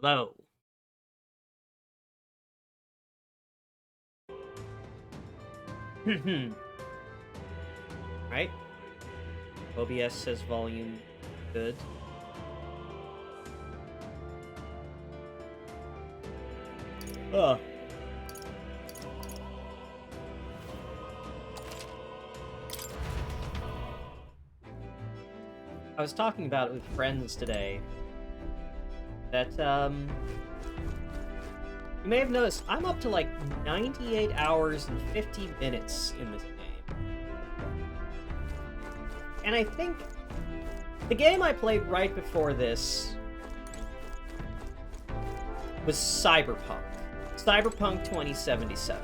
Hello. Right? OBS says volume good. Ugh. I was talking about it with friends today. That, you may have noticed, I'm up to like 98 hours and 50 minutes in this game. And I think the game I played right before this was Cyberpunk. Cyberpunk 2077.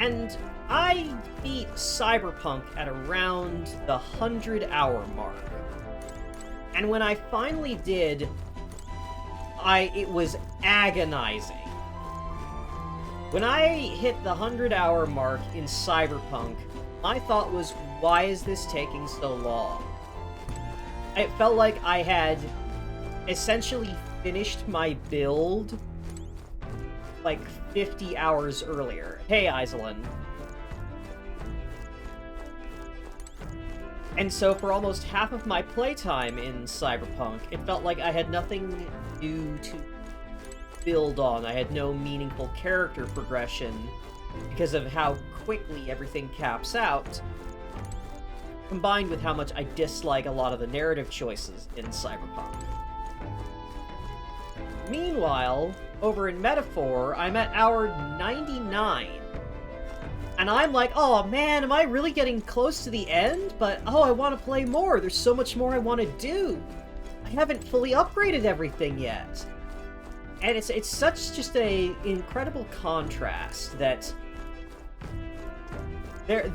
And I beat Cyberpunk at around the 100-hour mark. And when I finally did, it was agonizing. When I hit the 100-hour mark in Cyberpunk, my thought was, why is this taking so long? It felt like I had essentially finished my build like 50 hours earlier. Hey, Iselin. And so for almost half of my playtime in Cyberpunk, it felt like I had nothing new to build on. I had no meaningful character progression because of how quickly everything caps out, combined with how much I dislike a lot of the narrative choices in Cyberpunk. Meanwhile, over in Metaphor, I'm at hour 99. And I'm like, oh man, am I really getting close to the end? But, oh, I want to play more. There's so much more I want to do. I haven't fully upgraded everything yet. And it's such just a incredible contrast that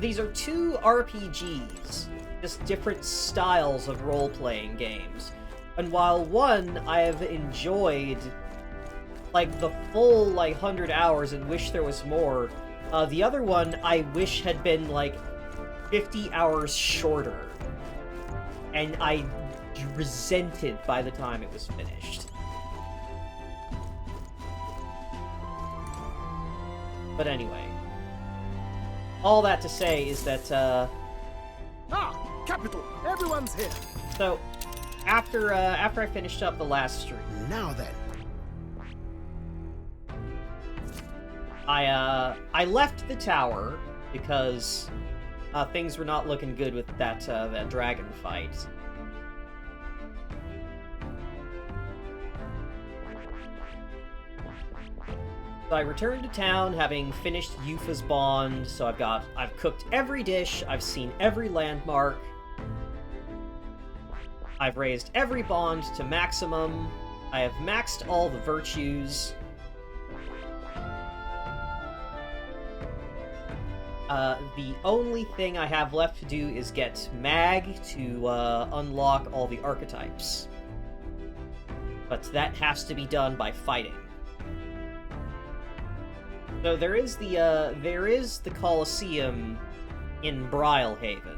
these are two RPGs, just different styles of role-playing games. And while one I have enjoyed like the full 100 hours and wish there was more, the other one I wish had been like 50 hours shorter, and I resented by the time it was finished. But anyway, all that to say is that Capital! Everyone's here! So after I finished up the last stream, Now then. I left the tower because things were not looking good with that dragon fight. So I returned to town, having finished Yufa's Bond. So I've cooked every dish, I've seen every landmark, I've raised every bond to maximum, I have maxed all the virtues. The only thing I have left to do is get Mag to unlock all the archetypes. But that has to be done by fighting. So there is the Colosseum in Brylehaven.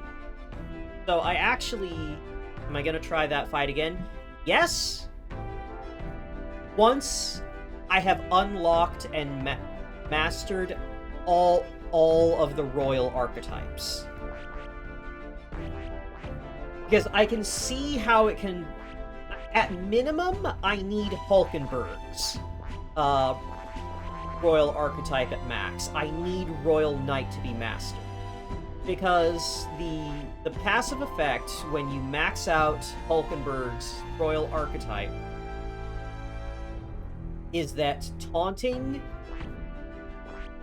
So am I gonna try that fight again? Yes! Once I have unlocked and mastered all of the royal archetypes. Because I can see how it can... At minimum, I need Hulkenberg's royal archetype at max. I need Royal Knight to be mastered. Because the passive effect when you max out Hulkenberg's royal archetype is that taunting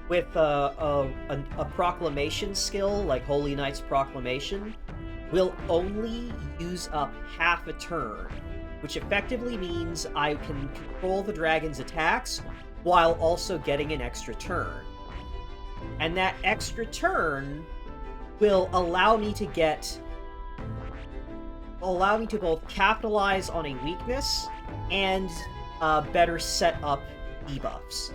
with a proclamation skill, like Holy Knight's Proclamation, will only use up half a turn, which effectively means I can control the dragon's attacks while also getting an extra turn. And that extra turn will allow me to both capitalize on a weakness and better set up debuffs.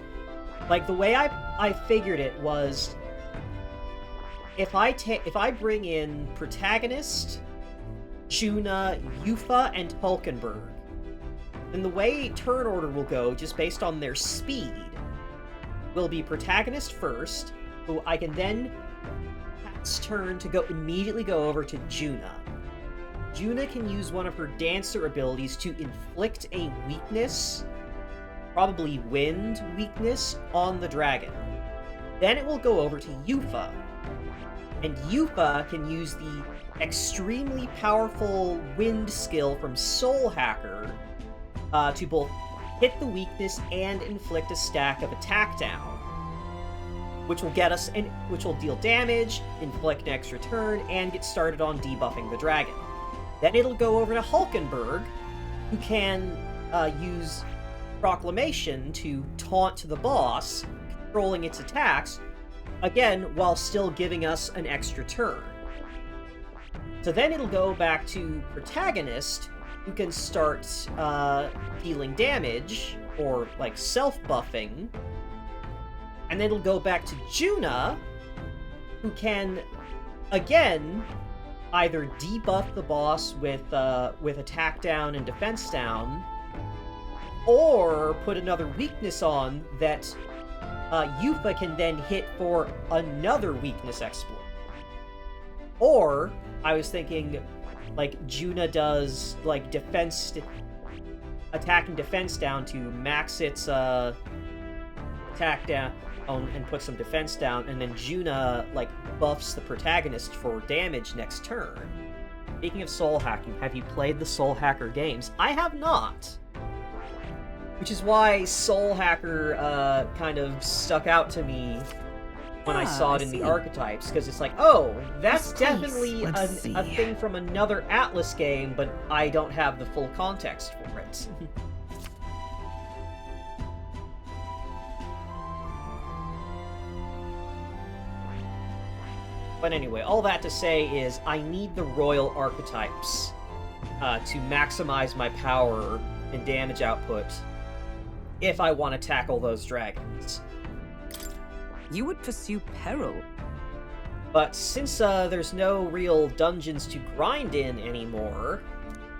Like, the way I figured it was, if I bring in Protagonist, Juna, Yufa, and Hulkenberg, then the way turn order will go, just based on their speed, will be protagonist first, who I can then pass turn to immediately go over to Juna. Juna can use one of her dancer abilities to inflict a weakness, probably wind weakness, on the dragon. Then it will go over to Yufa, and Yufa can use the extremely powerful wind skill from Soul Hacker to both hit the weakness and inflict a stack of attack down, which will get us, which will deal damage, inflict an extra turn, and get started on debuffing the dragon. Then it'll go over to Hulkenberg, who can use Proclamation to taunt the boss, controlling its attacks, again, while still giving us an extra turn. So then it'll go back to Protagonist, who can start dealing damage, or, like, self-buffing. And then it'll go back to Juna, who can, again, either debuff the boss with attack down and defense down, or put another weakness on that Yufa can then hit for another weakness exploit. Or, I was thinking, like, Juna does, like, attack and defense down to max its attack down and put some defense down, and then Juna, like, buffs the protagonist for damage next turn. Speaking of soul hacking, have you played the Soul Hacker games? I have not. Which is why Soul Hacker kind of stuck out to me when I saw it in the archetypes, because it's like, oh, that's definitely a thing from another Atlas game, but I don't have the full context for it. But anyway, all that to say is I need the royal archetypes to maximize my power and damage output if I want to tackle those dragons. You would pursue peril. But since there's no real dungeons to grind in anymore...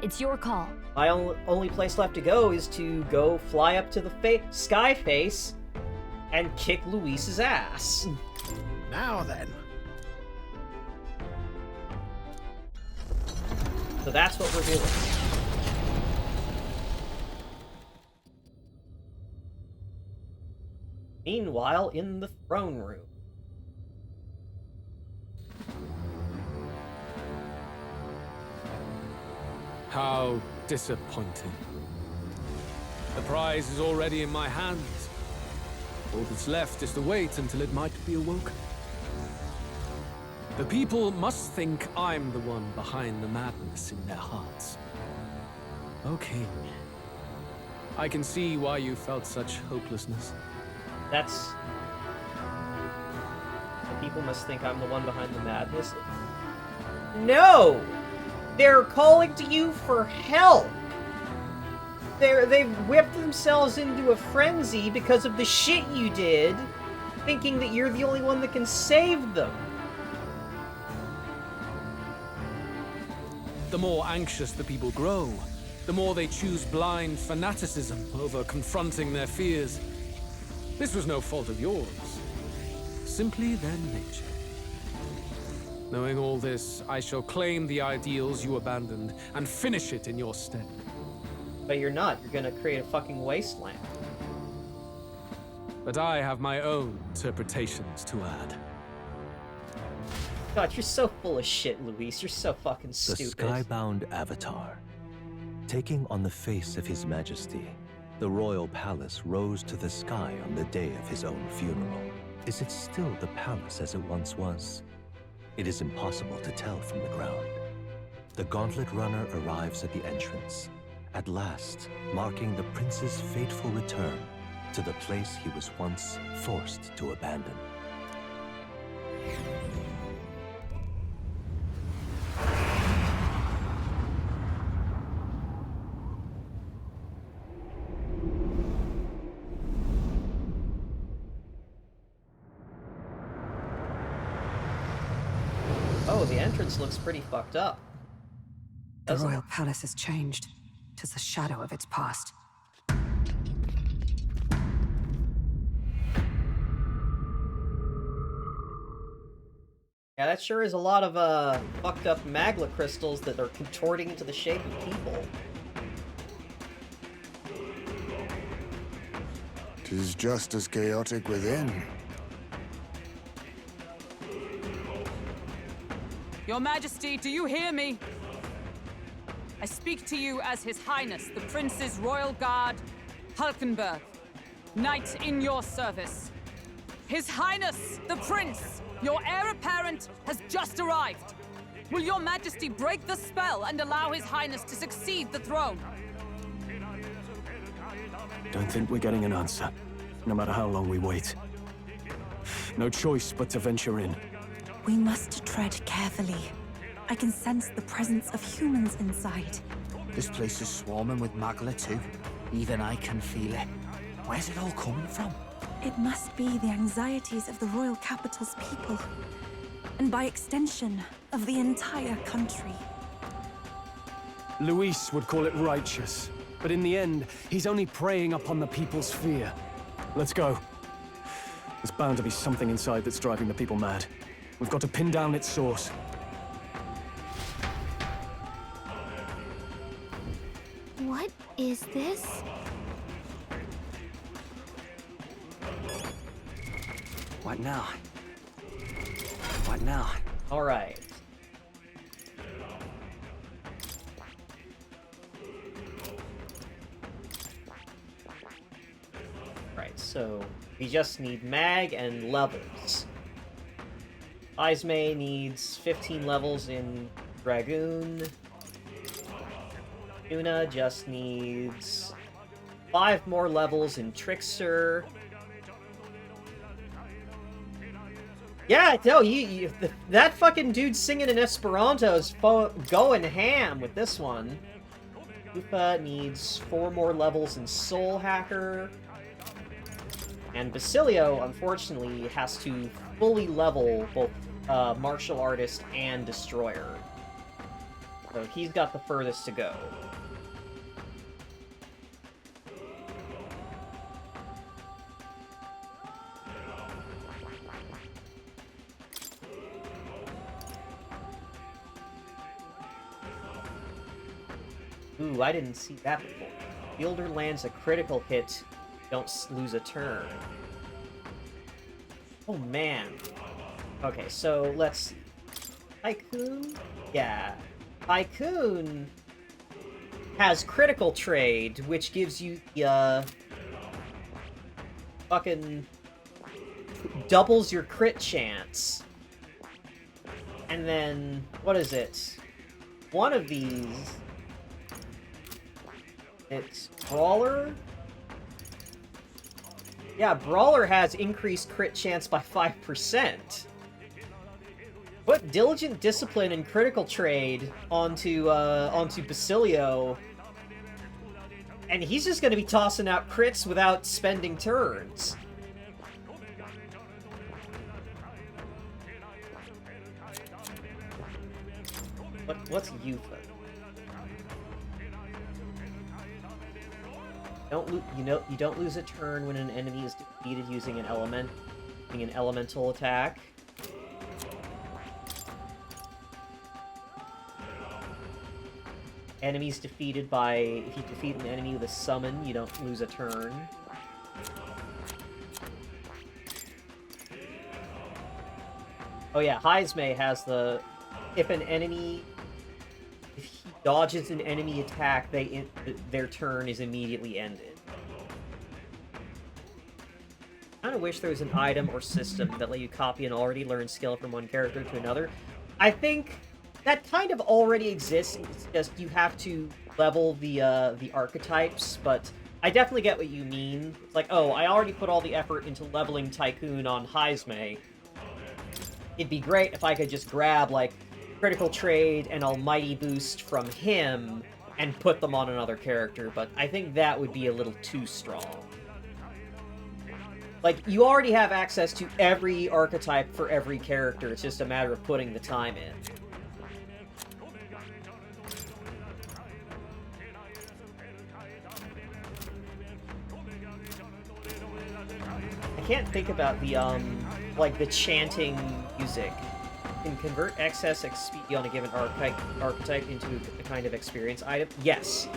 It's your call. My only place left to go is to go fly up to the sky face and kick Luis's ass. Now then. So that's what we're doing. Meanwhile, in the throne room. How disappointing. The prize is already in my hands. All that's left is to wait until it might be awoken. The people must think I'm the one behind the madness in their hearts. O King, I can see why you felt such hopelessness. That's... The people must think I'm the one behind the madness. No! They're calling to you for help! They've whipped themselves into a frenzy because of the shit you did, thinking that you're the only one that can save them. The more anxious the people grow, the more they choose blind fanaticism over confronting their fears. This was no fault of yours, simply their nature. Knowing all this, I shall claim the ideals you abandoned and finish it in your stead. But you're not. You're gonna create a fucking wasteland. But I have my own interpretations to add. God, you're so full of shit, Luis. You're so fucking stupid. The skybound avatar. Taking on the face of His Majesty, the royal palace rose to the sky on the day of his own funeral. Is it still the palace as it once was? It is impossible to tell from the ground. The gauntlet runner arrives at the entrance, at last marking the prince's fateful return to the place he was once forced to abandon. Oh, the entrance looks pretty fucked up. The royal palace has changed. 'Tis a shadow of its past. Yeah, that sure is a lot of, fucked up magma crystals that are contorting into the shape of people. 'Tis just as chaotic within. Your Majesty, do you hear me? I speak to you as His Highness, the Prince's Royal Guard, Hulkenberg, Knight in your service. His Highness, the Prince, your heir apparent, has just arrived. Will your Majesty break the spell and allow His Highness to succeed the throne? Don't think we're getting an answer, no matter how long we wait. No choice but to venture in. We must tread carefully. I can sense the presence of humans inside. This place is swarming with Magla too. Even I can feel it. Where's it all coming from? It must be the anxieties of the royal capital's people. And by extension, of the entire country. Luis would call it righteous, but in the end, he's only preying upon the people's fear. Let's go. There's bound to be something inside that's driving the people mad. We've got to pin down its source. What is this? What now? What now? Alright. Right, so we just need mag and levels. Ismay needs 15 levels in Dragoon. Una just needs 5 more levels in Trickster. Yeah, no, that fucking dude singing in Esperanto is going ham with this one. Upa needs 4 more levels in Soul Hacker. And Basilio, unfortunately, has to fully level both Martial Artist and Destroyer. So he's got the furthest to go. Ooh, I didn't see that before. Fielder lands a critical hit, don't lose a turn. Oh man. Okay, so let's see. Tycoon? Yeah. Tycoon has critical trade, which gives you the, fucking doubles your crit chance. And then, what is it? One of these... It's Brawler? Yeah, Brawler has increased crit chance by 5%. Put Diligent Discipline and Critical Trade onto Basilio, and he's just gonna be tossing out crits without spending turns. What's Youth? You don't lose a turn when an enemy is defeated using an elemental attack. Enemies defeated by... If you defeat an enemy with a summon, you don't lose a turn. Oh yeah, Heismay has the... If an enemy... If he dodges an enemy attack, their turn is immediately ended. I kinda wish there was an item or system that let you copy an already learned skill from one character to another. I think that kind of already exists, it's just you have to level the archetypes, but I definitely get what you mean. It's like, oh, I already put all the effort into leveling Tycoon on Heismay. It'd be great if I could just grab, like, Critical Trade and Almighty Boost from him and put them on another character, but I think that would be a little too strong. Like, you already have access to every archetype for every character, it's just a matter of putting the time in. can't think about the, like, the chanting music. Can convert excess XP on a given archetype into a kind of experience item? Yes.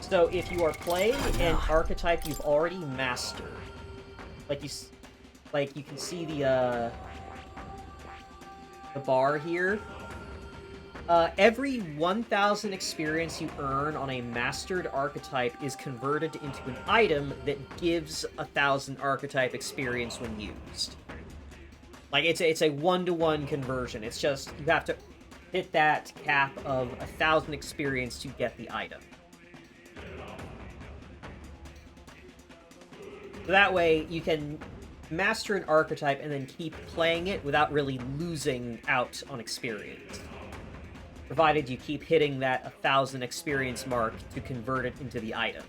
So if you are playing an archetype you've already mastered, like you can see the bar here. Every 1,000 experience you earn on a mastered archetype is converted into an item that gives 1,000 archetype experience when used. Like, it's a 1-to-1 conversion. It's just, you have to hit that cap of 1,000 experience to get the item. So that way, you can master an archetype and then keep playing it without really losing out on experience. Provided you keep hitting that 1,000 experience mark to convert it into the item.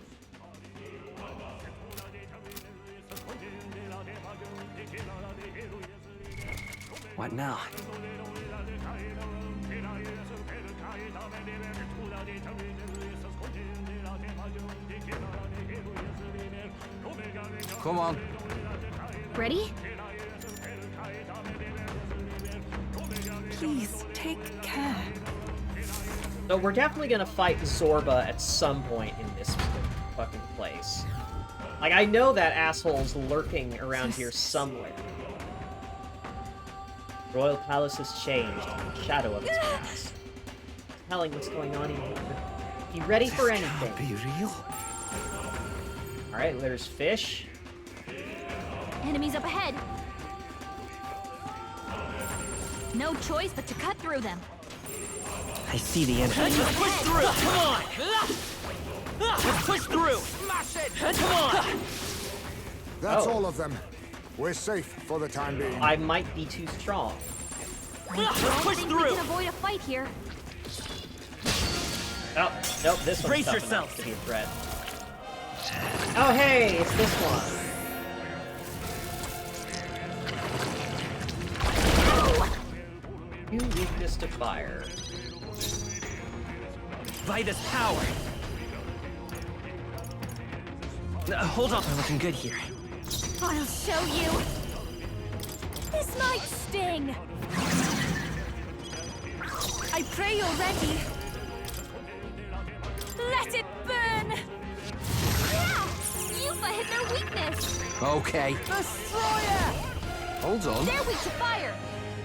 What now? Come on. Ready? Please, take care. So we're definitely gonna fight Zorba at some point in this fucking place. Like, I know that asshole's lurking around here somewhere. Royal Palace has changed, the shadow of its past. Telling what's going on in here. You ready for anything? Be real. Alright, there's fish. Enemies up ahead. No choice but to cut through them. I see the enemy. Let's push through! Come on! Let's push through! Smash it! Come on! That's Oh. all of them. We're safe for the time being. I might be too strong. I don't push think through. we can avoid a fight here. Oh, nope, this one's Brace tough yourself. enough to be a threat. Oh, hey, it's this one. New weakness to fire. Vitus power. Hold on. We're looking good here. I'll show you. This might sting. I pray you're ready. Let it burn. Yeah! Yufa hit their weakness. Okay. Destroyer! Hold on. They're weak to fire.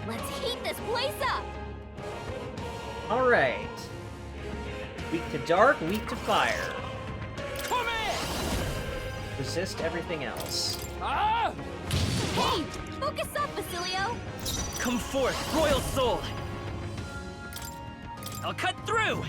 Let's heat this place up. Alright. Weak to dark, weak to fire. Come in! Resist everything else. Ah! Hey, focus up, Basilio. Come forth, royal soul! I'll cut through!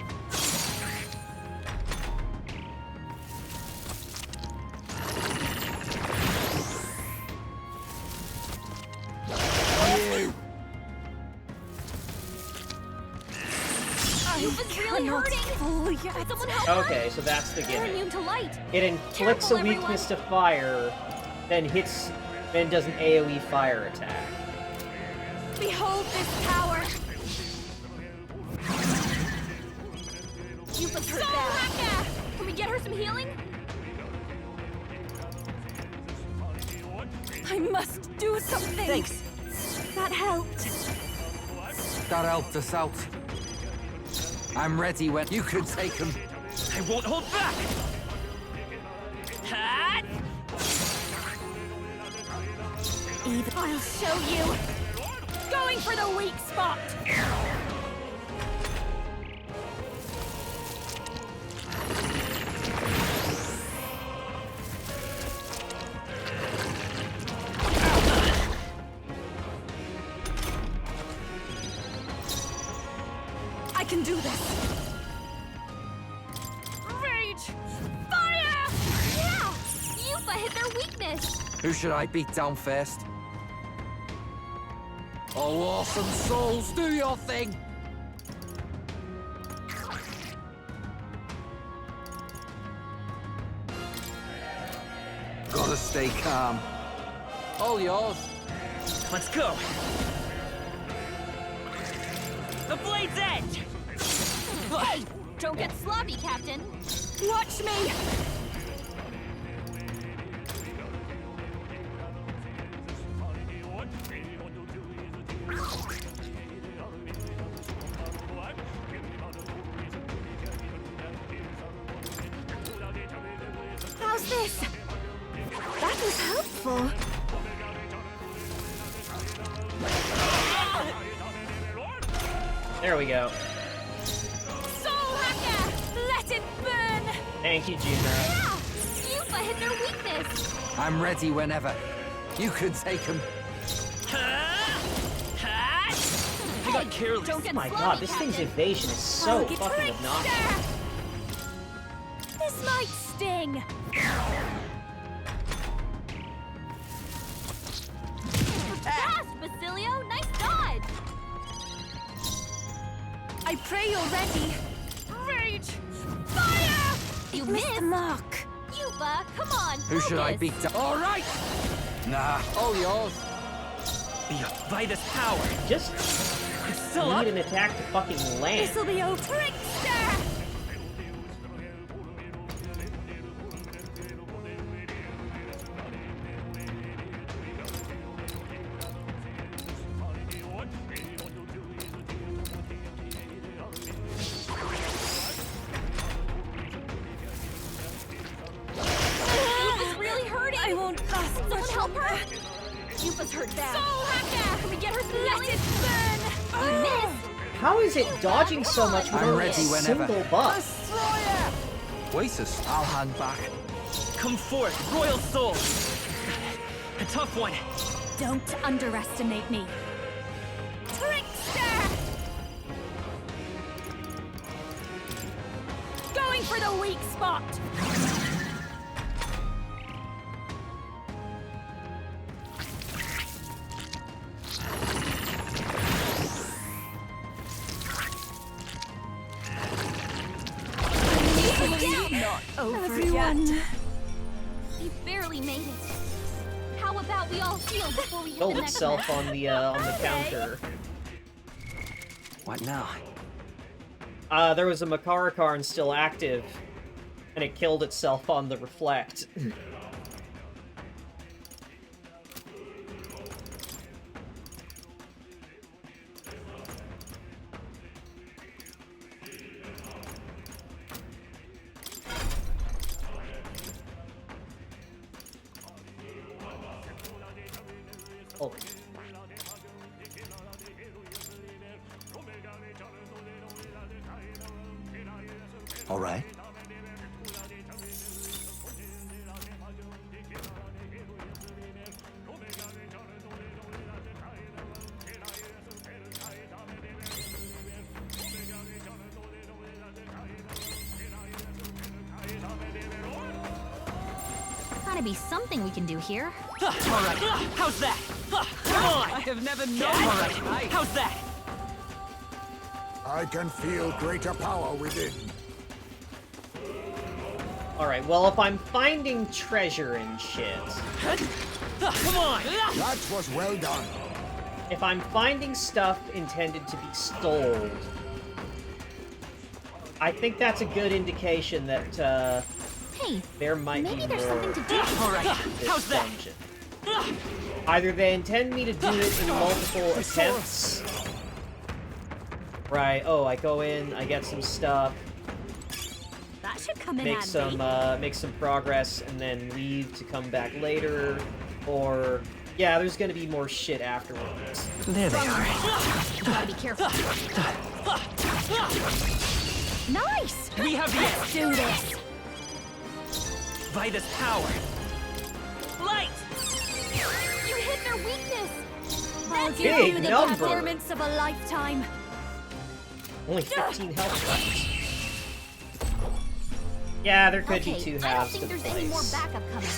Yufa's really hurting. Someone help her. Okay, so that's the They're immune gimmick. to light. It inflicts a Careful, weakness to fire, then does an AoE fire attack. Behold this power. Yufa's hurt bad. Can we get her some healing? I must do something. Thanks. That helped. That helped us out. I'm ready when you can take him. I won't hold back! I'll show you. Going for the weak spot. I can do this. Rage! Fire! Yeah! Yufa hit their weakness. Who should I beat down first? Oh, awesome souls, do your thing! Gotta stay calm. All yours. Let's go. The blade's edge! Hey, don't get sloppy, Captain. Watch me. How's this? That was helpful. There we go. Soul Hacker! Let it burn! Thank you, Juno. Yeah! Yuba hit their weakness! I'm ready whenever. You could take him. I got careless. Don't Oh get my sloppy, god, this thing's Captain. evasion is so I'll get fucking tricked. obnoxious. This might sting. Fast, Basilio! Nice dodge! I pray you're ready. Rage! Fire! You Missed missed! the mark. Yuba, come on! Who should I focus. beat? All right. Nah, all yours. By this power. Just Still up. need an attack to fucking land. This'll be over. Trickster! Yuba's really hurting! I won't last Someone much help her! longer. Yuba's hurt bad. Soul Hacker! Can we get her some Let it burn! You missed! How is it dodging so much with I'm only a ready whenever. single buff? Wait a I'll hand back. Come forth, Royal Soul. A tough one. Don't underestimate me. Trickster! Going for the weak spot. Not Over yet. We barely made it. How about we all heal before we hit Killed the next itself one? on the counter. What now? There was a Makarakarn still active, and it killed itself on the reflect. Oh. All right. Gotta be something we can do here. All right. How's that? Come on. I have never known All such right. height. How's that? I can feel greater power within. Alright, well, if I'm finding treasure and shit, Come on. That was well done. if I'm finding stuff intended to be stole, I think that's a good indication that, Hey, there might maybe be there's more something to do. All right. to this How's that? dungeon. Either they intend me to do it in multiple attempts. Right, oh, I go in, I get some stuff, That should come in make some progress, and then leave to come back later, or yeah, there's gonna be more shit afterwards. There they are. Gotta be careful. Nice! We have the Let's do this. By this power. Light. You hit their weakness! I'll That's give Big you the number. performance of a lifetime. Only 15 health left. Yeah, there could Okay, be two I don't halves think to the there's any more place. backup coming.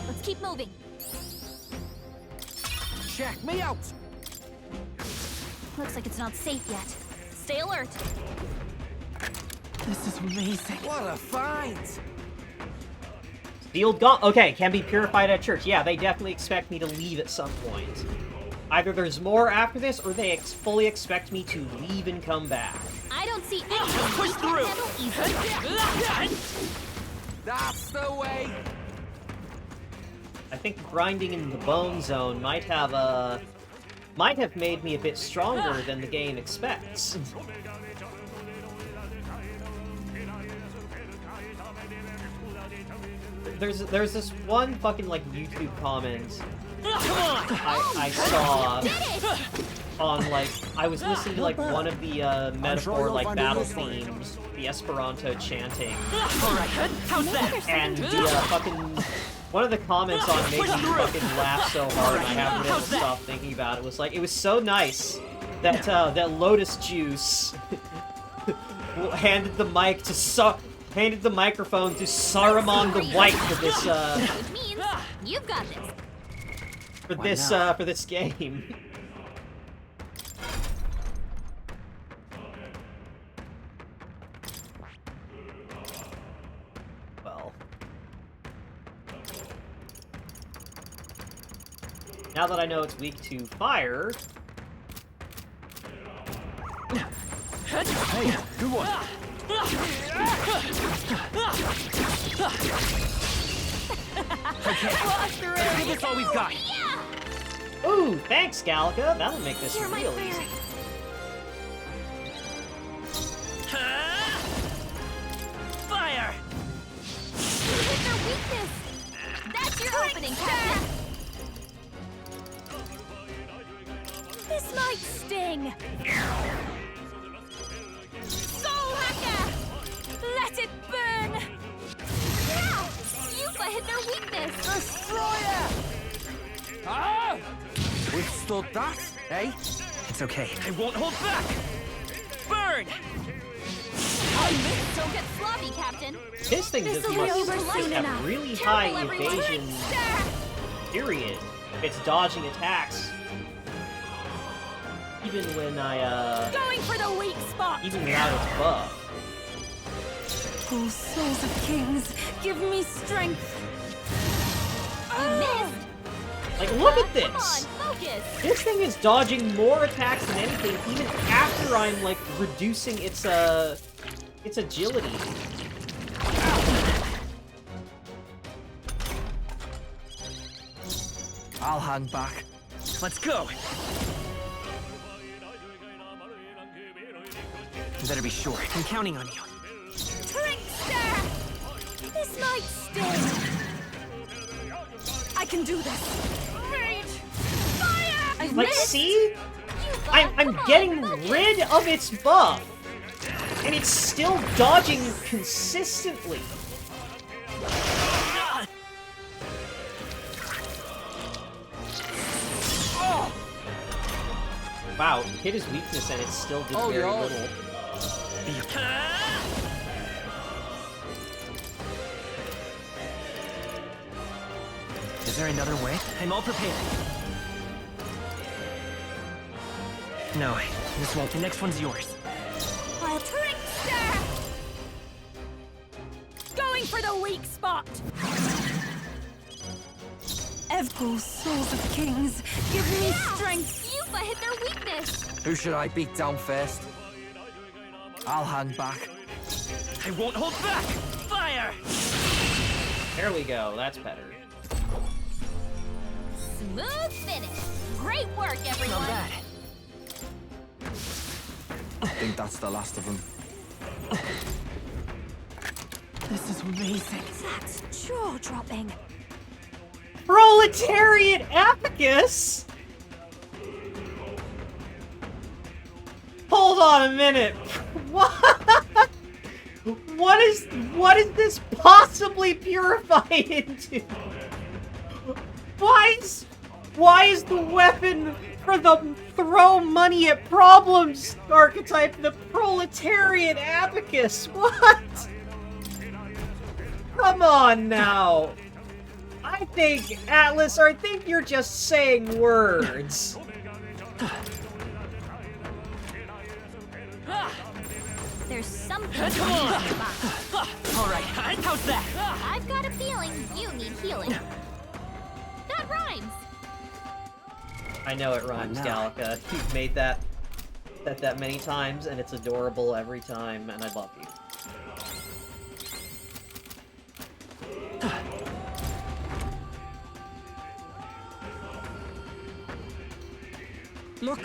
Let's keep moving. Check me out. Looks like it's not safe yet. Stay alert. This is amazing. What a find. Sealed gauntlet. Okay, can be purified at church. Yeah, they definitely expect me to leave at some point. Either there's more after this, or they fully expect me to leave and come back. I don't see anything Push we through. can't handle easily. That's the way. I think grinding in the bone zone might have made me a bit stronger than the game expects. There's this one fucking like YouTube comment I saw on like I was listening to like one of the Metaphor like battle themes, the Esperanto chanting. Alright, how's that? And the fucking one of the comments on made me fucking laugh so hard and I haven't been able to stop thinking about it. Was like it was so nice that that Lotus Juice handed the microphone to Saruman the White for this Which means you've got this. for this game. Well, now that I know it's weak to fire. Hey, good one. Okay, that's all we've got. Ooh, thanks, Gallica. That'll make this You're my real prayer. easy. Fire! Hit their weakness. That's your opening, Captain. This might sting. Soul Hacker! Let it burn! Yeah! Yufa hit their weakness! Destroyer! Ah! Withstood that, eh? It's okay. I won't hold back. Burn! Don't get sloppy, Captain. This thing just This'll be over must soon have enough. really Careful, high everyone. evasion Trickster! period. If it's dodging attacks. Even when Going for the weak spot! even without its buff. Oh, souls of kings, give me strength. You missed! Like, look at Come on, this! focus! This thing is dodging more attacks than anything, even after I'm, like, reducing its agility. I'll hang back. Let's go. You better be sure. I'm counting on you. Trickster! This might sting. I can do this. Rage! Fire! I Like, missed. see? I'm getting rid of its buff! And it's still dodging consistently. Wow, hit his weakness and it still did Oh, very yo. little. Is there another way? I'm all prepared. No, this won't. The next one's yours. I'll Trickster! Going for the weak spot! Oh, souls of kings, give me strength. Yufa hit their weakness! Who should I beat down first? I'll hang back. I won't hold back. Fire! There we go, that's better. Smooth finish! Great work, everyone! Not bad. I think that's the last of them. This is amazing. That's jaw-dropping. Proletariat Apicus? Hold on a minute. What? What is this possibly purified into? Why is the weapon for the throw money at problems archetype the Proletariat Apicus? What? Come on now. I think, Atlas, or I think you're just saying words. There's something Come on. in your box. All right, how's that? I've got a feeling you need healing. That rhymes. I know it rhymes, I know. Gallica. You've made that many times, and it's adorable every time, and I love you. Look.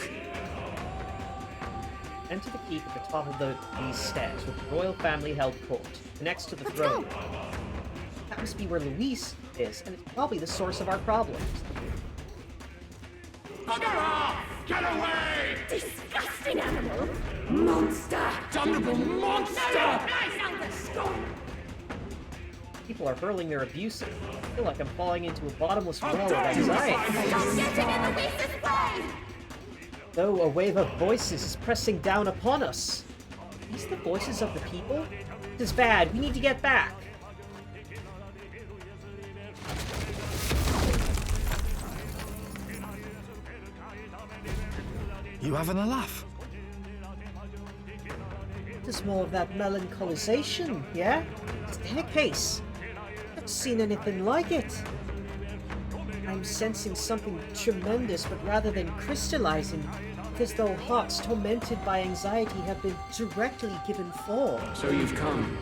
Enter the keep at the top of these steps, with the royal family held court, next to the Let's throne. go. must be where Luis is, and it's probably the source of our problems. Bugger off! Get away! Disgusting animal! Monster! Damnable monster! People are hurling their abuse at me. I feel like I'm falling into a bottomless well of anxiety. Stop getting in Luis's way! Though a wave of voices is pressing down upon us. Are these the voices of the people? This is bad. We need to get back. You having a laugh? There's more of that melancholisation, yeah? Is there a case? I've not seen anything like it. I'm sensing something tremendous, but rather than crystallizing, it's as though hearts tormented by anxiety have been directly given form. So you've come.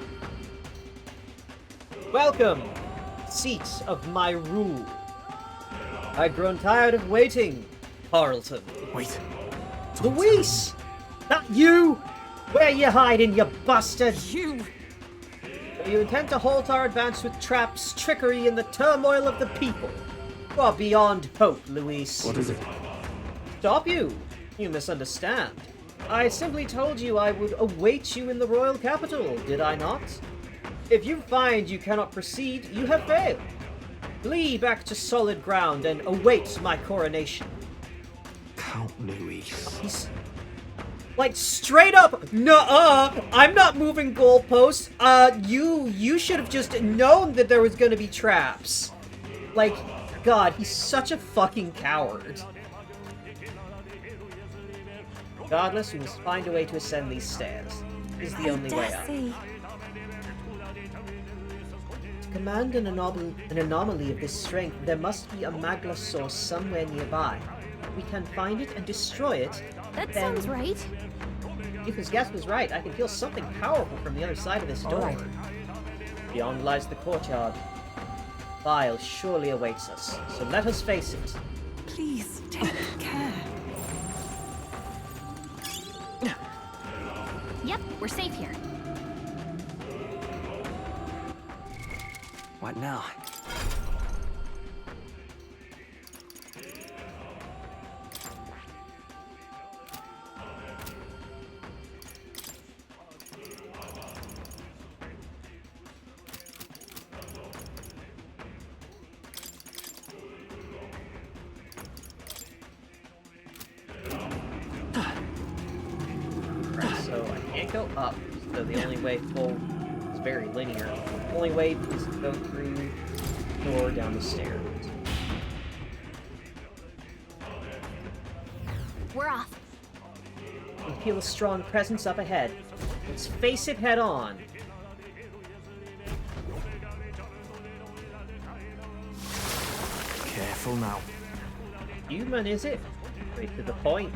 Welcome, seat of my rule. I've grown tired of waiting, Carlton. Wait. Luis! Not you! Where you hiding, you bastard? You! You intend to halt our advance with traps, trickery, and the turmoil of the people. You are beyond hope, Luis. What is it? Stop you! You misunderstand. I simply told you I would await you in the royal capital, did I not? If you find you cannot proceed, you have failed. Flee back to solid ground and await my coronation. Count Luis. He's... like, straight up, nuh-uh, I'm not moving goalposts. You should have just known that there was gonna be traps. Like, God, he's such a fucking coward. Regardless, we must find a way to ascend these stairs. This is the only way up. To command an anomaly of this strength, there must be a Magla source somewhere nearby. If we can find it and destroy it, That then... sounds right. If his guess was right, I can feel something powerful from the other side of this door. right. Beyond lies the courtyard. Vile surely awaits us, so let us face it. Please, take care. Yep, we're safe here. What now? So I can't go up, so the only way forward is very linear. The only way is to go through the door down the stairs. We're off. I feel a strong presence up ahead. Let's face it head on. Careful now. Human, is it? Straight to the point.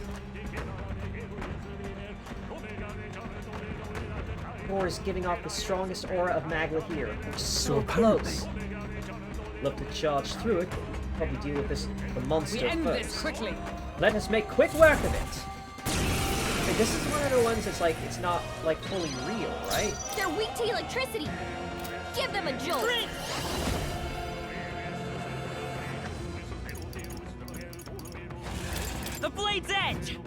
Door is giving off the strongest aura of Magla here. We're so close. Love to charge through it. Probably deal with the monster We end first. this quickly. Let us make quick work of it. And this is one of the ones that's like, it's not like fully real, right? They're weak to electricity. Give them a jolt. The blade's edge!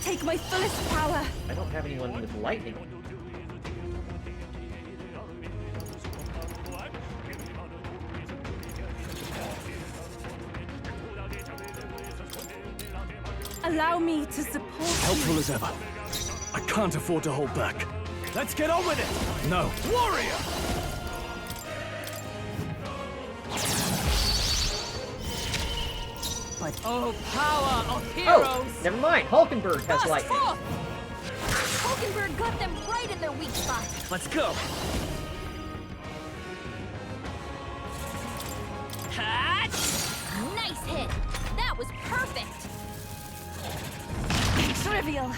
Take my fullest power. I don't have anyone with lightning. Allow me to support Helpful as ever. I can't afford to hold back. Let's get on with it! No. Warrior! Oh, power of heroes! Oh, never mind. Hulkenberg has Burst lightning. forth! Hulkenberg got them right in their weak spot. Let's go! Hatch! Nice hit. That was perfect. trivial.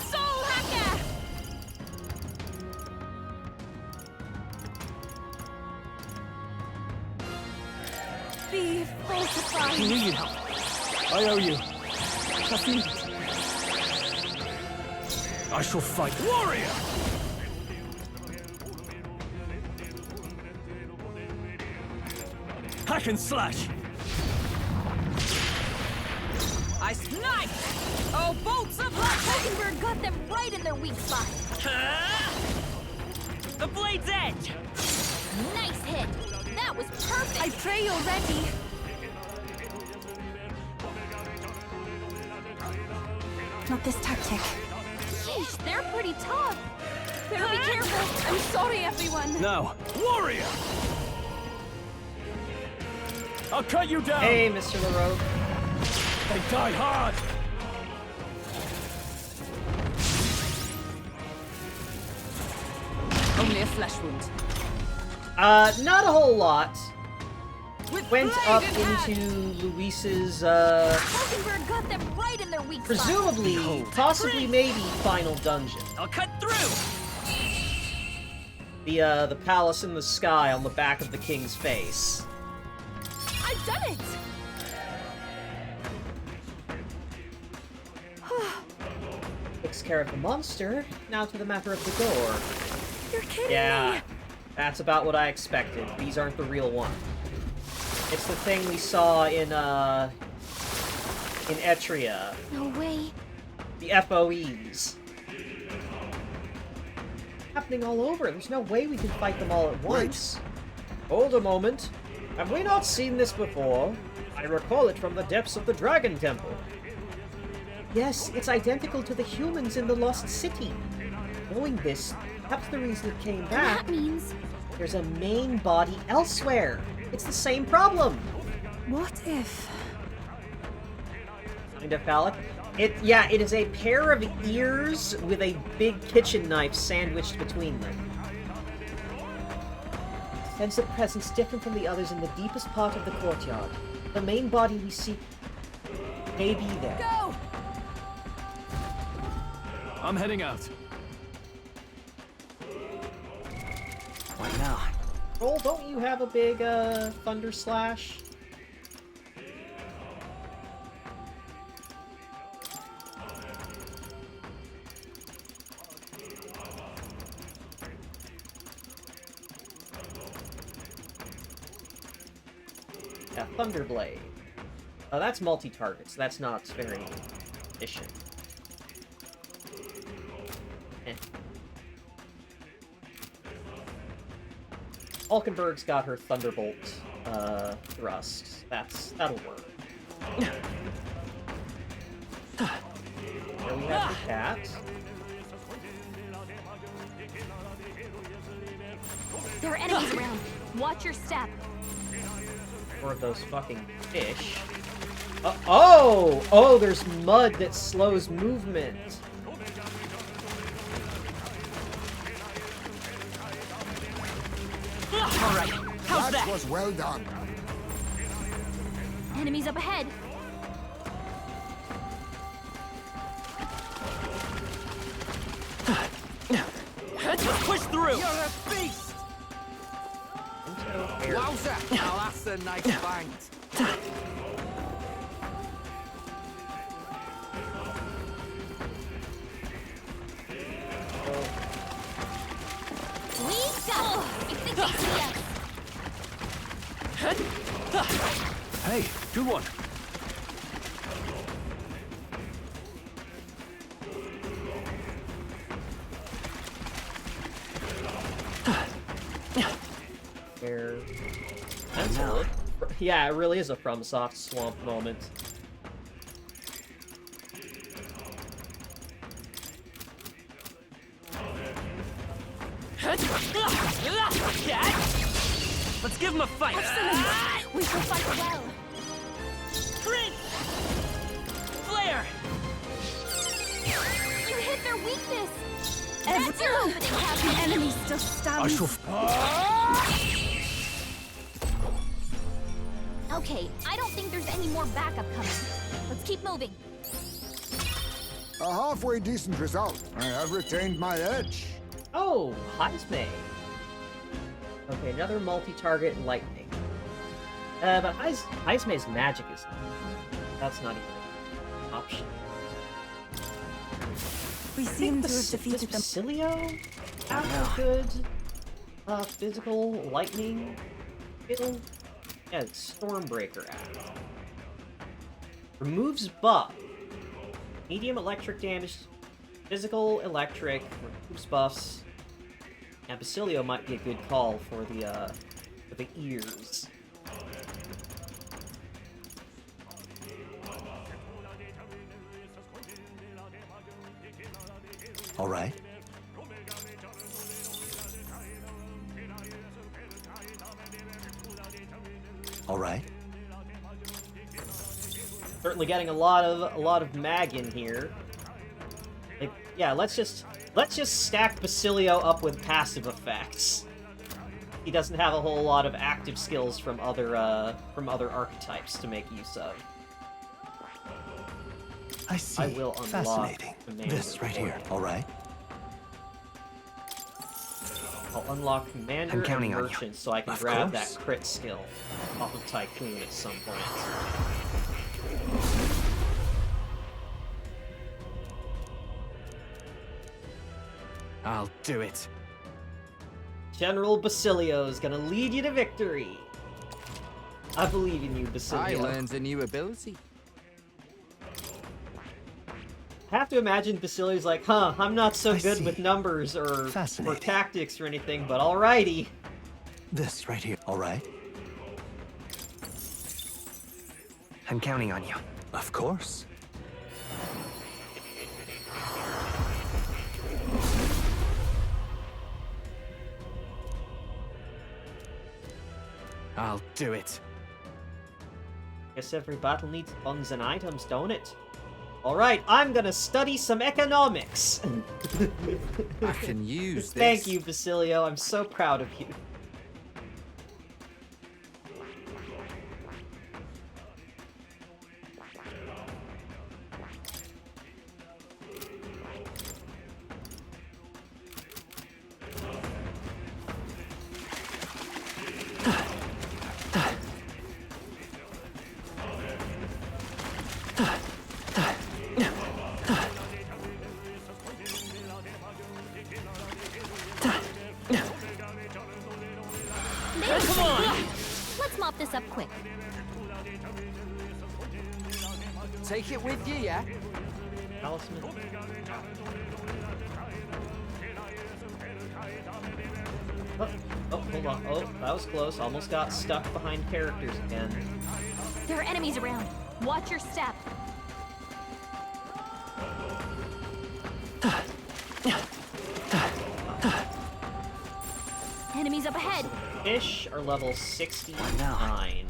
Soul Hacker! Be fortified. You need help. I owe you. Help us need. I shall fight. Warrior! Hack and slash! I snipe! Oh, bolts of light! Hulkenberg got them right in their weak spot. The blade's edge! Nice hit. That was perfect. I pray you're ready. Not this tactic. Sheesh, they're pretty tough. Better be careful. I'm sorry, everyone. Now, warrior! I'll cut you down! Hey, Mr. LaRogue. They die hard! Only a flesh wound. Not a whole lot. With Went blade up in hand. into Luis's, Hulkenberg got them right in their weak spot. presumably, possibly, maybe, final dungeon. I'll cut through! The palace in the sky on the back of the king's face. I've done it! Takes care of the monster, now to the matter of the door. You're kidding Yeah, me. that's about what I expected. These aren't the real one. It's the thing we saw in Etria. No way. The FOEs. Happening all over. There's no way we can fight them all at once. Hold a moment. Have we not seen this before? I recall it from the depths of the Dragon Temple. Yes, it's identical to the humans in the Lost City. Knowing this, perhaps the reason it came back, That means there's a main body elsewhere. It's the same problem. What if... Kind of phallic. It is a pair of ears with a big kitchen knife sandwiched between them. Sense a presence different from the others in the deepest part of the courtyard. The main body we seek may be there. Go! I'm heading out. What now? Roll, don't you have a big, thunder slash? Yeah, Thunderblade. That's multi-target, so that's not very efficient. Eh. Hulkenberg's got her Thunderbolt thrust. That'll work. There we have the cat. there are enemies around. Watch your step. Or those fucking fish. Oh, there's mud that slows movement. All right, how's that? was well done. Enemies up ahead. Let's push through! You're a beast! Wowza! Now that's a nice fight. We got it. I think they see us. Hey, good one. Where... That's a... Yeah, it really is a FromSoft swamp moment. Let's give him a fight! We shall fight well. Sprint! Flare! You hit their weakness. That's your opening, The Captain. Enemy still I stands. shall... Okay, I don't think there's any more backup coming. Let's keep moving. A halfway decent result. I have retained my edge. Oh, Heisme. Okay, another multi-target lightning. But Heisme's magic is... That's not even... Not option. We seem to have defeated them. Basilio have a good physical lightning skill? Yeah, it's Stormbreaker Act. Removes buff. Medium electric damage, physical electric, removes buffs. And Basilio might be a good call for the ears. All right. All right. Certainly getting a lot of mag in here. Like, yeah, let's just stack Basilio up with passive effects. He doesn't have a whole lot of active skills from other archetypes to make use of. I see. I will unlock Fascinating. Commander This right here. All right. I'll unlock Commander I'm counting and on you. Merchant so I can Of grab course. that crit skill off of Tycoon at some point. I'll do it. General Basilio's gonna lead you to victory. I believe in you, I Basilio. learned a new ability. I have to imagine Basilio's like, huh, I'm not so I good see. with numbers or Fascinating. tactics or anything, but alrighty. This right here. All right. I'm counting on you. Of course. I'll do it. Guess every battle needs funds and items, don't it? Alright, I'm gonna study some economics. I can use this. Thank you, Basilio. I'm so proud of you. Come on! Let's mop this up quick. Take it with you, yeah? Talisman. Oh, hold on. Oh, that was close. Almost got stuck behind characters again. There are enemies around. Watch your step. Enemies up ahead. Fish are level 69.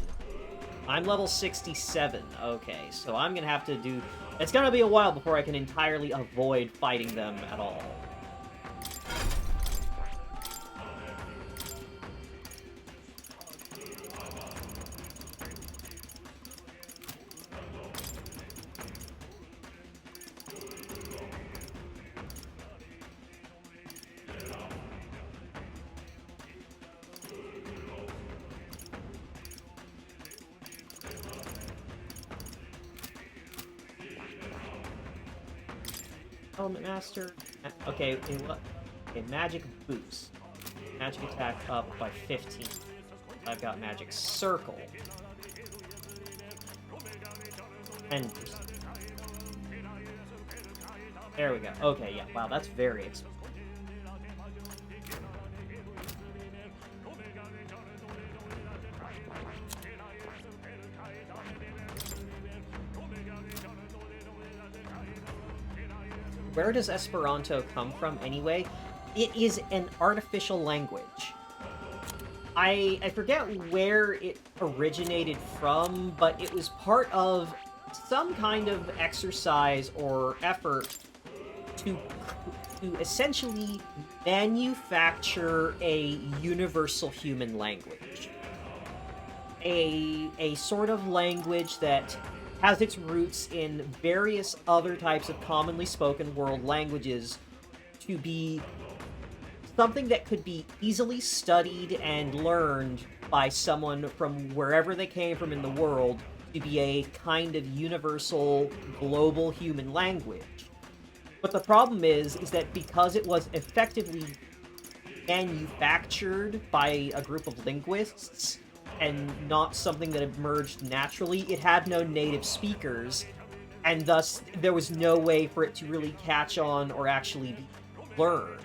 I'm level 67. Okay, so I'm gonna have to do... It's gonna be a while before I can entirely avoid fighting them at all. Element Master. Okay, okay, magic boost. Magic attack up by 15. I've got magic circle. 10%. There we go. Okay, yeah. Wow, that's very expensive. Where does Esperanto come from anyway? It is an artificial language. I forget where it originated from, but it was part of some kind of exercise or effort to essentially manufacture a universal human language. A sort of language that has its roots in various other types of commonly spoken world languages to be something that could be easily studied and learned by someone from wherever they came from in the world to be a kind of universal, global human language. But the problem is that because it was effectively manufactured by a group of linguists, and not something that emerged naturally, it had no native speakers, and thus there was no way for it to really catch on or actually be learned.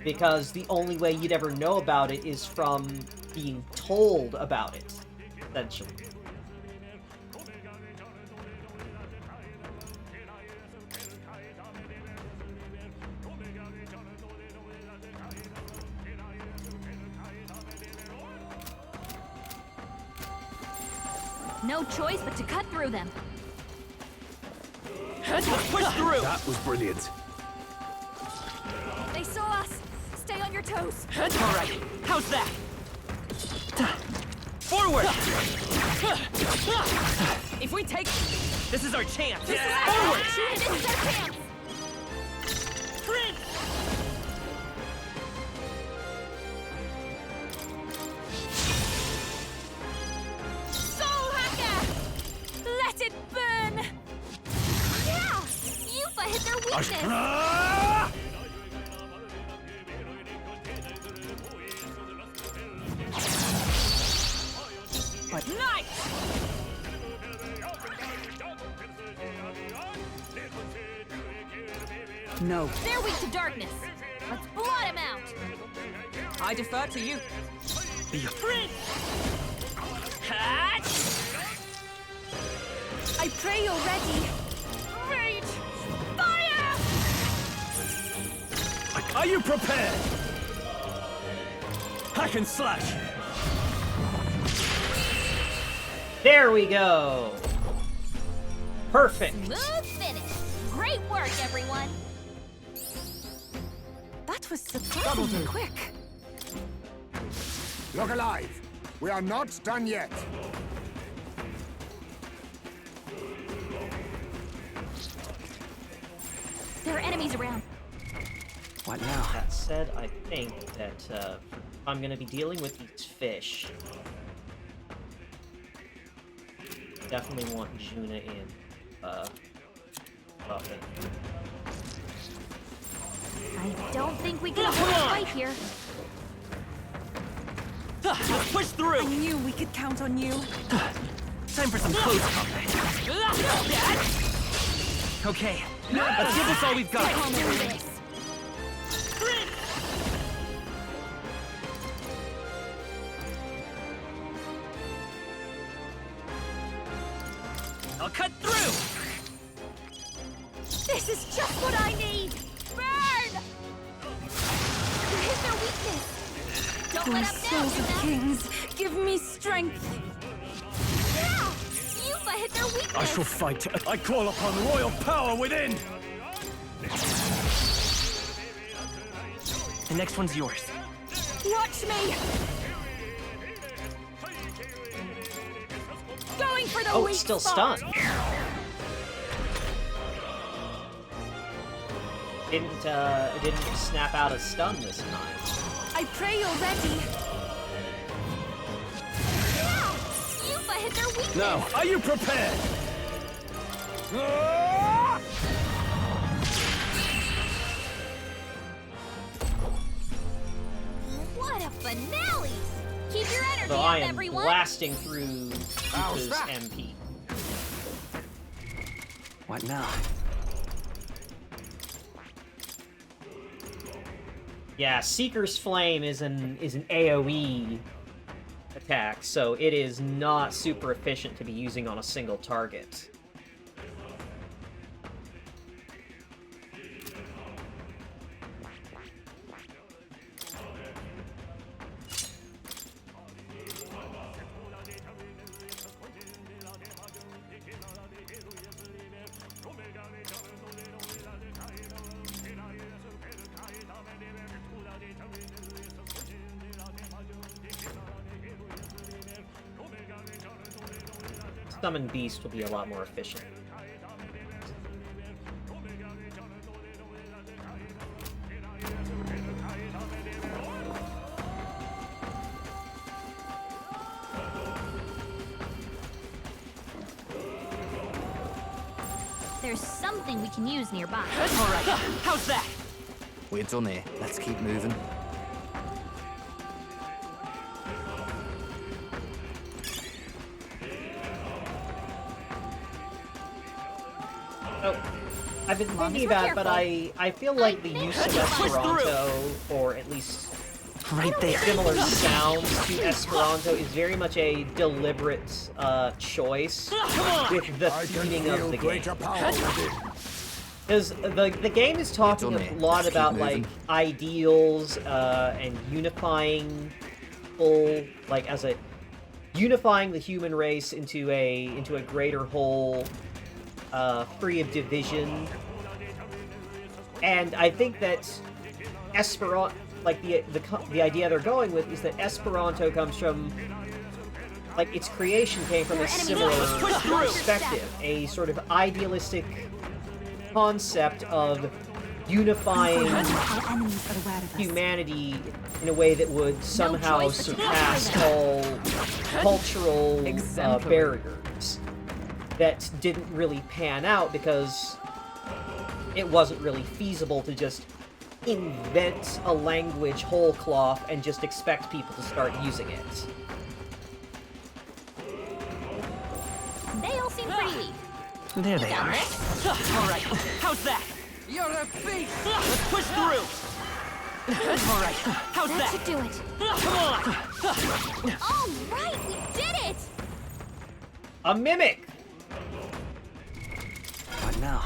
Because the only way you'd ever know about it is from being told about it, essentially. No choice but to cut through them. Push through! That was brilliant. They saw us. Stay on your toes. Alright, how's that? Forward! If we take... This is our chance! Forward! This is our chance. Soul Hacker! Let it burn! Yeah! Yuffie hit their weakness! But nice! No. They're weak to darkness. Let's blot him out. I defer to you. Be a friend! I pray you're ready. Rage! Fire! Are you prepared? Hack and slash. There we go! Perfect! Smooth finish. Great work, everyone. That was surprisingly quick. Look alive. We are not done yet. There are enemies around. What now? That said, I think that I'm gonna be dealing with these fish. Definitely want Juna in buffing. I don't think we can avoid a fight here. Push I through! knew we could count on you. Time for some close combat. Okay, let's give this all we've got. I'll cut through! This is just what I need! Burn! You hit their weakness! Don't O let up now, souls of Yuna! kings, give me strength. Yeah! Yuffie hit their weakness! I shall fight. I call upon royal power within. The next one's yours. Watch me. Going for the Oh, weak it's still spot. stunned. Didn't snap out a stun this time. I pray you're ready. Yeah! Yuffie hit their weakness! Now, are you prepared? What a finale! Keep your energy So up, I am everyone! blasting through Yuka's MP. What now? Yeah, Seeker's Flame is an AoE attack, so it is not super efficient to be using on a single target. Summon Beast will be a lot more efficient. There's something we can use nearby. Alright, how's that? We're done here. Let's keep moving. Oh, I've been long thinking as we're about it, but I feel like the use of Esperanto, or at least Right there. similar sounds to Esperanto, is very much a deliberate choice with the I can theming feel of the game. greater power within. Because the game is talking a lot about like ideals and unifying people, like as a unifying the human race into a greater whole, free of division. And I think that Esperanto, like the idea they're going with, is that Esperanto comes from, like, its creation came from a similar perspective, a sort of idealistic concept of unifying humanity in a way that would somehow surpass all cultural barriers that didn't really pan out because it wasn't really feasible to just invent a language whole cloth and just expect people to start using it. They all seem pretty weak. There they Got are. this? Alright, how's that? You're a beast! Let's push through! Alright, how's That that? should do it. Come on! All right, we did it! A mimic! What now?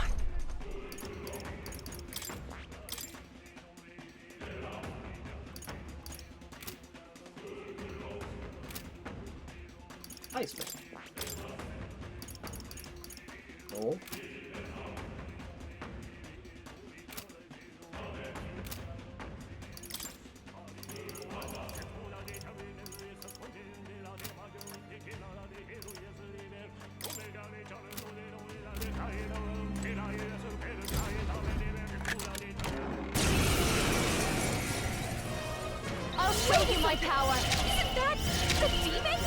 Nice, man. Oh. I'll show you my power! Isn't that the demon?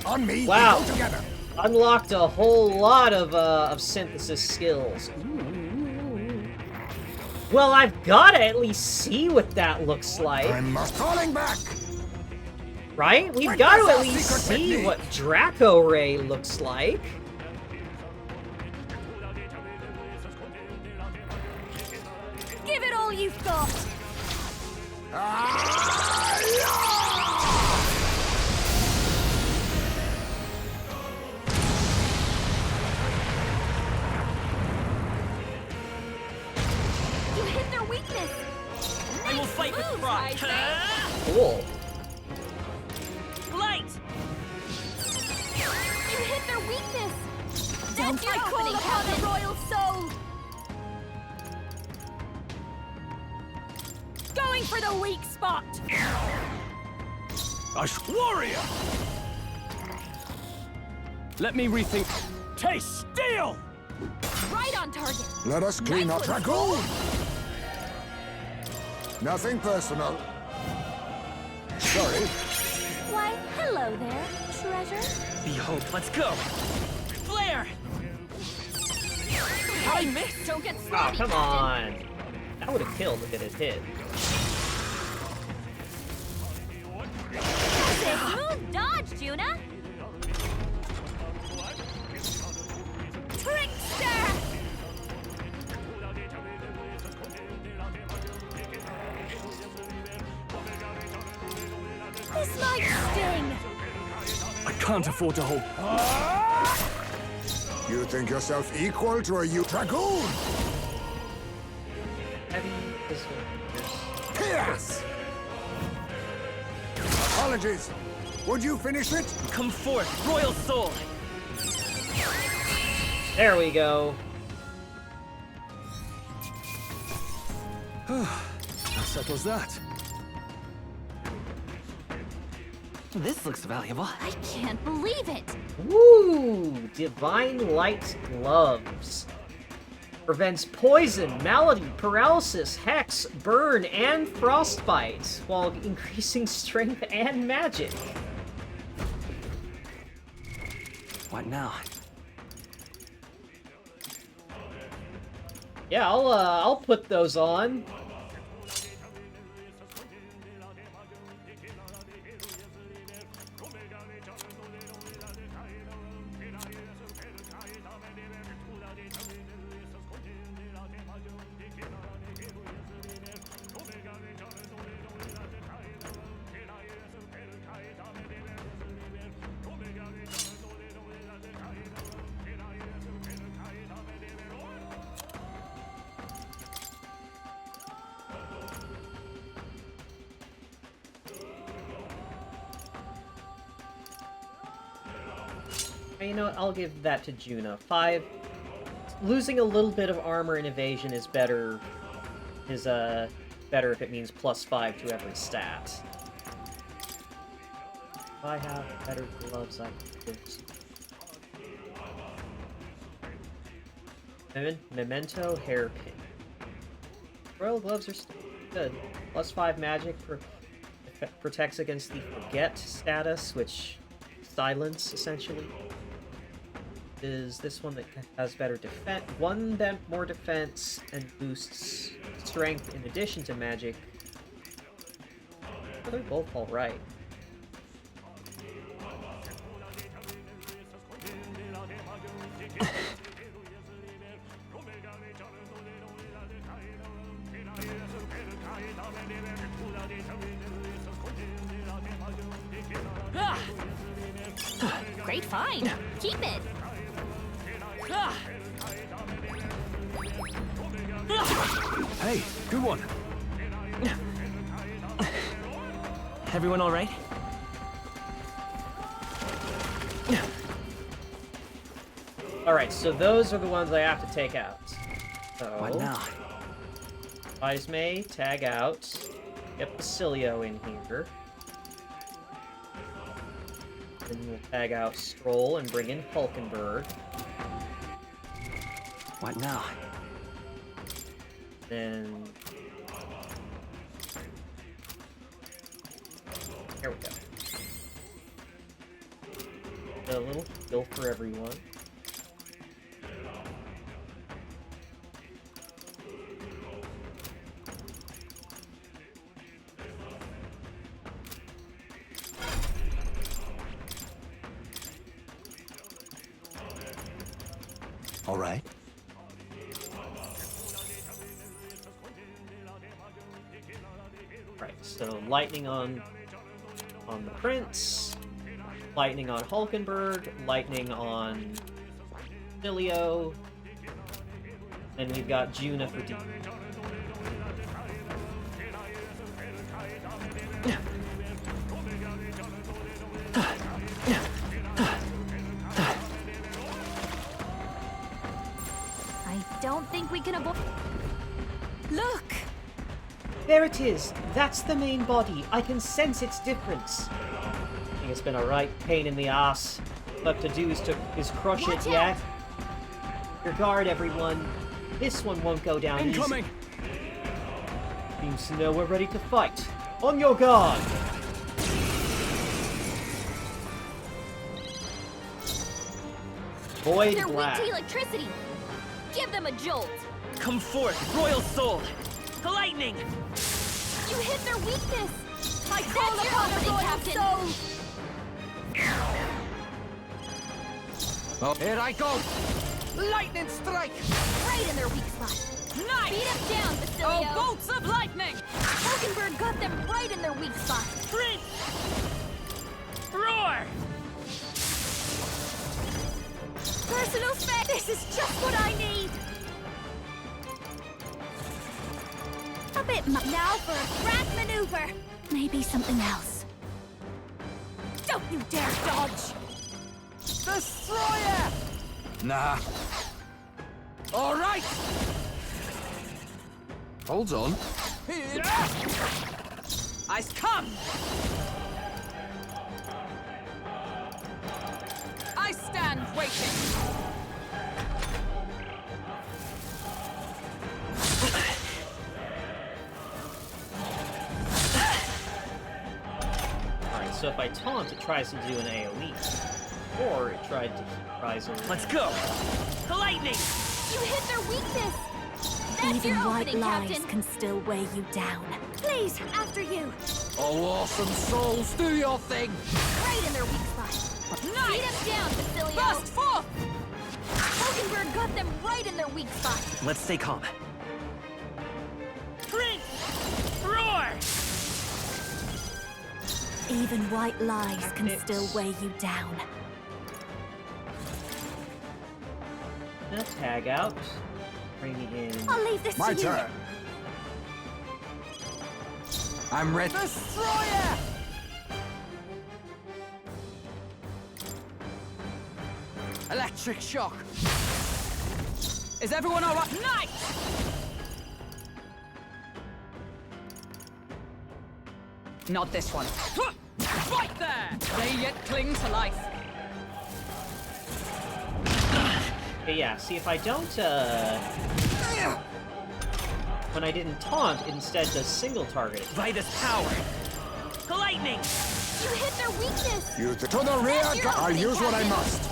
On me, Wow. we go together. Unlocked a whole lot of synthesis skills. Ooh. Well, I've gotta at least see what that looks like, I'm falling back. right? We've When got to does at our least secret see technique? what Draco Ray looks like. Give it all you've got! You hit their weakness! I will fight with pride. Cool. Light! You hit their weakness! That's your opening, Captain! Royal Soul! Going for the weak spot! Warrior! Let me rethink. Taste steel! Right on target! Let us clean Nice up one. Dragoon. Nothing personal. Sorry. Why, hello there, treasure. Behold, let's go! Flare! I missed! Don't get Oh, sloppy, come Captain. on. That would have killed if it had hit. That's a smooth dodge, Juna! Trickster! This might sting! I can't afford to hold. You think yourself equal to a Dragoon? Heavy is Yes. Apologies. Would you finish it? Come forth, Royal Soul! There we go. That settles that. This looks valuable. I can't believe it! Woo! Divine Light Gloves. Prevents poison, malady, paralysis, hex, burn, and frostbite, while increasing strength and magic. What now? Yeah, I'll put those on. You know what? I'll give that to Juna. 5. Losing a little bit of armor and evasion is better. Better if it means +5 to every stat. If I have better gloves, I can do. Memento hairpin. Royal gloves are still good. +5 magic protects against the forget status, which silence essentially. Is this one that has better defense, more defense, and boosts strength in addition to magic. Oh, they're both alright. Great find. Keep it. Hey, good one. Everyone all right? Alright, so those are the ones I have to take out. So, What now? Ismay, tag out. Get Basilio in here. Then we'll tag out Stroll and bring in Hulkenberg. What now? Then... Here we go. A little heal for everyone. All right. Right, so lightning on the Prince, lightning on Hulkenberg, lightning on Cilio, then we've got Juna for D. I don't think we can avoid. Look! There it is! That's the main body. I can sense its difference. I think it's been a right pain in the ass. Left to do is crush Watch it, yeah? out. Your guard, everyone. This one won't go down Incoming! easy. Seems to know we're ready to fight. On your guard! Void They're weak Blast. to electricity. Give them a jolt. Come forth, Royal Soul! Lightning! You hit their weakness. I call That's your upon the opening, royal Captain. soul! Oh, here I go! Lightning strike! Right in their weak spot. Nice! Beat them down, Basilio. Oh, bolts of lightning! Hulkenberg got them right in their weak spot. Prince! Roar! Personal space. This is just what I need. A bit now for a crack maneuver. Maybe something else. Don't you dare dodge! Destroyer! Nah. All right! Hold on. Ice come! I stand waiting. Alright, so if I taunt, it tries to do an AoE. before it tried to keep rising. Let's go! Lightning! You hit their weakness! That's Even your white opening, lies Captain! can still weigh you down. Please, after you! Oh, awesome souls, do your thing! Right in their weak spot! Beat them down, Facilio! Burst forth! Hulkenberg got them right in their weak spot! Let's stay calm. Drink! Roar! Even white lies can Tactics. still weigh you down. Now tag out. Bringing in. I'll leave this My to you! turn. I'm ready. Destroyer! Electric shock! Is everyone all right? Knight! Not this one. Right there! They yet cling to life. Okay, yeah, see if I don't, when I didn't taunt, it instead does single target. Vitus power! Lightning! You hit their weakness! Use it to the rear. That's your I'll opening, use what I Captain. must.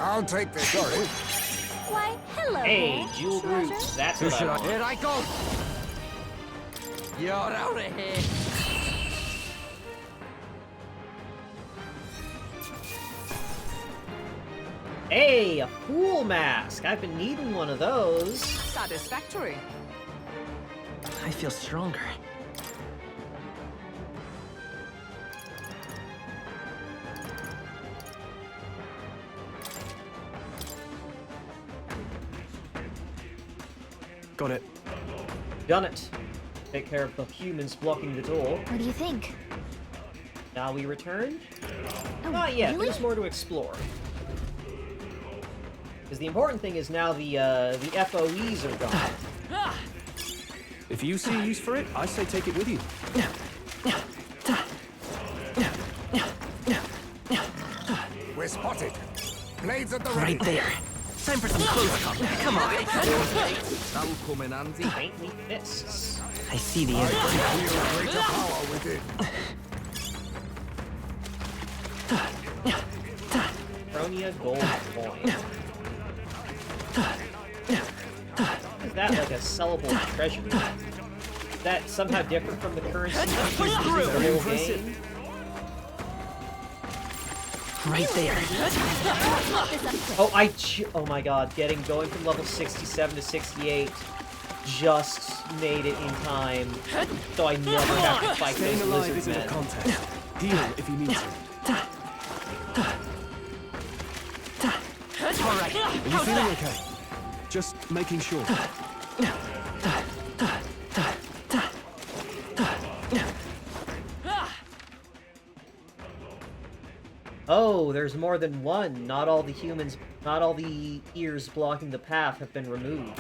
I'll take this. Sorry. Why, hello Hey, there, jeweled treasure. roots, that's Who what I should I? want. Here I go! You're out of here! Hey, a fool mask! I've been needing one of those. Satisfactory. I feel stronger. Got it. Done it. Take care of the humans blocking the door. What do you think? Now we return? Oh, Not yet, really? there's more to explore. Because the important thing is now the FOEs are gone. If you see a use for it, I say take it with you. We're spotted. Blades at the ready. Right there. Time for some close combat. Come on. That'll come in handy. Faintly fists. I see the I end. can feel greater power within. Chronia gold coin. Is that like a sellable treasure? Is that somehow different from the currency used in the whole game? Right there. Oh my god, going from level 67 to 68 just made it in time, so I never have to fight Staying those alive lizard isn't a men. contest. Heal if you need to. All right. Are you feeling okay? Just making sure. Oh, there's more than one. Not all the ears blocking the path have been removed.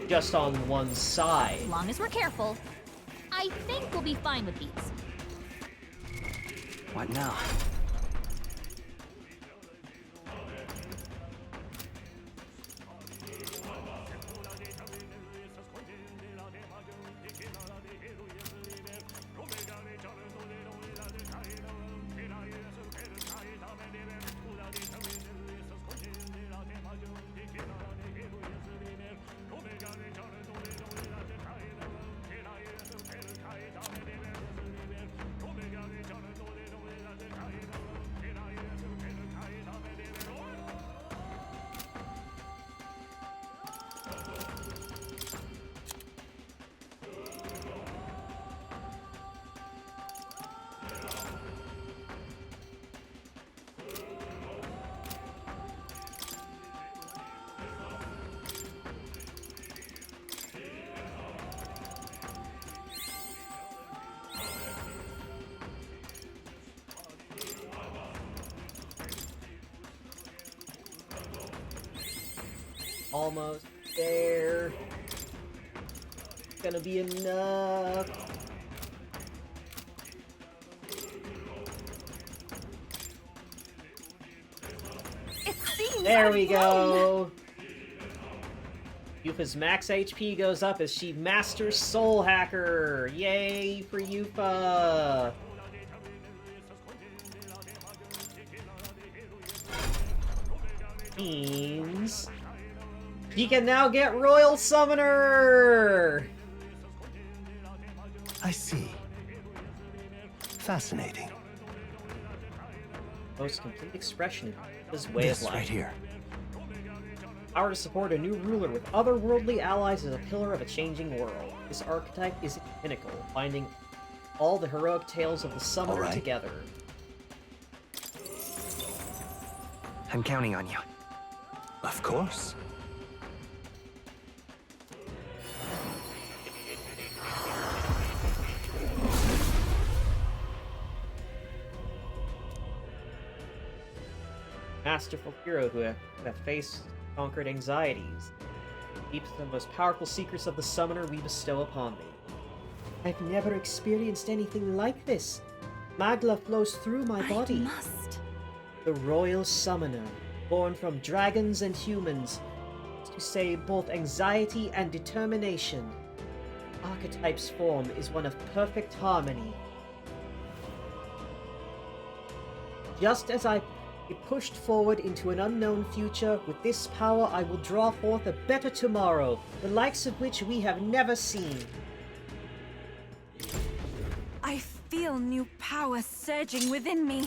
Just on one side. As long as we're careful, I think we'll be fine with these. What now? Almost there. Gonna be enough. It seems There I've we won. go. Yufa's max HP goes up as she masters Soul Hacker. Yay for Yufa. means he can now get Royal Summoner! I see. Fascinating. Most complete expression of his way This of life. right here. Power to support a new ruler with otherworldly allies as a pillar of a changing world. This archetype is a pinnacle, binding all the heroic tales of the Summoner right. together. I'm counting on you. Of course. Masterful hero who hath faced conquered anxieties. Deep the most powerful secrets of the Summoner we bestow upon thee. I've never experienced anything like this. Magla flows through my body. I must. The Royal Summoner, born from dragons and humans, to say both anxiety and determination. Archetype's form is one of perfect harmony. Just as I pushed forward into an unknown future, with this power I will draw forth a better tomorrow, the likes of which we have never seen. I feel new power surging within me.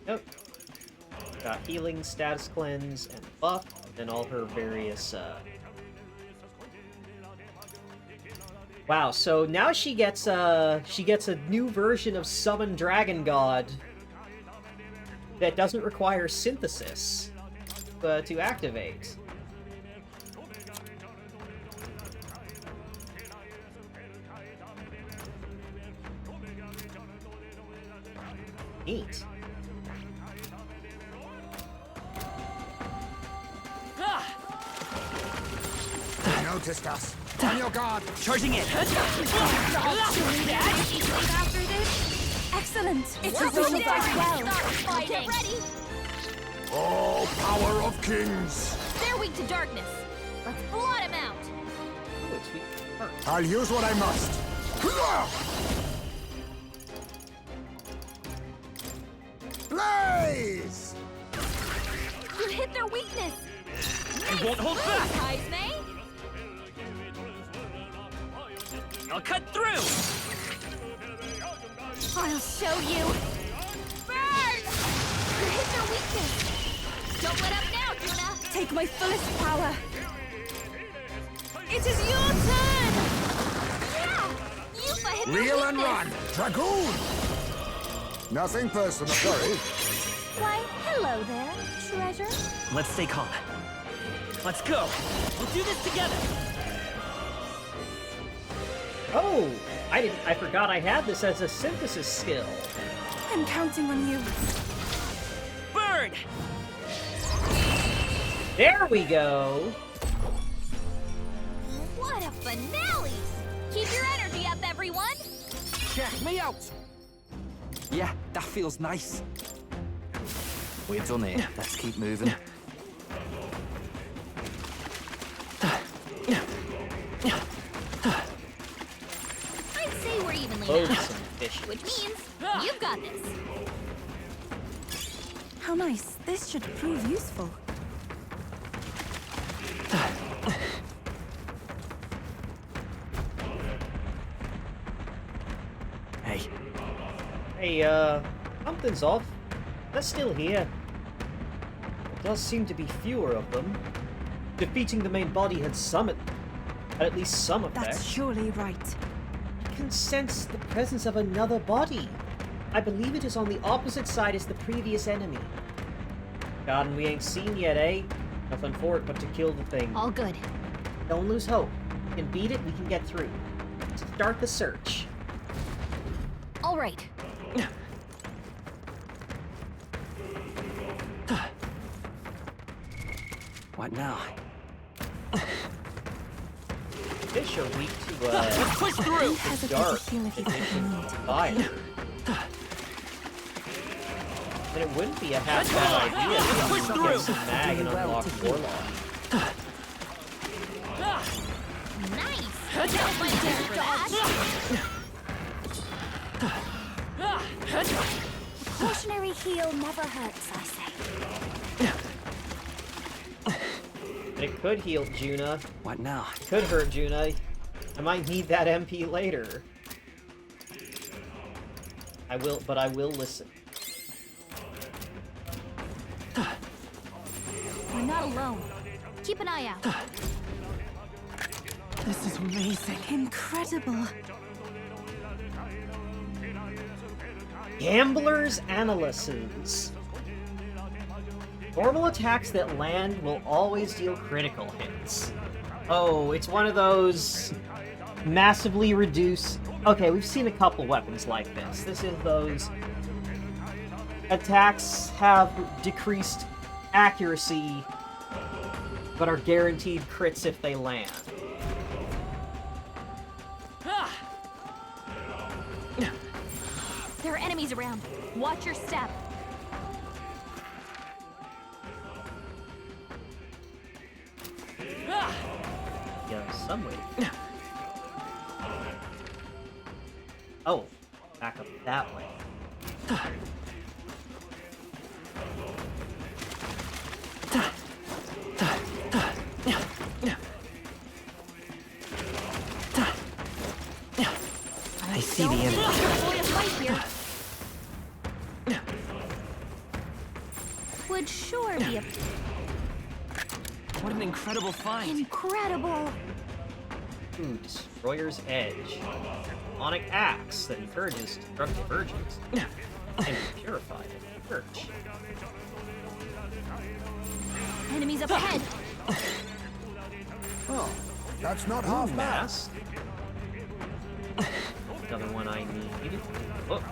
Nope. Got healing, status cleanse, and buff, and then all her various, Wow, so now she gets a new version of Summon Dragon God that doesn't require synthesis to activate. Neat. They noticed us. On your guard. Charging in. After this, Excellent! It's we're resolved as well. Get ready. Oh, power of kings. They're weak to darkness. Let's blot him out. Oh, it's weak to burn. I'll use what I must. Blaze! You hit their weakness. You won't hold back. Heisme. I'll cut through. I'll show you. Burn! You hit their weakness. Don't let up now, Juna. Take my fullest power. It is your turn! Yeah! Yuffie hit their Reel and run. weakness. Dragoon! Nothing personal, sorry. Why, hello there, treasure. Let's stay calm. Let's go. We'll do this together. Oh! I forgot I had this as a synthesis skill. I'm counting on you. Burn! There we go! What a finale! Keep your energy up, everyone! Check me out! Yeah, that feels nice. We're done here. Let's keep moving. I'd say we're evenly Loads matched, of fish. which means you've got this. How nice. This should prove useful. Hey, Hey, something's off. They're still here. There does seem to be fewer of them. Defeating the main body had at least some effect. That's surely right. I can sense the presence of another body. I believe it is on the opposite side as the previous enemy. God, and we ain't seen yet, eh? Nothing for it but to kill the thing. All good. Don't lose hope. We can beat it, we can get through. Start the search. All right. what now? Fish are weak to, Let's push through! Hesitate dark. to heal if you think you need. Fire. then it wouldn't be a half bad idea to get some mag and unlock Warlock. Nice! Don't let it dodge! Cautionary heal never hurts, I say. And it could heal Juna. What now? It could hurt Juna. I might need that MP later. But I will listen. We're not alone. Keep an eye out. This is amazing. Incredible. Gambler's Analysis. Normal attacks that land will always deal critical hits. Oh, it's one of those massively reduced... Okay, we've seen a couple weapons like this. This is those... Attacks have decreased accuracy, but are guaranteed crits if they land. There are enemies around. Watch your step. Yeah, some way. Oh, back up that way. I see the enemy. Would sure be a What an incredible find. incredible. Ooh, Destroyer's Edge. Demonic Axe that encourages destructive urges. And purified at church. Enemies up ahead. Oh, that's not half bad. Mask. Another one I need. Oh.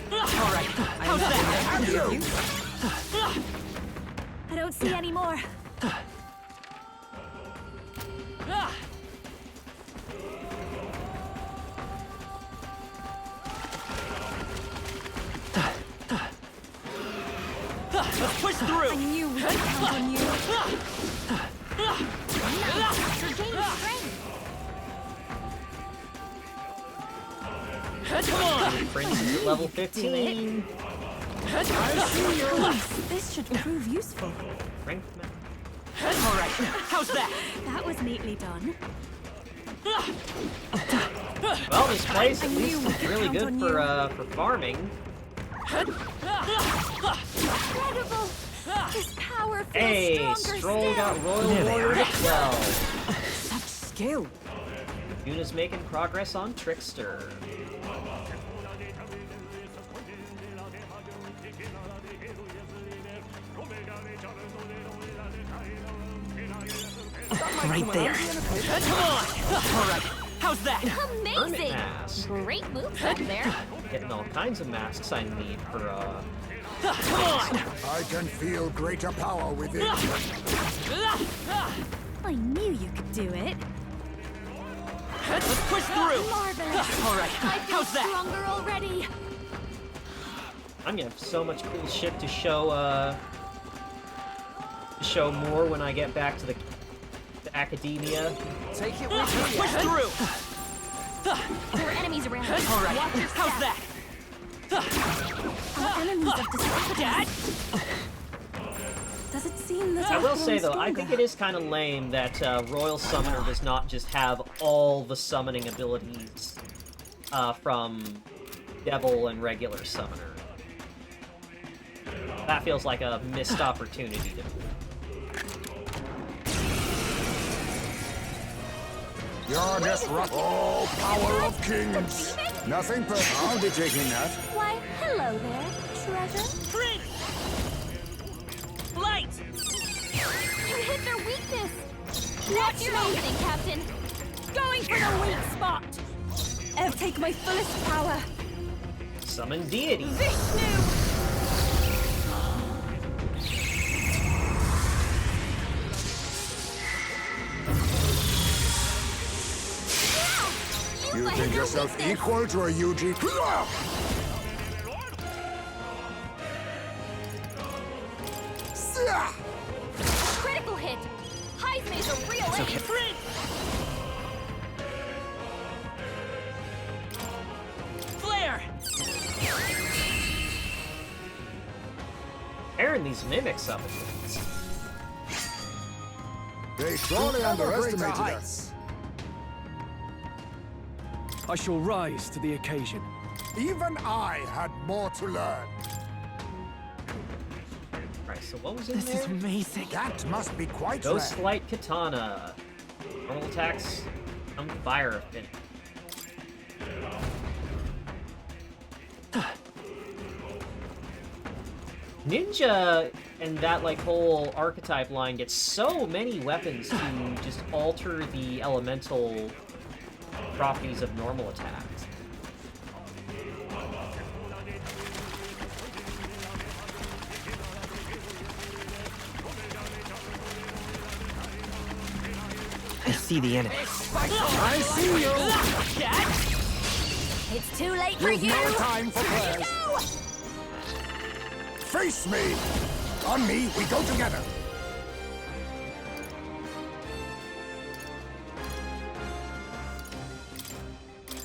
Alright, how's that? I don't see any more. Let's push through! I knew we could count on you. Nice. You're gaining strength. Come on! Prince is at level 15. This should prove useful. Strength map. Alright, how's that? That was neatly done. Well, this place at I knew least we is could really count good on for farming. Incredible. His power feels Hey, stronger Stroll still. got Royal Warrior to 12. Such skill. Yuna's making progress on Trickster. Right there. Come on! Alright, how's that? Hermit Amazing. Mask. Great moves up there. Getting all kinds of masks I need for, Come on! I can feel greater power within. I knew you could do it. Let's push through! Marvelous. Alright, I feel how's that? stronger already. I'm gonna have so much cool shit to show more when I get back to the academia. Take it Let's with push through! There are enemies around. Alright, Watch your how's step. that? Our enemies have decided. Dad? Does it seem that I will I've say grown though, I think it stronger? is kind of lame that Royal Summoner does not just have all the summoning abilities from Devil and regular Summoner. That feels like a missed opportunity to me. You're disrupt. Oh, power of kings. Nothing personal. I'll be taking that. Why, hello there, treasure. Freeze! Light! You hit their weakness. Watch your own thing, Captain. Going for the weak spot. I'll take my fullest power. Summon deity. Vishnu. You think yourself equal to a UG? Critical hit! Heismay's a real ace! Flare! Pairing these mimics up. They surely underestimated us. I shall rise to the occasion. Even I had more to learn. Right, so what was in there? amazing. That must be quite Ghost rare. Light Katana. Normal attacks, some fire affinity. Ninja and that like whole archetype line gets so many weapons to just alter the elemental properties of normal attacks. I see the enemy. I see you! It's too late for You've you! no time for prayers. Go! Face me! On me, we go together.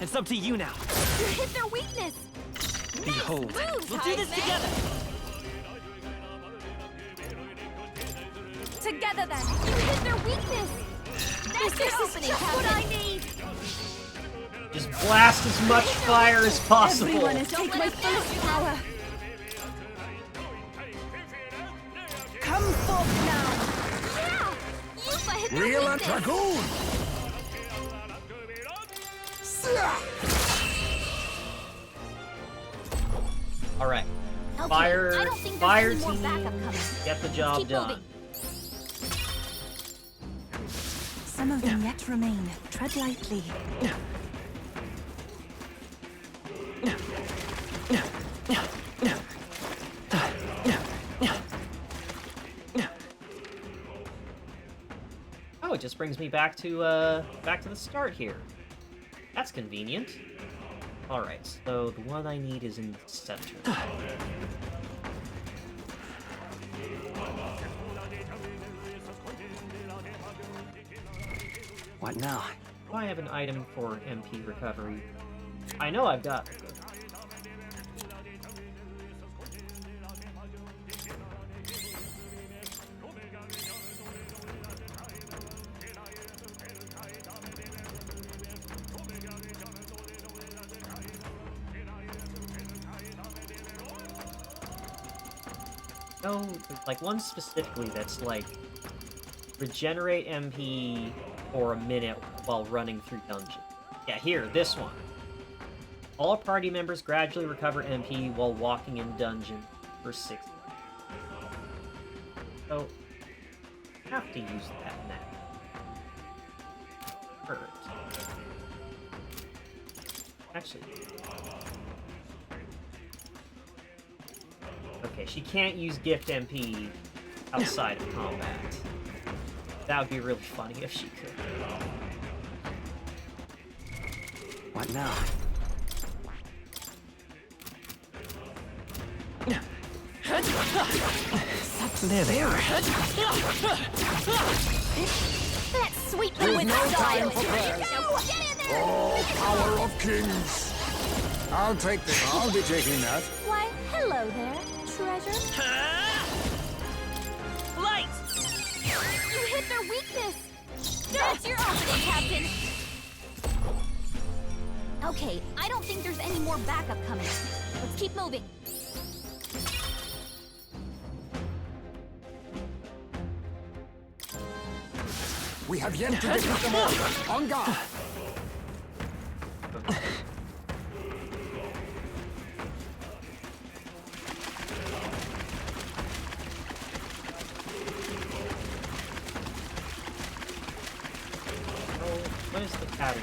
It's up to you now. You hit their weakness! Behold. Nice moves, We'll do this Heisman. together. Together then! You hit their weakness! That's your opening, just what I need! Just blast as much fire as possible. Everyone is Don't take let my us down, full you power. Come forth now. Yeah! Yufa hit their Reel and weakness! Dragoon! All right, Okay, Fire- I don't think fire there's any more team, backup coming. get the job Keep done. moving. Some of them yet remain. Tread lightly. Oh, it just brings me back to the start here. That's convenient. All right, so the one I need is in the center. What now? Do I have an item for MP recovery? I know I've got. No, there's like one specifically that's like regenerate MP for a minute while running through dungeon. Yeah, here, this one. All party members gradually recover MP while walking in dungeon for 6 minutes. So, I have to use that now. Hurt. Actually. Okay, she can't use gift MP outside of combat. That would be really funny if she could. What now? There they are. That sweet We've with no style! time for prayers. Now get in there! Oh, power of kings! I'll take this. I'll be taking that. Why, hello there, treasure. Light! You hit their weakness! That's your opening, Captain! Okay, I don't think there's any more backup coming. Let's keep moving. We have yet to defeat them all. On guard. What is the pattern?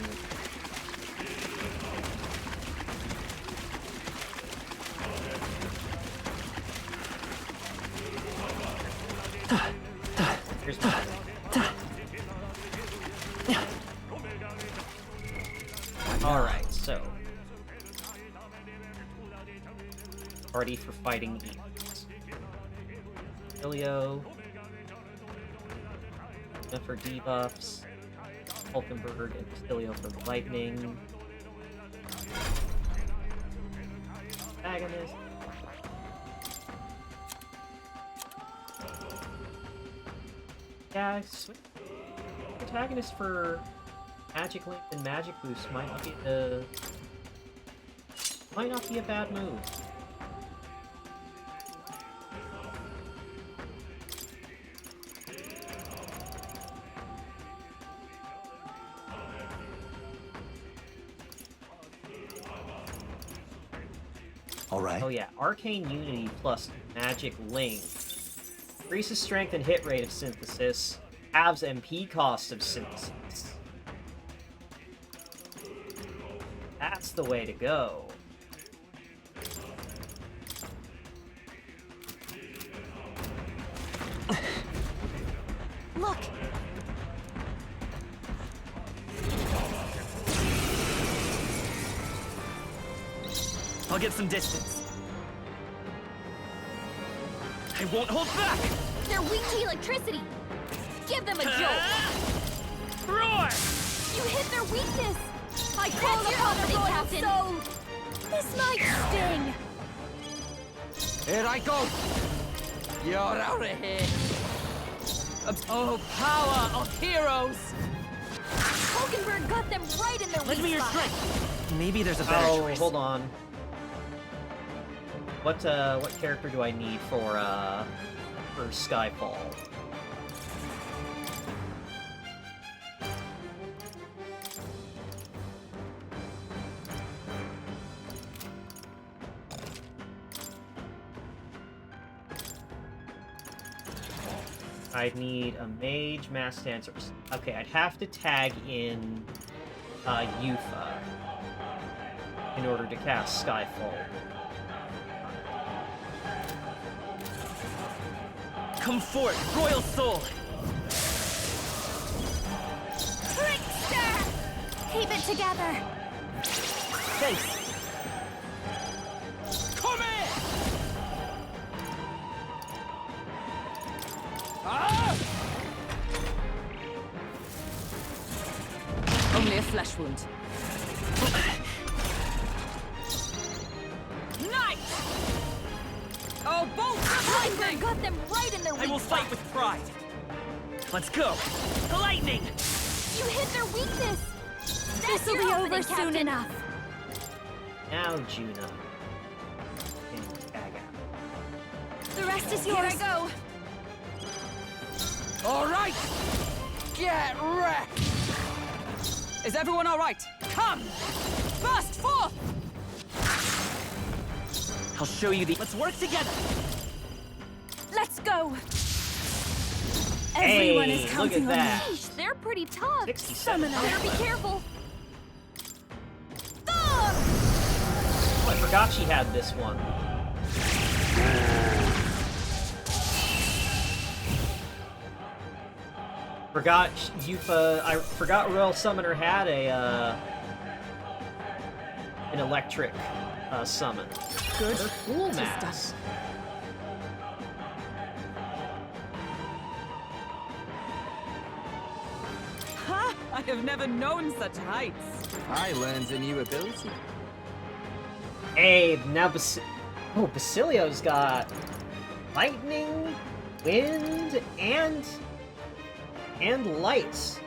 Here's the pattern. Alright, so. Party for fighting evils. Ilio. For debuffs. Hulkenberg and Castilio for lightning. Antagonist. Yeah, protagonist for Magic Link and Magic Boost might not be a bad move. All right. Oh yeah, Arcane Unity plus Magic Link. Increases strength and hit rate of synthesis. Halves MP cost of synthesis. That's the way to go. Look! I'll get some distance. I won't hold back! They're weak to electricity. Give them a jolt. Roar! You hit their weakness. I call upon the Captain. Soul. This might sting. Here I go! You're out of here! Oh, power of heroes! Hulkenberg got them right in their Lend me weak your spot. strength! Maybe there's a better choice. Hold on. What character do I need for Skyfall? I'd need a mage, mass dancer. Okay, I'd have to tag in Yufa in order to cast Skyfall. Come forth, Royal Soul! Trickster! Keep it together. Thanks! Come in! Ah! Only a flesh wound. Knight! Oh, bolts of Hulkenberg lightning! got them right in their weak I will spot. fight with pride! Let's go! The lightning! You hit their weakness. This'll be over soon enough. Now, Juna. And tag out. The rest is Here I yours. go! All right! Get wrecked! Is everyone all right? Come! Burst forth! I'll show you the... Let's work together! Let's go! Everyone is Hey, look counting at on that. you. Sheesh, they're pretty tough. 67. Better be careful. Oh, I forgot she had this one. Forgot Yufa. I forgot Royal Summoner had an electric summon. Good. Cool mass. Ha! I have never known such heights. I learned a new ability. Hey, now Basilio's got lightning, wind, and lights,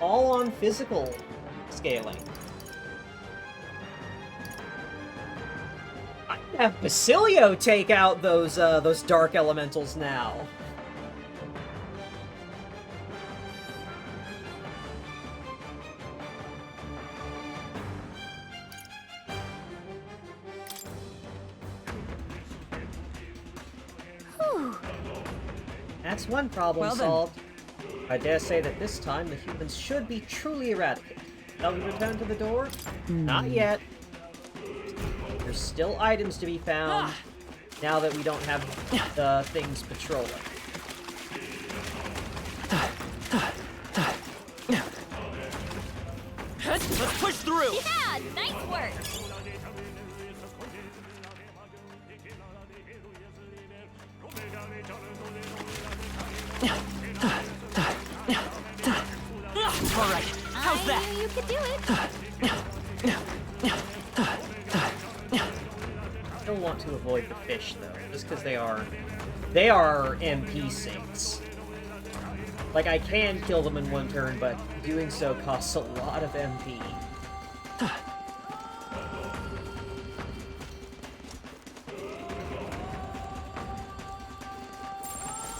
all on physical scaling. I can have Basilio take out those dark elementals now. That's one problem Well then. solved. I dare say that this time the humans should be truly eradicated. Shall we return to the door? Not yet. There's still items to be found now that we don't have the things patrolling. Let's push through! Yeah, nice work! Alright, how's that? I knew you could do it. I still want to avoid the fish, though, just because they are MP sinks. Like, I can kill them in one turn, but doing so costs a lot of MP.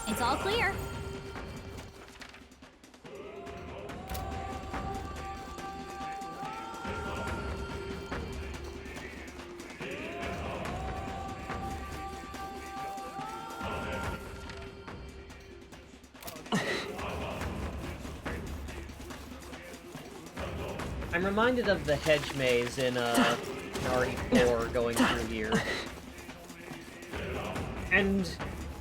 It's all clear. I'm reminded of the hedge maze in RE4 going through here. And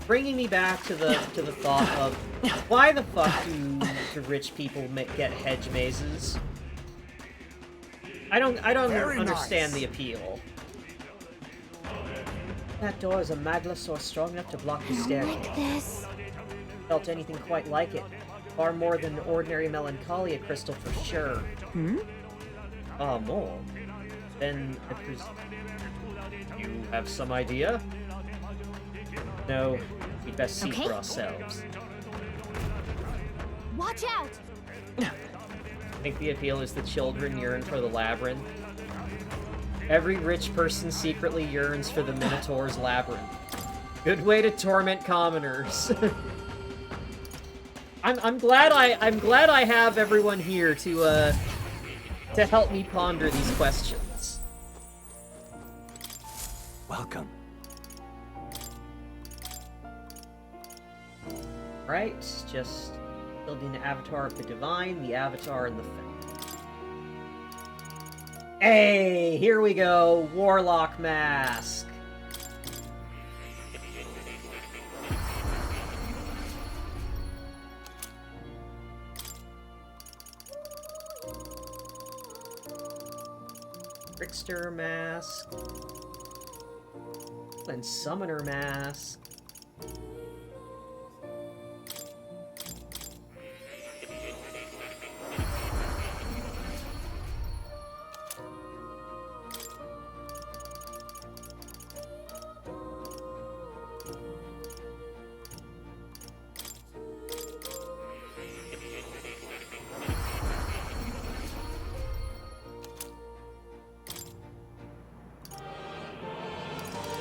bringing me back to the thought of, why the fuck do the rich people get hedge mazes? I don't understand the appeal. That door is a maglosaur strong enough to block the staircase. Like this. Felt anything quite like it. Far more than ordinary melancholia crystal for sure. Hmm? Ah, more. Then, you have some idea? No, we'd best see for ourselves. Watch out! I think the appeal is the children yearn for the labyrinth. Every rich person secretly yearns for the Minotaur's labyrinth. Good way to torment commoners. I'm glad I have everyone here to help me ponder these questions. Welcome. Right, just building the avatar of the divine, the avatar and the feminine. Hey, here we go, Warlock Mask. Trickster Mask. And Summoner Mask.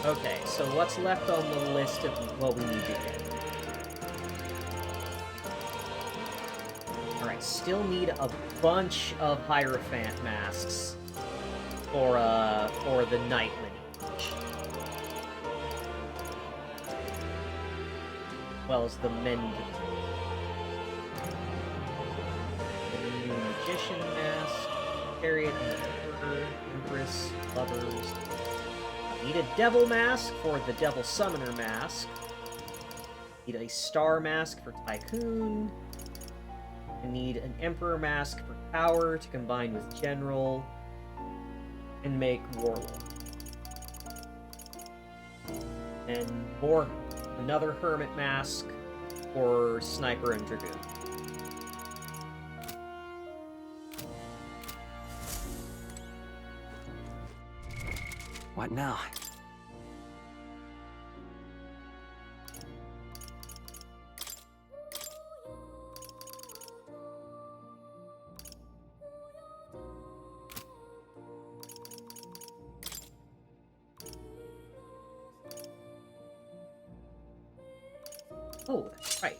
Okay, so what's left on the list of what we need to get? Alright, still need a bunch of Hierophant masks for the Knight lineage. As well as the Mended. The new Magician mask, Chariot, Empress, Lovers. Need a Devil Mask for the Devil Summoner Mask. Need a Star Mask for Tycoon. I need an Emperor Mask for Power to combine with General. And make Warlord. And another Hermit Mask for Sniper and Dragoon. What now? Oh, right.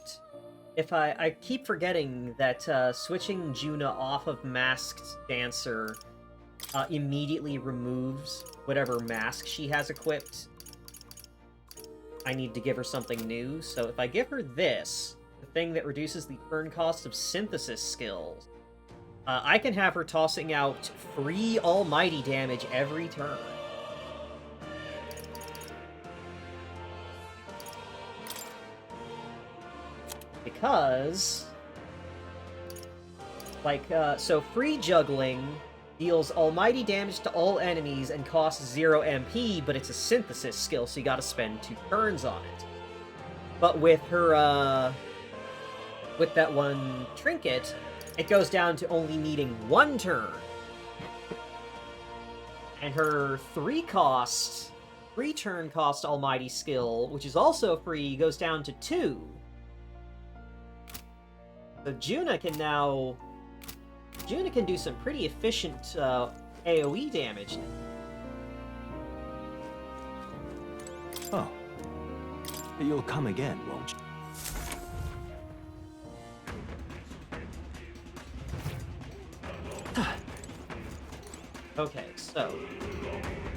If I keep forgetting that switching Juna off of Masked Dancer immediately removes whatever mask she has equipped. I need to give her something new, so if I give her this, the thing that reduces the turn cost of synthesis skills, I can have her tossing out free almighty damage every turn. Because, like, so free juggling Deals almighty damage to all enemies and costs 0 MP, but it's a synthesis skill, so you gotta spend 2 turns on it. But with her, with that one trinket, it goes down to only needing 1 turn. And her 3-turn cost almighty skill, which is also free, goes down to 2. So Juna can do some pretty efficient AoE damage. Oh. You'll come again, won't you? Okay, so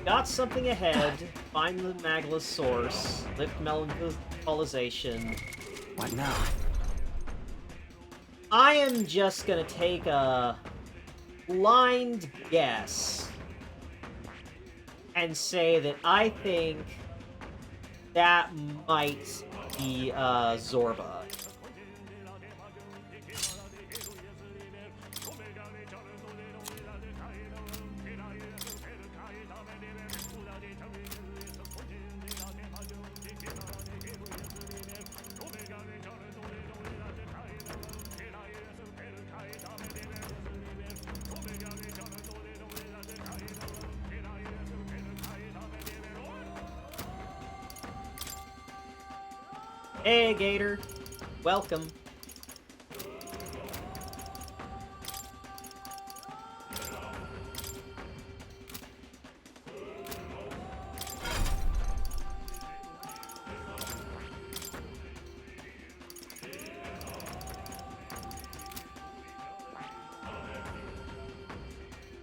got something ahead, find the Magla's source, lift melancholization. What now? I am just gonna take a blind guess and say that I think that might be Zorba. Hey, Gator. Welcome.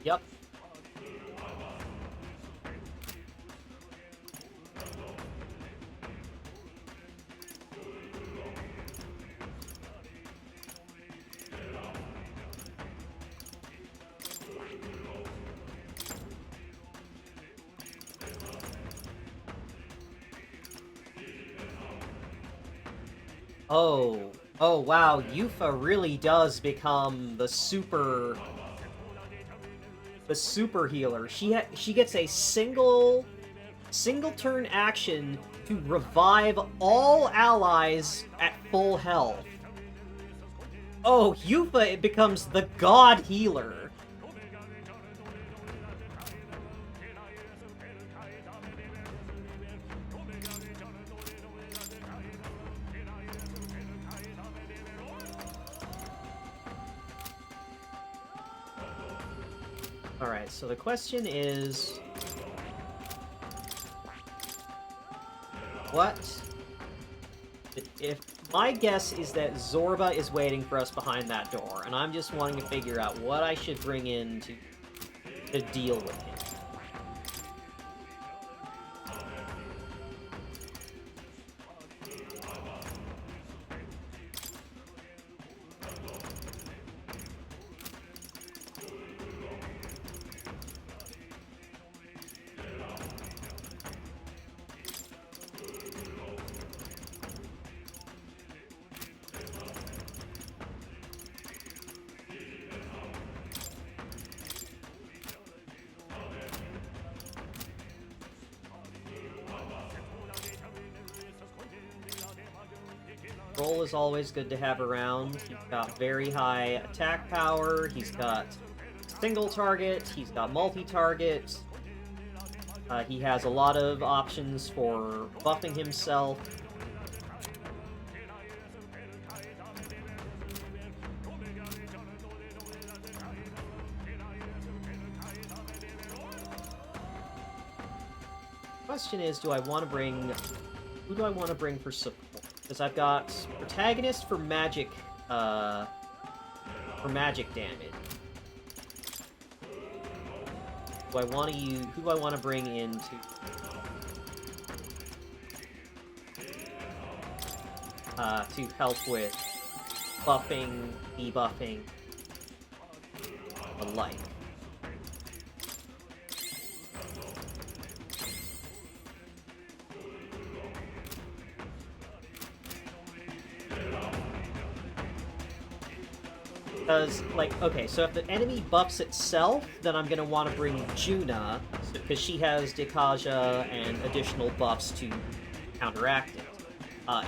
Yep. Oh wow, Yufa really does become the super healer. She gets a single turn action to revive all allies at full health. Oh, Yufa, it becomes the god healer. Alright, so the question is... what? If my guess is that Zorba is waiting for us behind that door, and I'm just wanting to figure out what I should bring in to deal with him. Roll is always good to have around. He's got very high attack power, he's got single target, he's got multi-target. He has a lot of options for buffing himself. Question is, who do I want to bring for support? Because I've got protagonist for magic damage. Who do I want to bring in to help with buffing, debuffing, the like? Because, like, okay, so if the enemy buffs itself, then I'm gonna want to bring Juna, because she has Dekaja and additional buffs to counteract it.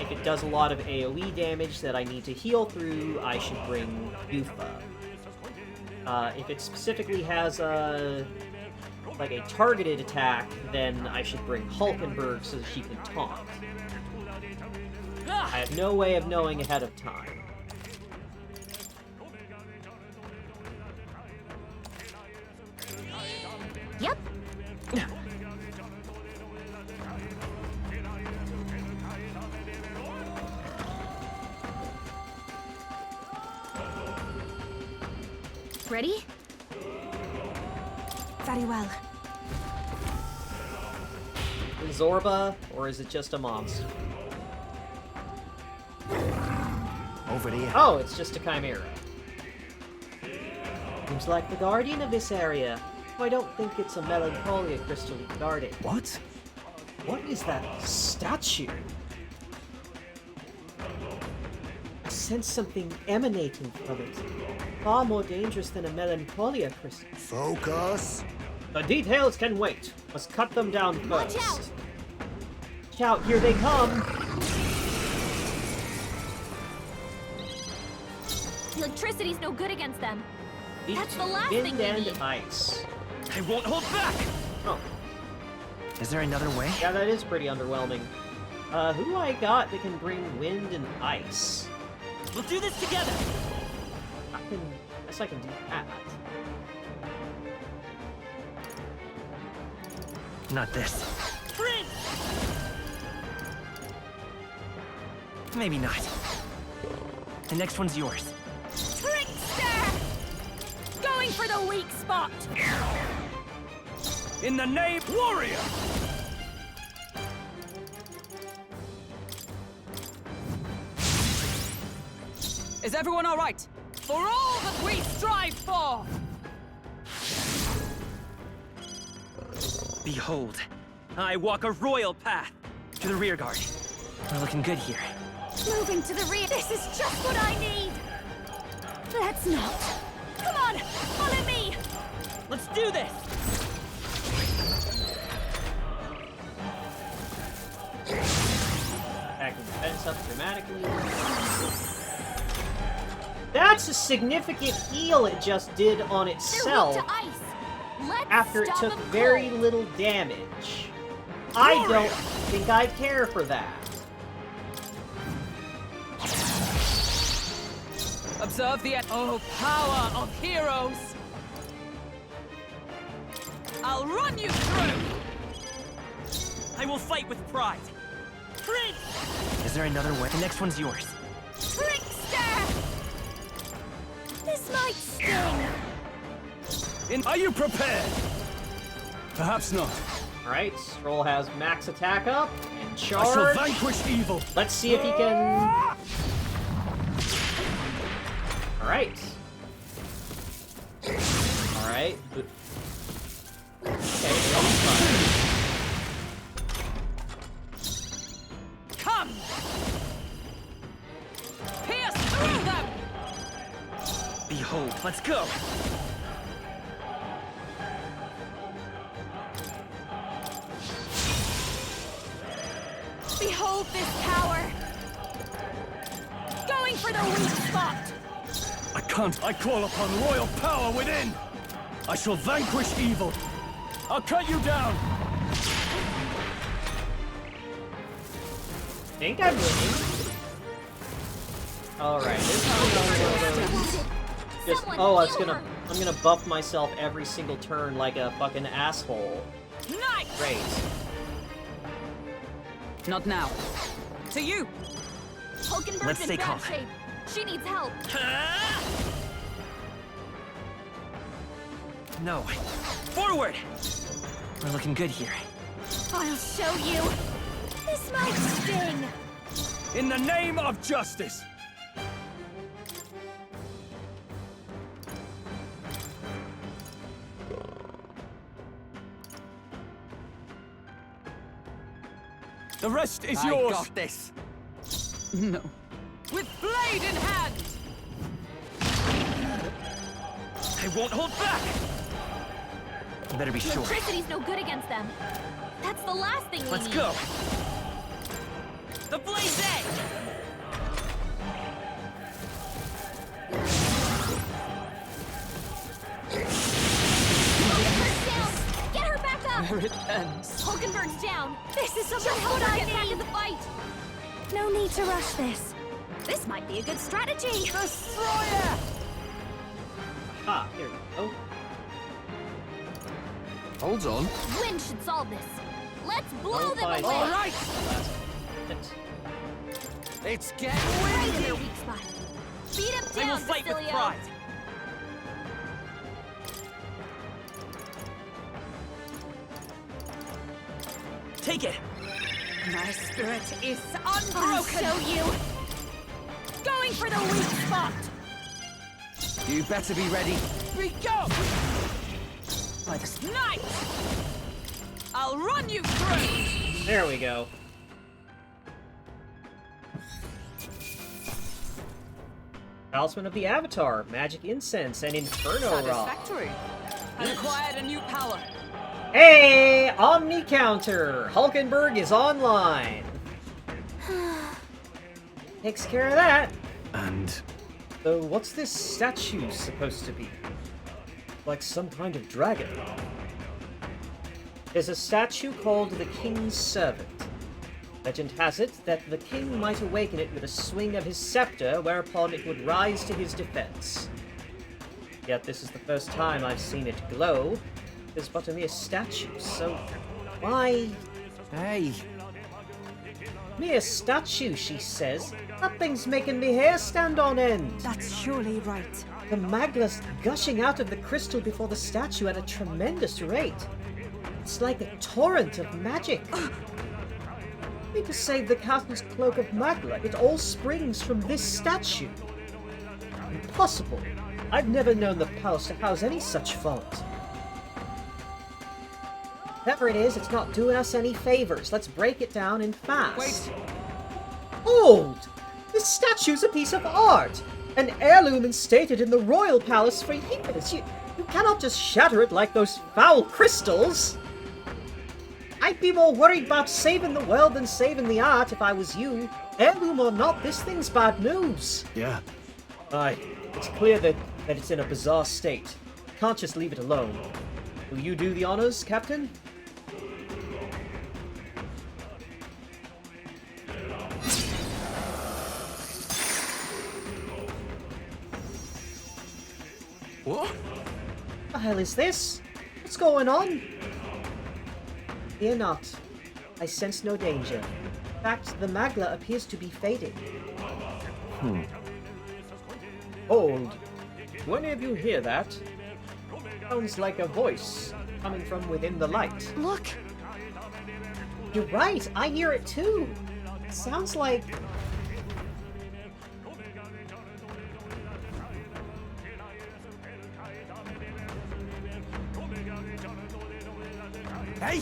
If it does a lot of AoE damage that I need to heal through, I should bring Yufa. If it specifically has a targeted attack, then I should bring Hulkenberg so that she can taunt. I have no way of knowing ahead of time. Yep. Ready? Very well. Zorba, or is it just a monster? Over to you. Oh, it's just a chimera. Seems like the guardian of this area. I don't think it's a melancholia crystal guarding. What? What is that statue? I sense something emanating from it. Far more dangerous than a melancholia crystal. Focus. The details can wait. Let's cut them down first. Watch out! Watch out, here they come! Electricity's no good against them. Each That's the last wind thing we and need. ice. I won't hold back! Oh, Is there another way? yeah, that is pretty underwhelming. Who do I got that can bring wind and ice? We'll do this together! I guess I can do that. Not this. Prince! Maybe not. The next one's yours. Trickster! Going for the weak spot! In the name, warrior! Is everyone all right? For all that we strive for! Behold, I walk a royal path. To the rear guard. We're looking good here. Moving to the rear. This is just what I need! Let's not. Come on, follow me! Let's do this! Backing the fence up dramatically. That's a significant heal it just did on They're itself weak to ice. Let's after it stop took them very cold. little damage. I don't think I care for that. Observe the power of heroes! I'll run you through! I will fight with pride. Prince! Is there another way? The next one's yours. Trickster! This might sting. Are you prepared? Perhaps not. Alright, Stroll has max attack up and I charge. shall vanquish evil. Let's see if he can. Alright. Alright. Okay, that's fine. Come! Pierce through them! Behold, let's go! Behold this power! Going for the weak spot! I can't. I call upon royal power within. I shall vanquish evil. I'll cut you down. I think I'm winning. Alright, this is one of those. Just, oh, I'm gonna buff myself every single turn like a fucking asshole. Nice! Great. Not now. To you! Hulkenberg's Let's in stay bad calm. shape. She needs help. No. Forward! We're looking good here. I'll show you. This might sting. In the name of justice. The rest is I yours. got this. No. With blade in hand! I won't hold back! You better be sure. Electricity's no good against them. That's the last thing we Let's need. go! The blaze edge! Down. Get her back up! Where it ends. Hulkenberg's down. This is something help her get back in the fight. No need to rush this. This might be a good strategy. Destroyer! Ah, here we go. Hold on. Wind should solve this. Let's blow Don't them fight. away. All right. Last hit. It's getting Right in windy. their weak spot. Beat him I will down, fight with Basilio. pride! Take it! My spirit is I'll unbroken! show you. Going for the weak spot. You better be ready. We go! By this night! I'll run you through! There we go. Talisman of the Avatar, Magic Incense, and Inferno Rock. Satisfactory. I acquired a new power. Hey! Omni Counter! Hulkenberg is online! Takes care of that. And So what's this statue supposed to be? Like some kind of dragon. There's a statue called the King's Servant. Legend has it that the king might awaken it with a swing of his scepter, whereupon it would rise to his defense. Yet this is the first time I've seen it glow. It is but a mere statue, so why... Hey. Mere statue, she says. That thing's making me hair stand on end. That's surely right. The magla's gushing out of the crystal before the statue at a tremendous rate. It's like a torrent of magic. I need to save the castle's cloak of magla. It all springs from this statue. Impossible. I've never known the palace to house any such font. Whatever it is, it's not doing us any favors. Let's break it down and fast. Wait. Hold! This statue's a piece of art! An heirloom instated in the royal palace for years. You cannot just shatter it like those foul crystals! I'd be more worried about saving the world than saving the art if I was you. Heirloom or not, this thing's bad news. yeah, Aye, it's clear that it's in a bizarre state. Can't just leave it alone. Will you do the honors, Captain? What? The hell is this? What's going on? Fear not. I sense no danger. In fact, the magla appears to be fading. Hold. Do any of you hear that? Sounds like a voice coming from within the light. Look. You're right, I hear it too. Sounds like... Hey!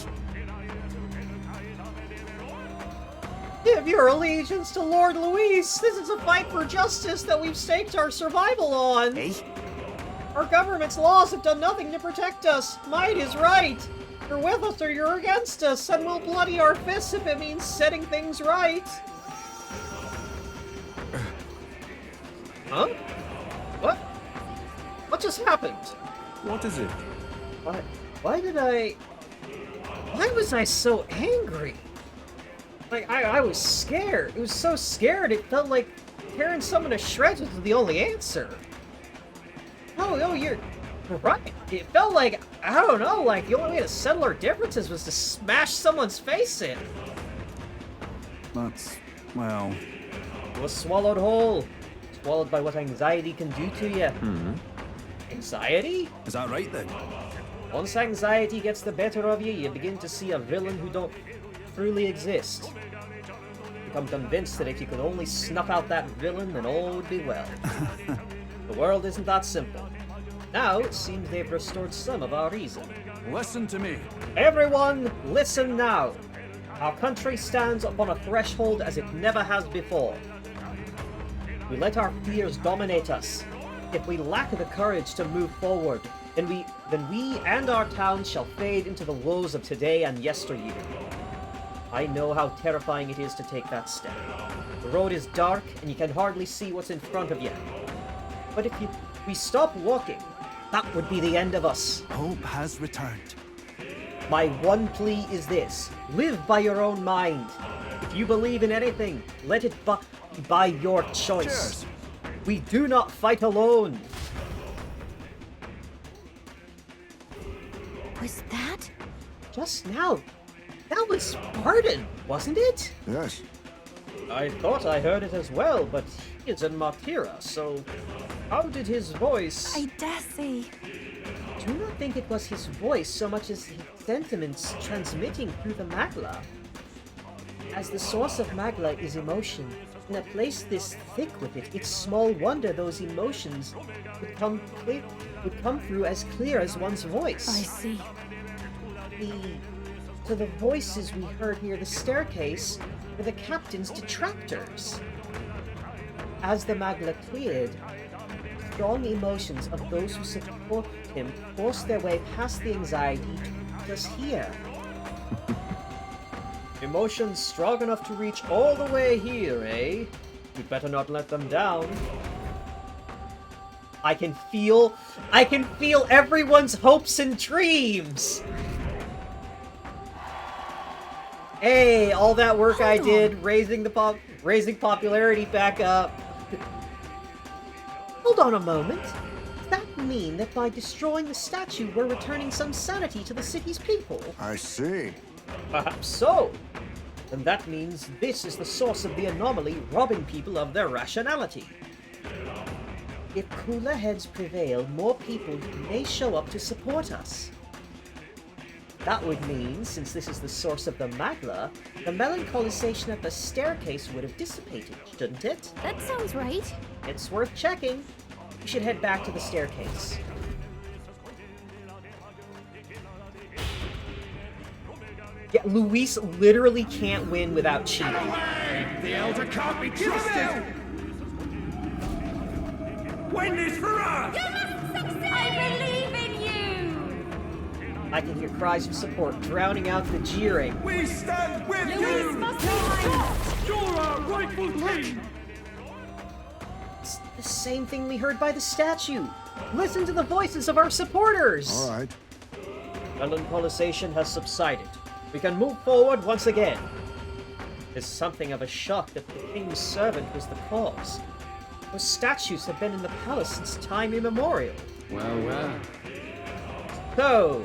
Give your allegiance to Lord Luis! This is a fight for justice that we've staked our survival on! Hey? Our government's laws have done nothing to protect us! Might is right! You're with us or you're against us, and we'll bloody our fists if it means setting things right! Huh? What? What just happened? what is it? Why did I... Why was I so angry? Like, I was scared. It was so scared it felt like tearing someone to shreds was the only answer. Oh, you're right. It felt like, I don't know, like the only way to settle our differences was to smash someone's face in. That's, well... It was swallowed whole. Swallowed by what anxiety can do to you. Anxiety? Is that right then? Once anxiety gets the better of you, you begin to see a villain who don't truly exist. Become convinced that if you could only snuff out that villain, then all would be well. The world isn't that simple. Now, it seems they've restored some of our reason. Listen to me. Everyone, listen now. Our country stands upon a threshold as it never has before. We let our fears dominate us. If we lack the courage to move forward, then we and our town shall fade into the woes of today and yesteryear. I know how terrifying it is to take that step. The road is dark, and you can hardly see what's in front of you. But if we stop walking, that would be the end of us. Hope has returned. My one plea is this: live by your own mind. If you believe in anything, let it be by your choice. Cheers. We do not fight alone. Was that? Just now, that was Spartan, wasn't it? Yes. I thought I heard it as well, but he is in Matira, so how did his voice... I dare say. I do not think it was his voice so much as his sentiments transmitting through the Magla. As the source of Magla is emotion, in a place this thick with it, it's small wonder those emotions would come through as clear as one's voice. I see. The voices we heard near the staircase were the captain's detractors. As the Magla cleared, strong emotions of those who supported him forced their way past the anxiety to us here. Emotions strong enough to reach all the way here, eh? We'd better not let them down. I can feel everyone's hopes and dreams! Hey, all that work I did, raising popularity back up. Hold on a moment. Does that mean that by destroying the statue, we're returning some sanity to the city's people? I see. Perhaps so. And that means this is the source of the anomaly, robbing people of their rationality. If cooler heads prevail, more people may show up to support us. That would mean, since this is the source of the Magla, the melancholisation at the staircase would have dissipated, shouldn't it? That sounds right. It's worth checking. We should head back to the staircase. Yeah, Luis literally can't win without cheating. The Elder can't be trusted! Win this for us! I believe in you! I can hear cries of support drowning out the jeering. We stand with Luis must be behind! You're our rightful king! It's the same thing we heard by the statue. Listen to the voices of our supporters! All right. Melancholisation has subsided. We can move forward once again. It's something of a shock that the king's servant was the cause. Those statues have been in the palace since time immemorial. Well, well. So,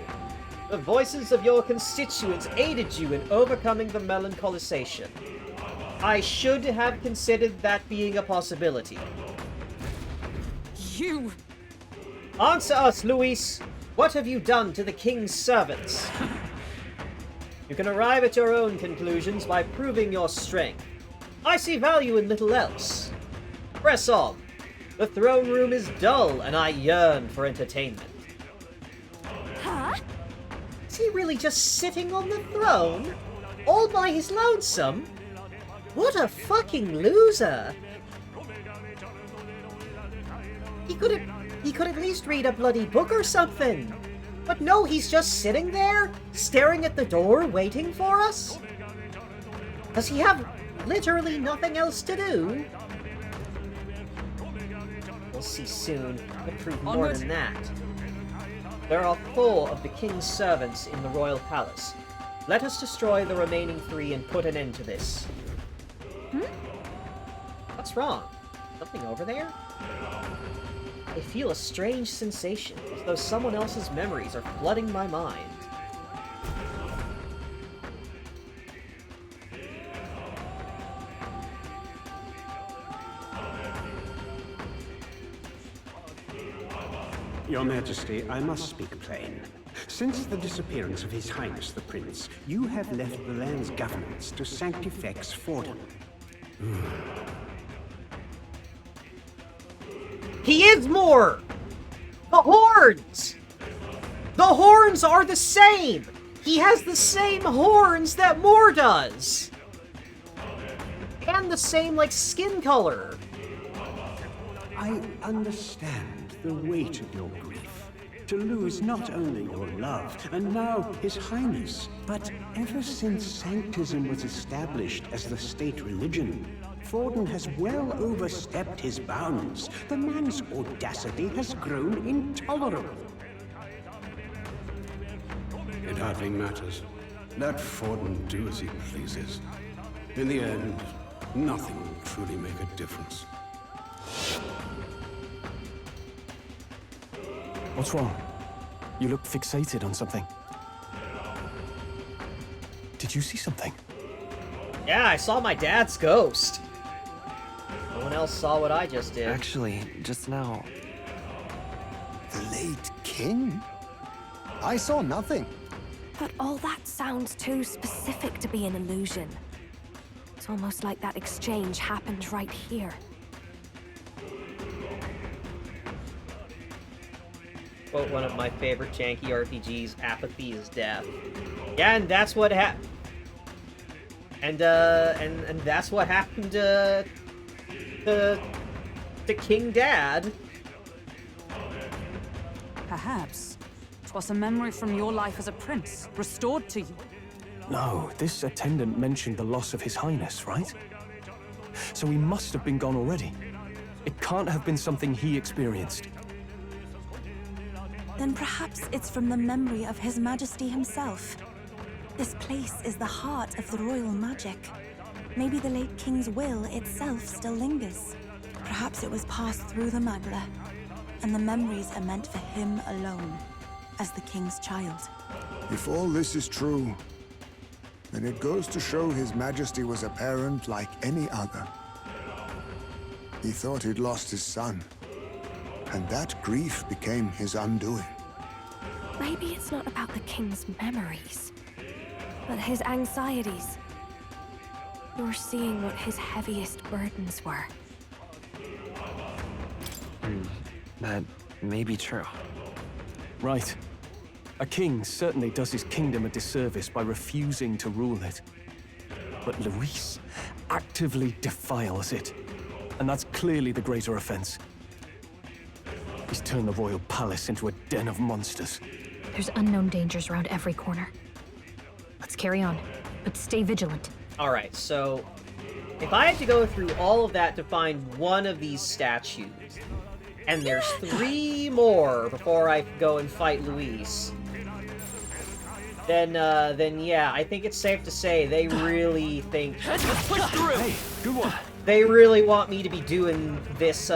the voices of your constituents aided you in overcoming the melancholisation. I should have considered that being a possibility. You... Answer us, Luis! What have you done to the king's servants? You can arrive at your own conclusions by proving your strength. I see value in little else. Press on. The throne room is dull, and I yearn for entertainment. Huh? Is he really just sitting on the throne? All by his lonesome? What a fucking loser! He could at least read a bloody book or something. But no, he's just sitting there, staring at the door, waiting for us? Does he have literally nothing else to do? We'll see soon. He'll prove more Onward. than that. There are 4 of the king's servants in the royal palace. Let us destroy the remaining 3 and put an end to this. What's wrong? Something over there? I feel a strange sensation, as though someone else's memories are flooding my mind. Your Majesty, I must speak plain. Since the disappearance of His Highness the Prince, you have left the land's governance to Sanctifex Fordham. He is more! The horns! The horns are the same! He has the same horns that Moore does! And the same, like, skin color. I understand. the weight of your grief. To lose not only your love, and now His Highness, but ever since Sanctism was established as the state religion, Forden has well overstepped his bounds. The man's audacity has grown intolerable. It hardly matters. Let Forden do as he pleases. In the end, nothing will truly make a difference. What's wrong? You look fixated on something. Did you see something? Yeah, I saw my dad's ghost. No one else saw what I just did. Actually, just now... The late king? I saw nothing. But all that sounds too specific to be an illusion. It's almost like that exchange happened right here. Quote one of my favorite janky RPGs, apathy is death. Yeah, and that's what happened. And that's what happened to King Dad. Perhaps 'twas a memory from your life as a prince, restored to you. No, this attendant mentioned the loss of His Highness, right? So he must have been gone already. It can't have been something he experienced. Then perhaps it's from the memory of His Majesty himself. This place is the heart of the royal magic. Maybe the late king's will itself still lingers. Perhaps it was passed through the Magla, and the memories are meant for him alone, as the king's child. If all this is true, then it goes to show His Majesty was a parent like any other. He thought he'd lost his son, and that grief became his undoing. Maybe it's not about the king's memories, but his anxieties. You're seeing what his heaviest burdens were. That may be true. Right. A king certainly does his kingdom a disservice by refusing to rule it. But Luis actively defiles it. And that's clearly the greater offense. He's turned the royal palace into a den of monsters. There's unknown dangers around every corner. Let's carry on, but stay vigilant. Alright, so if I had to go through all of that to find one of these statues, and there's 3 more before I go and fight Luis, then yeah, I think it's safe to say they really think... Let's push through! Hey, good one! They really want me to be doing this,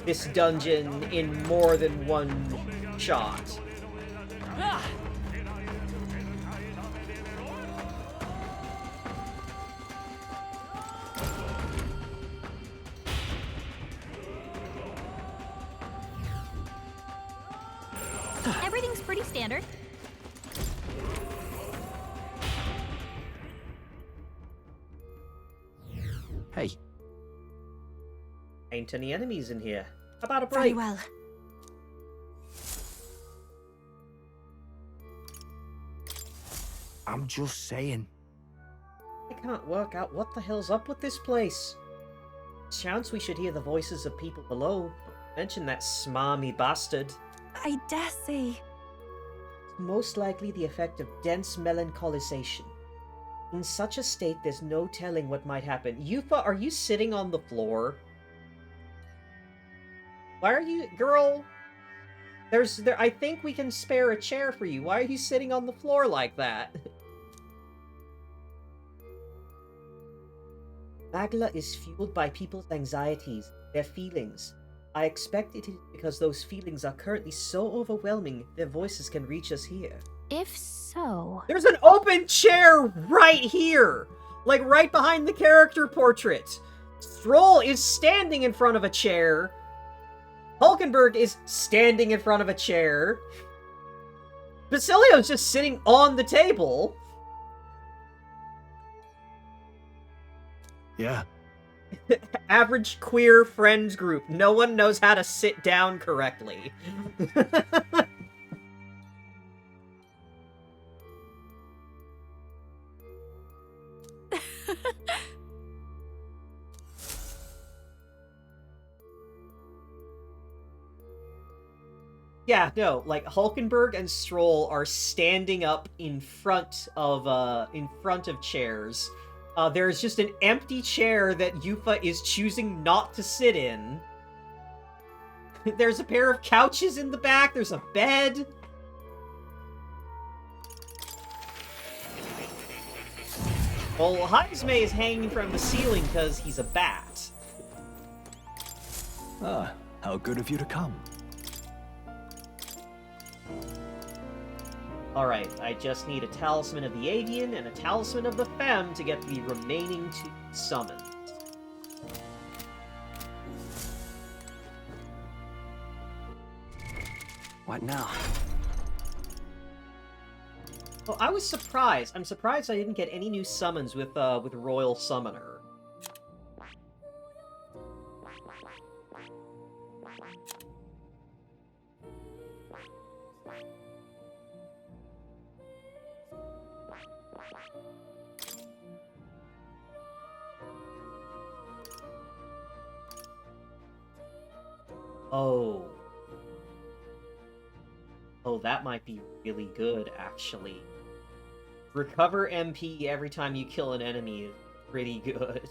this dungeon in more than one shot. Ah! Everything's pretty standard. Hey. Ain't any enemies in here. How about a break? Very well. I'm just saying. I can't work out what the hell's up with this place. Chance we should hear the voices of people below. Don't mention that smarmy bastard. I dare say. It's most likely the effect of dense melancholisation. In such a state, there's no telling what might happen. Yufa, are you sitting on the floor? Why are you... Girl... I think we can spare a chair for you. Why are you sitting on the floor like that? Magla is fueled by people's anxieties, their feelings. I expect it is because those feelings are currently so overwhelming, their voices can reach us here. If so... There's an open chair right here! Like, right behind the character portrait! Stroll is standing in front of a chair. Hulkenberg is standing in front of a chair. Basilio's just sitting on the table. Yeah. Average queer friends group. No one knows how to sit down correctly. Yeah, no, like, Hulkenberg and Stroll are standing up in front of chairs. There's just an empty chair that Yufa is choosing not to sit in. There's a pair of couches in the back, there's a bed. Well, Heisme is hanging from the ceiling because he's a bat. Ah, how good of you to come. Alright, I just need a Talisman of the Avian and a Talisman of the Femme to get the remaining 2 summons. What now? Oh, I was surprised. I'm surprised I didn't get any new summons with Royal Summoner. Oh. Oh, that might be really good, actually. Recover MP every time you kill an enemy is pretty good.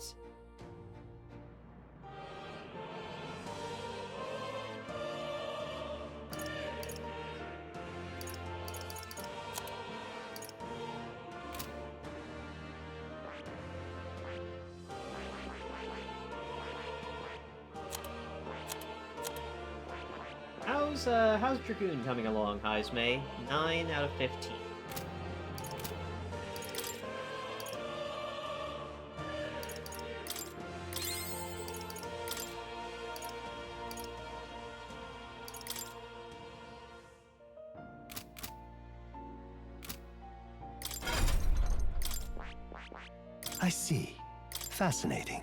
How's Dragoon coming along, Heisme? 9 out of 15. I see. Fascinating.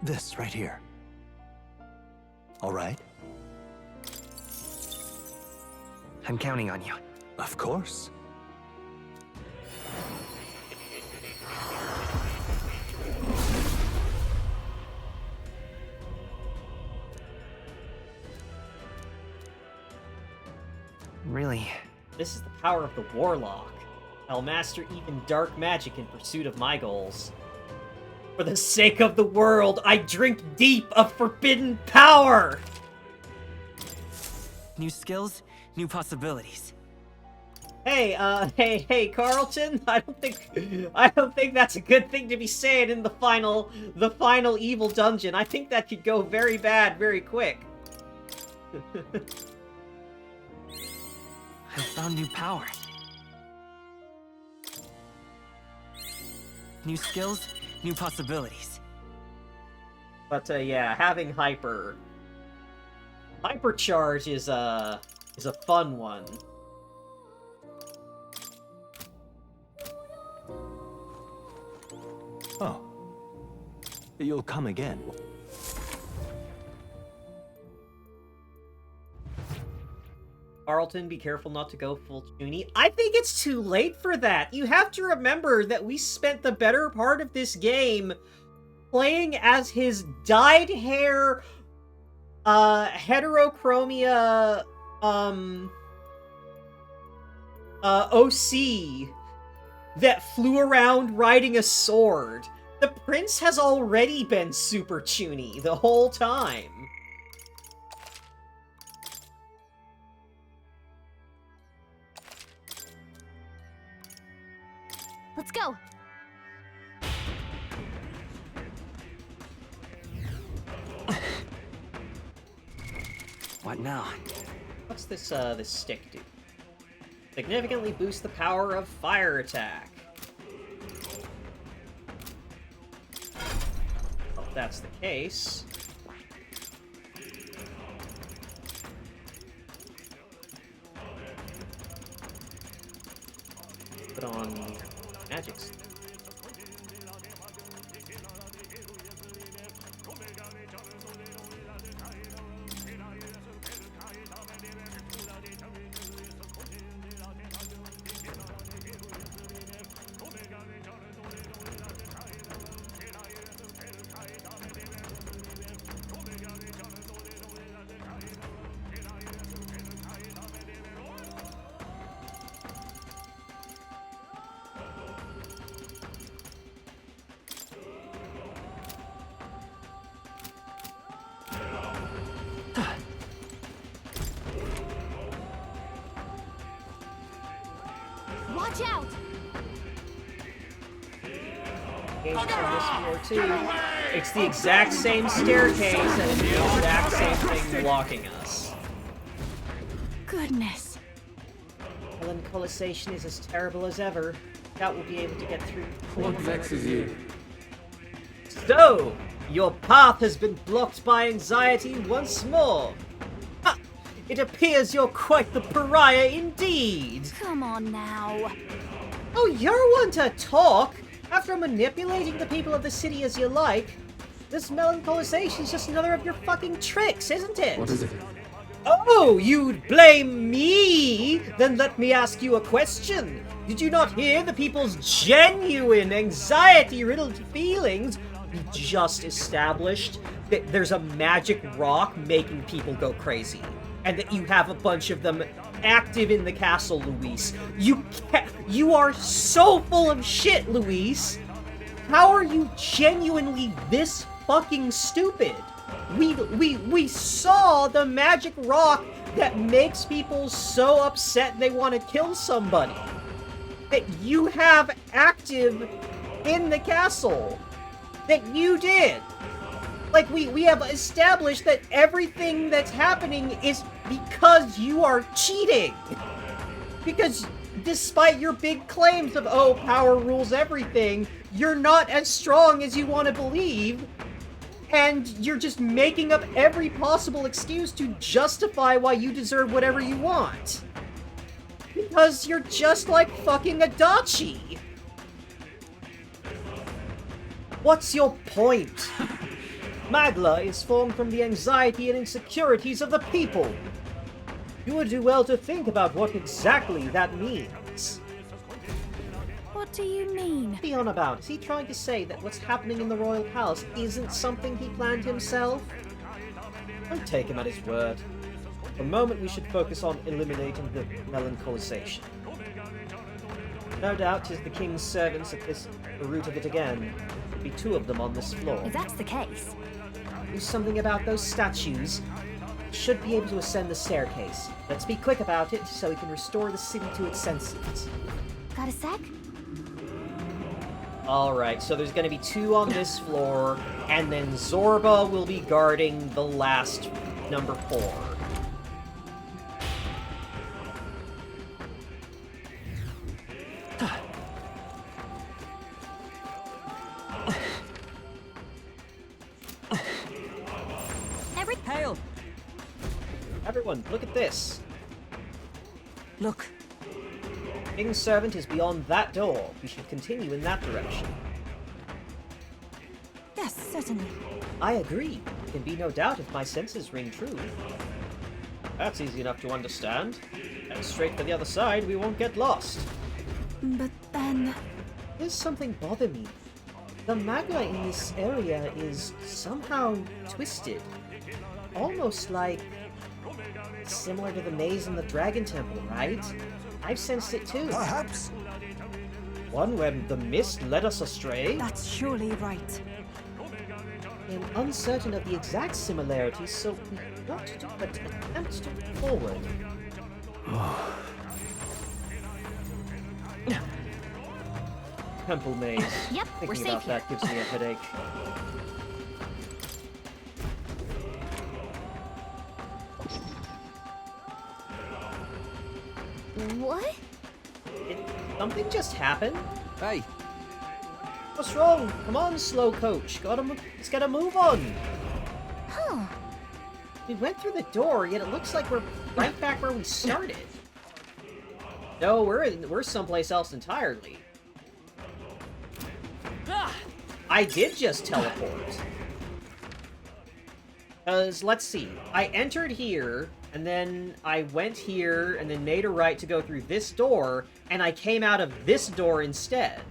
This right here. All right? I'm counting on you. Of course. Really? This is the power of the Warlock. I'll master even dark magic in pursuit of my goals. For the sake of the world, I drink deep of forbidden power! New skills, new possibilities. Hey, hey, Carlton, I don't think that's a good thing to be saying in the final evil dungeon. I think that could go very bad very quick. I found new power. New skills, new possibilities. But yeah, having hypercharge is a fun one. Oh. You'll come again. Carlton, be careful not to go full Junie. I think it's too late for that. You have to remember that we spent the better part of this game playing as his dyed hair, heterochromia, OC that flew around riding a sword. The prince has already been super Chuny the whole time. Let's go. What now? What's this stick do? Significantly boost the power of fire attack. Well, if that's the case... put on magic. Watch out! Engagement on this floor too. It's the exact same staircase and it's the exact same thing blocking us. Goodness. Melancholisation is as terrible as ever. Doubt we'll be able to get through. What vexes you? So, your path has been blocked by anxiety once more. Ha! It appears you're quite the pariah indeed. Come on now. Oh, you're one to talk. After manipulating the people of the city as you like, this melancholization's just another of your fucking tricks, isn't it? What is it? Oh, you'd blame me? Then let me ask you a question. Did you not hear the people's genuine anxiety-riddled feelings? We just established that there's a magic rock making people go crazy, and that you have a bunch of them active in the castle, Luis. You are so full of shit, Luis. How are you genuinely this fucking stupid? We saw the magic rock that makes people so upset they want to kill somebody. That you have active in the castle. That you did. Like, we have established that everything that's happening is because you are cheating. Because despite your big claims of, oh, power rules everything, you're not as strong as you want to believe. And you're just making up every possible excuse to justify why you deserve whatever you want. Because you're just like fucking Adachi. What's your point? Magla is formed from the anxiety and insecurities of the people. You would do well to think about what exactly that means. What do you mean? What's he on about? Is he trying to say that what's happening in the Royal Palace isn't something he planned himself? Don't take him at his word. For the moment, we should focus on eliminating the melancholization. No doubt 'tis the king's servants at the root of it again. There'll be 2 of them on this floor. If that's the case... Do something about those statues. Should be able to ascend the staircase. Let's be quick about it so we can restore the city to its senses. Got a sec? Alright, so there's gonna be 2 on this floor, and then Zorba will be guarding the last number 4. Hail! Everyone, look at this. Look. King's servant is beyond that door. We should continue in that direction. Yes, certainly. I agree. There can be no doubt if my senses ring true. That's easy enough to understand. Head straight for the other side, we won't get lost. But then... There's something bother me. The magma in this area is somehow twisted. Almost like... similar to the maze in the Dragon Temple, right? I've sensed it too. Perhaps. One where the mist led us astray? That's surely right. I'm uncertain of the exact similarities, so we ought to do but attempt to move forward. Temple maze. Yep, we're Thinking safe about that gives me a headache. What? Something just happened? Hey. What's wrong? Come on, slow coach. Let's get a move on. Huh. We went through the door, yet it looks like we're right back where we started. No, we're someplace else entirely. I did just teleport. Because, let's see. I entered here, and then I went here, and then made a right to go through this door, and I came out of this door instead.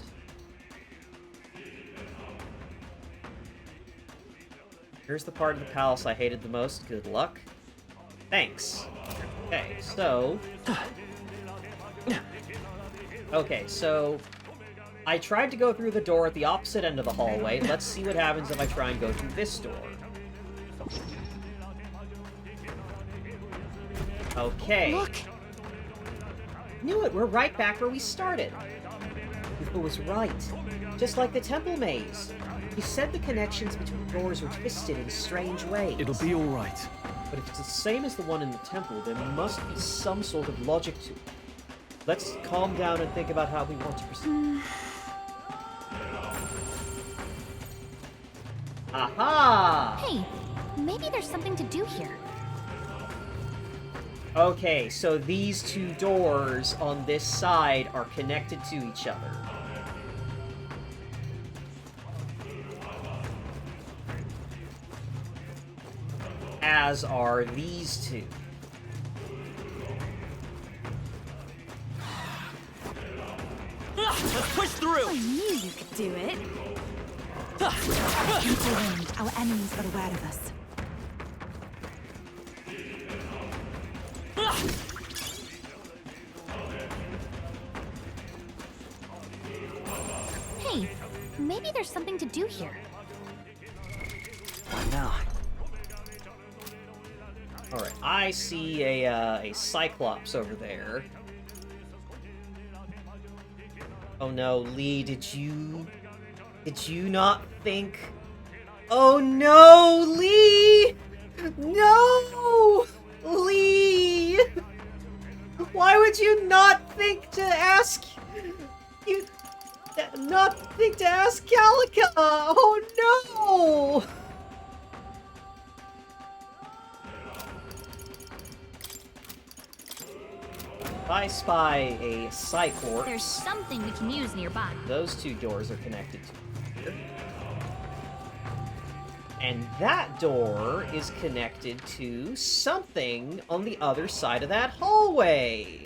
Here's the part of the palace I hated the most. Good luck. Thanks. Okay, so... Okay, so... I tried to go through the door at the opposite end of the hallway. Let's see what happens if I try and go through this door. Okay. Look. Knew it, we're right back where we started. Hugo was right. Just like the temple maze. He said the connections between doors were twisted in strange ways. It'll be all right. But if it's the same as the one in the temple, there must be some sort of logic to it. Let's calm down and think about how we want to proceed. Aha! Hey, maybe there's something to do here. Okay, so these two doors on this side are connected to each other. As are these two. Let's push through! I knew you could do it. Wind, our enemies are aware of us. Hey, maybe there's something to do here. What now? Alright, I see a Cyclops over there. Oh no, Lee, did you not think... Oh no, Lee! No! Lee! Why would you not think to ask... Not think to ask Calica! Oh no! I spy a Cyclops. There's something we can use nearby. Those two doors are connected to here. And that door is connected to something on the other side of that hallway.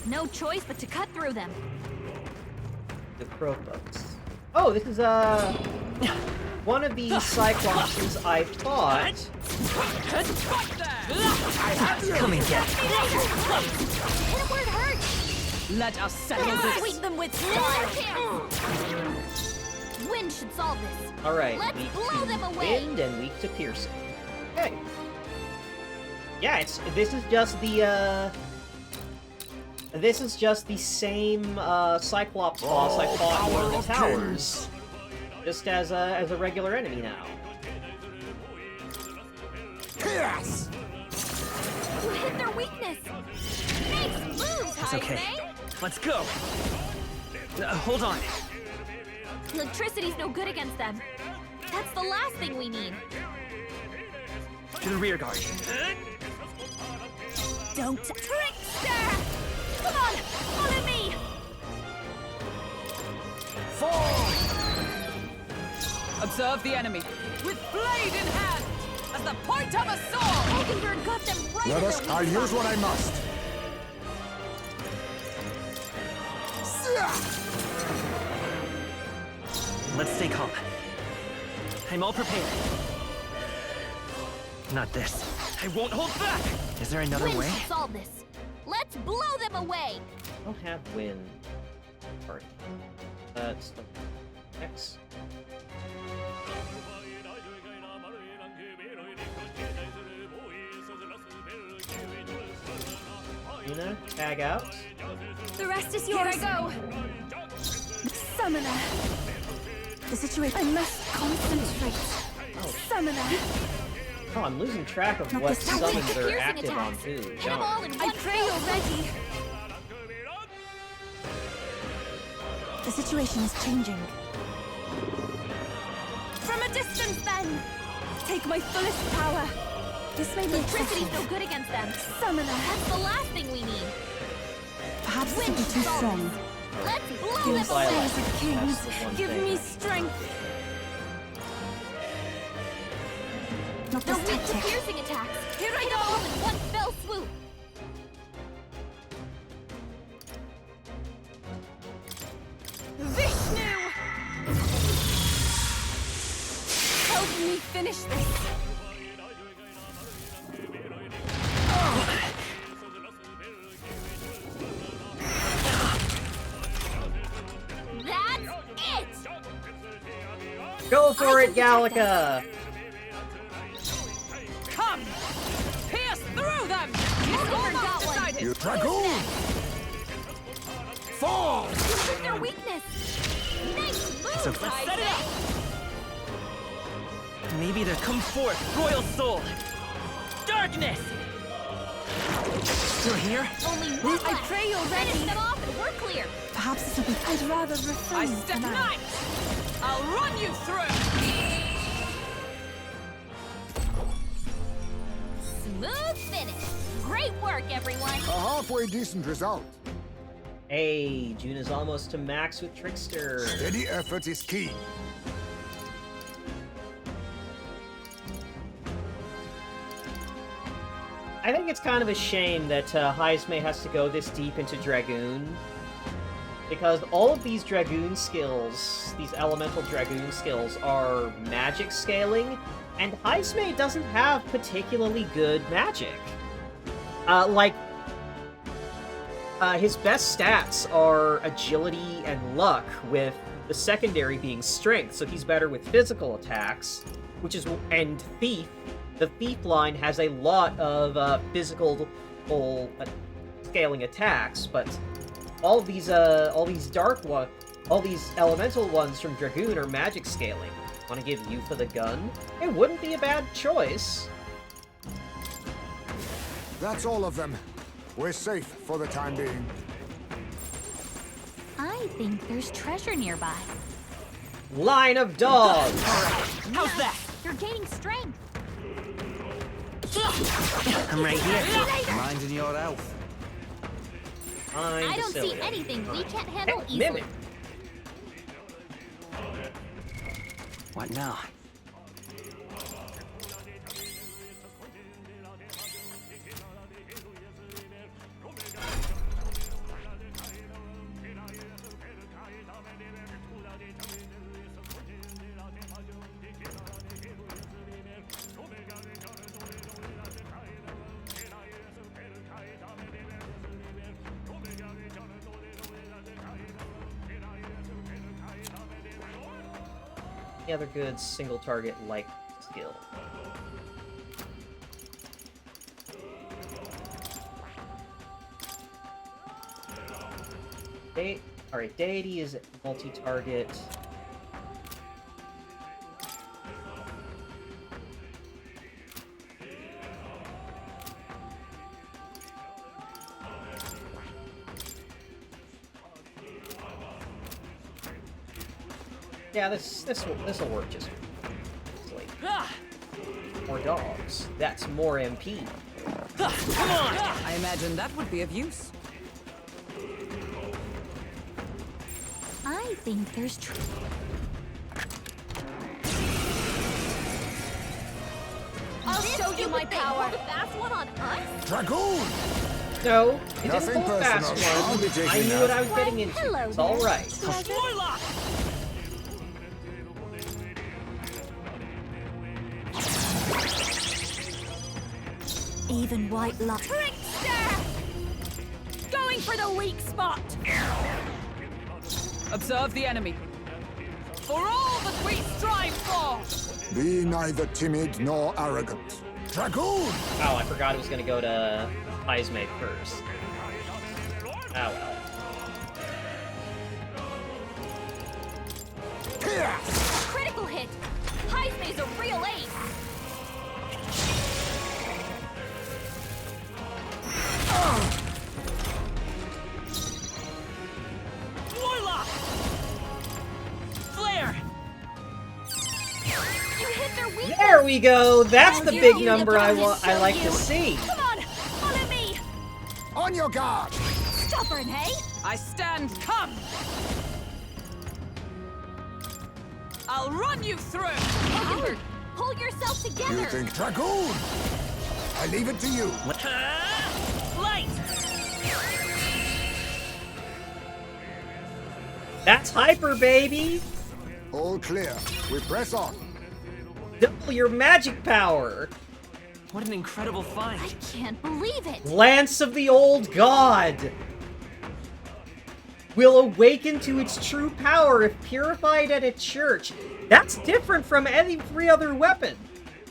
No choice but to cut through them. The Crowbugs. Oh, this is, one of these Cyclopses I thought... Come and get Hit it where it hurts. Let us settle this. Sweep them with style. Wind should solve this. Alright, Let's weak blow to them away. wind and weak to piercing. Okay. Yeah, this is just the, this is just the same, Cyclops boss I fought in one of the towers. Just as a regular enemy now. Yes! You hit their weakness. Nice moves, It's okay. Heisei. Let's go! Hold on. Electricity's no good against them. That's the last thing we need. To the rear guard. Don't trickster! Come on, follow me! Fall! Observe the enemy. With blade in hand! As the point of a sword! Hulkenberg got them right Let in us. their I'll weak use spot. what I must. Let's stay calm. I'm all prepared. Not this. I won't hold back! Is there another Wind way? should solve this. Let's blow them away. I don't have wind. Party. That's the X. Luna, tag out. The rest is yours. Here I go. Summoner. The situation. I must concentrate. Summoner. Oh, I'm losing track of Not what this time. summons are Piercing active on attacks. too. Hit them all in I one pray fell you're swoop. ready. The situation is changing. From a distance, then. Take my fullest power. This may be Electricity's excessive. no good against them. Summoner. That's the last thing we need. Perhaps this Wind will be too solves strong. this. Let's blow Use them Violet. away. Praise of kings, That's the one give thing. me strength. Not They're this weak to tactic. piercing attacks. Here I go. All in one fell swoop. Vishnu! Help me finish this. That's it. Go for it, Gallica! Come! Pierce through them! Hulkenberg got You Dragoon! Fall! You hit their weakness. Nice move. Let's set it up! Maybe to come forth, Royal Soul! Darkness! Still here? Only one I pray you're ready. Finish them off and we're clear. Perhaps this will be. I'd rather refrain I for step now. knight! I'll run you through! Smooth finish. Great work, everyone. A halfway decent result. Hey, June is almost to max with Trickster. Steady effort is key. I think it's kind of a shame that Heisme has to go this deep into Dragoon. Because all of these Dragoon skills, these elemental Dragoon skills, are magic scaling, and Heisme doesn't have particularly good magic. His best stats are agility and luck, with the secondary being strength, so he's better with physical attacks, and thief. The thief line has a lot of physical scaling attacks, but all these elemental ones from Dragoon are magic scaling. Want to give Yufa the gun? It wouldn't be a bad choice. That's all of them. We're safe for the time being. I think there's treasure nearby. Line of dogs! How's that? You're gaining strength. I'm right here. Minding your health. I don't see anything we can't handle easily. Mimic. What now? The other good single target like skill. Alright, Deity is multi-target. Yeah, this will work just like more dogs. That's more MP. Come on! I imagine that would be of use. I think there's I'll show you my power. The fast one on us? Dragoon! No, it Nothing didn't pull fast personal. I'll be one. taking I knew that. what I was getting into. Hello It's all there. right. Warlock! Even white light. Trickster! Going for the weak spot. Observe the enemy. For all that we strive for! Be neither timid nor arrogant. Dragoon! Oh, I forgot it was gonna go to Heisme first. Oh well. Critical hit. Heisme's a real ace. Warlock! Flare! You hit their weakness. There we go. That's the I'll big give you the number I bonus, I show like you. to see. Come on, follow me. On your guard! Stubborn, hey? I stand, come! I'll run you through! Howard, pull yourself together. You think Dragoon? I leave it to you. Light! That's hyper, baby. All clear. We press on. Double your magic power. What an incredible find. I can't believe it. Lance of the Old God will awaken to its true power if purified at a church. That's different from every other weapon.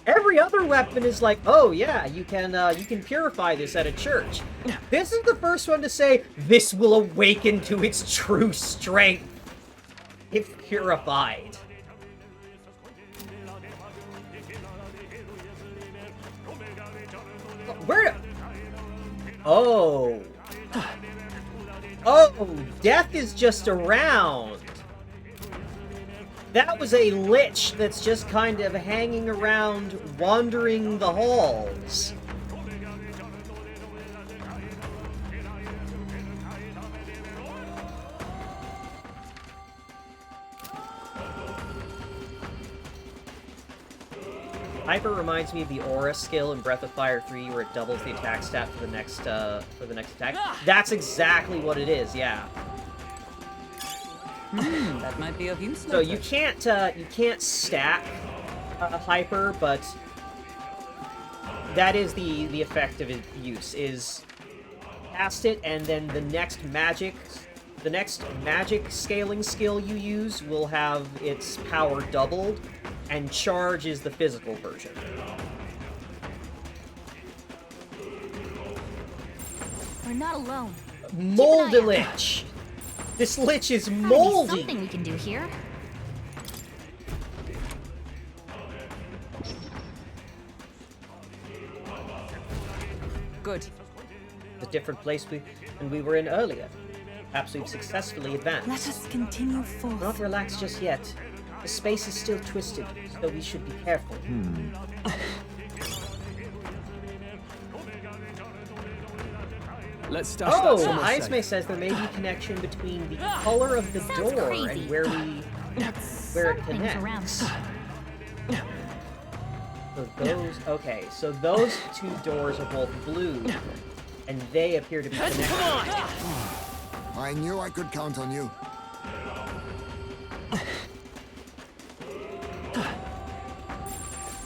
Every other weapon is like, oh yeah, you can purify this at a church. This is the first one to say, this will awaken to its true strength if purified. Where? Oh. Oh, death is just around. That was a lich that's just kind of hanging around, wandering the halls. Hyper reminds me of the Aura skill in Breath of Fire 3, where it doubles the attack stat for the next attack. That's exactly what it is, yeah. That might be of use. So you can't stack Hyper, but that is the effect of its use, is cast it, and then the next magic scaling skill you use will have its power doubled, and charge is the physical version. We're not alone. Moldy Lich! This Lich is moldy! Something we can do here. Good. A different place than we were in earlier. Perhaps we've successfully advanced. Let us continue forth. Not relax just yet. The space is still twisted, so we should be careful. Let's stash that somewhere safe. Ismay says there may be a connection between the color of the door and where it connects. So those, okay, so those two doors are both blue, and they appear to be connected. I knew I could count on you.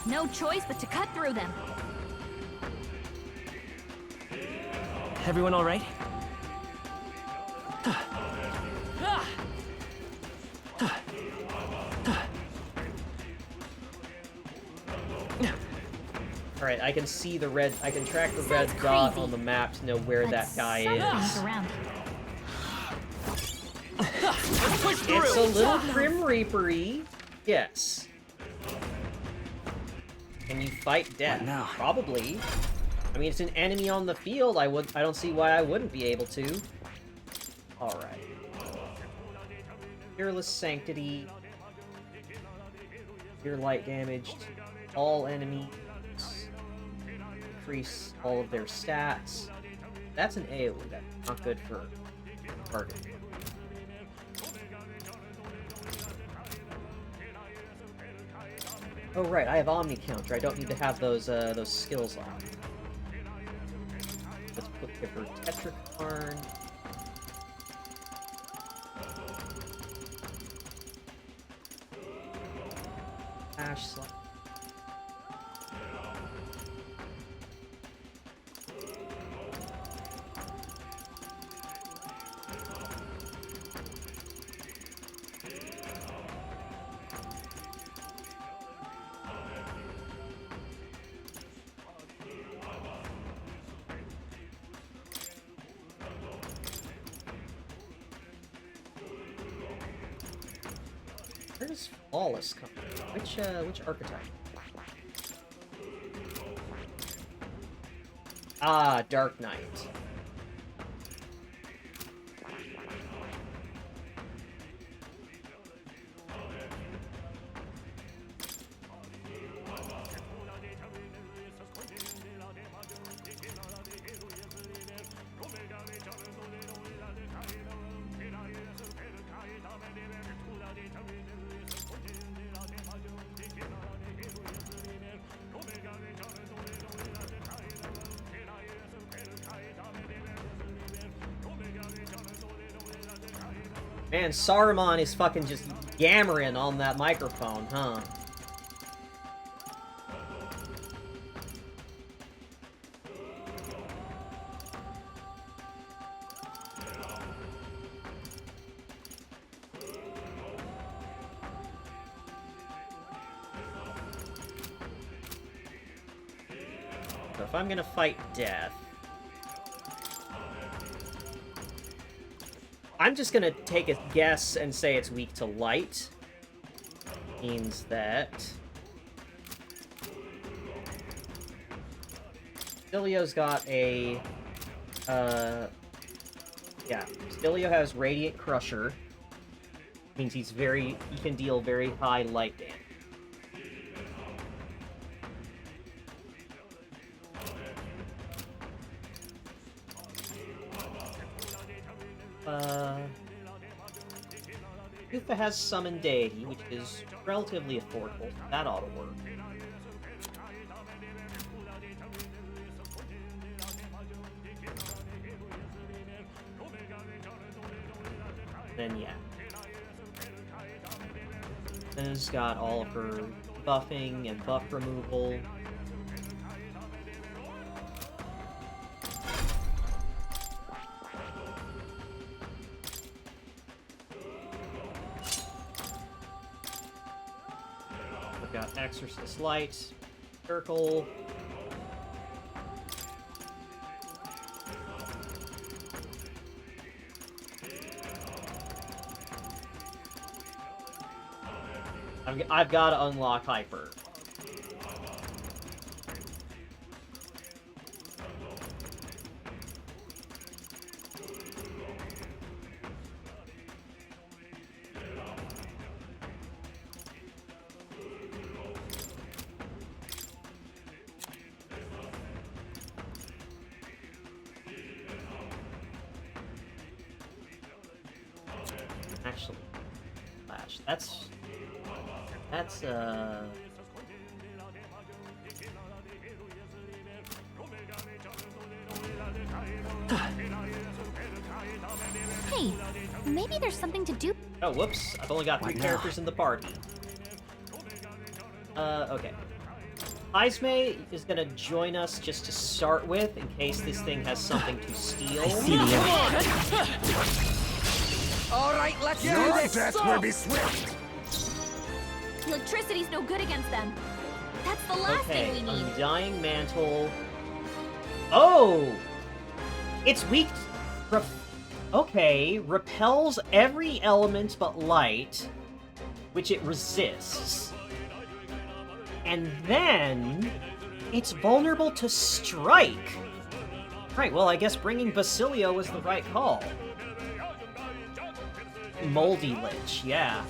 No choice but to cut through them. Everyone all right? Alright, I can see the red, I can track the red dot on the map to know where that guy is. Around. It's a little Grim Reaper-y. Yes. Can you fight death? now? Probably. I mean, it's an enemy on the field. I don't see why I wouldn't be able to. Alright. Fearless Sanctity. Your light damage to all enemies. Increase all of their stats. That's an AoE. That's not good for targeting. Oh right, I have Omni Counter. I don't need to have those skills on. Let's put Kipper Tetracarn. Ash Slide. Where does Flawless come from? Which archetype? Ah, Dark Knight. Man, Saruman is fucking just yammering on that microphone, huh? if I'm gonna fight death, I'm just gonna take a guess and say it's weak to light. Means that Bastilio's got a yeah, Bastilio has Radiant Crusher. Means he can deal very high light damage. Yufa has Summon Deity, which is relatively affordable. That ought to work. Then, yeah. Has got all of her buffing and buff removal. We've got Exorcist Light, Circle. I've got to unlock Hyper. Actually, Flash. That's Hey, maybe there's something to do. Oh, whoops. I've only got 2 characters in the party. Okay. Izme is gonna join us just to start with, in case this thing has something to steal. Alright, let's do Your this! death will be swift! Electricity's no good against them. That's the last thing we need. Undying Mantle. Oh! It's weak. Okay, repels every element but light, which it resists. And then it's vulnerable to strike. Right, well, I guess bringing Basilio was the right call. Moldy Lich, yeah.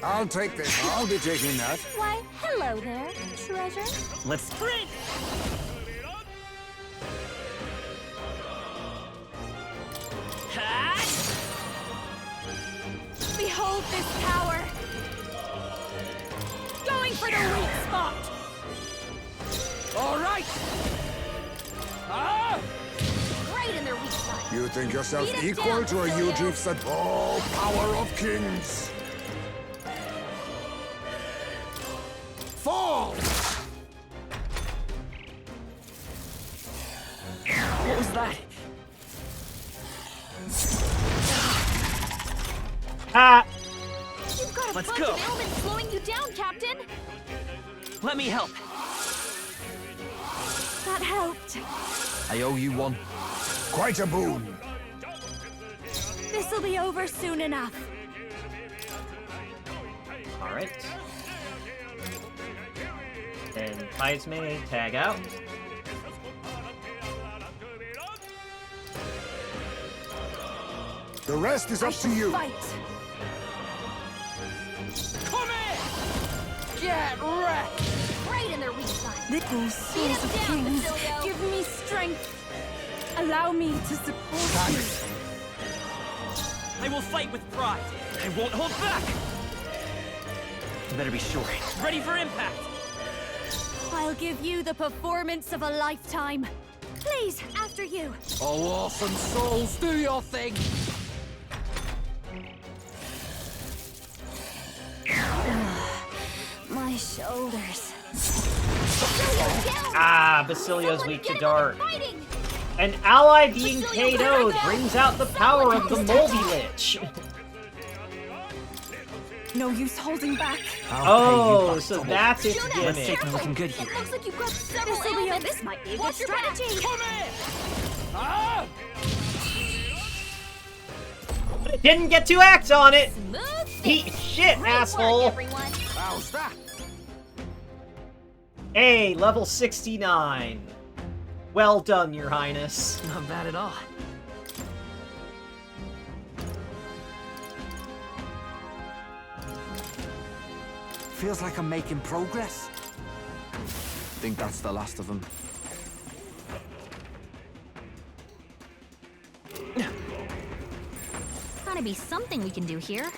I'll take this. I'll be taking that. Why, hello there, treasure. Let's sprint! Behold this power! Going for the weak spot! Alright! Ah! Right in their weak spot. You think yourself Beat it equal down, to a Basilio. Ujif that all power of kings? Fall! What was that? Ah! You've got a Let's bunch go. of ailments slowing you down, Captain. Let me help. That helped. I owe you one. Quite a boon. This'll be over soon enough. Alright. Then Izme, tag out. The rest is up to you. Fight. Come in! Get wrecked! Right in their weak spot. Little souls of down, kings, Basilio. give me strength. Allow me to support you. I will fight with pride. I won't hold back. You better be sure. Ready for impact. I'll give you the performance of a lifetime. Please, after you. Oh, awesome souls, do your thing! My shoulders. Ah, Basilio's Someone weak get to him dark. on the fighting! An ally being Basilio, KO'd there we go. brings out the power of the Moldy Lich. No use holding back. Oh, so that's its Yuna, gimmick. careful. looking good here. It looks like you've got several This'll be ailments. it. This might be a good Watch your back. strategy. It didn't get to act on it! Smooth Eat thing. shit, Great asshole! work, everyone. How's that? Hey, level 69. Well done, Your Highness. Not bad at all. Feels like I'm making progress. Think that's the last of them. Gotta be something we can do here.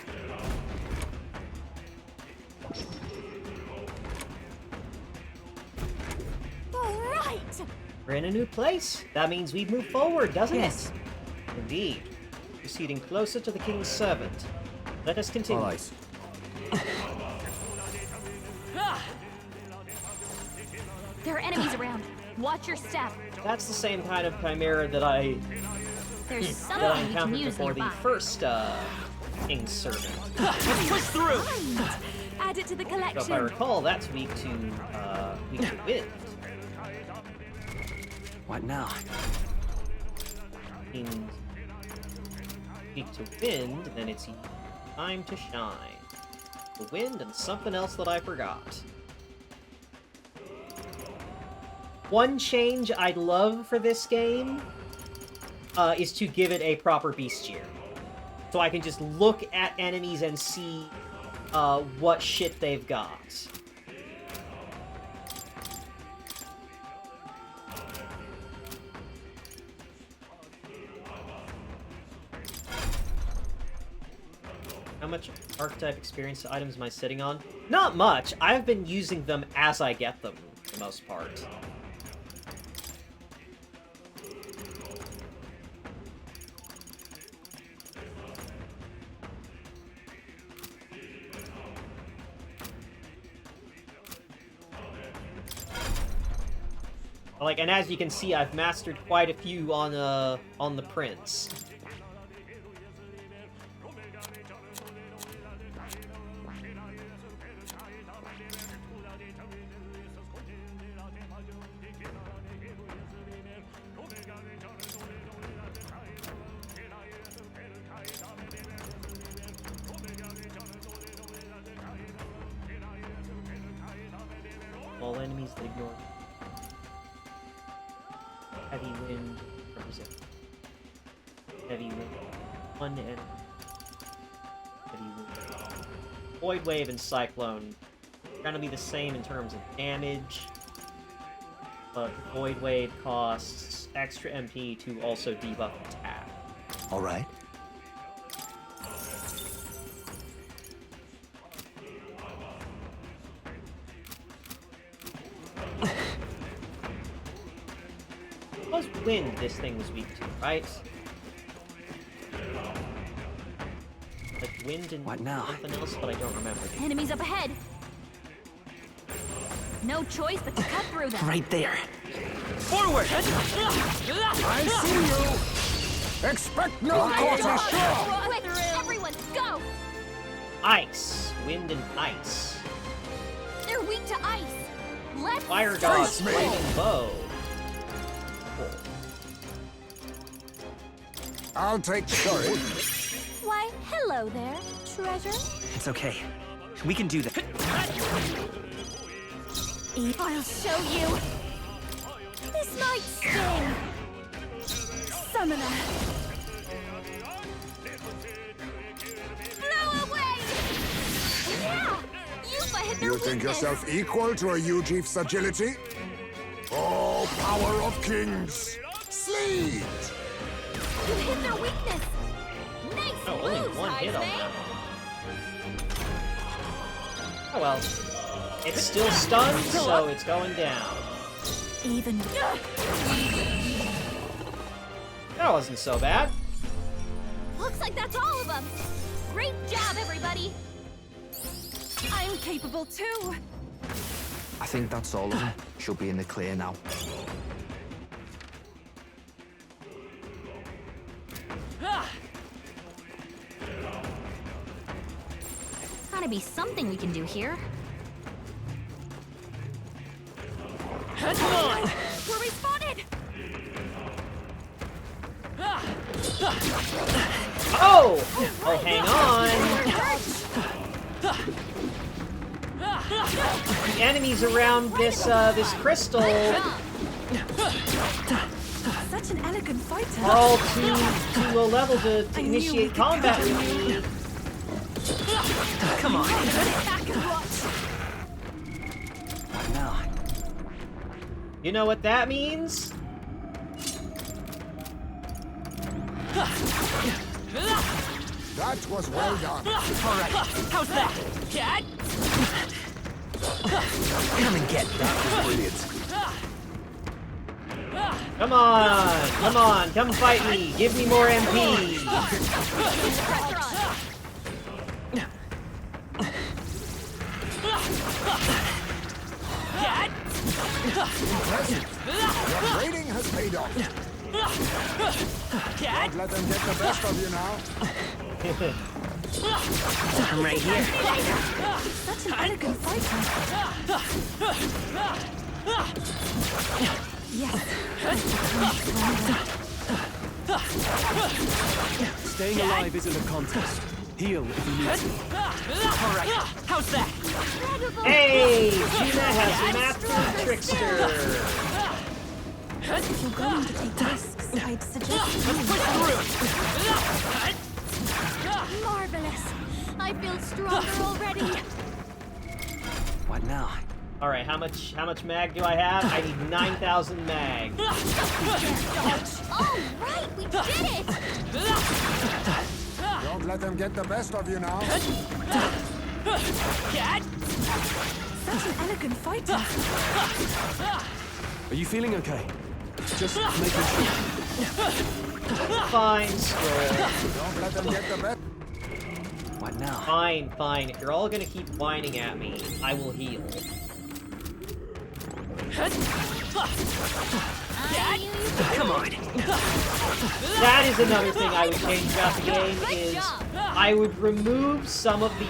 All right. We're in a new place. That means we move forward, doesn't Yes. it? Indeed. Proceeding closer to the king's servant. Let us continue. All right. There are enemies around. Watch your step. That's the same kind of chimera that I There's that I something we can encountered use before the nearby. first king's servant. Let's push through! Add it to the So if I collection. recall, that's weak to wind. What now? And weak to wind, then it's time to shine. The wind and something else that I forgot. One change I'd love for this game is to give it a proper bestiary. So I can just look at enemies and see what shit they've got. How much archetype experience items am I sitting on? Not much. I've been using them as I get them, for the most part. Like, and as you can see, I've mastered quite a few on the prince. All enemies that ignore heavy wind represent heavy wind. One enemy. Heavy wind. Void wave and cyclone are gonna be the same in terms of damage, but void wave costs extra MP to also debuff attack. All right. It was wind this thing was weak to, right? Like wind and What now? something else, but I don't remember. Enemies up ahead. No choice but to cut through them. Right there. Forward! I see you! Expect no quarter shore! Quick, everyone, go! Ice! Wind and ice. They're weak to ice. Let's Fire dog, Face me! flaming bow. Cool. I'll take courage. Why, hello there, treasure. It's okay. We can do that. I'll show you. This might sting. Summoner. Blow away! Yeah! Yuffie hit their You think weakness. yourself equal to a Ujief's agility? Oh, power of kings! Sleet! You hit their weakness. Nice Oh, only moves, one hit on Heisman. that. Oh well. It's still stunned, so it's going down. Even. That wasn't so bad. Looks like that's all of them. Great job, everybody. I'm capable too. I think that's all of them. She'll be in the clear now. gotta be something we can do here. Come on! We're respawted! Oh! Oh, hang on! The enemies around this crystal Such an elegant fighter. are all too low level to initiate combat with me. Come on! Back and watch! What now? You know what that means? That was well done. Alright, how's that? Cat? Come and get that. Brilliant. Come on, come fight me. Give me more MP. Pressure on! Cat? Impressive. Your training has paid off. Cat? Don't let them get the best of you now. I'm right here. Such an elegant fighter. Yes. Staying alive isn't a contest. Heal if you need to. Alright, how's that? Hey, Gina has mastered Trickster. If you're going to take risks, I'd suggest Marvelous! I feel stronger already! What now? All right, how much mag do I have? I need 9,000 mag. All right, we did it! Don't let them get the best of you now. Cat? such an elegant fighter. Are you feeling okay? Just making sure. Fine, Scroll. Don't let them get the best. What now? Fine. If you're all gonna keep whining at me, I will heal. Come on. That is another thing I would change about the game, is I would remove some of the,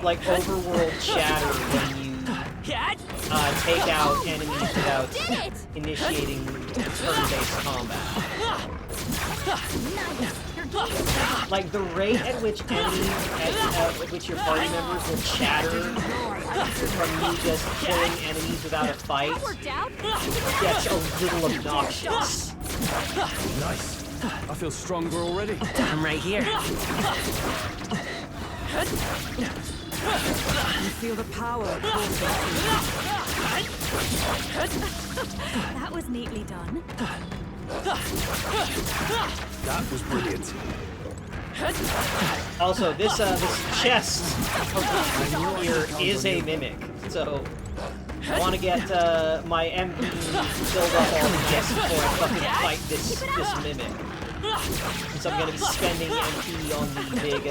like, overworld chatter when you take out enemies without initiating turn-based combat. Like, the rate at which enemies, at which your party members will chatter from you just killing enemies without a fight gets a little obnoxious. Nice. I feel stronger already. I'm right here. You feel the power coursing That was neatly done. That was brilliant. Also, this chest here is a mimic, so I want to get my MP filled up all nice before I fucking fight this mimic. Since I'm gonna be spending MP on the big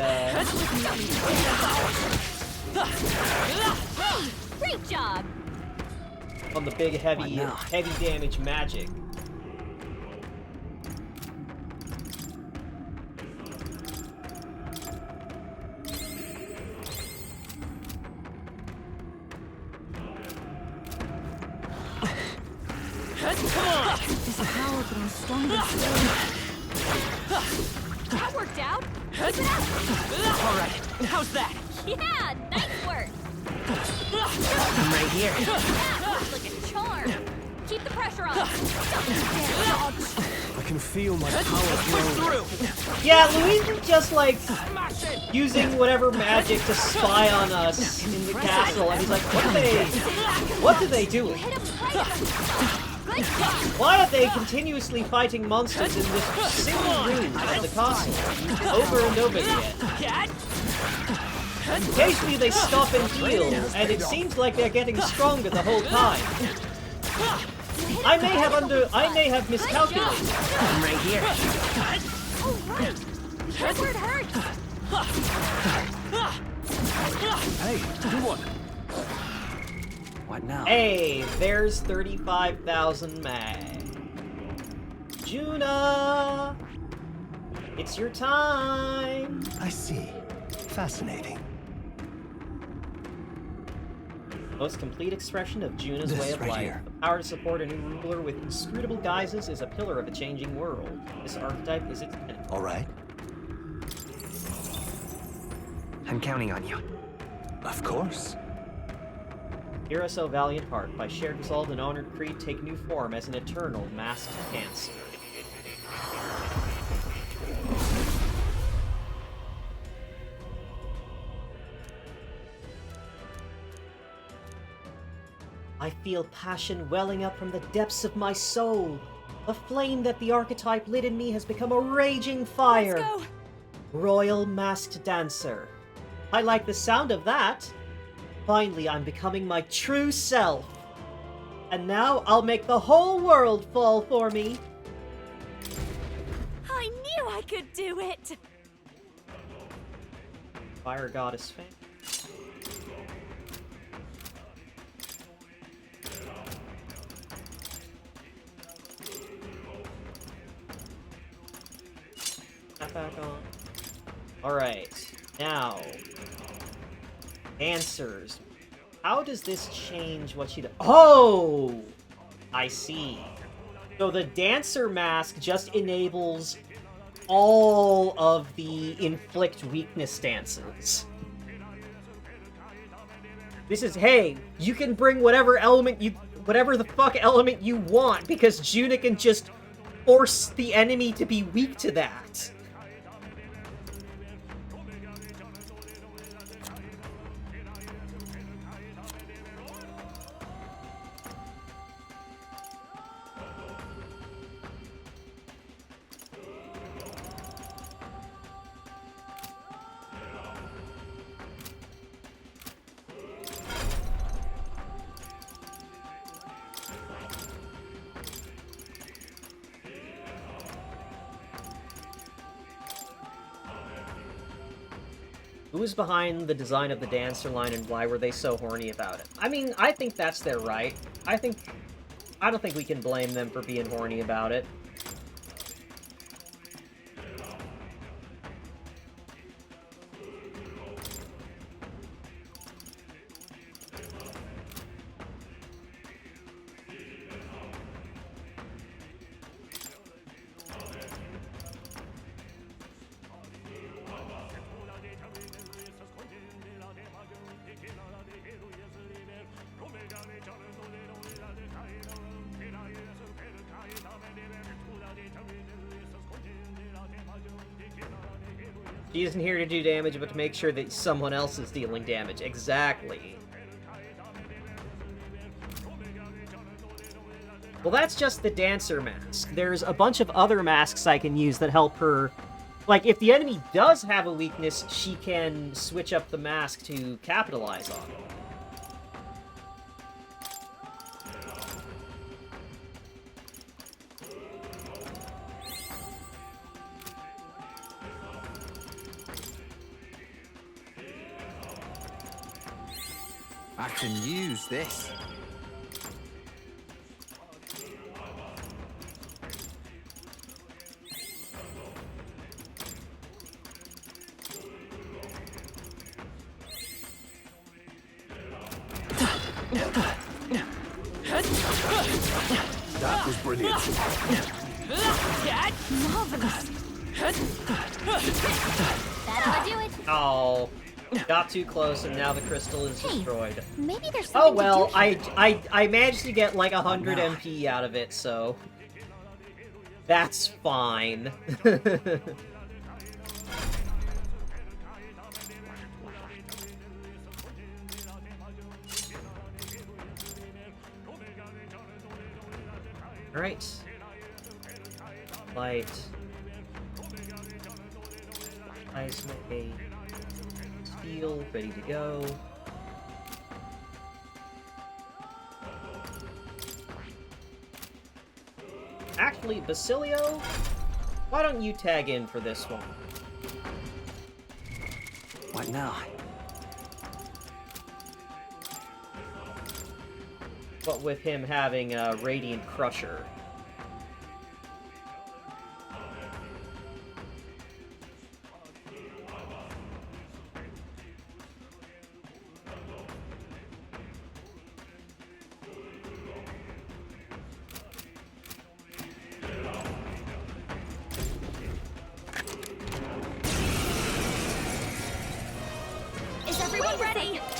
Great job! on the big heavy damage magic. This power grows stronger still. That worked out! Keep it up! Alright, how's that? Yeah, nice work! I'm right here. That worked like a charm! Keep the pressure on! Don't you dare dodge! I can feel my power growing. Yeah, Louise is just like using whatever magic to spy on us in the castle, and he's like, what are they doing? Hit him right in the spot! Good job! Why are they continuously fighting monsters in this single room of the castle, over and over again? Occasionally they stop and heal, and it seems like they're getting stronger the whole time. I may have miscalculated. I'm right here. Oh, right! That's where it hurts! Hey, good one. What now? Hey, there's 35,000 mag. Juna! It's your time! I see. Fascinating. Most complete expression of Juna's This way of right life. here. The power to support a new ruler with inscrutable guises is a pillar of a changing world. This archetype is its enemy. All right. I'm counting on you. Of course. Hear us, O valiant heart, by shared resolve and honored creed, take new form as an eternal masked dancer. I feel passion welling up from the depths of my soul. A flame that the archetype lit in me has become a raging fire. Let's go! Royal Masked Dancer. I like the sound of that. Finally, I'm becoming my true self. And now I'll make the whole world fall for me. I knew I could do it! Fire Goddess fan. That back on. Alright, now. Dancers. How does this change what she does? Oh! I see. So the dancer mask just enables all of the inflict weakness stances. This is, hey, you can bring whatever the fuck element you want, because Juna can just force the enemy to be weak to that. Who was behind the design of the dancer line and why were they so horny about it? I mean, I think that's their right. I don't think we can blame them for being horny about it. She isn't here to do damage, but to make sure that someone else is dealing damage. Exactly. Well, that's just the dancer mask. There's a bunch of other masks I can use that help her. Like, if the enemy does have a weakness, she can switch up the mask to capitalize on it. I can use this. That was brilliant. Marvelous! That'll do it! Oh, got too close and now the crystal is destroyed. Maybe there's Oh something well, to do here. I managed to get like 100 MP out of it, so that's fine. Alright. Light. Ice May. Steel, ready to go. Actually, Basilio, why don't you tag in for this one? What now? But with him having a Radiant Crusher.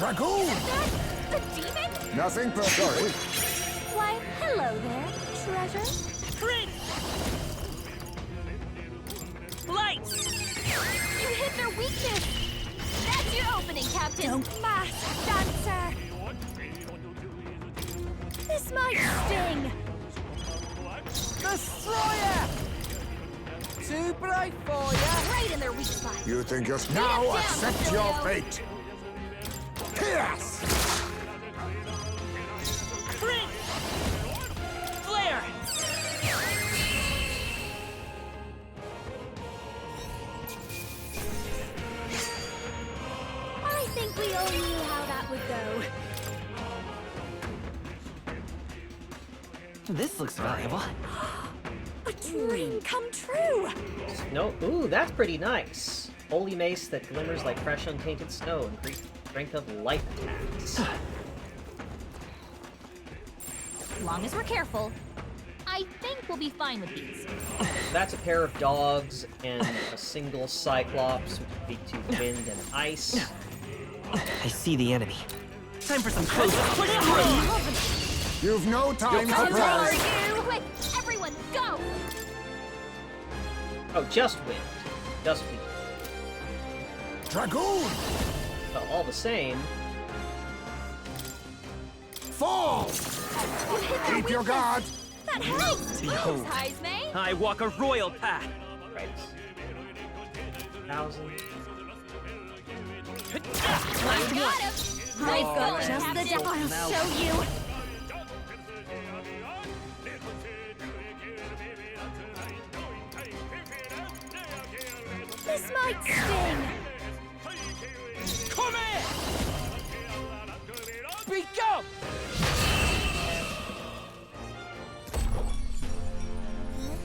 Dragoon! The demon? Nothing per sorry. Why, hello there, treasure. Prince! Lights! You hit their weakness! That's your opening, Captain! Don't mask dancer! This might sting! Destroyer! Too bright for ya! Right in their weak spot! You think you're... Beat Now them down, accept your Basilio. fate! Pierce! Prince! Flare! I think we all knew how that would go. This looks valuable. A dream come true! No, ooh, that's pretty nice. Holy mace that glimmers like fresh untainted snow, increased strength of light attacks. As long as we're careful, I think we'll be fine with these. That's a pair of dogs and a single cyclops with speak to wind and ice. I see the enemy. Time for some close up. You've no time for Coming for prayers. you! Quick, everyone, go! Oh, just wind. Just wind. Dragoon! But all the same, Fall! You hit their Keep your weakness. guard! That helps! Behold. Moves, Heisme! I walk a royal path. right. 1,000. I got him! Nice going, just the Captain. I'll show you! This might sting! Come here! Speak up!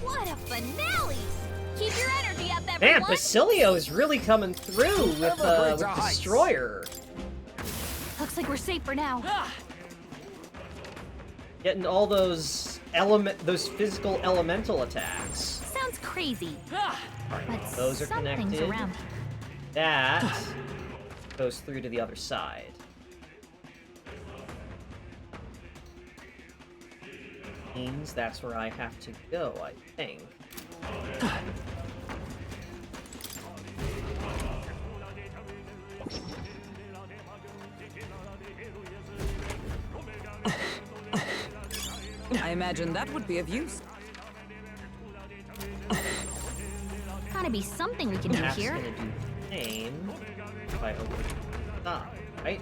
What a finale! Keep your energy up, everyone! Man, Basilio is really coming through with Destroyer. Looks like we're safe for now. Getting all those physical elemental attacks. Sounds crazy, Alright, but those are something's connected. around. That goes through to the other side. Means that's where I have to go, I think. I imagine that would be of use. Gotta be something we can do That's here. gonna do the same if I open the side, right?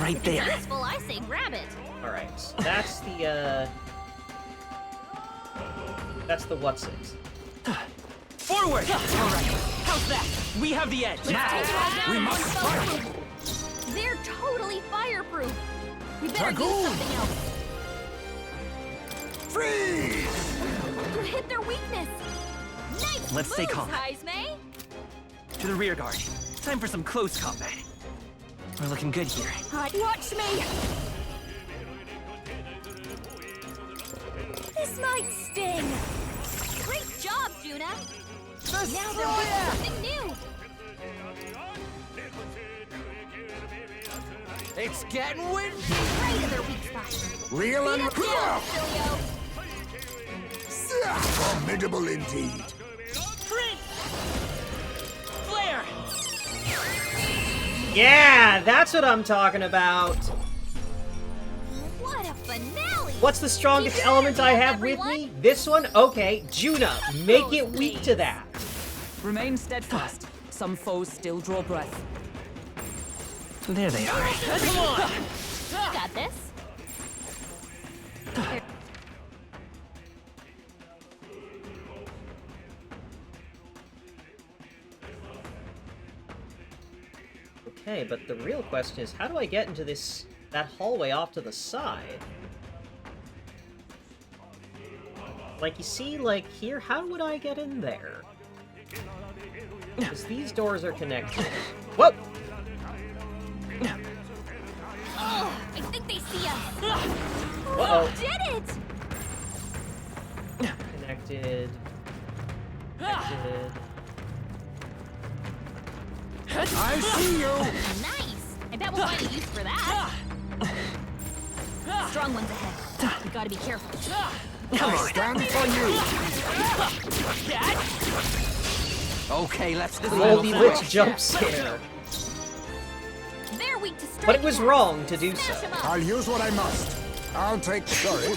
Right there. Useful, I say grab it. Alright, so that's the what's it? Forward! Alright, how's that? We have the edge. Take it all down We in must one fell fight. swoop. They're totally fireproof. We better do Dragoon! something else. Freeze! You hit their weakness. Nice Let's stay moves, calm. Heisme. To the rear guard. Time for some close combat. We're looking good here. Watch me. This might sting. Great job, Juna. Now they're with something new. It's getting windy. Right in their weak spot. Real Beat and... us down, Basilio. Formidable indeed. Prince! Flare! Yeah, that's what I'm talking about. What a finale! What's the strongest Keep your element I energy up, have with everyone. me? This one? Okay, Juna. Make it weak to that. Remain steadfast. Some foes still draw breath. There they are. Come on! You got this. Okay, but the real question is, how do I get into that hallway off to the side? Like, you see, like, here, how would I get in there? Because these doors are connected. Whoa! Oh, I think they see us. Uh-oh. Did it! Connected. Affected. I see you! Nice! I bet we'll find a use for that. Strong ones ahead. We gotta be careful. Come on, stand for you! Okay, let's do Moldy Witch jump scare. They're weak to strike. But it was wrong to do so. Smash 'em up. I'll use what I must. I'll take... Sorry.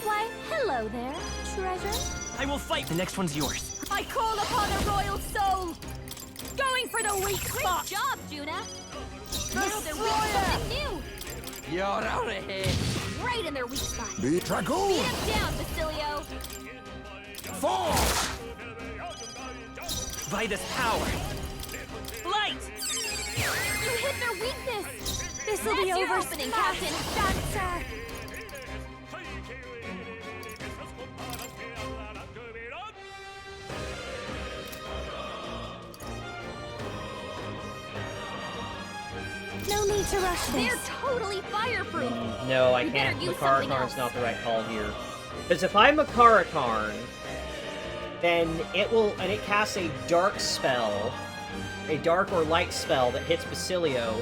Why, hello there, treasure. I will fight. The next one's yours. I call upon a royal soul. Going for the weak spot. Great job, Juna. Now they're weak to something new. You're out of here. Right in their weak spot. The Dragoon! Beat 'em down, Basilio. Fall! By this power. Light! You hit their weakness. This'll be That's your over opening, fast, Captain. dancer. No need to rush this. They're totally fireproof. No, I You better can't. use something Makarakarn's else. not the right call here. Because if I'm Makarakarn, then it will, and it casts a dark spell, a dark or light spell that hits Basilio.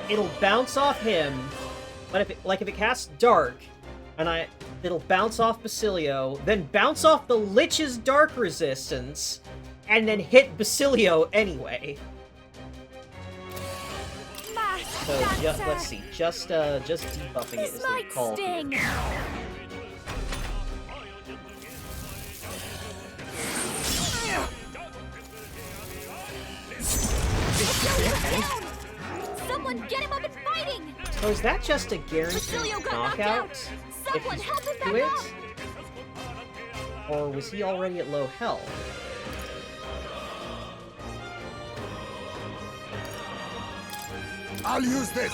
It'll bounce off him, but if it casts dark, and it'll bounce off Basilio, then bounce off the Lich's dark resistance, and then hit Basilio anyway. So let's see, just debuffing it is the call here. Someone get him up and fighting! So is that just a guaranteed Basilio got knocked knockout? out. If Someone you help him do back it? up! Or was he already at low health? I'll use this!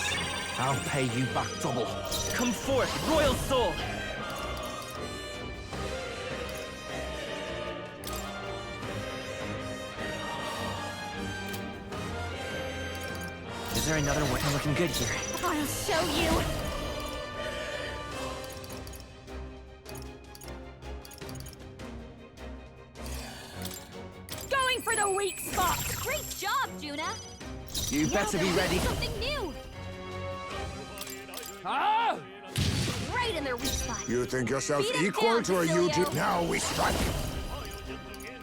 I'll pay you back double. Come forth, Royal Soul! Is there another one? I'm looking good here. I'll show you! Going for the weak spot. Great job, Juna! You better be ready. Something new! Ah! Right in their weak spot. You think yourself Beat 'em equal down, to a Basilio. UG? Now we strike!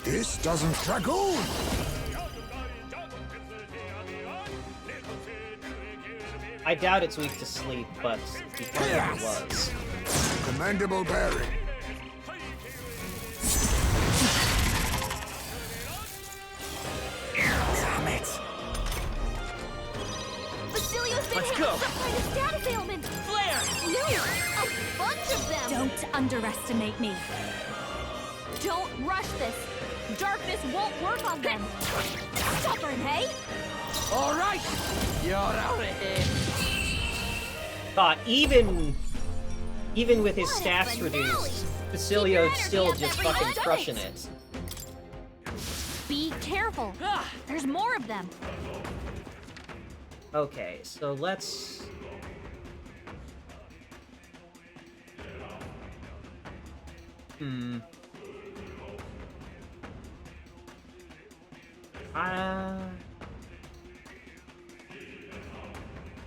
This doesn't Dragoon! I doubt it's weak to sleep, but it probably was. Commendable bearing. Damn it. Basilio's been Let's hit go. with some kind of status ailment! Flare! No! A bunch of them! Don't underestimate me. Don't rush this! Darkness won't work on them! Stubborn, hey? All right. You're out of here. God, even with his What a stats finale! reduced, Keep your Basilio's energy still up, just everyone. fucking Done crushing it. it. Be careful! There's more of them! Okay, so let's...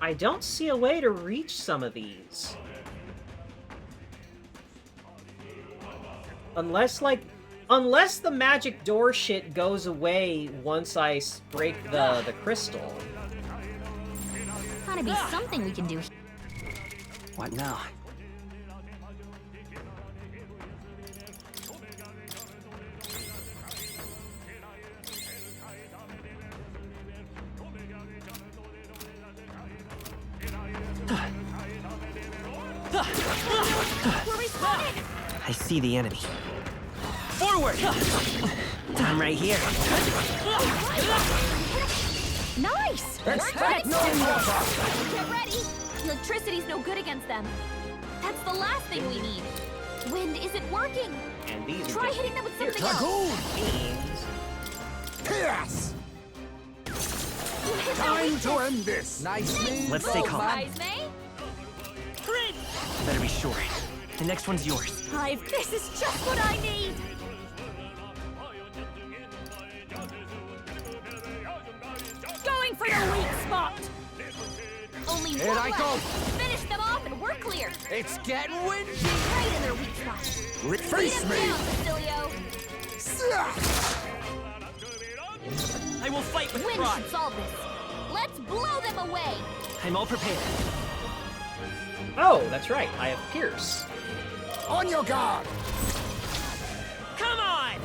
I don't see a way to reach some of these. Unless the magic door shit goes away once I break the crystal. Gotta be something we can do. What now? I see the enemy. Forward! I'm right here. Nice! Expect no water! Get ready! Electricity's no good against them. That's the last thing we need. Wind isn't working. And these are Try just hitting them with something else. Dragoon! beams. Chaos! You hit their Time weakness. to end this! Nice move. Let's stay calm. Bullseyes, May. Better be sure. The next one's yours. This is just what I need! Going for the weak spot! Only Here one I left. go. Finish them off and we're clear! It's getting windy! Right in their weak spot! Face Beat me! them down, Basilio! I will fight with Win pride. should solve this! Let's blow them away! I'm all prepared. Oh, that's right. I have Pierce. On your guard! Come on!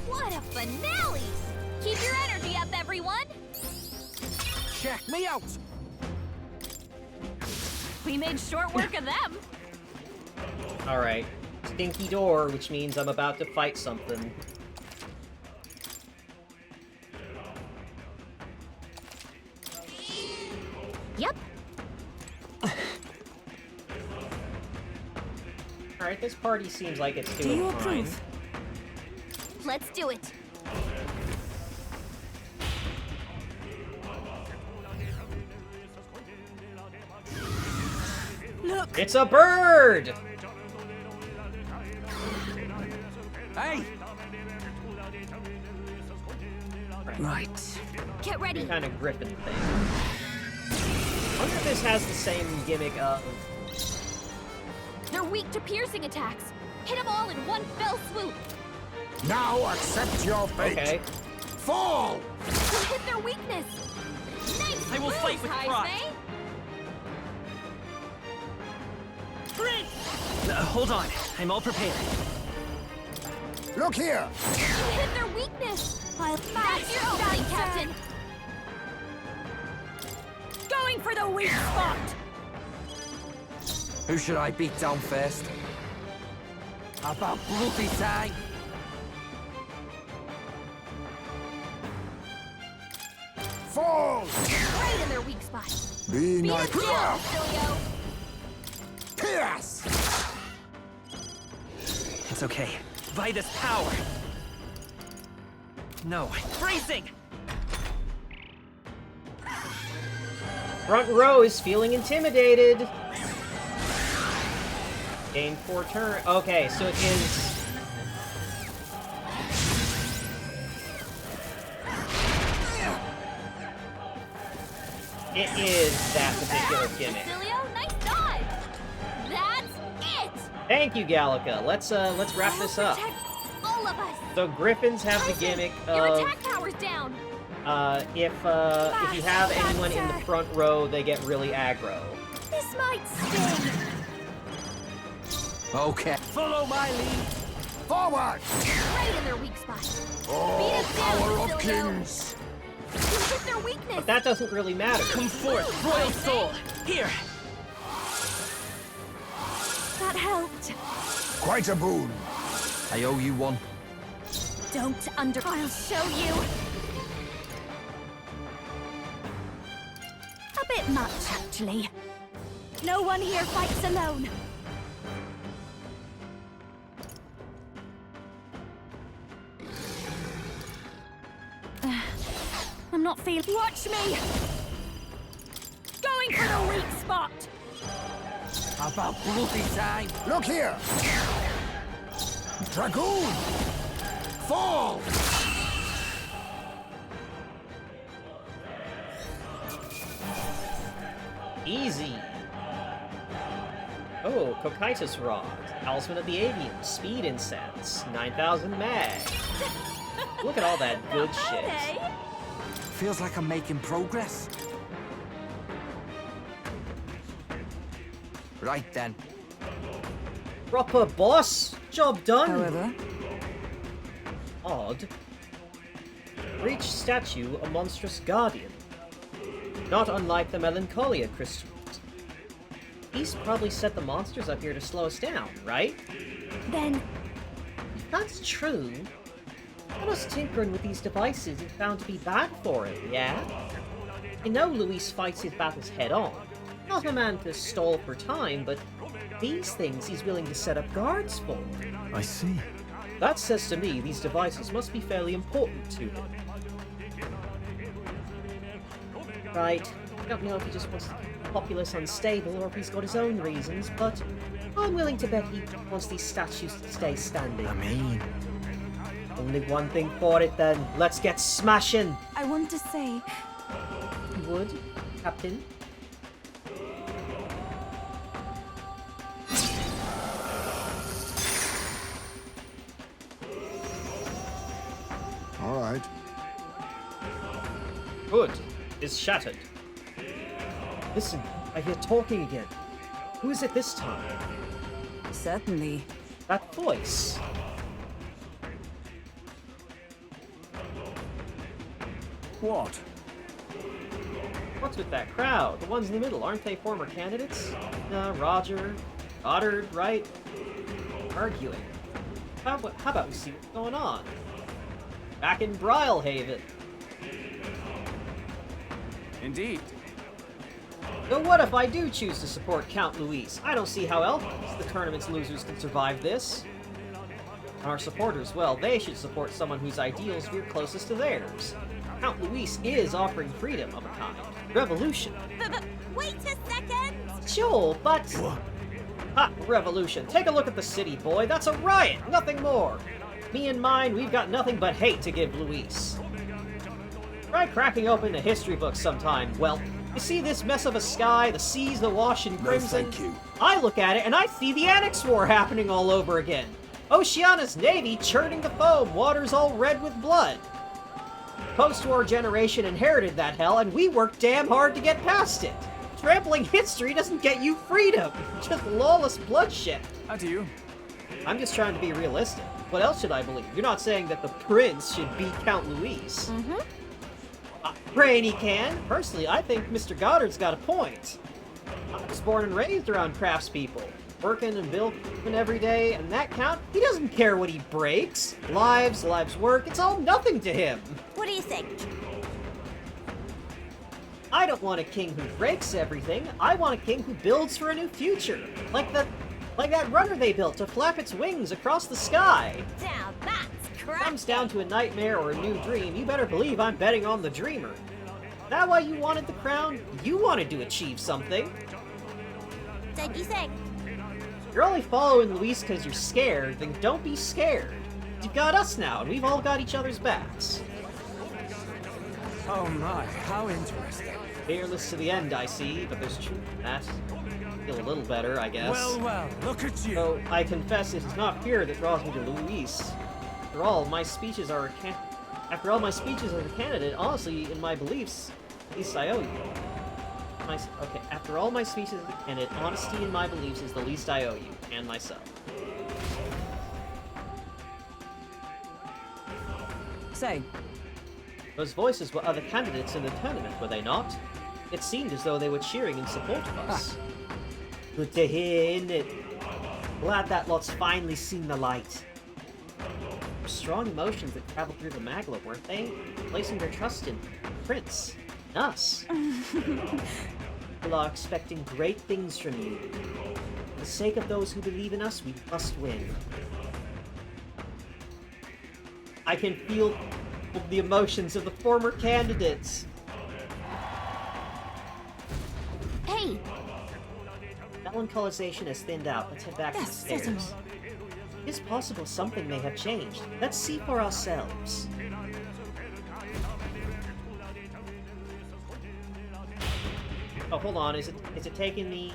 What a finale! Keep your energy up, everyone! Check me out! We made short work of them! Alright. Stinky door, which means I'm about to fight something. Yep. Alright, this party seems like it's Do doing you fine. approve? Let's do it. Look! It's a bird! Hey! Right. Get ready. Kind of griffin thing. I wonder if this has the same gimmick of... They're weak to piercing attacks. Hit them all in one fell swoop. Now accept your fate! Okay. Fall! You hit their weakness. Nice I will moves, fight with pride. Heisme. Hold on. I'm all prepared. Look here! You hit their weakness. That's your opening, Captain. Going for the weak spot! Who should I beat down first? About bloody time! Fall! Right in their weak spot. Be Beat nice. them down, Basilio. Pierce! It's okay. By this power. No. Bracing! Front row is feeling intimidated. Gain 4 turn. Okay, so it is... It is that particular gimmick. Basilio, nice dive. That's it. Thank you, Gallica. Let's wrap this up. Protect all of us. So Griffins have the Tyson, gimmick your of attack power's down. if you have anyone in the front row, they get really aggro. This might sting. Okay. Follow my lead. Forward! Right in their weak spot. Oh, Beat us down, power of Basilio. kings! You hit their weakness. But that doesn't really matter. Come forth, royal soul! Here! That helped. Quite a boon. I owe you one. Don't under. I'll show you. A bit much, actually. No one here fights alone. I'm not feeling. Watch me! Going for the weak spot! About bloody time. Look here! Dragoon! Fall! Easy. Oh, Cocytus Rod. Talisman of the Avian. Speed Incense. 9,000 mag. Look at all that good shit. Hey? Feels like I'm making progress. Right then. Proper boss. Job done. However, Odd. Reach statue, a monstrous guardian. Not unlike the Melancholia crystals. He's probably set the monsters up here to slow us down, right? Then, If that's true, let us tinkering with these devices is found to be bad for it, yeah? I know Luis fights his battles head-on. Not a man to stall for time, but these things he's willing to set up guards for. I see. That says to me these devices must be fairly important to him. Right. I don't know if he just wants to keep the populace unstable or if he's got his own reasons, but I'm willing to bet he wants these statues to stay standing. I mean... Only one thing for it then. Let's get smashing! I want to say... You would, Captain? All right. Good. Is shattered. Listen, I hear talking again. Who is it this time? Certainly. That voice. What? What's with that crowd? The ones in the middle, aren't they former candidates? Roger, Goddard, right? Arguing. How about we see what's going on? Back in Brylehaven. Indeed. So what if I do choose to support Count Luis? I don't see how else the tournament's losers can survive this. And our supporters, well, they should support someone whose ideals veer closest to theirs. Count Luis is offering freedom of a kind. Revolution. But wait a second! Sure, but... Ha! Revolution. Take a look at the city, boy. That's a riot, nothing more. Me and mine, we've got nothing but hate to give Luis. Try cracking open a history book sometime. Well, you see this mess of a sky, the seas, the wash in crimson? No, thank you. I look at it and I see the Annex War happening all over again. Oceana's navy churning the foam, waters all red with blood. Post-war generation inherited that hell, and we worked damn hard to get past it. Trampling history doesn't get you freedom, just lawless bloodshed. How do you? I'm just trying to be realistic. What else should I believe? You're not saying that the prince should beat Count Luis. Mm-hmm. Praying he can. Personally, I think Mr. Goddard's got a point. I was born and raised around craftspeople. Working and building every day, and that Count, he doesn't care what he breaks. Lives work, it's all nothing to him. What do you think? I don't want a king who breaks everything. I want a king who builds for a new future. Like that runner they built to flap its wings across the sky. Now that's correct. Comes down to a nightmare or a new dream, you better believe I'm betting on the dreamer. That why you wanted the crown? You wanted to achieve something. Thank you, thing. If you're only following Luis because you're scared, then don't be scared. You've got us now, and we've all got each other's backs. Oh my, how interesting. Fearless to the end, I see, but there's truth in that. Feel a little better, I guess. Well, look at you. Though I confess it is not fear that draws me to Luis. After all my speeches as a candidate, honestly, in my beliefs, at least I owe you. Okay, after all my speeches as a candidate, honesty in my beliefs is the least I owe you, and myself. Say, Those voices were other candidates in the tournament, were they not? It seemed as though they were cheering in support of us. Good to hear, innit? Glad that lot's finally seen the light. Strong emotions that traveled through the Magla, weren't they? Placing their trust in Prince. Us. People are expecting great things from you. For the sake of those who believe in us, we must win. I can feel the emotions of the former candidates. Hey! Melancholization has thinned out. Let's head back to the stairs. It's possible something may have changed. Let's see for ourselves. Oh, hold on. Is it taking me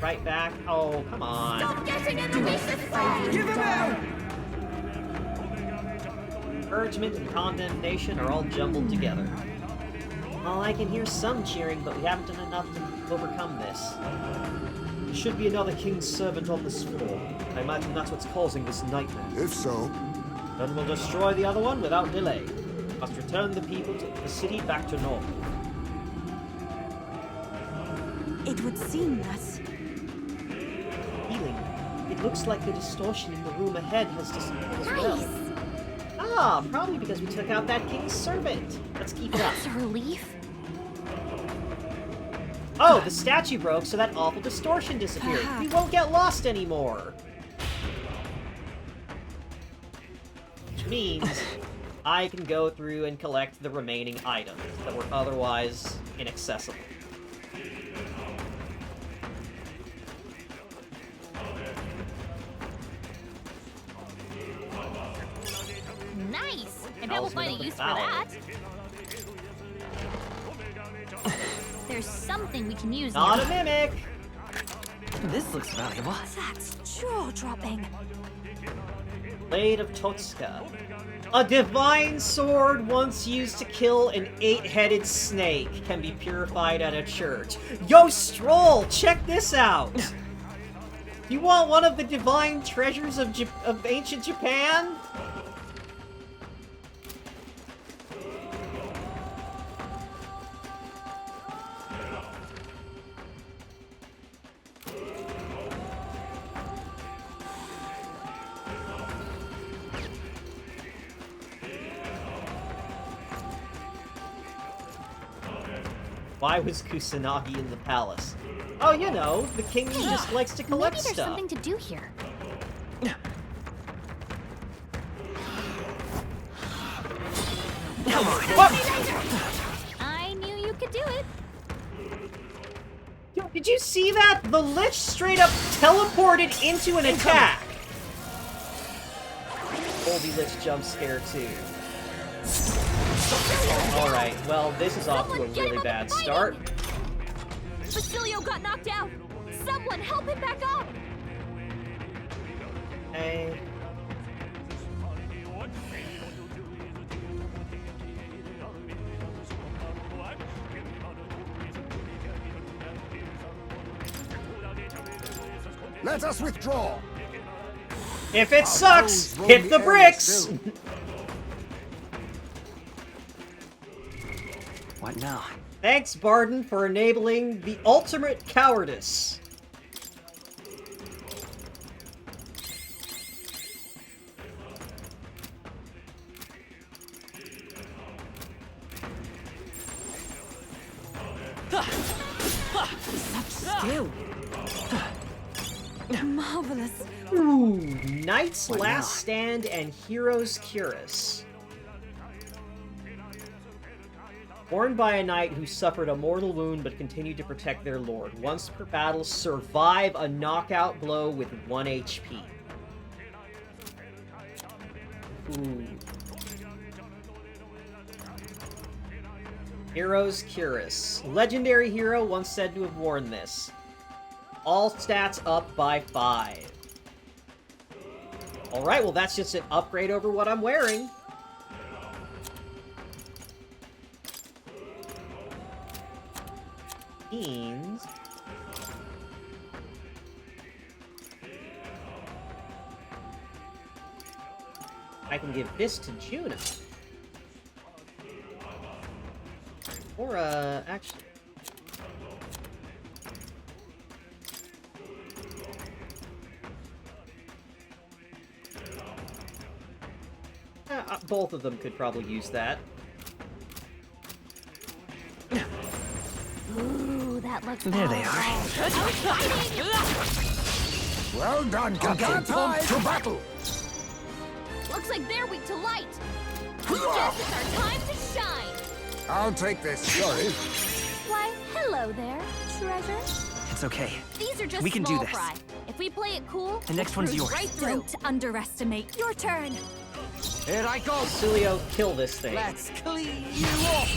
right back? Oh, come on. Stop getting in Luis's way! Give him out! Encouragement and condemnation are all jumbled together. Well, I can hear some cheering, but we haven't done enough to overcome this. There should be another king's servant on this floor. I imagine that's what's causing this nightmare. If so, then we'll destroy the other one without delay. Must return the people to the city back to normal. It would seem that... Feeling. It looks like the distortion in the room ahead has disappeared as well. Nice! Ah, probably because we took out that king's servant. Let's keep it up. That's a relief. Oh, the statue broke, so that awful distortion disappeared. We won't get lost anymore. Which means I can go through and collect the remaining items that were otherwise inaccessible. Nice! I bet we'll Talisman find of a the use for Foul. that. There's something we can use Not here. a mimic! This looks valuable. That's jaw-dropping. Blade of Totska. A divine sword once used to kill an 8-headed snake can be purified at a church. Yo, Stroll, check this out! You want one of the divine treasures of ancient Japan? Why was Kusanagi in the palace? Oh, you know, the king just likes to collect Maybe there's stuff. something to do here. Come on. I knew you could do it. Yo, did you see that? The Lich straight up teleported into an attack. Oldie Lich jump scare too. Alright, well, this is off to a really bad start. Basilio got knocked out. Someone help him back up. Hey. Let us withdraw. If it sucks, hit the bricks! What now? Thanks, Barden, for enabling the ultimate cowardice. Skill. Marvelous. Ooh, Knight's What Last now? Stand and Hero's Cuirass. Born by a knight who suffered a mortal wound but continued to protect their lord. Once per battle, survive a knockout blow with 1 HP. Ooh. Hero's Cuirass. Legendary hero once said to have worn this. All stats up by 5. Alright, well that's just an upgrade over what I'm wearing. Means... I can give this to Juno. Or, actually... both of them could probably use that. Ooh, that looks There they are. Well done, Captain. To battle. Looks like they're weak to light. Guess it's our time to shine. I'll take this. Sorry. Why, hello there, treasure. It's okay. These are just We can do small this. fry. If we play it cool, The next one's yours. right through. Don't underestimate. Your turn. Here I go. Basilio, kill this thing. Let's clean you off.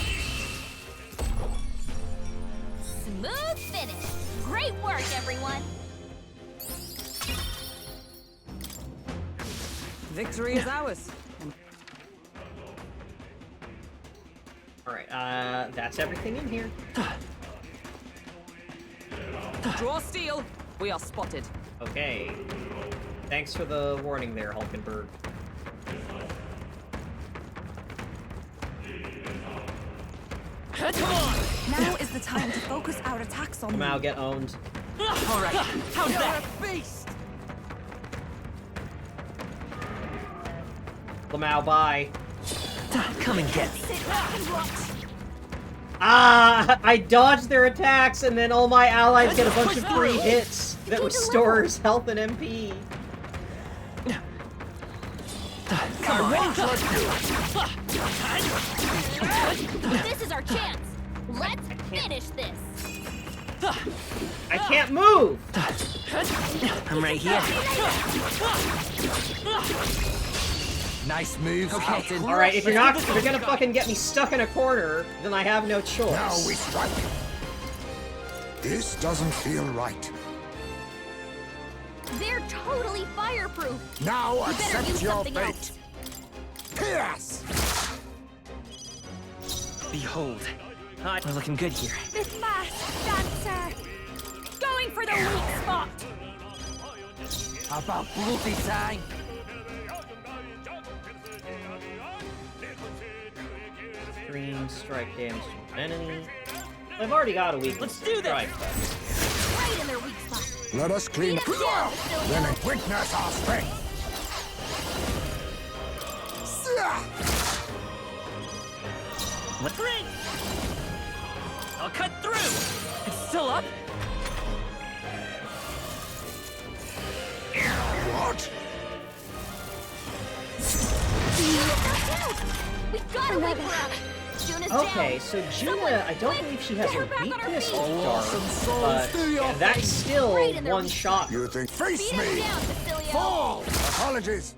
Smooth finish. Great work, everyone. Victory is ours. Alright, that's everything in here. Draw steel. We are spotted. Okay. Thanks for the warning there, Hulkenberg. Now is the time to focus our attacks on Kamau, them. get owned. All right. How's that? Beast. Kamau, bye. Come and get me. Sit back and watch. Ah! I dodged their attacks, and then all my allies get a bunch of free hits that restores health and MP. Come on. This is our chance. Let's finish this. I can't move! I'm right here. Nice move, Captain. All right, if you're gonna fucking get me stuck in a corner, then I have no choice. Now we strike. This doesn't feel right. They're totally fireproof. Now You better accept use your something fate. else. Pierce! Behold. We're looking good here. This masked dancer. Going for the weak spot. About bloody time. Extreme strike damage to an enemy. I've already got a weakness. Let's do this! Strike, but... Right in their weak spot. Let us clean Beat 'em down, Vassilio. then witness our strength. Let's ring! I'll cut through! It's still up? What? We gotta wait for him. Juna's Okay, down. so Someone, Juna, I don't quick, believe she has get her a back on her weakness to feet. dark, but yeah, that's still Right in their one weak shot. You think? Face Beat him me! down, Vassilio. Fall! Apologies.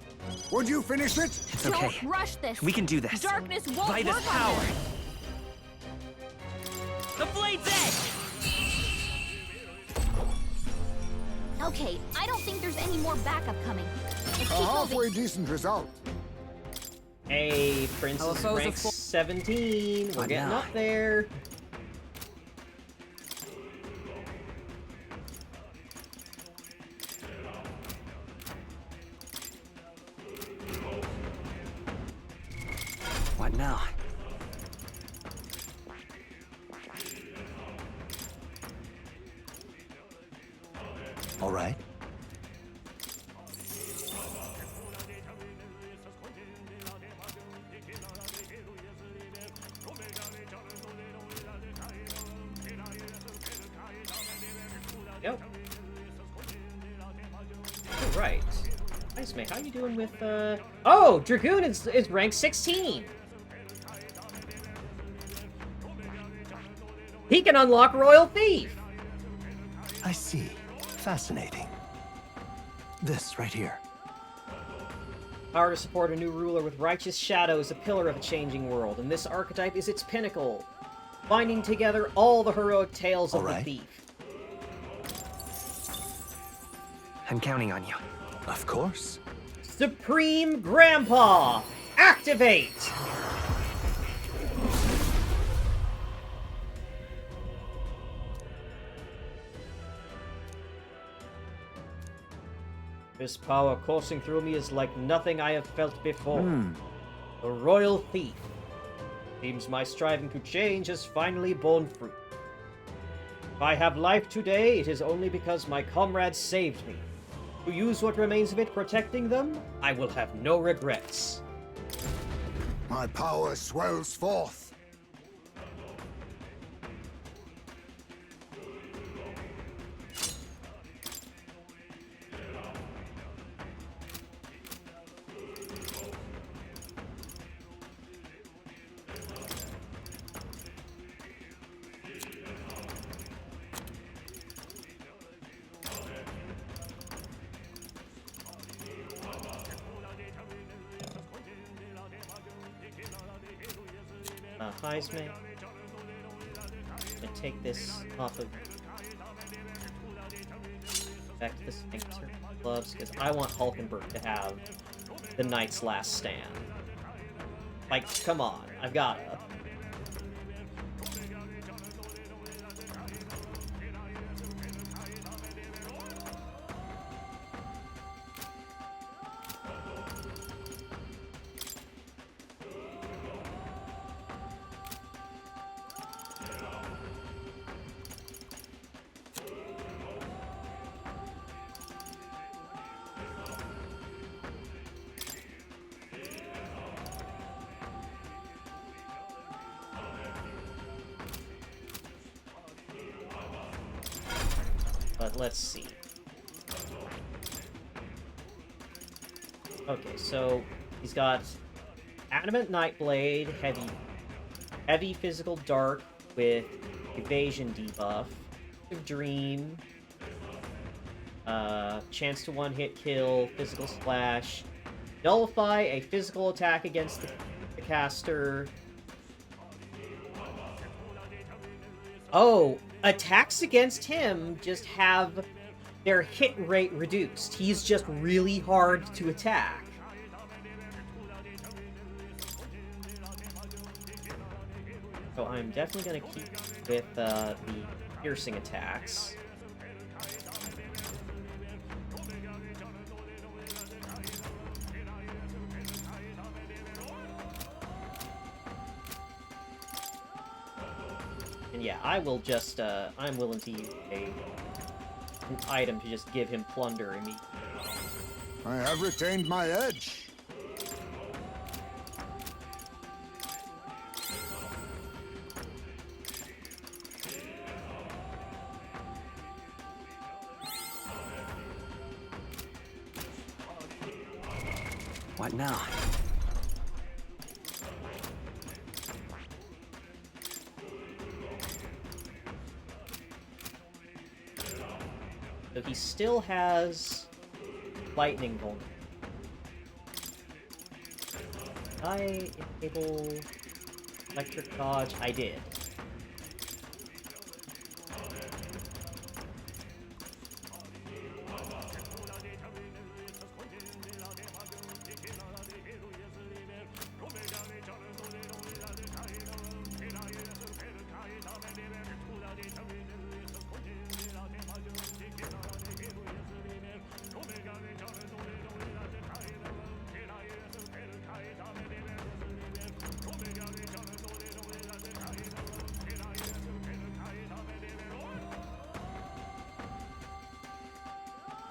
Would you finish it? It's Don't okay. rush this. We can do this. Darkness won't Light is work on power. them. The blade's edge! Okay, I don't think there's any more backup coming. Let's A keep moving. halfway decent result. Hey, Our Princess foes rank are full. 17. We're I getting know. up there. What now? All right. Yep. All right. Nice, mate. How you doing with, Oh! Dragoon is rank 16! He can unlock Royal Thief! I see. Fascinating. This right here. Power to support a new ruler with righteous shadows, a pillar of a changing world, and this archetype is its pinnacle, binding together all the heroic tales of All right. the thief. I'm counting on you. Of course. Supreme Grandpa! Activate! This power coursing through me is like nothing I have felt before. The Royal Thief. Seems my striving to change has finally borne fruit. If I have life today, it is only because my comrades saved me. To use what remains of it protecting them, I will have no regrets. My power swells forth. Heisman. I'm gonna take this off of. Back to the Sphincter gloves, because I want Hulkenberg to have the Knight's Last Stand. Like, come on, I've gotta. But let's see. Okay, so he's got Adamant Nightblade, heavy physical dark with evasion debuff, Dream, chance to one-hit kill, physical splash, Nullify a physical attack against the caster. Oh, attacks against him just have their hit rate reduced. He's just really hard to attack. So I'm definitely going to keep with the piercing attacks. And yeah, I will just, I'm willing to use an item to just give him plunder immediately. I have retained my edge. What now? So he still has lightning vulnerability. Did I enable electric dodge? I did.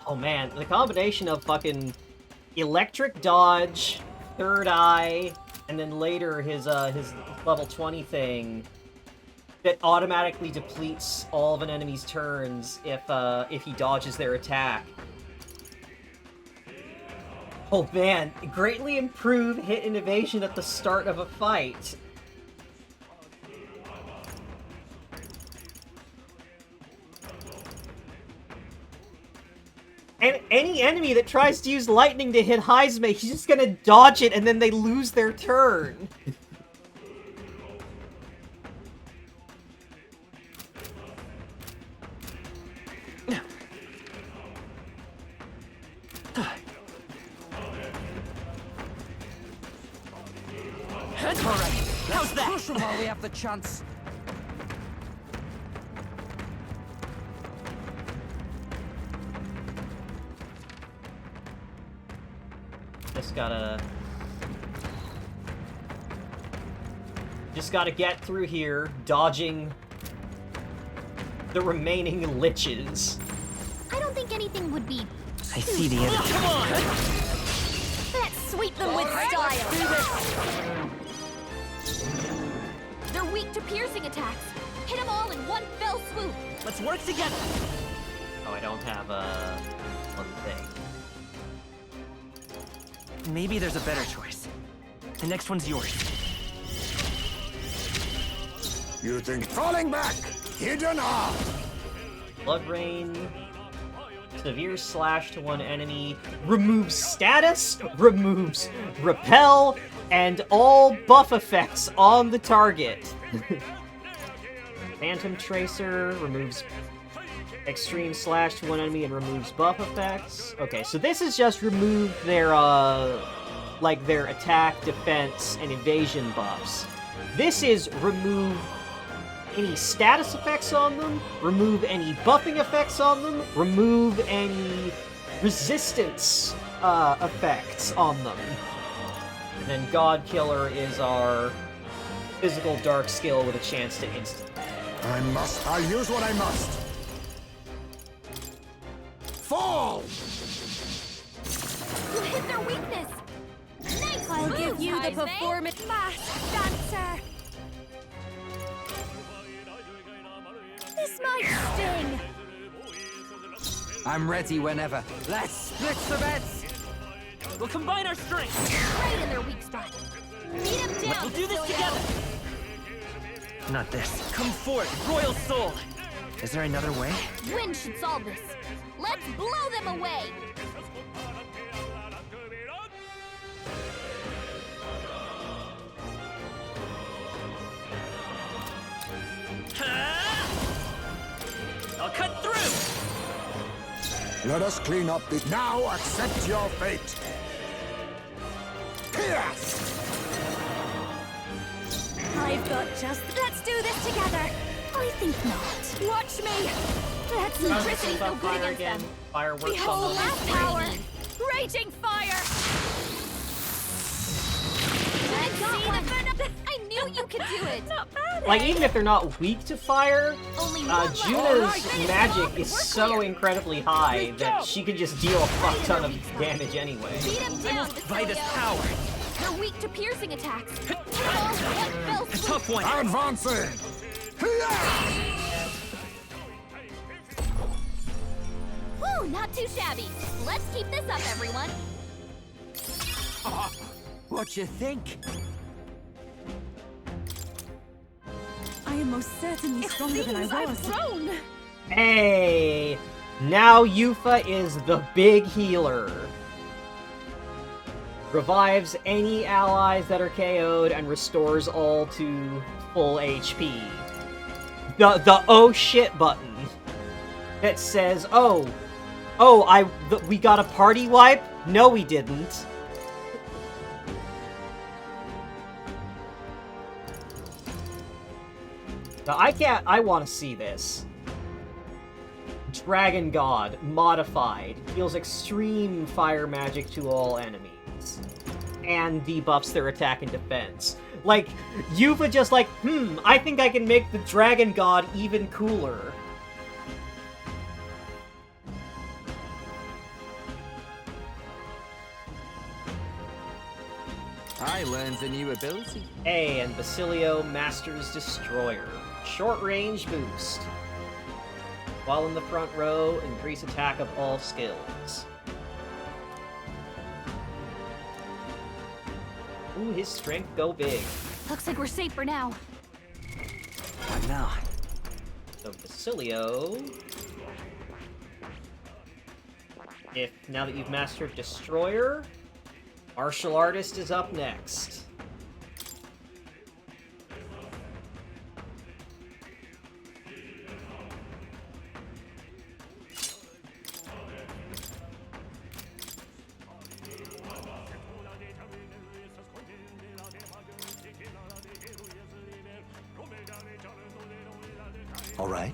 Oh man, the combination of fucking electric dodge, third eye, and then later his level 20 thing that automatically depletes all of an enemy's turns if he dodges their attack. Oh man, greatly improve hit and evasion at the start of a fight. And any enemy that tries to use lightning to hit Heisme, he's just gonna dodge it and then they lose their turn. Alright, how's that? Push them while we have the chance. Just gotta get through here, dodging the remaining liches. I don't think anything would be. I see the enemy. Come on! Let's sweep them with style. They're weak to piercing attacks. Hit them all in one fell swoop. Let's work together. Oh, I don't have one thing. Maybe there's a better choice. The next one's yours. You think falling back, hidden art. Blood Rain, severe slash to one enemy, removes status, removes repel, and all buff effects on the target. Phantom Tracer removes extreme slash to one enemy and removes buff effects. Okay, so this is just remove their like their attack, defense, and evasion buffs. This is remove any status effects on them, remove any buffing effects on them, remove any resistance effects on them. And then God Killer is our physical dark skill with a chance to instant. I'll use what I must. Fall! You hit their weakness. Nice I'll move, give you the Heisme. performance. Masked dancer. This might sting. I'm ready whenever. Let's split the bets. We'll combine our strengths. Right in their weak spot. Beat them down. We'll do this Cecilia. together. Not this. Come forth, Royal Soul. Is there another way? Wind should solve this. Let's blow them away. Let us clean up this. Now accept your fate. Yes! I've got just... Let's do this together! I think not. Watch me! That centricity's no good against them. Fireworks Behold on them. last power! Raging fire! I knew you could do it! Not bad, Like, even if they're not weak to fire, Juna's magic is so incredibly high that she can just deal a fuck ton of damage anyway. Beat him down, Vitus power. They're weak to piercing attacks. A tough one. Advancing! Whew, not too shabby. Let's keep this up, everyone. What you think? I am most certainly stronger than I was. Grown. Hey! Now Yufa is the big healer. Revives any allies that are KO'd and restores all to full HP. The oh shit button that says, we got a party wipe? No, we didn't. Now, I want to see this. Dragon God, modified, deals extreme fire magic to all enemies, and debuffs their attack and defense. Like, Yufa just like, I think I can make the Dragon God even cooler. I learned a new ability. Hey, and Basilio masters Destroyer. Short range boost. While in the front row, increase attack of all skills. Ooh, his strength go big. Looks like we're safe for now. What now? So Basilio... now that you've mastered Destroyer, Martial Artist is up next. All right.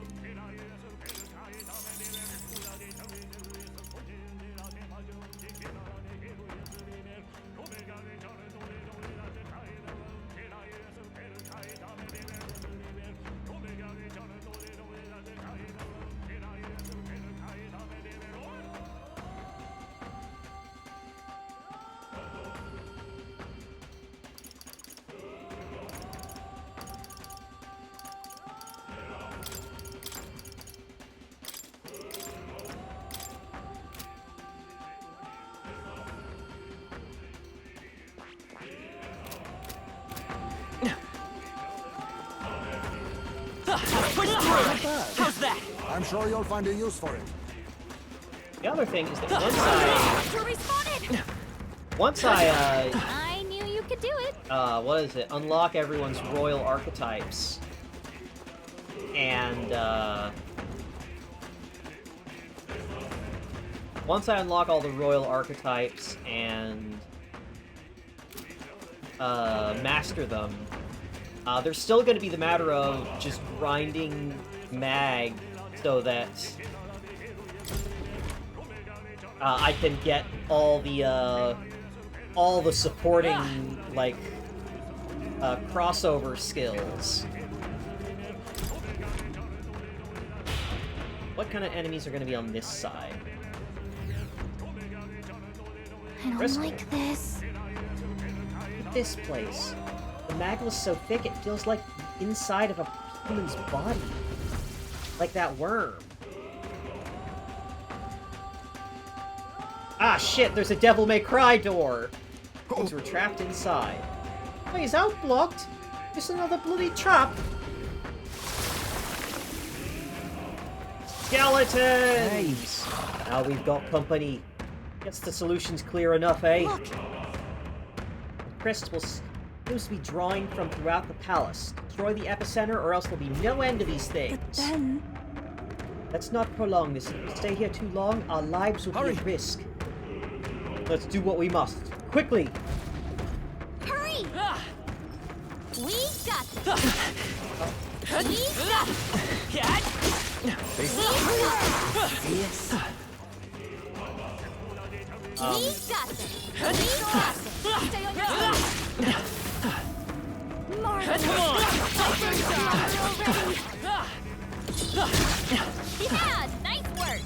How's that? I'm sure you'll find a use for it. The other thing is that once I knew you could do it. what is it? Unlock everyone's royal archetypes. And, once I unlock all the royal archetypes and, master them, there's still going to be the matter of just grinding mag so that I can get all the supporting, like, crossover skills. What kind of enemies are going to be on this side? I don't Crystal. like this. Look at this place. The magma's so thick it feels like the inside of a human's body. Like that worm. Ah, shit, there's a Devil May Cry door! Things were trapped inside. Oh, he's outblocked! Just another bloody trap! Skeletons! Now we've got company. Guess the solution's clear enough, eh? Look. The crystal seems to be drawing from throughout the palace. Destroy the epicenter or else there'll be no end to these things. But then... Let's not prolong this. If we stay here too long, our lives will be at risk. Let's do what we must. Quickly! Hurry! We got this! We got this! Yes. We got this! We got this! Stay on your toes! Marvelous! Come on! Yeah, nice work!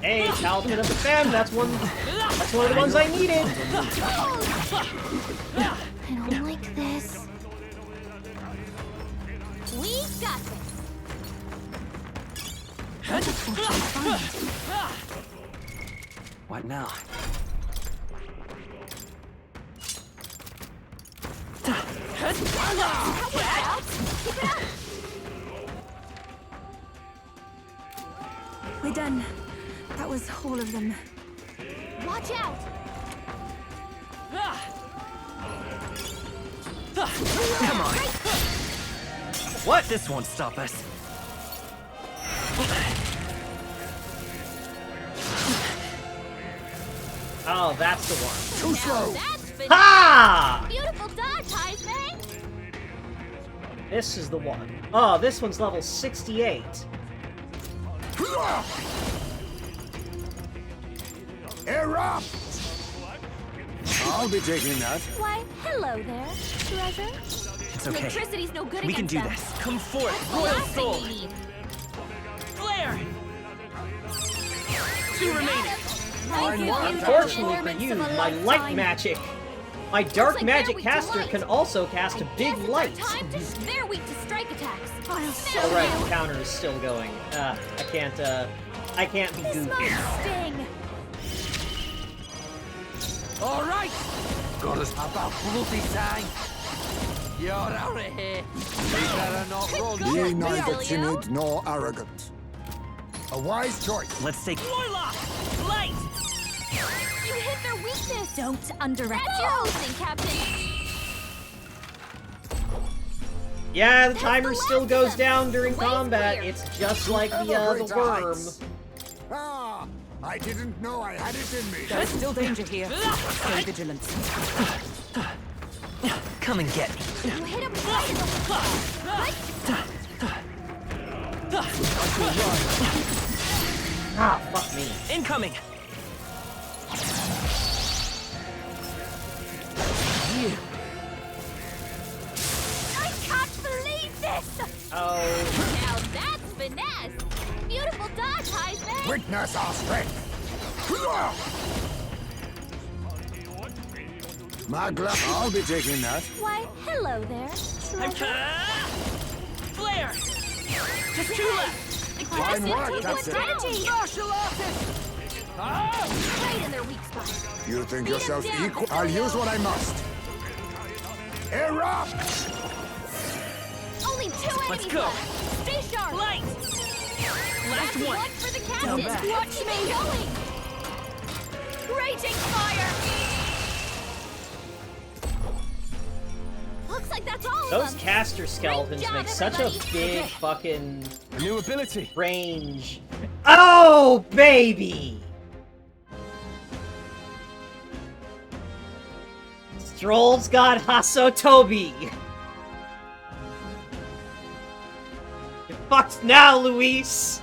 Hey, Talisman of the Fam, that's one of the ones I needed! I don't like this. We got this! What now? We're done. That was all of them. Watch out! Come on. What? This won't stop us. Oh, that's the one. Too slow. That's been Ha! beautiful dodge, Heisman! This is the one. Oh, this one's level 68. Erupt! I'll be taking that. Why, hello there, treasure. It's okay. Electricity's no good We can against do them. this. Come forth, That's the Royal last thing Soul! we need. Flare! 2 remaining! Unfortunately for you, my light magic, my dark magic caster can also cast a big light. They're weak to strike attacks. Oh right, the counter is still going. I can't be This goofy. might sting. All right. Got us about bloody time. You're out of here. You better not run. Be neither timid nor arrogant. A wise choice. Let's take. Warlock! Light! You hit their weakness. Don't underestimate. That's your own thing, Captain. Yeah, the timer still goes down during combat. It's just like the worm. Ah, I didn't know I had it in me. There's still danger here. Stay vigilant. Come and get me. You hit him right in the right. Ah, fuck me. Incoming. I can't believe this. Oh. Now that's finesse. Beautiful dodge, Heisman. Witness our strength. Magla, I'll be taking that. Why, hello there, treasure. Flare! Just 2 left! Fine work, Captain. Strategy. Martial artist! Right in their weak spot. You think Beat yourself him down, equal? I'll use what I must. Erupt! Only 2 Let's enemies go. left. Stay sharp. Light! Last That's one! for the captain. Watch me going. Raging fire. Looks like that's all Those of them. caster skeletons Great job, make such a everybody. big fucking New ability. range. Oh, baby! Stroll's got Hasotobi. You're fucked now, Luis.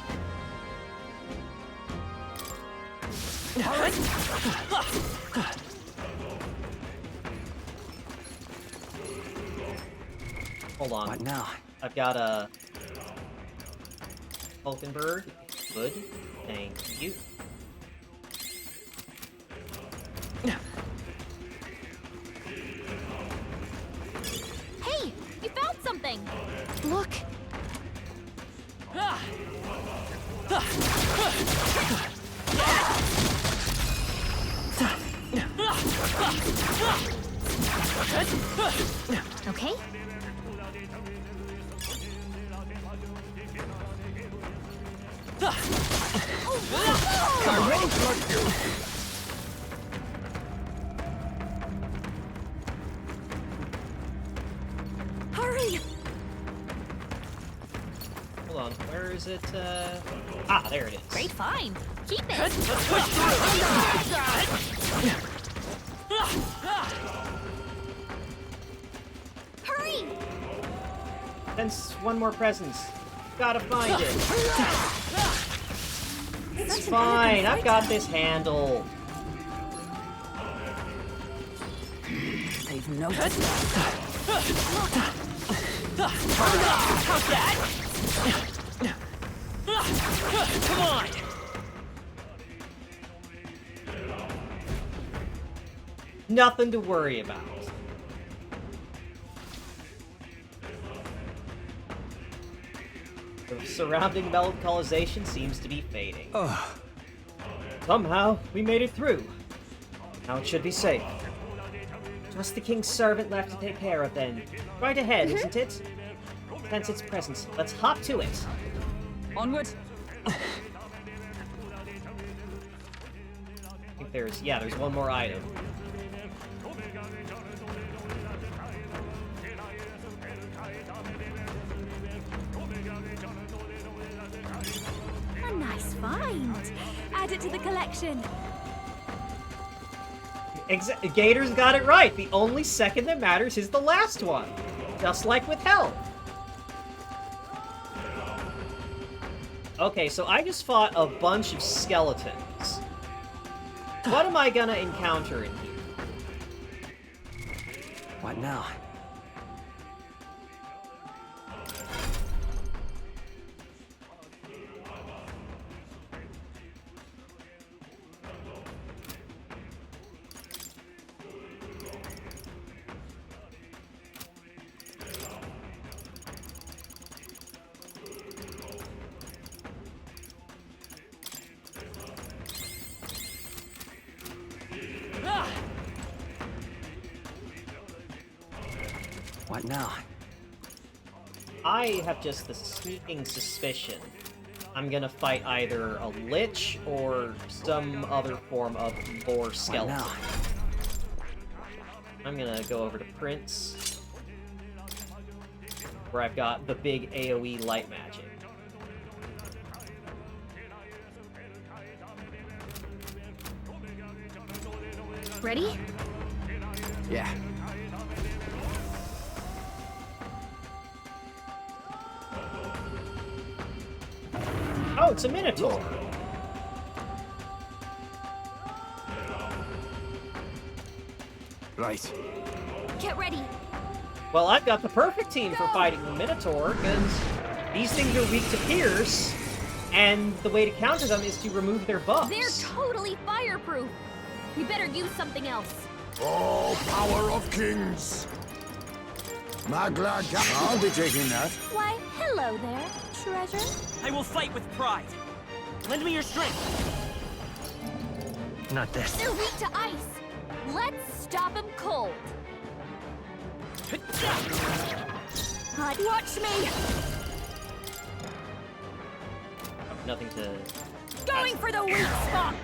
Hold on. What now? I've got a Hulkenberg. Good. Thank you. Hey, you found something. Look. Okay. Hurry! Hold on, where is it? Ah, there it is. Great find. Keep it. Let's push through! Hurry! Sense one more presence. Gotta find it. It's fine, I've got this handle. They've noticed. How's that? Come on! Nothing to worry about. The surrounding melancolization seems to be fading. Somehow, we made it through. Now it should be safe. Just the king's servant left to take care of then. Right ahead, isn't it? Sense its presence. Let's hop to it. Onward. I think there's one more item. A nice find. Add it to the collection. Gator's got it right. The only second that matters is the last one. Just like with health. Okay, so I just fought a bunch of skeletons. What am I gonna encounter in here? What now? What now? I have just the sneaking suspicion I'm gonna fight either a lich or some other form of boar skeleton. What now? I'm gonna go over to Prince, where I've got the big AoE light magic. Ready? Yeah. Oh, it's a Minotaur! Right. Get ready. Well, I've got the perfect team for fighting the Minotaur, because these things are weak to pierce, and the way to counter them is to remove their buffs. They're totally fireproof. We better use something else. Oh, power of kings! Magla, I'll be taking that. Why, hello there, treasure. I will fight with pride. Lend me your strength. Not this. They're weak to ice. Let's stop them cold. Watch me. Nothing to... Going for the weak spot.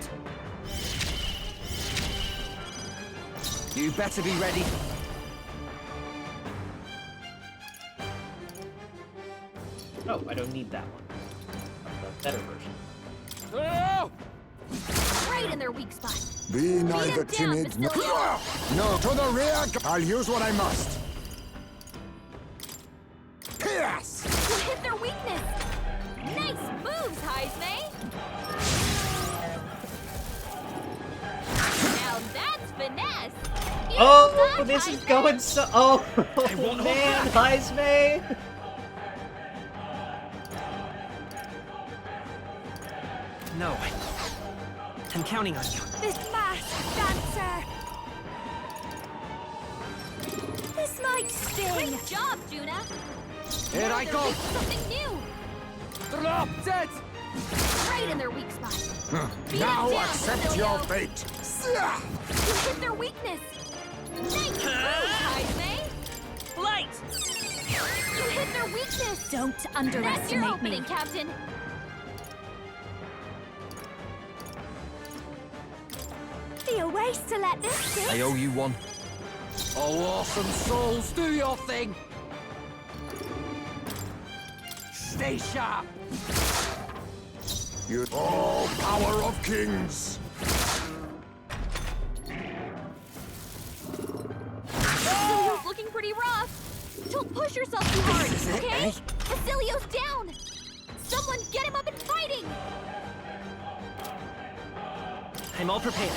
You better be ready. Oh, I don't need that one. The better version. Oh! Right in their weak spot. Be neither down, timid nor... Basilio. No, to the rear! I'll use what I must. Pierce! You hit their weakness. Nice moves, Heisme. Now that's finesse. Oh, Dodge, this is Heisme. going so... Oh, won't man, hold back. Heisme! No. I'm counting on you. This masked dancer. This might sting. Great job, Juna. Here I go. Something new. Drop dead. Right in their weak spot. Beat Now them down, accept Basilio. your fate. You hit their weakness. Nice move, Heisme. Light! You hit their weakness. Don't That's your underestimate opening, me. Captain. Be a waste to let this sit. I owe you one. Oh, awesome souls, do your thing. Stay sharp! You all power of kings! Basilio's looking pretty rough. Don't push yourself too hard, okay? Basilio's down! Someone get him up and fighting! I'm all prepared.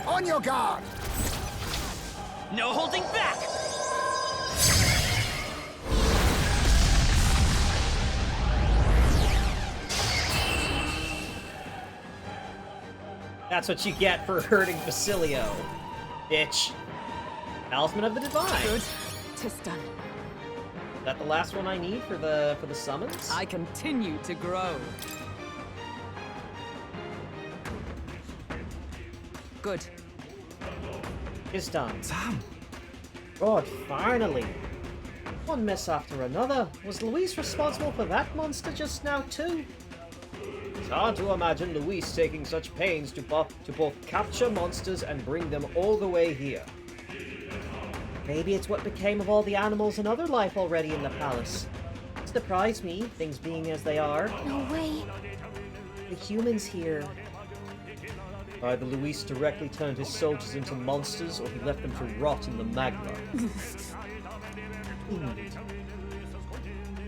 On your guard! No holding back! That's what you get for hurting Basilio, bitch. Talisman of the Divine. Good. 'Tis done. Is that the last one I need for the summons? I continue to grow. Good. It's done. Sam! God, finally. One mess after another. Was Luis responsible for that monster just now too? It's hard to imagine Luis taking such pains to both capture monsters and bring them all the way here. Maybe it's what became of all the animals and other life already in the palace. It surprised me, things being as they are. No way. The humans here... Either Luis directly turned his soldiers into monsters, or he left them to rot in the magma.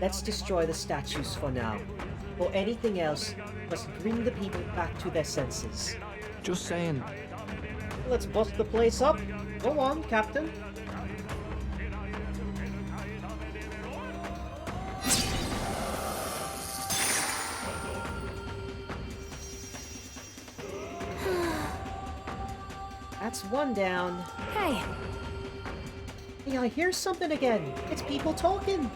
Let's destroy the statues for now. For anything else, must bring the people back to their senses. Just saying. Let's bust the place up. Go on, Captain. That's one down. Hey, Hey, I hear something again. It's people talking.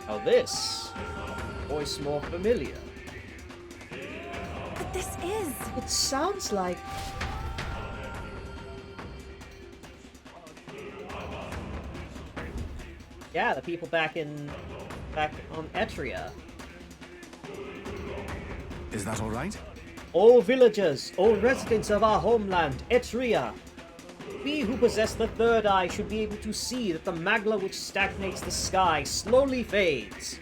Now this voice more familiar. But this is... It sounds like... Yeah, the people back on Etria. Is that all right? All villagers, all residents of our homeland, Etria. We who possess the third eye should be able to see that the magma which stagnates the sky slowly fades.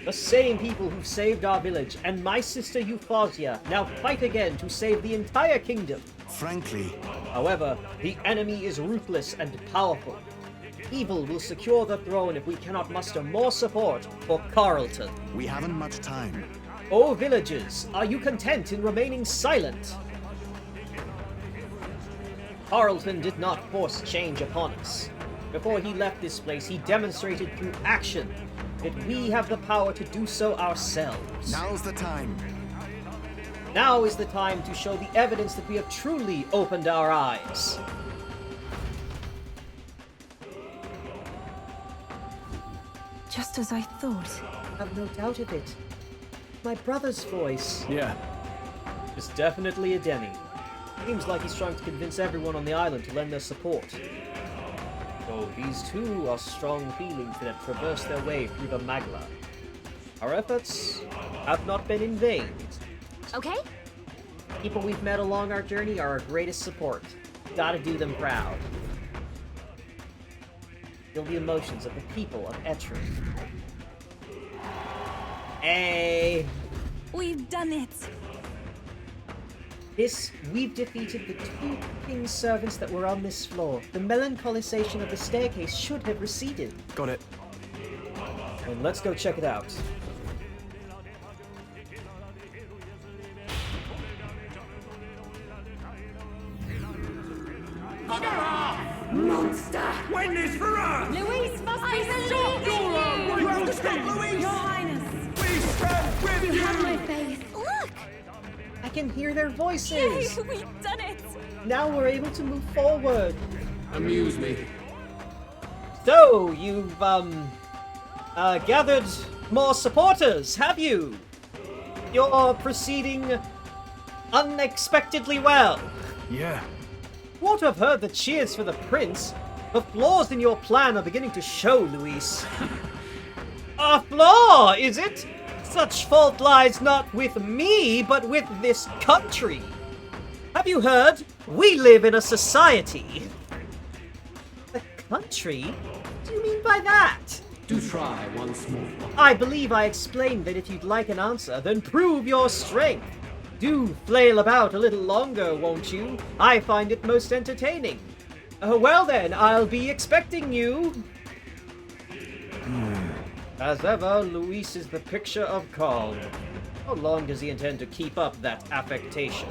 The same people who saved our village and my sister Euphausia now fight again to save the entire kingdom. Frankly, However, the enemy is ruthless and powerful. Evil will secure the throne if we cannot muster more support for Carlton. we haven't much time. O villagers, are you content in remaining silent? Carlton did not force change upon us. Before he left this place, he demonstrated through action that we have the power to do so ourselves. Now's the time. Now is the time to show the evidence that we have truly opened our eyes. Just as I thought. Have no doubt of it. My brother's voice. Yeah. It's definitely a Demi. Seems like he's trying to convince everyone on the island to lend their support. Though these two are strong feelings that have traversed their way through the magma. Our efforts have not been in vain. Okay? People we've met along our journey are our greatest support. Gotta do them proud. Feel the emotions of the people of Etria. Hey! We've done it! We've defeated the two king's servants that were on this floor. The melancholisation of the staircase should have receded. Got it. And let's go check it out. Monster! Win this for us! Luis must be believe stopped! in You have to stop Louise! Your Highness! We stand with You have you! my faith. Look! I can hear their voices! Yay, we've done it! Now we're able to move forward. Amuse me. So, you've, gathered more supporters, have you? You're proceeding unexpectedly well. Yeah. Won't have heard the cheers for the prince. The flaws in your plan are beginning to show, Luis. A flaw, is it? Such fault lies not with me, but with this country. Have you heard? We live in a society. The country? What do you mean by that? Do try once more. I believe I explained that if you'd like an answer, then prove your strength. Do flail about a little longer, won't you? I find it most entertaining. Well then, I'll be expecting you. As ever, Luis is the picture of calm. How long does he intend to keep up that affectation?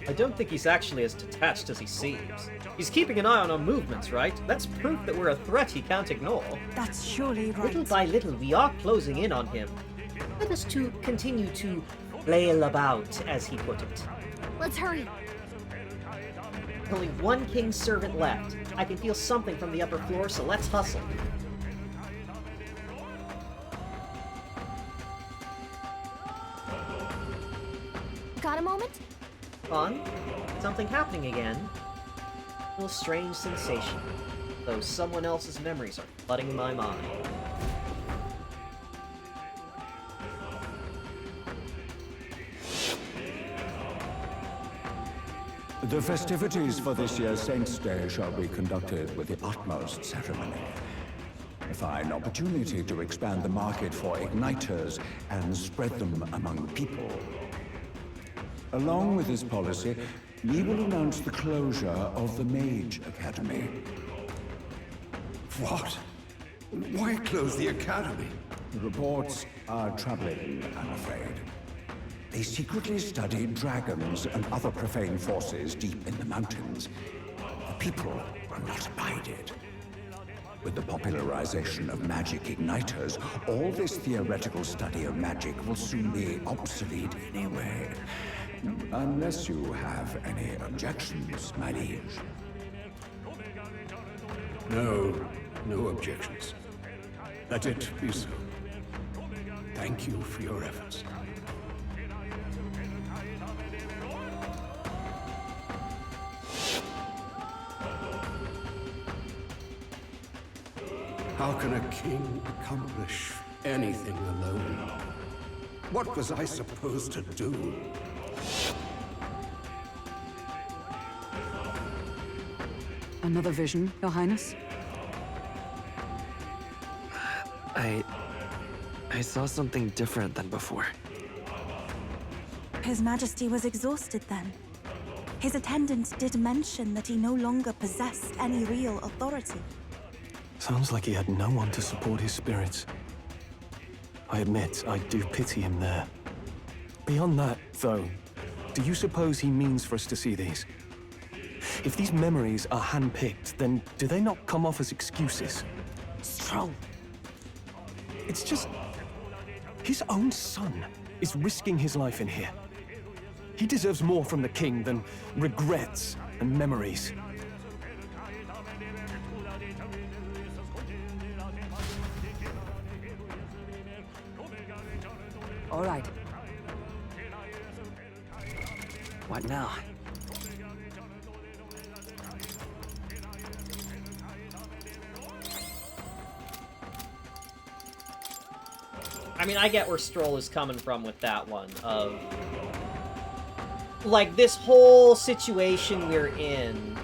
I don't think he's actually as detached as he seems. He's keeping an eye on our movements, right? That's proof that we're a threat he can't ignore. That's surely right. Little by little, we are closing in on him. Let us to continue to flail about, as he put it. Let's hurry. Only one king's servant left. I can feel something from the upper floor, so let's hustle. Got a moment? Fun? Something happening again? A little strange sensation, though someone else's memories are flooding my mind. The festivities for this year's Saints' Day shall be conducted with the utmost ceremony. A fine opportunity to expand the market for igniters and spread them among the people. Along with this policy, we will announce the closure of the Mage Academy. What? Why close the academy? The reports are troubling, I'm afraid. They secretly study dragons and other profane forces deep in the mountains. The people will not abide it. With the popularization of magic igniters, all this theoretical study of magic will soon be obsolete anyway. Unless you have any objections, my liege. No objections. Let it be so. Thank you for your efforts. How can a king accomplish anything alone? What was I supposed to do? Another vision, Your Highness? I saw something different than before. His Majesty was exhausted then. His attendant did mention that he no longer possessed any real authority. Sounds like he had no one to support his spirits. I admit, I do pity him there. Beyond that, though, do you suppose he means for us to see these? If these memories are handpicked, then do they not come off as excuses? Stroll. It's just... his own son is risking his life in here. He deserves more from the king than regrets and memories. All right. What now? I mean, I get where Stroll is coming from with that one, of... like, this whole situation we're in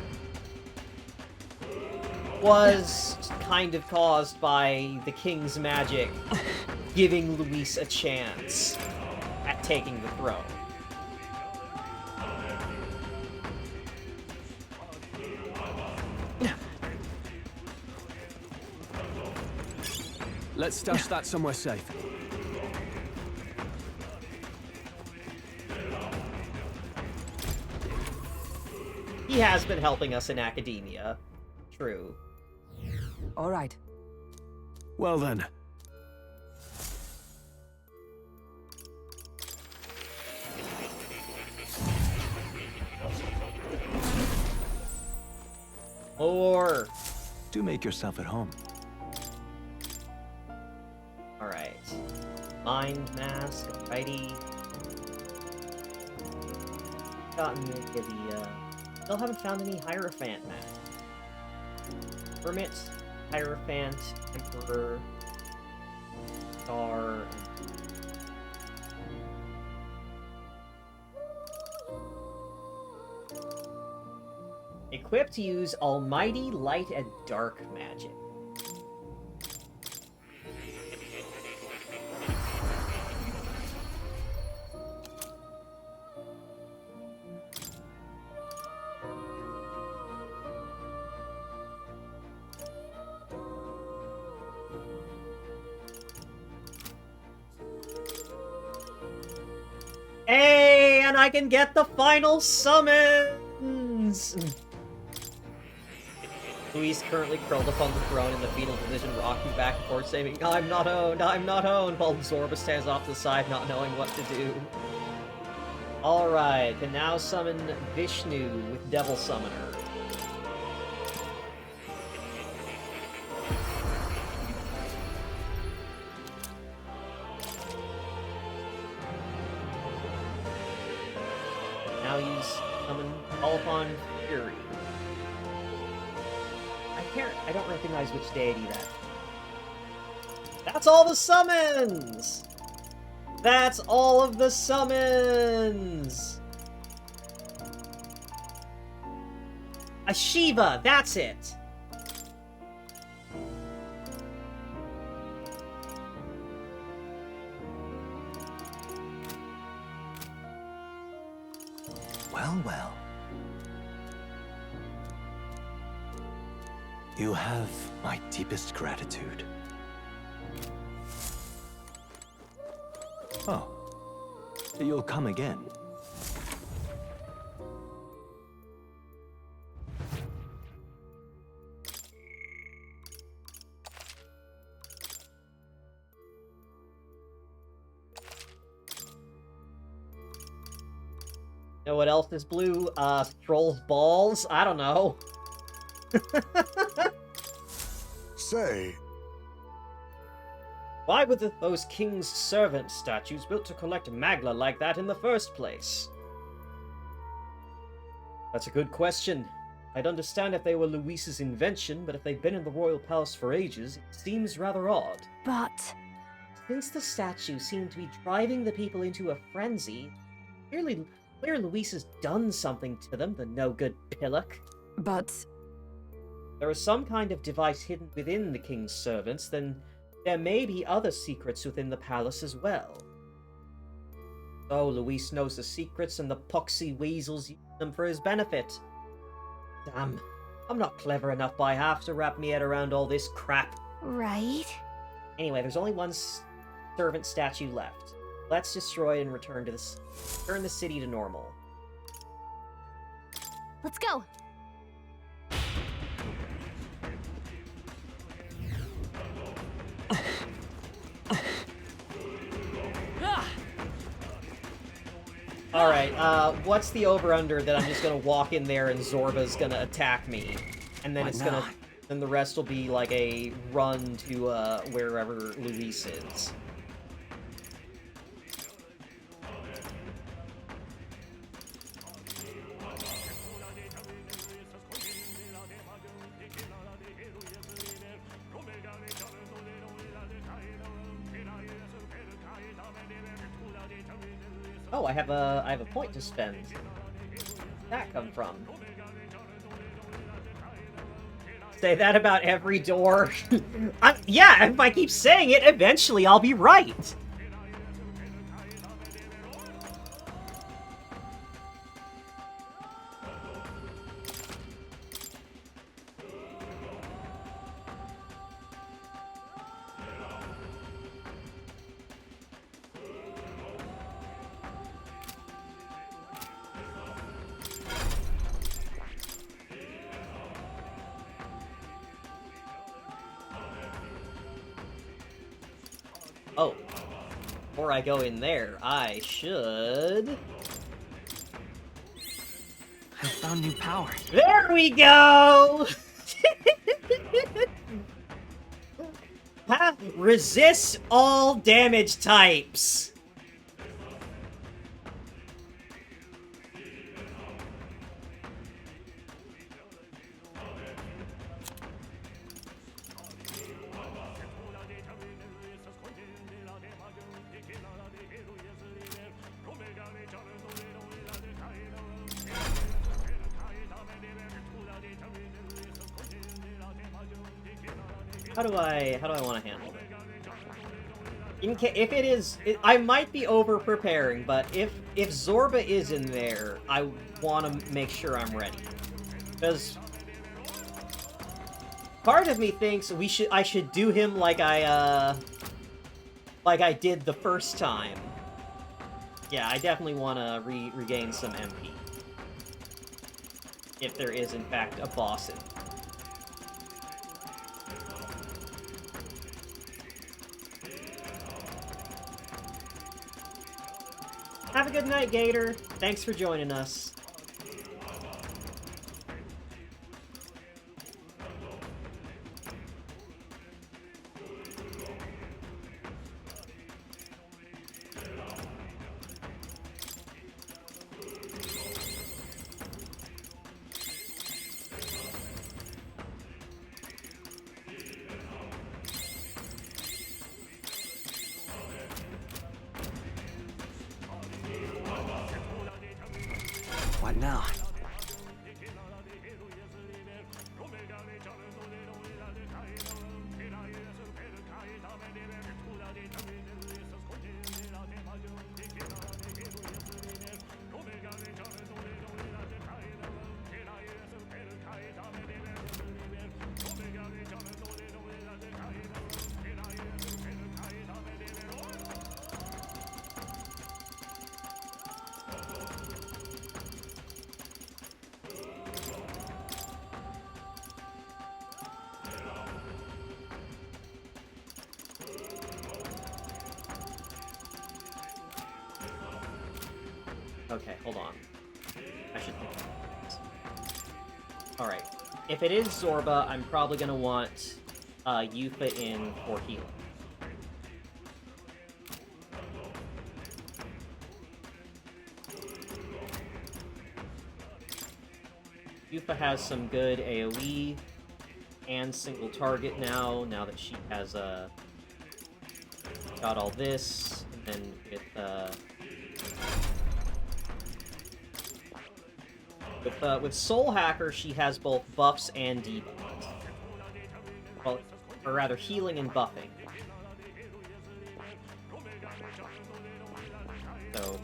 was kind of caused by the king's magic giving Luis a chance at taking the throne. Let's stash that somewhere safe. He has been helping us in academia. True. All right. Well then. Or... do make yourself at home. Alright. Mind mask, righty. Gotten the still haven't found any Hierophant mask. Hermit, Hierophant, Emperor, Star, Equipped to use Almighty Light and Dark Magic. Hey, and I can get the final summons! Luis currently curled up on the throne in the fetal position, rocking back and forth, saying, I'm not owned, while Zorba stands off to the side, not knowing what to do. Alright, can now summon Vishnu with Devil Summoner. Now use summon Call upon Fury. I don't recognize which deity that. That's all the summons! That's all of the summons! A Shiva, that's it! Well, well. You have my deepest gratitude. Oh. You'll come again. Know what else is blue? Troll's balls? I don't know. Say, why were those king's servant statues built to collect magla like that in the first place? That's a good question. I'd understand if they were Luis's invention, but if they've been in the royal palace for ages, it seems rather odd. But since the statues seem to be driving the people into a frenzy, clearly Luis has done something to them, the no-good pillock. But there is some kind of device hidden within the king's servants, then there may be other secrets within the palace as well. So Luis knows the secrets and the poxy weasels use them for his benefit. Damn, I'm not clever enough by half to wrap me head around all this crap. Right? Anyway, there's only one servant statue left. Let's destroy and return the city to normal. Let's go! Alright, what's the over-under that I'm just gonna walk in there and Zorba's gonna attack me? And then then the rest will be like a run to, wherever Luis is. Oh, I have a point to spend. Where'd that come from? Say that about every door. Yeah, if I keep saying it, eventually I'll be right. Oh, before I go in there, I should... I found new power. There we go! Resist all damage types! How do I want to handle it? If it is, I might be over preparing, but if Zorba is in there, I want to make sure I'm ready, because part of me thinks I should do him like I did the first time. Yeah, I definitely want to regain some MP. If there is, in fact, a boss in. Have a good night, Gator. Thanks for joining us. What now? Okay, hold on. I should think about this. Alright. If it is Zorba, I'm probably gonna want Yufa in for healing. Yufa has some good AoE and single target now that she has got all this, and then with Soul Hacker, she has both buffs and debuffs. Well, or rather, healing and buffing. So,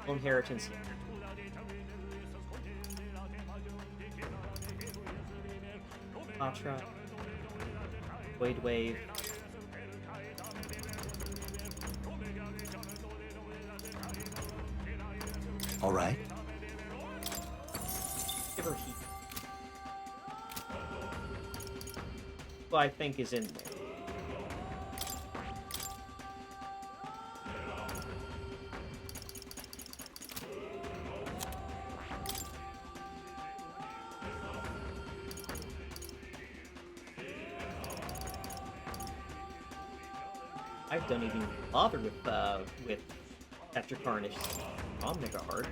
inheritance. Patra. Void Wave. All right. Give her heat. Who I think is in there. I don't even bother with Tetra Carnage Omega Heart.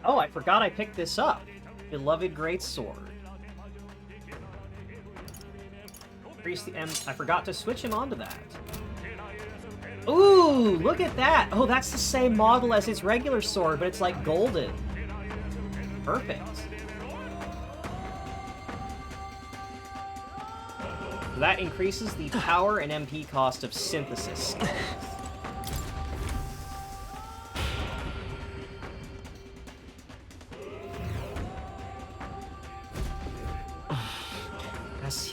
Oh, I forgot I picked this up. Beloved Greatsword. Increase the I forgot to switch him onto that. Ooh, look at that! Oh, that's the same model as his regular sword, but it's like golden. Perfect. That increases the power and MP cost of synthesis.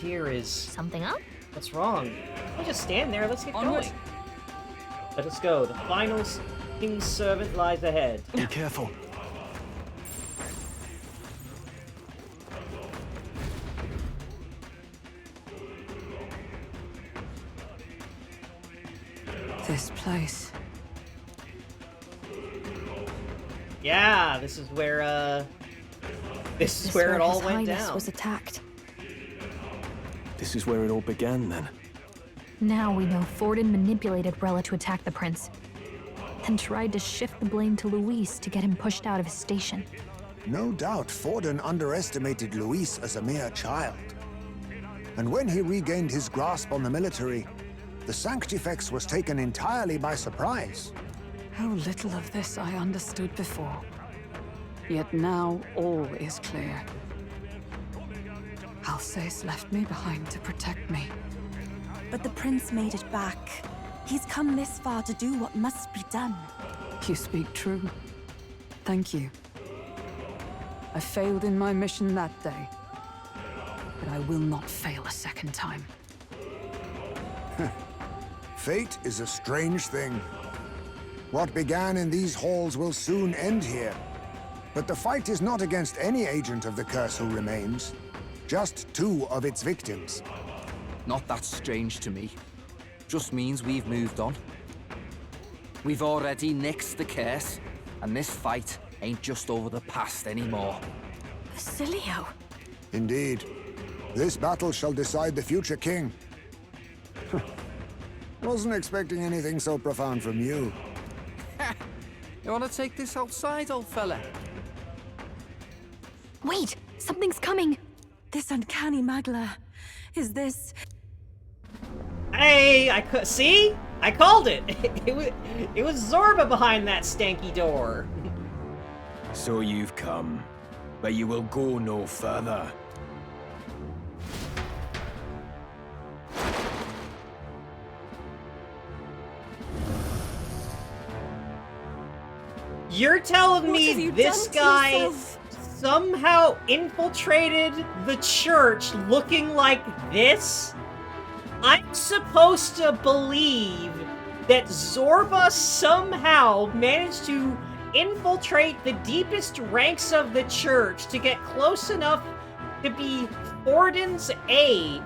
Here is something up? What's wrong? Don't just stand there. Let's get going. Let us go. The final king's servant lies ahead. Be careful. This place. Yeah, this is where This is where it all His went Highness down. was attacked. This is where it all began, then. Now we know Forden manipulated Rella to attack the prince, then tried to shift the blame to Luis to get him pushed out of his station. No doubt Forden underestimated Luis as a mere child. And when he regained his grasp on the military, the Sanctifex was taken entirely by surprise. How little of this I understood before. Yet now all is clear. Alsace left me behind to protect me. But the prince made it back. He's come this far to do what must be done. You speak true. Thank you. I failed in my mission that day, but I will not fail a second time. Fate is a strange thing. What began in these halls will soon end here. But the fight is not against any agent of the curse who remains, just 2 of its victims. Not that strange to me. Just means we've moved on. We've already nixed the curse, and this fight ain't just over the past anymore. Basilio! Indeed. This battle shall decide the future king. Wasn't expecting anything so profound from you. You wanna take this outside, old fella? Wait! Something's coming! This uncanny Magla. Is this... Hey, see? I called it. It was Zorba behind that stanky door. So you've come, but you will go no further. You're telling What have me you this done to guy yourself? somehow infiltrated the church looking like this? I'm supposed to believe that Zorba somehow managed to infiltrate the deepest ranks of the church to get close enough to be Forden's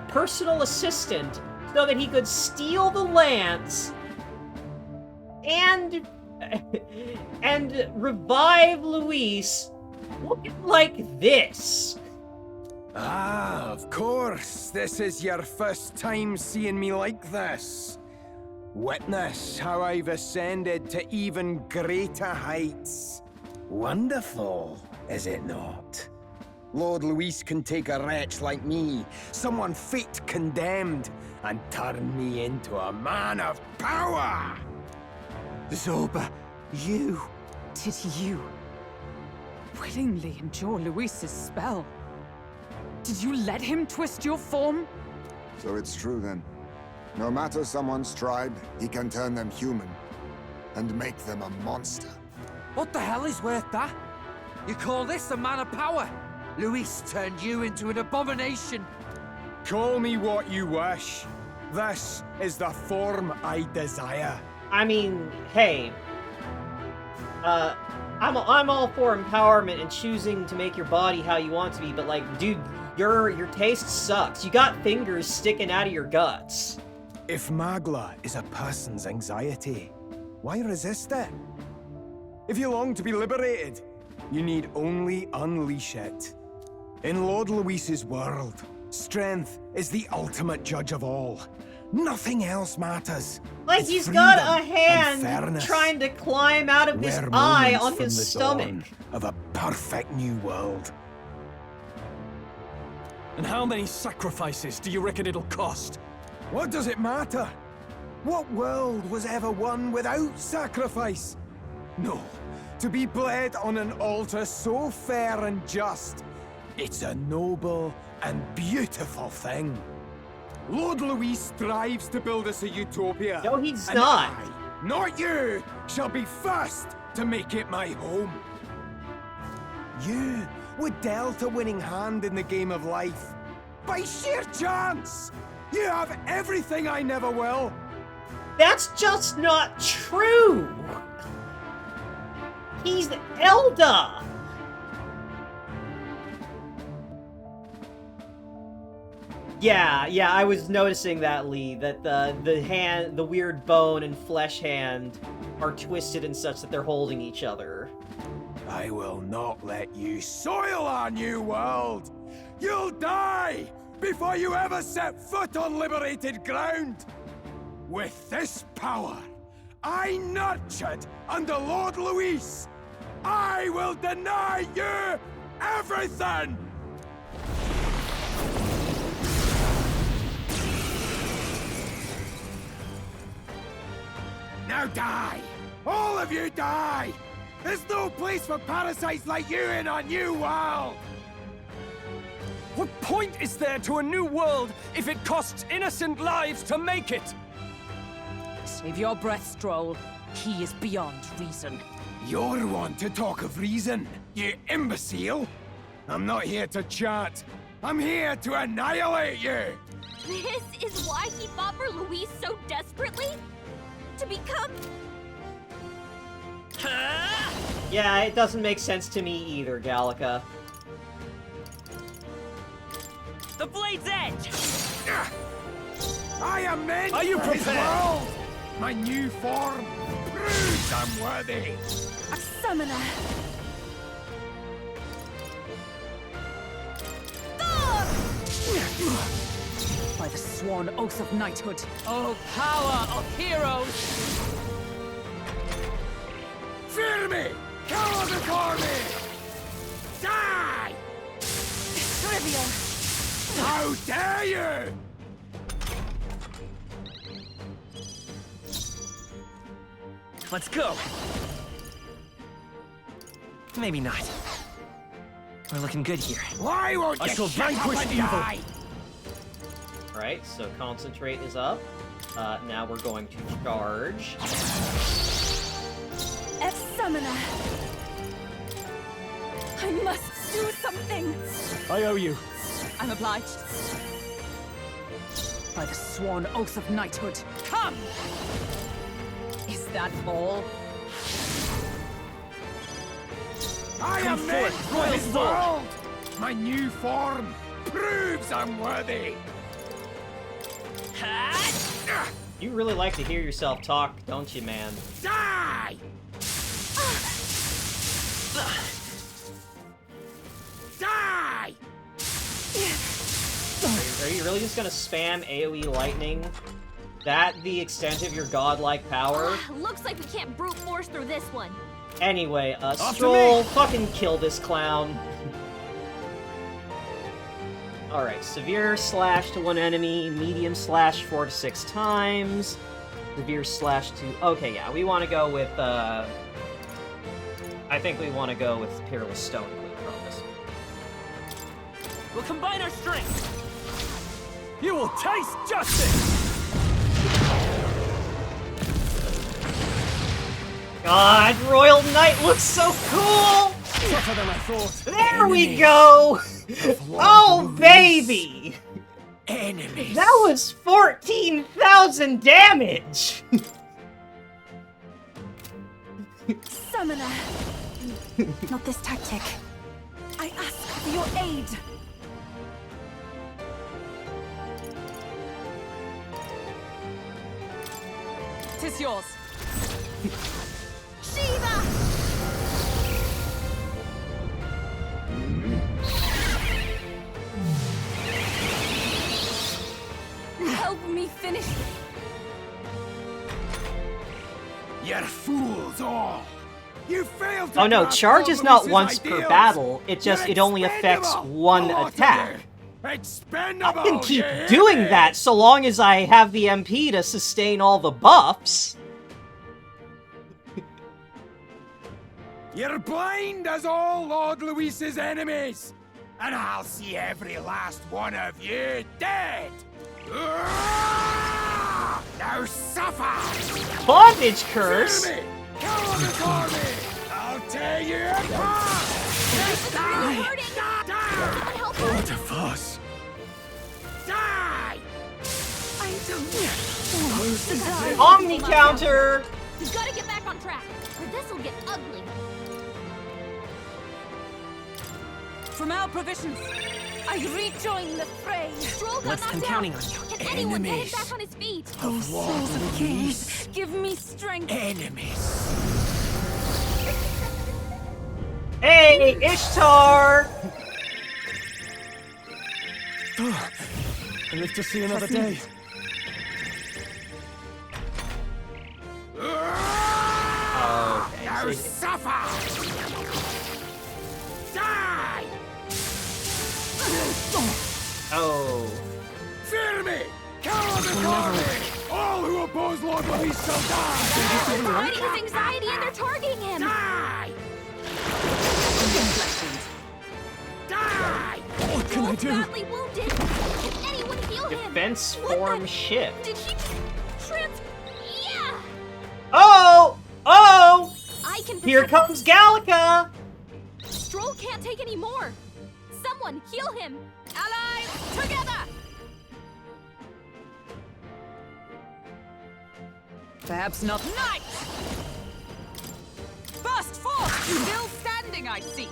personal assistant so that he could steal the lance and revive Luis looking like this. Ah, of course. This is your first time seeing me like this. Witness how I've ascended to even greater heights. Wonderful, is it not? Lord Luis can take a wretch like me, someone fate condemned, and turn me into a man of power! Zorba, you... Did you willingly endure Luis's spell? Did you let him twist your form? So it's true then. No matter someone's tribe, he can turn them human and make them a monster. What the hell is worth that? You call this a man of power? Luis turned you into an abomination. Call me what you wish. This is the form I desire. I mean, hey, I'm all for empowerment and choosing to make your body how you want to be, but like, dude, your taste sucks. You got fingers sticking out of your guts. If Magla is a person's anxiety, why resist it? If you long to be liberated, you need only unleash it. In Lord Luis's world, strength is the ultimate judge of all. Nothing else matters. Like It's he's got a freedom and hand fairness. trying to climb out of this We're eye moments on from his the stomach. dawn of a perfect new world. And how many sacrifices do you reckon it'll cost? What does it matter? What world was ever won without sacrifice? No, to be bled on an altar so fair and just, it's a noble and beautiful thing. Lord Luis strives to build us a utopia. No, he's and not. I, not you, shall be first to make it my home. You were dealt a winning hand in the game of life. By sheer chance! You have everything I never will. That's just not true. He's Elda. Yeah, I was noticing that, Lee, that the weird bone and flesh hand are twisted and such that they're holding each other. I will not let you soil our new world! You'll die before you ever set foot on liberated ground! With this power, I nurtured under Lord Luis, I will deny you everything! Now die! All of you die! There's no place for parasites like you in our new world! What point is there to a new world if it costs innocent lives to make it? Save your breath, Stroll. He is beyond reason. You're one to talk of reason, you imbecile! I'm not here to chat. I'm here to annihilate you! This is why he fought for Luis so desperately? To become... Yeah, it doesn't make sense to me either, Gallica. The blade's edge! I am meant Are you for his prepared? world! My new form proves I'm worthy! A summoner! By the sworn oath of knighthood, oh power of heroes! Fear me! Cower before me! Die! Trivial! How dare you! Let's go! Maybe not. We're looking good here. Why won't I you shall shut vanquish up and evil. die? Alright, so concentrate is up. Now we're going to charge. F summoner! I must do something! I owe you. I'm obliged. By the sworn oath of knighthood, come! Is that all? I Come am meant forth, for royal his sword. world! My new form proves I'm worthy! You really like to hear yourself talk, don't you, man? Die! Die! Are you really just gonna spam AoE lightning? That the extent of your godlike power? Looks like we can't brute force through this one. Anyway, After Stroll, me! fucking kill this clown. Alright, severe slash to one enemy, medium slash 4 to 6 times, severe slash to... Okay, yeah, we want to go with, I think we want to go with Peerless Stone Cleaver on this. We'll combine our strength! You will taste justice! God, Royal Knight looks so cool! Tougher than I thought. There we go! Oh, baby! Enemies! That was 14,000 damage! Summoner! Not this tactic. I ask for your aid! Tis yours. Shiva! Help me finish. You're fools all! You failed to Oh no, grasp charge Lord is not Luis's once per ideals. battle, it You're only affects expendable, one all of attack. you. Expendable! I can keep you hear doing me? that so long as I have the MP to sustain all the buffs. You're blind as all Lord Luis's enemies! And I'll see every last one of you dead! Now suffer! Bondage curse? Fear me! Cower before me! I'll tear you apart! Just die! Die! What a fuss. Die! I don't... Omni counter! We've got to get back on track, or this'll get ugly. From our provisions, I rejoin the fray! Stroll got Let's knocked come out. counting on you. Can anyone get him Enemies. back on his feet? Oh, souls of kings, give me strength! Enemies! Hey, Ishtar! I live to see another day. Okay, Now so suffer! Die! oh, Fear me! Cowards before me! All who oppose Lord Luis shall die! They're hiding his anxiety and they're targeting him! Die! Die! What can I do? Badly wounded! Can anyone heal him? defense form shift. Did he Yeah! Oh! Oh! I can Here protect- comes Gallica! Stroll can't take any more! Someone heal him! Allies, together! Perhaps not. Knight! First force! Still standing, I see.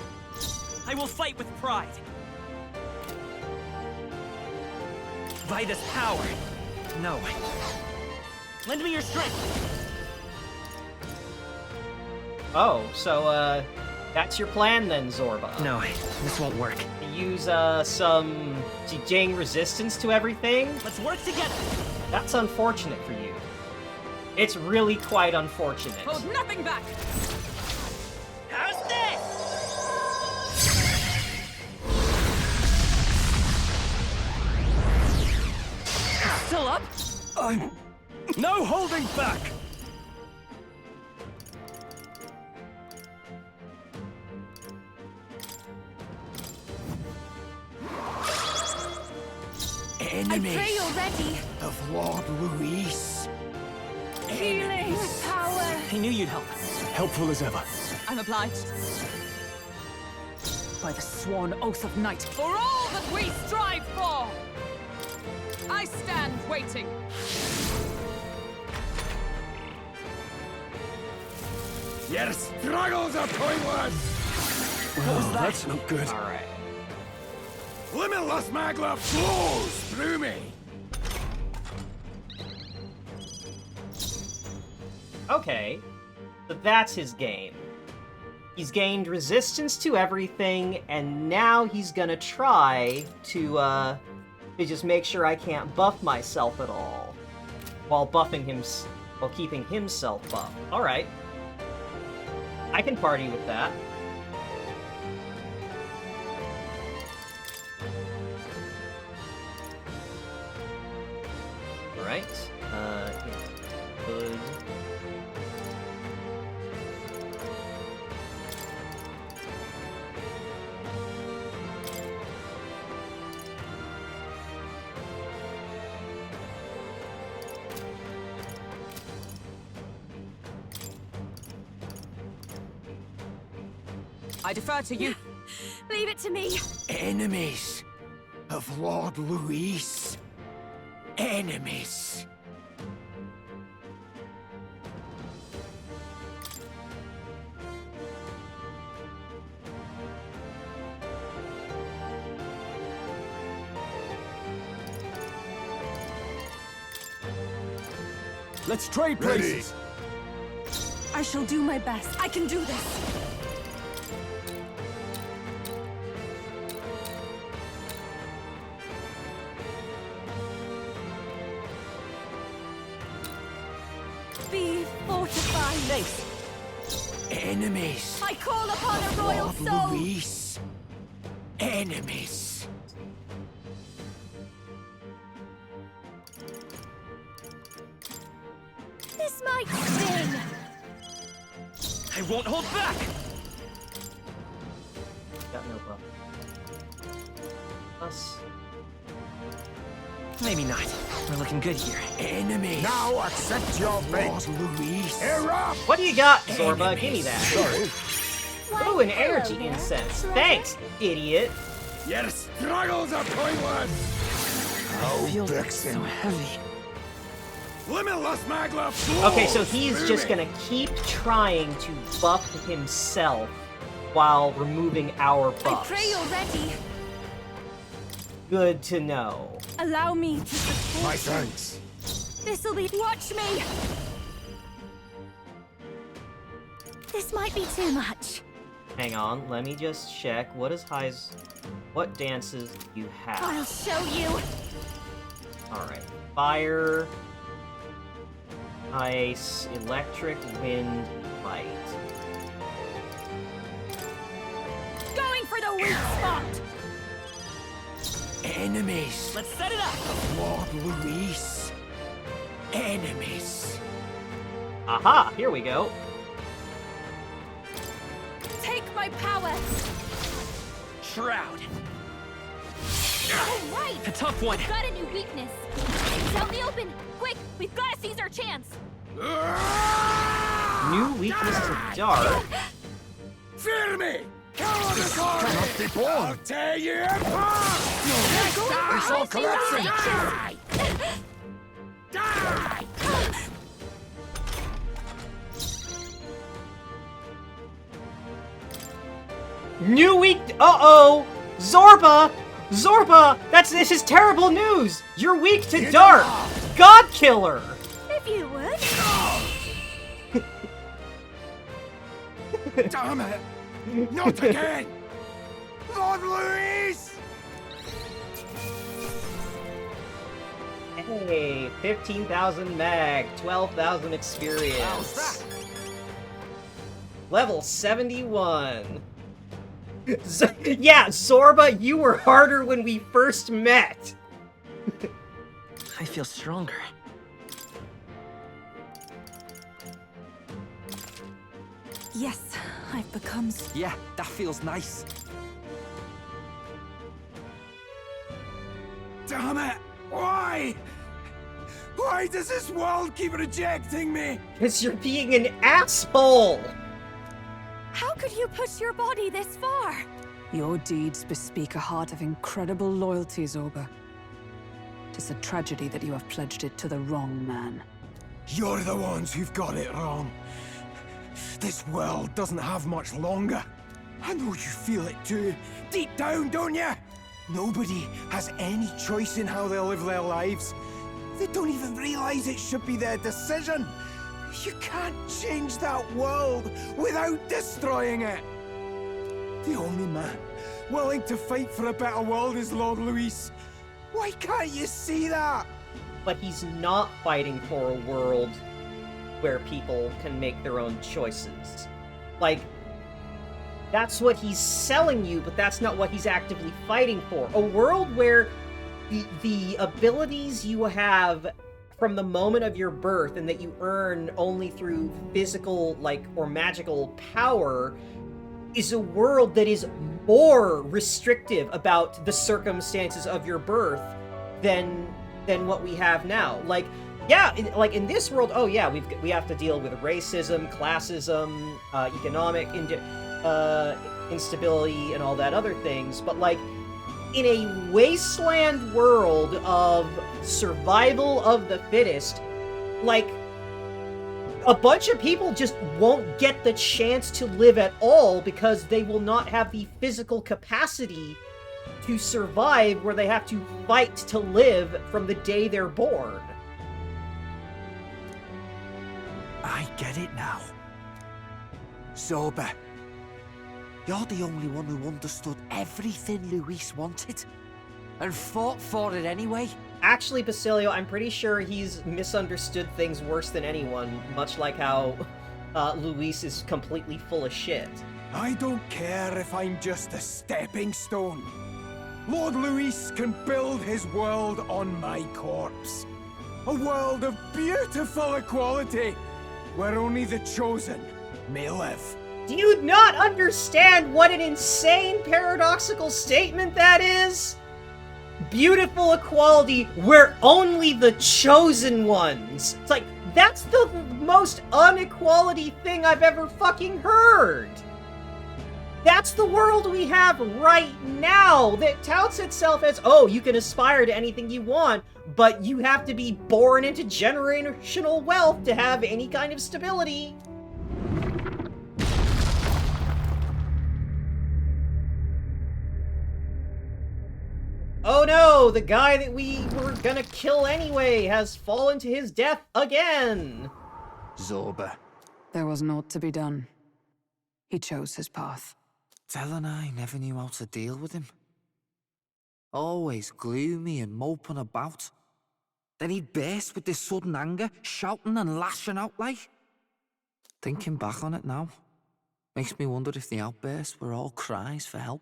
I will fight with pride. By this power. No. Lend me your strength. Oh, so, that's your plan then, Zorba? No, this won't work. Use, some... to gain resistance to everything? Let's work together. That's unfortunate for you. It's really quite unfortunate. Hold nothing back! How's this? Still up? I'm... No holding back! Enemy I pray you're ready. of Lord Luis. Healing power. I knew you'd help. Helpful as ever. I'm obliged. By the sworn oath of Knight, for all that we strive for! I stand waiting. Your struggles are pointless! Oh, that's not good. Alright. Limitless magla flows through me! Okay. So that's his game. He's gained resistance to everything, and now he's gonna try to just make sure I can't buff myself at all. While keeping himself buffed. Alright. I can party with that. Alright. Good. I defer to you. Leave it to me. Enemies of Lord Luis. Enemies. Let's trade places. I shall do my best. I can do this. Be fortified. Thanks. Enemies. I call upon a royal Lord soul. Luis. Enemies. This might sting. I won't hold back. Got no buff. Us. Maybe not. We're looking good here. Enemies. Now accept your fate. Lord Luis. Erupt! What do you got, Zorba? Give me that. Sorry. Oh, an energy incense. Thanks, idiot. Your struggles are pointless. How Feels vexing. so heavy. Limitless magla flows Okay, so he's through just me. gonna keep trying to buff himself while removing our I buffs. pray you're ready. Good to know. Allow me to support My you. thanks. This'll be. Watch me. This might be too much. Hang on, let me just check. What dances do you have? I'll show you! Alright. Fire, ice, electric, wind, light. Going for the weak spot! Enemies! Let's set it up! Lord Luis! Enemies! Aha! Here we go. Take my power! Shroud! All right! A tough one! We've got a new weakness! It's out in the open! Quick! We've got to seize our chance! New weakness to dark. Fear me! Cover the corner! I'll tear you apart! It's all collapsing! Die! Die! New weak. Uh-oh! Zorba! Zorba! This is terrible news! You're weak to dark! God Killer! If you would. Damn it! Not again! Lord Luis! Hey, 15,000 mag, 12,000 experience. Level 71. Yeah, Zorba, you were harder when we first met. I feel stronger. Yes, I've become... Yeah, that feels nice. Damn it! Why? Why does this world keep rejecting me? Because you're being an asshole! How could you push your body this far? Your deeds bespeak a heart of incredible loyalty, Zorba. Tis a tragedy that you have pledged it to the wrong man. You're the ones who've got it wrong. This world doesn't have much longer. I know you feel it too. Deep down, don't you? Nobody has any choice in how they live their lives. They don't even realize it should be their decision. You can't change that world without destroying it. The only man willing to fight for a better world is Lord Luis. Why can't you see that? But he's not fighting for a world where people can make their own choices. Like, that's what he's selling you, but that's not what he's actively fighting for. A world where the abilities you have from the moment of your birth and that you earn only through physical, or magical power is a world that is more restrictive about the circumstances of your birth than what we have now. Yeah, in this world, oh yeah, we have to deal with racism, classism, economic instability, and all that other things, but in a wasteland world of survival of the fittest, a bunch of people just won't get the chance to live at all because they will not have the physical capacity to survive, where they have to fight to live from the day they're born. I get it now. Zorba, you're the only one who understood everything Luis wanted, and fought for it anyway. Actually, Basilio, I'm pretty sure he's misunderstood things worse than anyone, much like how Luis is completely full of shit. I don't care if I'm just a stepping stone. Lord Luis can build his world on my corpse. A world of beautiful equality, where only the chosen may live. Do you not understand what an insane paradoxical statement that is? Beautiful equality where only the chosen ones. It's that's the most unequality thing I've ever fucking heard. That's the world we have right now that touts itself as, oh, you can aspire to anything you want, but you have to be born into generational wealth to have any kind of stability. Oh no, the guy that we were gonna kill anyway has fallen to his death again! Zorba. There was naught to be done. He chose his path. Del and I never knew how to deal with him. Always gloomy and moping about. Then he'd burst with this sudden anger, shouting and lashing out like. Thinking back on it now, makes me wonder if the outbursts were all cries for help.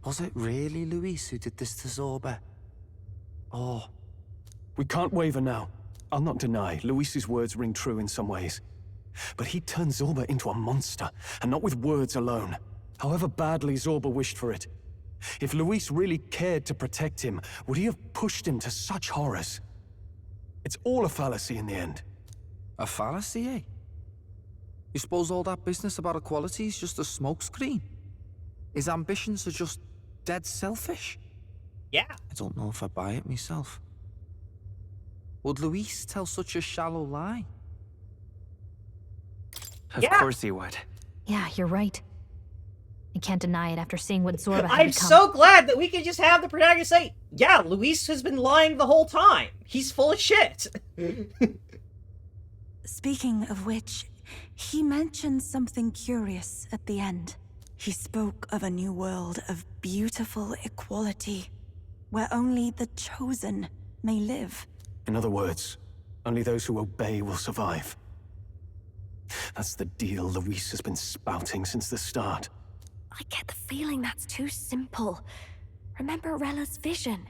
Was it really Luis who did this to Zorba? Or... We can't waver now. I'll not deny, Luis's words ring true in some ways. But he turned Zorba into a monster, and not with words alone. However badly Zorba wished for it. If Luis really cared to protect him, would he have pushed him to such horrors? It's all a fallacy in the end. A fallacy, eh? You suppose all that business about equality is just a smokescreen? His ambitions are just dead selfish? Yeah. I don't know if I buy it myself. Would Luis tell such a shallow lie? Of course he would. Yeah, you're right. I can't deny it after seeing what Zorba had I'm become. so glad that we can just have the protagonist say, yeah, Luis has been lying the whole time. He's full of shit. Speaking of which, he mentioned something curious at the end. He spoke of a new world of beautiful equality, where only the chosen may live. In other words, only those who obey will survive. That's the deal Luis has been spouting since the start. I get the feeling that's too simple. Remember Rella's vision?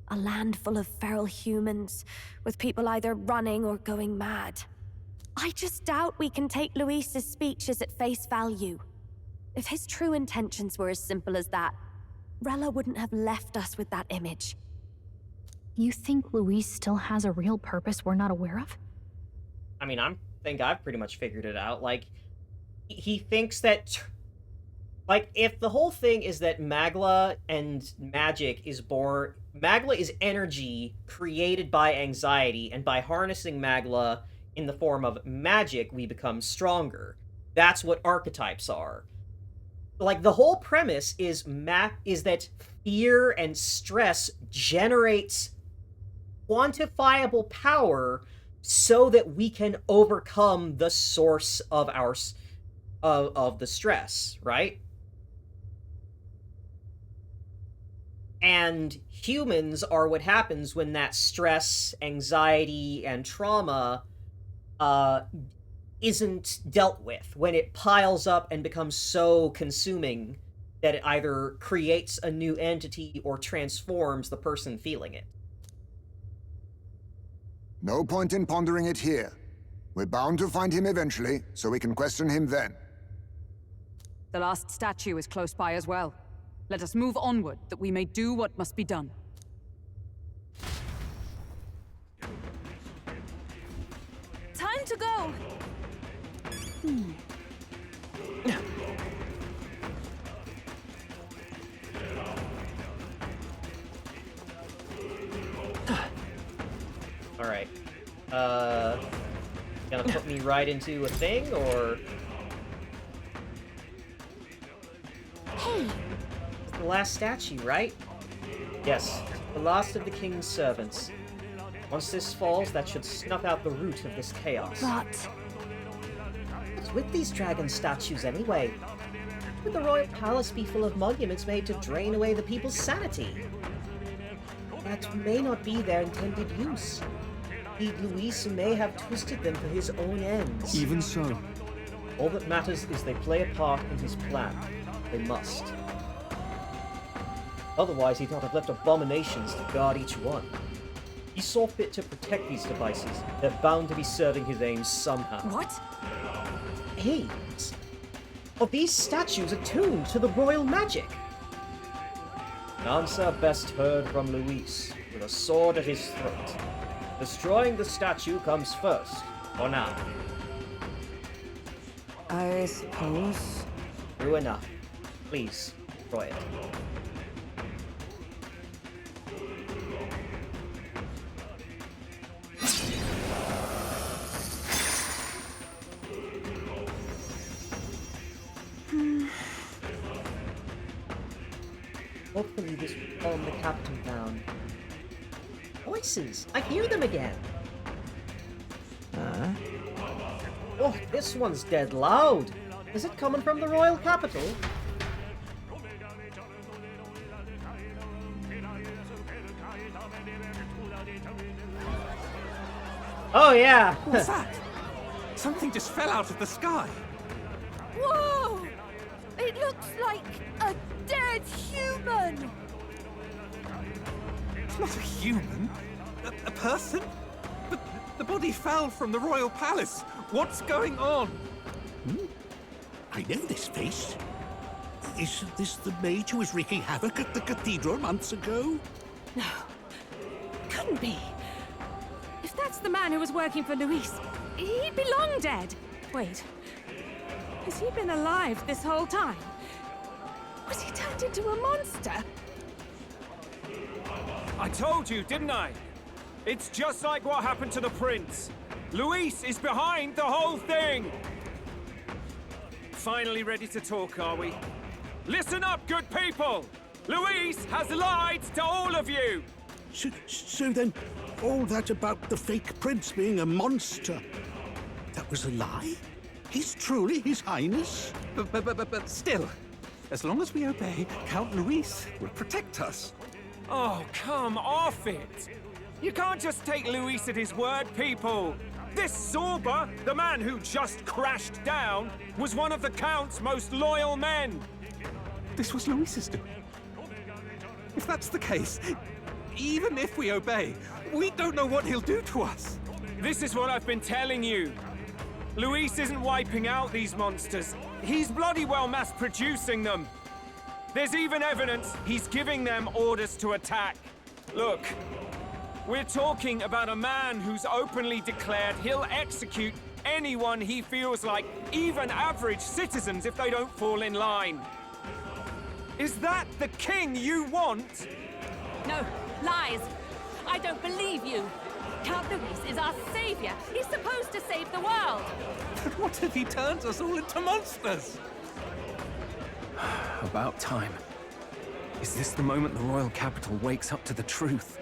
A land full of feral humans, with people either running or going mad. I just doubt we can take Luis's speeches at face value. If his true intentions were as simple as that, Rella wouldn't have left us with that image. You think Luis still has a real purpose we're not aware of? I mean, I think I've pretty much figured it out. Like, he thinks that... Like, if the whole thing is that Magla and magic is born... Magla is energy created by anxiety, and by harnessing Magla in the form of magic, we become stronger. That's what archetypes are. Like, the whole premise is that fear and stress generates quantifiable power so that we can overcome the source of our of the stress, right? And humans are what happens when that stress, anxiety, and trauma isn't dealt with, when it piles up and becomes so consuming that it either creates a new entity or transforms the person feeling it. No point in pondering it here. We're bound to find him eventually, so we can question him then. The last statue is close by as well. Let us move onward, that we may do what must be done. Time to go! Alright. Gonna put me right into a thing, or... Hey! It's the last statue, right? Yes, the last of the king's servants. Once this falls, that should snuff out the root of this chaos. But... What's with these dragon statues, anyway? Would the royal palace be full of monuments made to drain away the people's sanity? That may not be their intended use. Indeed, Luis may have twisted them for his own ends. Even so. All that matters is they play a part in his plan. They must. Otherwise, he'd not have left abominations to guard each one. He saw fit to protect these devices. They're bound to be serving his aims somehow. What? Aims? Are these statues attuned to the royal magic? An answer best heard from Luis, with a sword at his throat. Destroying the statue comes first, for now. I suppose. True enough. Please, destroy it. Hopefully this will calm the captain down. voices. I hear them again. Oh, this one's dead loud. Is it coming from the royal capital? Oh, yeah. What's that? Something just fell out of the sky. Whoa! It looks like a dead human! It's not a human. A person? But the body fell from the royal palace. What's going on? I know this face. Isn't this the mage who was wreaking havoc at the cathedral months ago? No. Couldn't be. If that's the man who was working for Luis, he'd be long dead. Wait. Has he been alive this whole time? Was he turned into a monster? I told you, didn't I? It's just like what happened to the prince. Luis is behind the whole thing! Finally ready to talk, are we? Listen up, good people! Luis has lied to all of you! So then, all that about the fake prince being a monster, that was a lie? He's truly His Highness? But still, as long as we obey, Count Luis will protect us. Oh, come off it! You can't just take Luis at his word, people! This Zorba, the man who just crashed down, was one of the Count's most loyal men! This was Luis's doing. If that's the case, even if we obey, we don't know what he'll do to us. This is what I've been telling you. Luis isn't wiping out these monsters. He's bloody well mass-producing them. There's even evidence he's giving them orders to attack. Look, we're talking about a man who's openly declared he'll execute anyone he feels like, even average citizens, if they don't fall in line. Is that the king you want? No, lies. I don't believe you. Count Luis is our savior. He's supposed to save the world. But what if he turns us all into monsters? About time. Is this the moment the royal capital wakes up to the truth?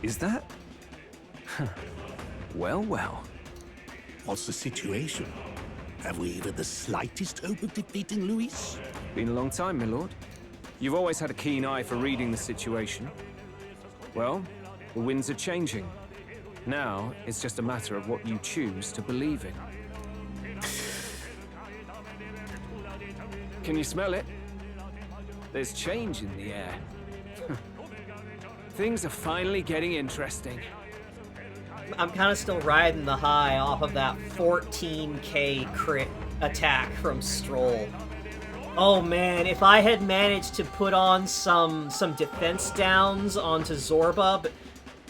Is that? Well, well. What's the situation? Have we even the slightest hope of defeating Luis? Been a long time, my lord. You've always had a keen eye for reading the situation. Well, the winds are changing. Now, it's just a matter of what you choose to believe in. Can you smell it? There's change in the air. Things are finally getting interesting. I'm kind of still riding the high off of that 14k crit attack from Stroll. Oh man, if I had managed to put on some defense downs onto Zorba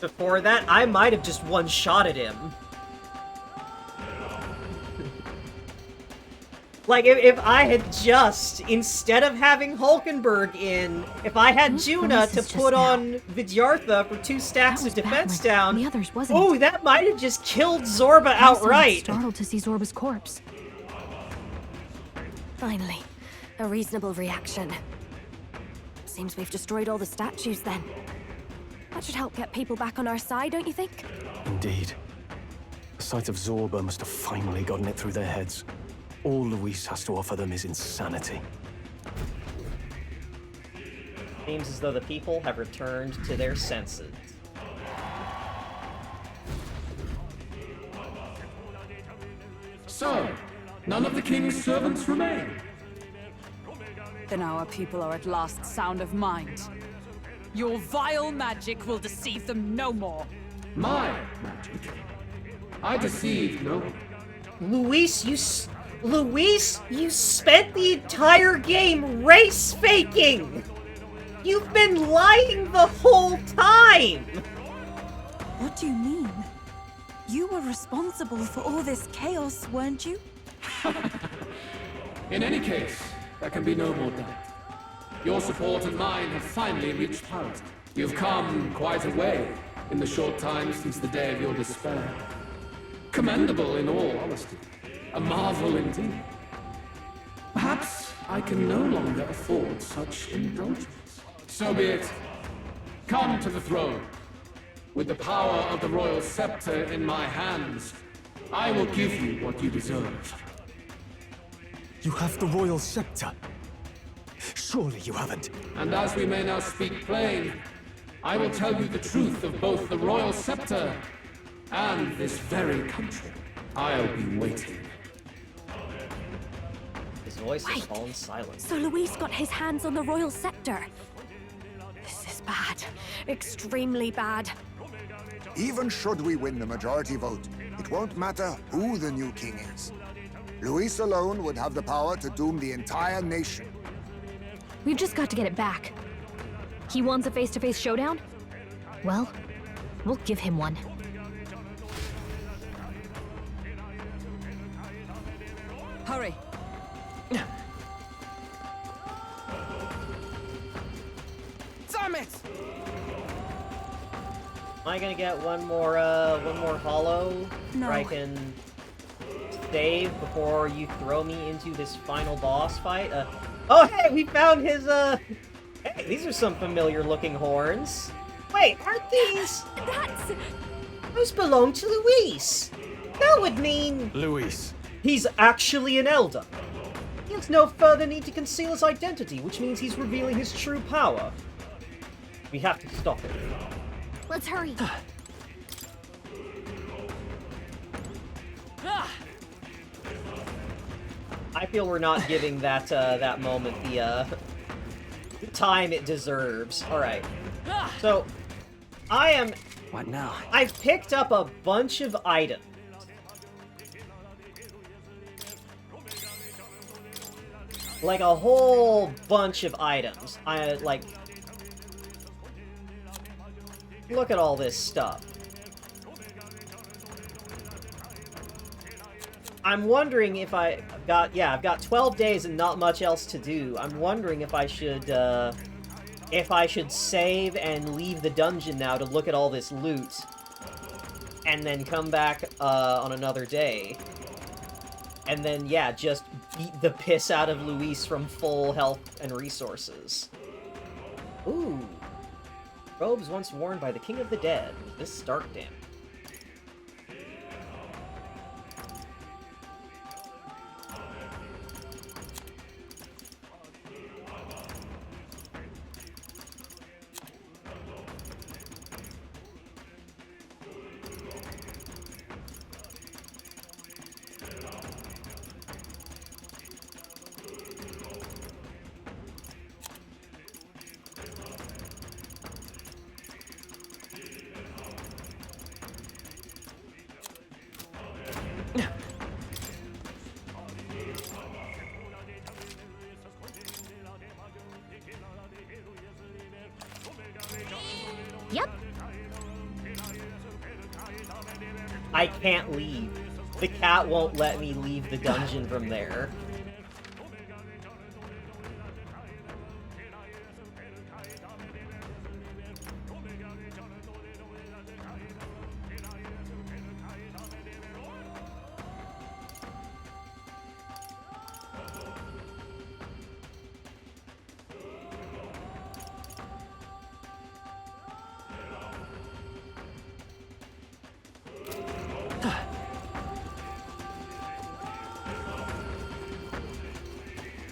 before that, I might have just one-shotted him. Like, if I had just, instead of having Hulkenberg in, if I had Juna to put on Vidyartha for 2 stacks of defense down, the others wasn't. Oh, that might have just killed Zorba outright. Startled to see Zorba's corpse. Finally, a reasonable reaction. Seems we've destroyed all the statues then. That should help get people back on our side, don't you think? Indeed. The sight of Zorba must have finally gotten it through their heads. All Luis has to offer them is insanity. Seems as though the people have returned to their senses. So, none of the king's servants remain. Then our people are at last sound of mind. Your vile magic will deceive them no more. My magic? I deceived no one. Luis, you spent the entire game race faking! You've been lying the whole time! What do you mean? You were responsible for all this chaos, weren't you? In any case, there can be no more doubt. Your support and mine have finally reached parity. You've come quite a way in the short time since the day of your despair. Commendable in all honesty. A marvel indeed. Perhaps I can no longer afford such indulgence. So be it. Come to the throne. With the power of the royal scepter in my hands, I will give you what you deserve. You have the royal scepter. Surely you haven't. And as we may now speak plain, I will tell you the truth of both the royal scepter and this very country. I'll be waiting. His voice has fallen silent. So Luis got his hands on the royal scepter. This is bad. Extremely bad. Even should we win the majority vote, it won't matter who the new king is. Luis alone would have the power to doom the entire nation. We've just got to get it back. He wants a face-to-face showdown? Well, we'll give him one. Hurry. Damn it! Am I gonna get one more hollow? No. Where I can save before you throw me into this final boss fight? Oh hey, we found his, hey, these are some familiar-looking horns. Wait, aren't these? Those belong to Luis. That would mean... Luis. He's actually an elder. He has no further need to conceal his identity, which means he's revealing his true power. We have to stop him. Let's hurry. I feel we're not giving that that moment the time it deserves. All right. So I am. What now? I've picked up a bunch of items. Like a whole bunch of items. Look at all this stuff. I'm wondering if I've got 12 days and not much else to do. I'm wondering if I should save and leave the dungeon now to look at all this loot, and then come back on another day. And then, yeah, just beat the piss out of Luis from full health and resources. Ooh. Robes once worn by the King of the Dead. This stark damage. Yep. I can't leave. The cat won't let me leave the dungeon from there.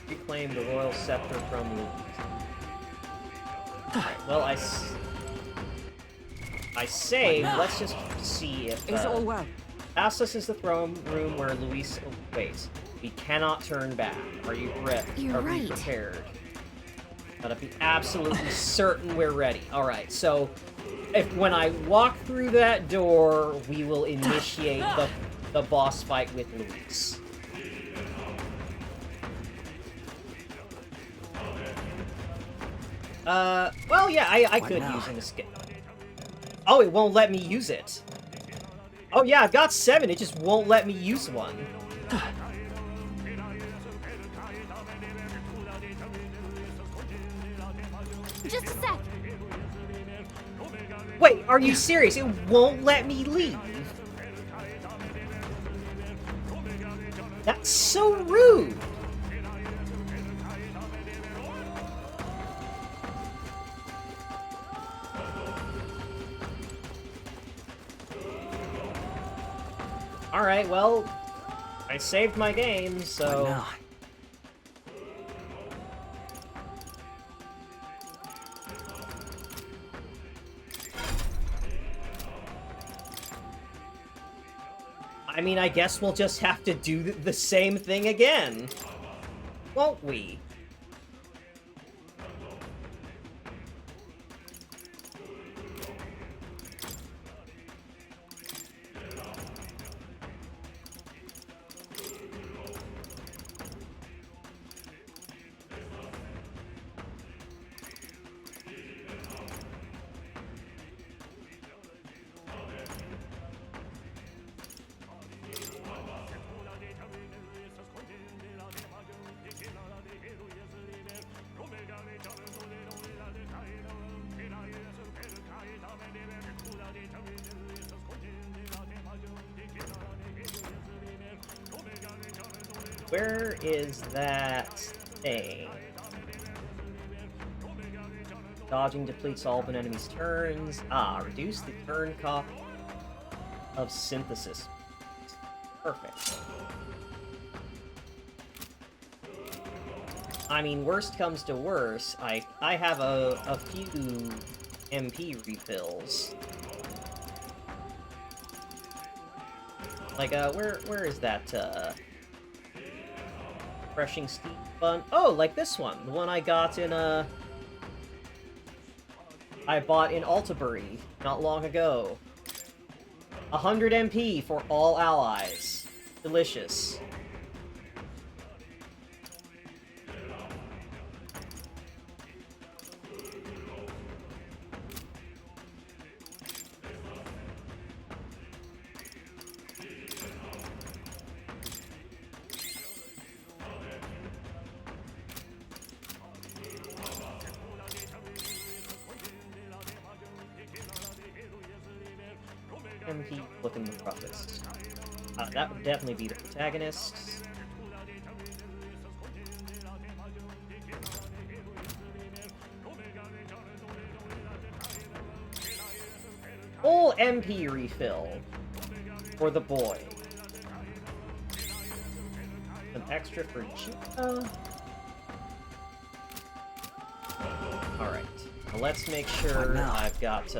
Reclaim the royal scepter from Luis. Alright, well, I saved. Let's just see if... Is all well? Past us is the throne room where Luis... Oh, wait. We cannot turn back. Are you ready? You're Are we right. prepared? Gotta be absolutely certain we're ready. Alright, so... when I walk through that door, we will initiate the boss fight with Luis. Well, yeah, I could use an escape. Oh, it won't let me use it. Oh, yeah, I've got 7, it just won't let me use one. Just a sec. Wait, are you serious? It won't let me leave. That's so rude. Alright, well, I saved my game, so... What now? I mean, I guess we'll just have to do the same thing again. Won't we? Where is that thing? Dodging depletes all of an enemy's turns. Ah, reduce the turn cost of synthesis. Perfect. I mean, worst comes to worst, I have a few MP refills. Like, where is that, refreshing steep fun? Oh, like this one. The one I got in, I bought in Altabury not long ago. 100 MP for all allies. Delicious. MP looking the roughest. That would definitely be the protagonist. Full MP refill for the boy. Some extra for Chica. Alright. Well, let's make sure I've got,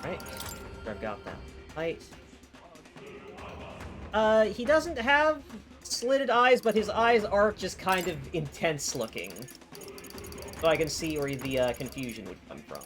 Right, I've got that light. He doesn't have slitted eyes, but his eyes are just kind of intense looking. So I can see where the confusion would come from.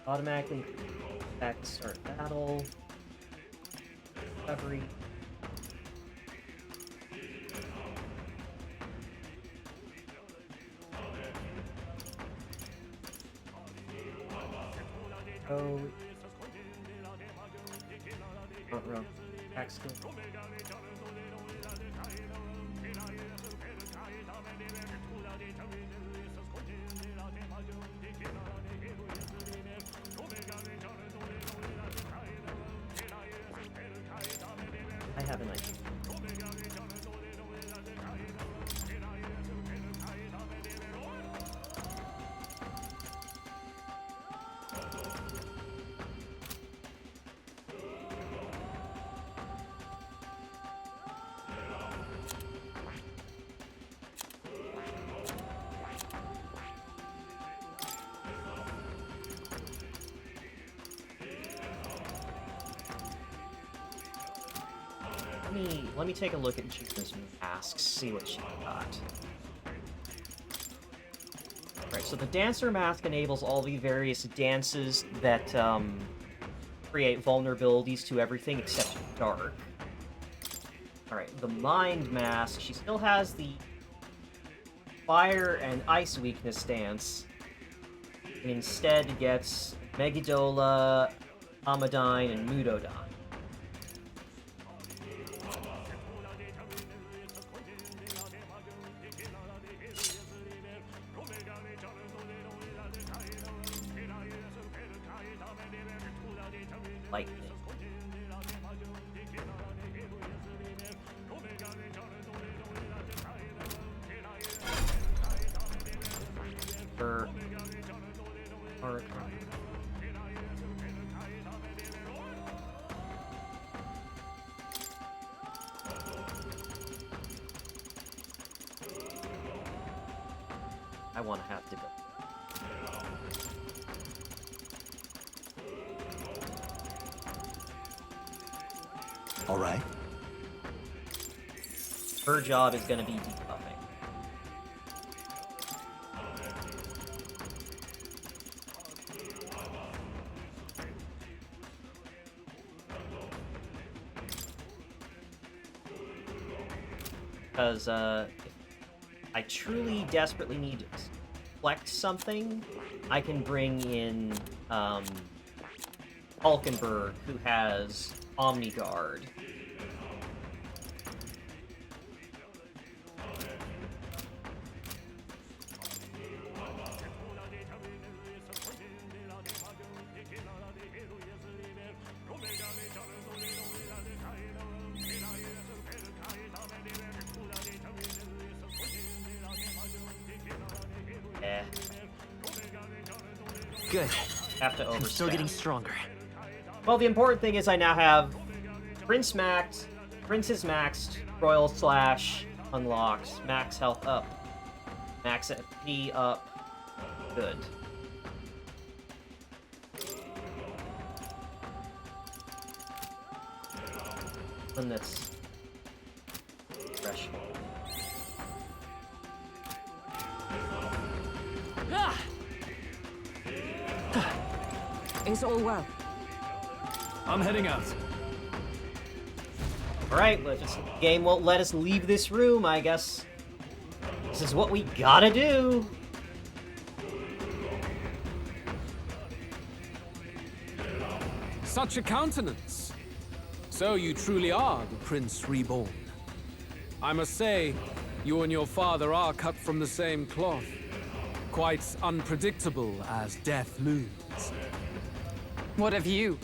Automatically back to start battle. Recovery. Oh. Front row. Back skill. I have an idea. Let me take a look at Juna's masks, see what she got. Right, so the Dancer mask enables all the various dances that create vulnerabilities to everything except dark. Alright, the Mind mask, she still has the fire and ice weakness dance. Instead gets Megidola, Amadine, and Mudodine. Lightning. I want to have to go. All right. Her job is going to be debuffing. Because, if I truly desperately need to collect something, I can bring in, Hulkenberg, who has Omni Guard. Good. Have to overspend. I'm still getting stronger. Well, the important thing is I now have Prince maxed, Prince is maxed, Royal Slash unlocked, max health up, max FP up, good. And that's fresh. Is all well? I'm heading out. Alright, well, the game won't let us leave this room, I guess. This is what we gotta do. Such a countenance. So you truly are the Prince Reborn. I must say, you and your father are cut from the same cloth. Quite unpredictable as death looms. What of you?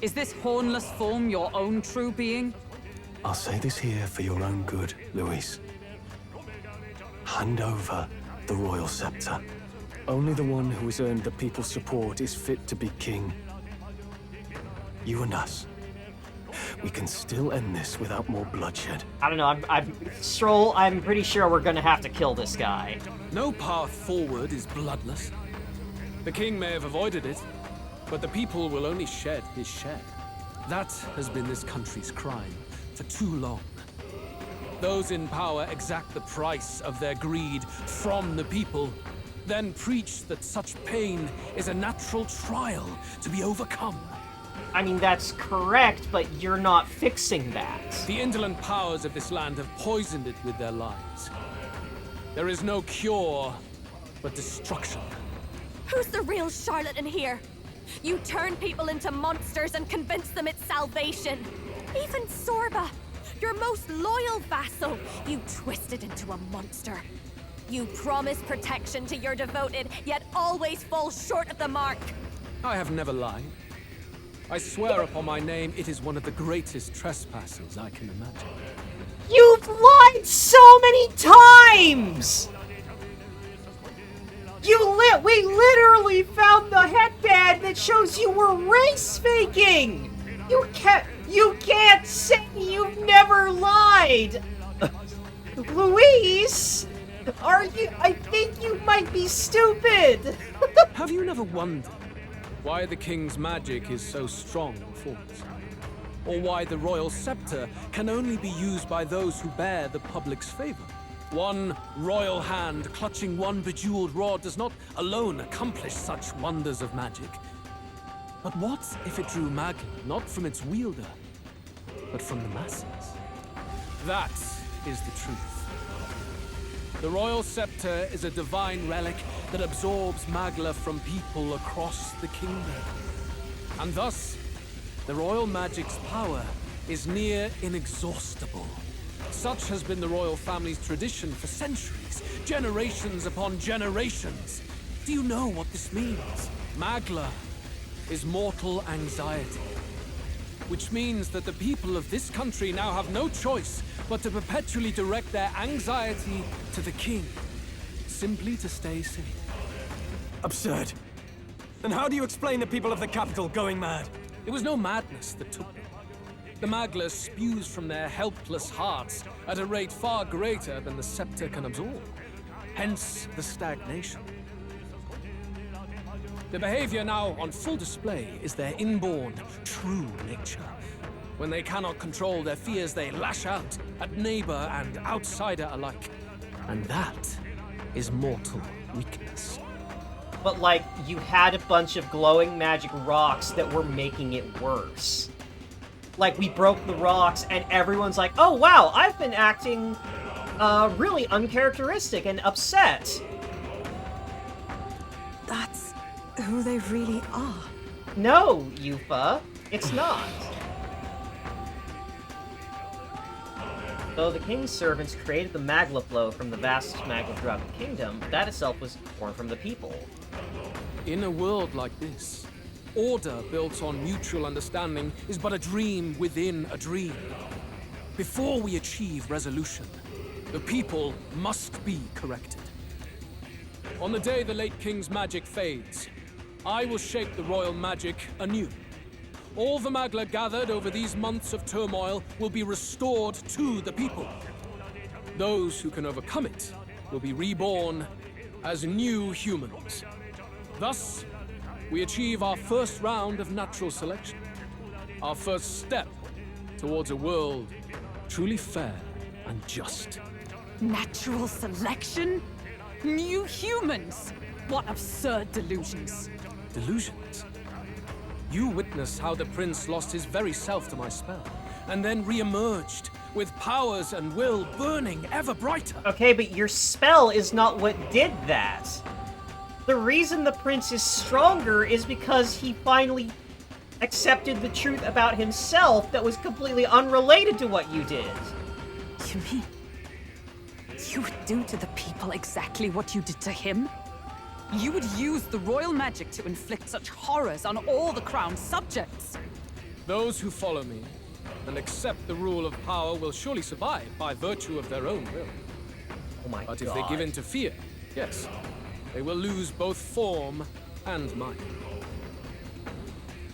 Is this hornless form your own true being? I'll say this here for your own good, Luis. Hand over the royal scepter. Only the one who has earned the people's support is fit to be king. You and us. We can still end this without more bloodshed. I don't know, I'm pretty sure we're gonna have to kill this guy. No path forward is bloodless. The king may have avoided it, but the people will only shed his shed. That has been this country's crime for too long. Those in power exact the price of their greed from the people, then preach that such pain is a natural trial to be overcome. I mean, that's correct, but you're not fixing that. The indolent powers of this land have poisoned it with their lies. There is no cure, but destruction. Who's the real charlatan here? You turn people into monsters and convince them it's salvation. Even Sorba, your most loyal vassal, you twisted into a monster. You promise protection to your devoted, yet always fall short of the mark. I have never lied. I swear upon my name, it is one of the greatest trespasses I can imagine. You've lied so many times! We literally found the headband that shows you were race faking! You can't say you've never lied! Luis! I think you might be stupid! Have you never wondered why the king's magic is so strong and force? Or why the royal scepter can only be used by those who bear the public's favor? One royal hand clutching one bejeweled rod does not alone accomplish such wonders of magic. But what if it drew Magla not from its wielder, but from the masses? That is the truth. The royal scepter is a divine relic that absorbs Magla from people across the kingdom. And thus, the royal magic's power is near inexhaustible. Such has been the royal family's tradition for centuries, generations upon generations. Do you know what this means? Magla is mortal anxiety, which means that the people of this country now have no choice but to perpetually direct their anxiety to the king, simply to stay safe. Absurd. Then how do you explain the people of the capital going mad? It was no madness that took them. The Magla spews from their helpless hearts at a rate far greater than the scepter can absorb. Hence the stagnation. The behavior now on full display is their inborn, true nature. When they cannot control their fears, they lash out at neighbor and outsider alike. And that is mortal weakness. But like, you had a bunch of glowing magic rocks that were making it worse. Like, we broke the rocks and everyone's like, oh wow, I've been acting really uncharacteristic and upset. That's who they really are. No, Yufa, it's not. Though the king's servants created the Magla flow from the vast Magla throughout the kingdom, that itself was born from the people. In a world like this, order built on mutual understanding is but a dream within a dream. Before we achieve resolution, the people must be corrected. On the day the late king's magic fades, I will shape the royal magic anew. All the Magla gathered over these months of turmoil will be restored to the people. Those who can overcome it will be reborn as new humans. Thus, we achieve our first round of natural selection. Our first step towards a world truly fair and just. Natural selection? New humans? What absurd delusions. Delusions? You witnessed how the prince lost his very self to my spell, and then re-emerged with powers and will burning ever brighter. Okay, but your spell is not what did that. The reason the prince is stronger is because he finally accepted the truth about himself that was completely unrelated to what you did. You mean you would do to the people exactly what you did to him? You would use the royal magic to inflict such horrors on all the crown's subjects? Those who follow me and accept the rule of power will surely survive by virtue of their own will. Oh my God. But if they give in to fear, yes, they will lose both form and mind.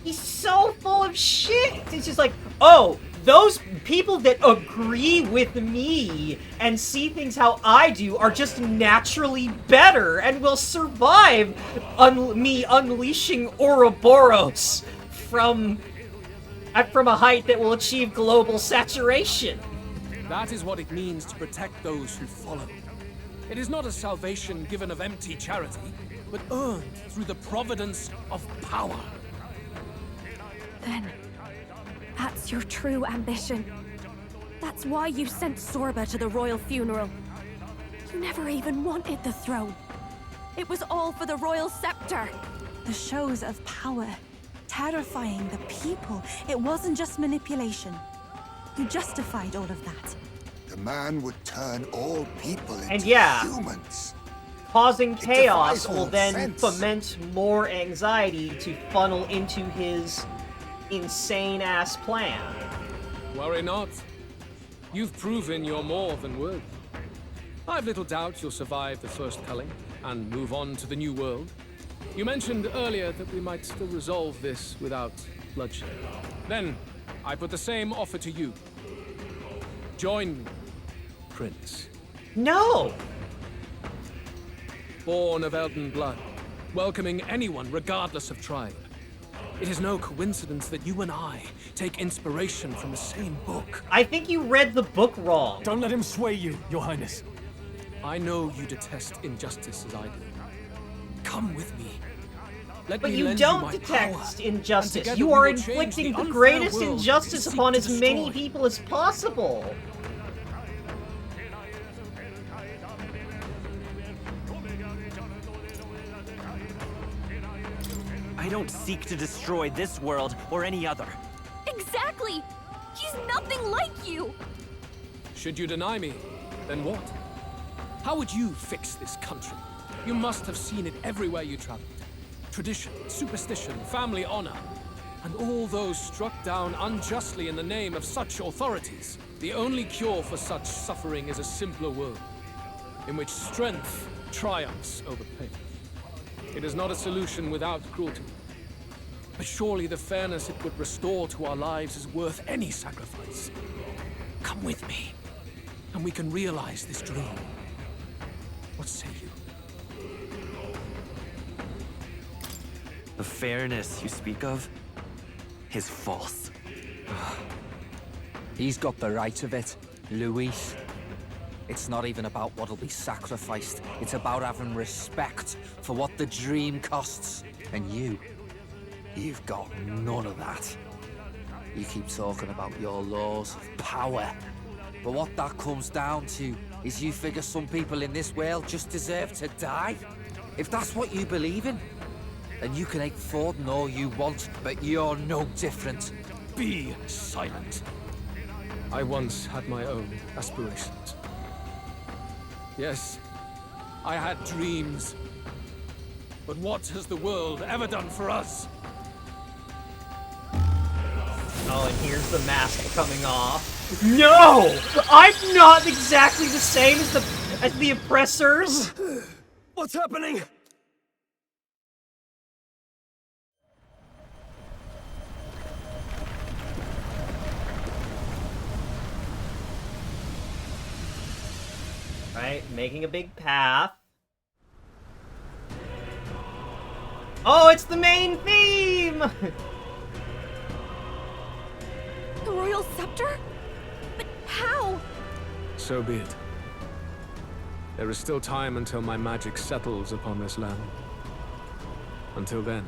He's so full of shit! It's just like, oh, those people that agree with me and see things how I do are just naturally better and will survive me unleashing Ouroboros from a height that will achieve global saturation. That is what it means to protect those who follow. It is not a salvation given of empty charity, but earned through the providence of power. Then, that's your true ambition. That's why you sent Sorba to the royal funeral. You never even wanted the throne. It was all for the royal scepter. The shows of power, terrifying the people. It wasn't just manipulation. You justified all of that. The man would turn all people into And yeah, humans. Causing chaos defies will all then sense. foment more anxiety to funnel into his insane-ass plan. Worry not. You've proven you're more than worthy. I've little doubt you'll survive the first culling and move on to the new world. You mentioned earlier that we might still resolve this without bloodshed. Then, I put the same offer to you. Join me, Prince. No! Born of Elden blood, welcoming anyone regardless of tribe. It is no coincidence that you and I take inspiration from the same book. I think you read the book wrong. Don't let him sway you, Your Highness. I know you detest injustice as I do. Come with me. Let But me you lend don't my detest power, and injustice. together You we are will change inflicting the unfair greatest world injustice you seek upon to as many destroy. people as possible. I don't seek to destroy this world or any other. Exactly! He's nothing like you! Should you deny me, then what? How would you fix this country? You must have seen it everywhere you traveled. Tradition, superstition, family honor, and all those struck down unjustly in the name of such authorities. The only cure for such suffering is a simpler world, in which strength triumphs over pain. It is not a solution without cruelty. But surely the fairness it would restore to our lives is worth any sacrifice. Come with me, and we can realize this dream. What say you? The fairness you speak of is false. He's got the right of it, Luis. It's not even about what'll be sacrificed. It's about having respect for what the dream costs. And you've got none of that. You keep talking about your laws of power. But what that comes down to is you figure some people in this world just deserve to die. If that's what you believe in, then you can hate Forden all you want, but you're no different. Be silent. I once had my own aspirations. Yes, I had dreams. But what has the world ever done for us? Oh, and here's the mask coming off. No! I'm not exactly the same as the oppressors! What's happening? Right, making a big path. Oh, it's the main theme! The royal scepter? But how? So be it. There is still time until my magic settles upon this land. Until then,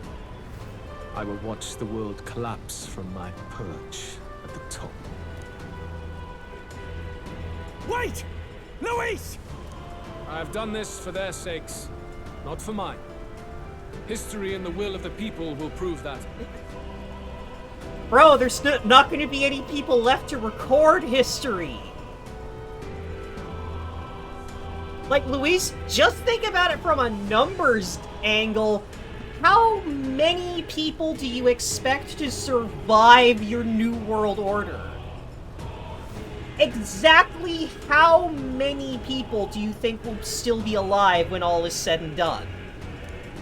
I will watch the world collapse from my perch at the top. Wait! Luis! I have done this for their sakes, not for mine. History and the will of the people will prove that. Bro, there's not going to be any people left to record history. Like, Luis, just think about it from a numbers angle. How many people do you expect to survive your New World Order? Exactly how many people do you think will still be alive when all is said and done?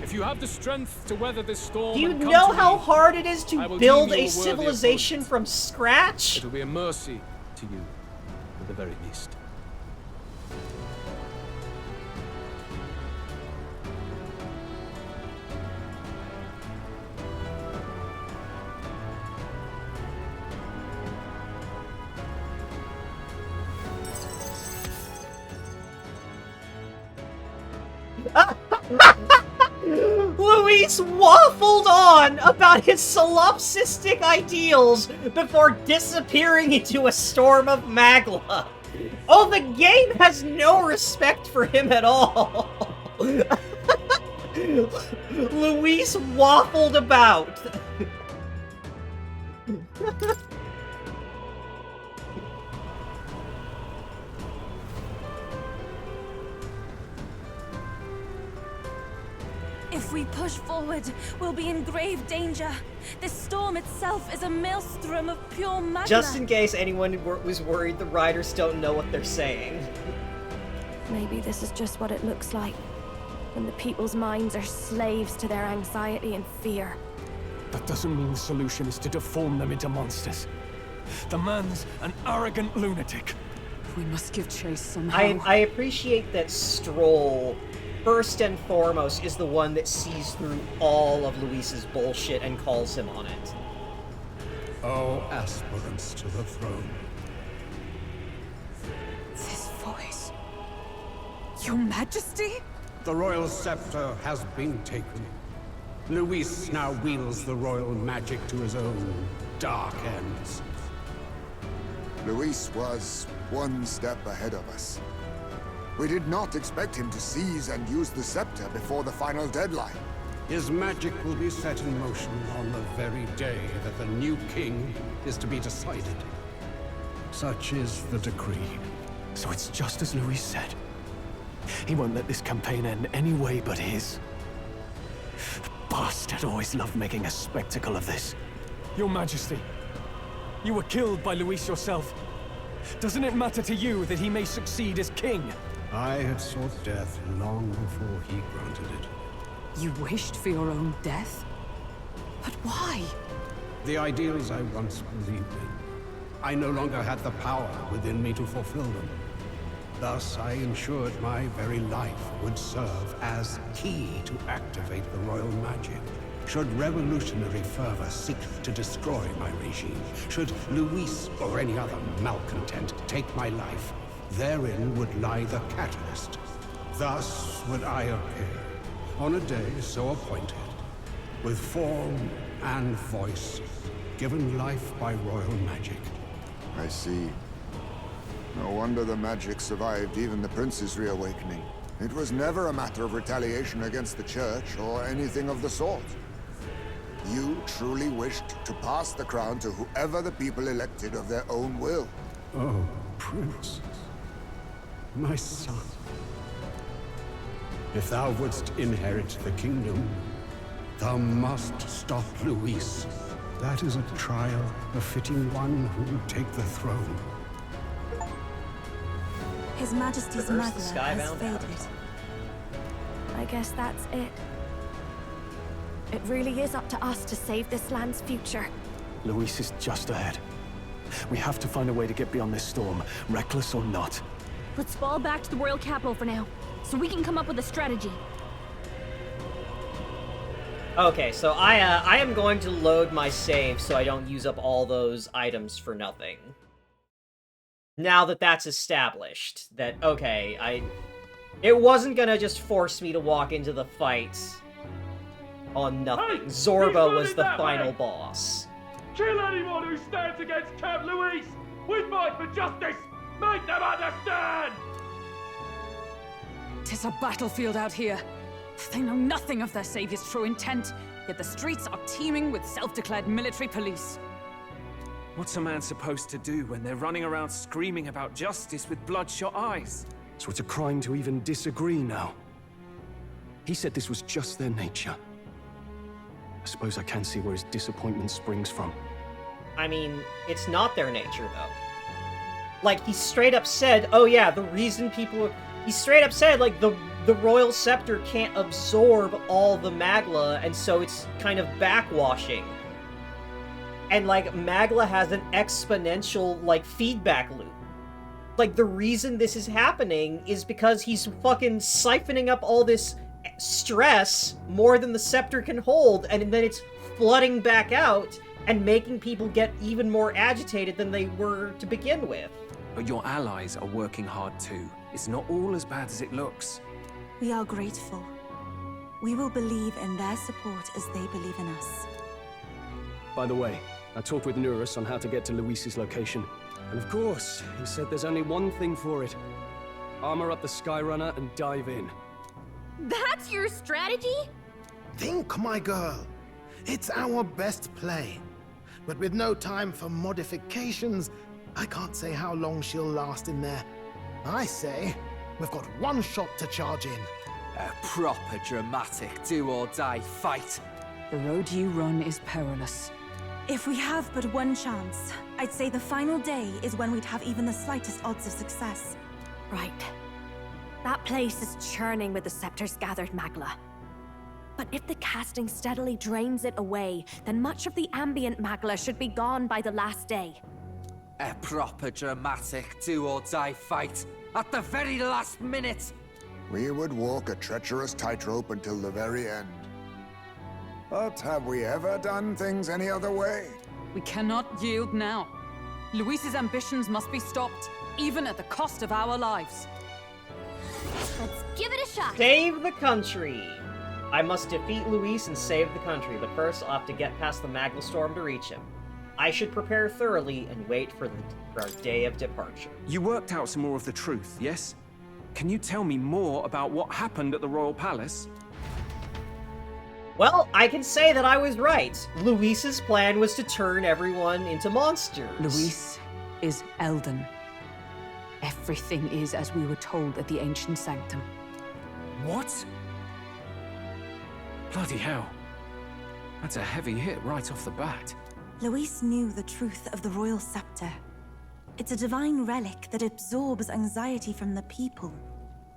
If you have the strength to weather this storm, do you and come know to how me, hard it is I to will build deem you a worthy civilization opponent. from scratch? It will be a mercy to you, at the very least. Luis waffled on about his solipsistic ideals before disappearing into a storm of magma. Oh, the game has no respect for him at all. Luis waffled about. If If we push forward, we'll be in grave danger. This storm itself is a maelstrom of pure magma. Just in case anyone was worried, the riders don't know what they're saying. Maybe this is just what it looks like when the people's minds are slaves to their anxiety and fear. That doesn't mean the solution is to deform them into monsters. The man's an arrogant lunatic. We must give chase somehow. I appreciate that Stroll, first and foremost, is the one that sees through all of Luis's bullshit and calls him on it. All aspirants to the throne. This voice... Your Majesty? The royal scepter has been taken. Luis now wields the royal magic to his own dark ends. Luis was one step ahead of us. We did not expect him to seize and use the scepter before the final deadline. His magic will be set in motion on the very day that the new king is to be decided. Such is the decree. So it's just as Luis said. He won't let this campaign end any way but his. The bastard always loved making a spectacle of this. Your Majesty, you were killed by Luis yourself. Doesn't it matter to you that he may succeed as king? I had sought death long before he granted it. You wished for your own death? But why? The ideals I once believed in. I no longer had the power within me to fulfill them. Thus, I ensured my very life would serve as key to activate the royal magic. Should revolutionary fervor seek to destroy my regime, should Luis or any other malcontent take my life, therein would lie the catalyst. Thus would I appear, on a day so appointed, with form and voice, given life by royal magic. I see. No wonder the magic survived even the prince's reawakening. It was never a matter of retaliation against the church or anything of the sort. You truly wished to pass the crown to whoever the people elected of their own will. Oh, Prince. My son. If thou wouldst inherit the kingdom, thou must stop Luis. That is a trial befitting one who would take the throne. His Majesty's Magla has faded. I guess that's it. It really is up to us to save this land's future. Luis is just ahead. We have to find a way to get beyond this storm, reckless or not. Let's fall back to the royal capital for now, so we can come up with a strategy. Okay, so I am going to load my save so I don't use up all those items for nothing. Now that that's established, that, okay, it wasn't gonna just force me to walk into the fight on nothing. Hey, Zorba was the final boss. Kill anyone who stands against Count Luis! We fight for justice! Make them understand! 'Tis a battlefield out here. They know nothing of their savior's true intent, yet the streets are teeming with self-declared military police. What's a man supposed to do when they're running around screaming about justice with bloodshot eyes? So it's a crime to even disagree now. He said this was just their nature. I suppose I can see where his disappointment springs from. I mean, it's not their nature, though. Like, he straight up said, oh yeah, the reason people... He straight up said, like, the royal scepter can't absorb all the Magla, and so it's kind of backwashing. And, like, Magla has an exponential, like, feedback loop. Like, the reason this is happening is because he's fucking siphoning up all this stress more than the scepter can hold, and then it's flooding back out and making people get even more agitated than they were to begin with. But your allies are working hard too. It's not all as bad as it looks. We are grateful. We will believe in their support as they believe in us. By the way, I talked with Nurus on how to get to Luis's location. And of course, he said there's only one thing for it. Armor up the Skyrunner and dive in. That's your strategy? Think, my girl. It's our best play. But with no time for modifications, I can't say how long she'll last in there. I say, we've got one shot to charge in. A proper dramatic do-or-die fight. The road you run is perilous. If we have but one chance, I'd say the final day is when we'd have even the slightest odds of success. Right. That place is churning with the Scepter's gathered magla. But if the casting steadily drains it away, then much of the ambient magla should be gone by the last day. A proper dramatic do-or-die fight. At the very last minute! We would walk a treacherous tightrope until the very end. But have we ever done things any other way? We cannot yield now. Luis's ambitions must be stopped, even at the cost of our lives. Let's give it a shot. Save the country! I must defeat Luis and save the country, but first I'll have to get past the Magla Storm to reach him. I should prepare thoroughly and wait for our day of departure. You worked out some more of the truth, yes? Can you tell me more about what happened at the Royal Palace? Well, I can say that I was right. Luis's plan was to turn everyone into monsters. Luis is Elden. Everything is as we were told at the Ancient Sanctum. What? Bloody hell. That's a heavy hit right off the bat. Luis knew the truth of the Royal Scepter. It's a divine relic that absorbs anxiety from the people.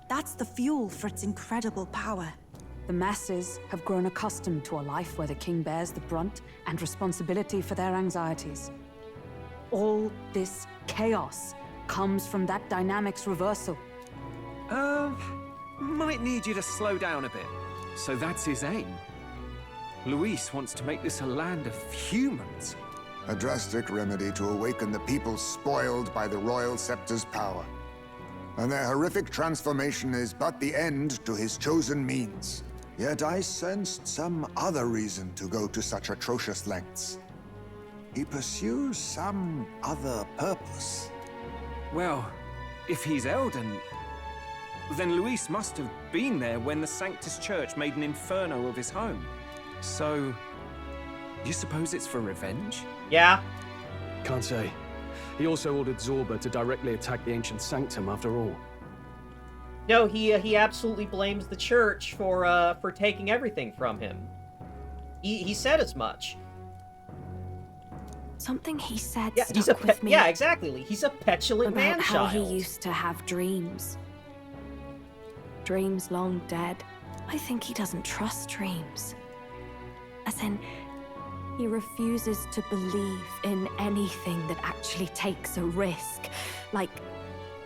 That's the fuel for its incredible power. The masses have grown accustomed to a life where the king bears the brunt and responsibility for their anxieties. All this chaos comes from that dynamics reversal. Might need you to slow down a bit. So that's his aim. Luis wants to make this a land of humans. A drastic remedy to awaken the people spoiled by the Royal Scepter's power. And their horrific transformation is but the end to his chosen means. Yet I sensed some other reason to go to such atrocious lengths. He pursues some other purpose. Well, if he's Elden, then Luis must have been there when the Sanctus Church made an inferno of his home. So, you suppose it's for revenge? Yeah. Can't say. He also ordered Zorba to directly attack the Ancient Sanctum after all. No, he absolutely blames the church for taking everything from him. He said as much. Something he said Yeah, stuck with me. Yeah, exactly. He's a petulant about how man-child. he used to have dreams. Dreams long dead. I think he doesn't trust dreams. As in, he refuses to believe in anything that actually takes a risk, like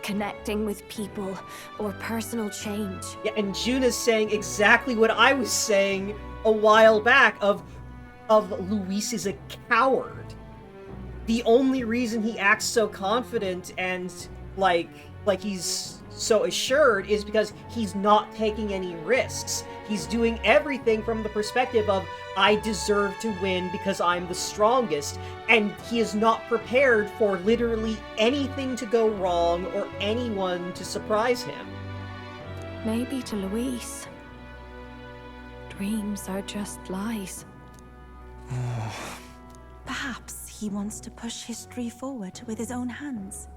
connecting with people or personal change. Yeah, and Juna's saying exactly what I was saying a while back of Luis is a coward. The only reason he acts so confident and like he's so assured is because he's not taking any risks. He's doing everything from the perspective of, I deserve to win because I'm the strongest, and he is not prepared for literally anything to go wrong or anyone to surprise him. Maybe to Luis, dreams are just lies. Perhaps he wants to push history forward with his own hands,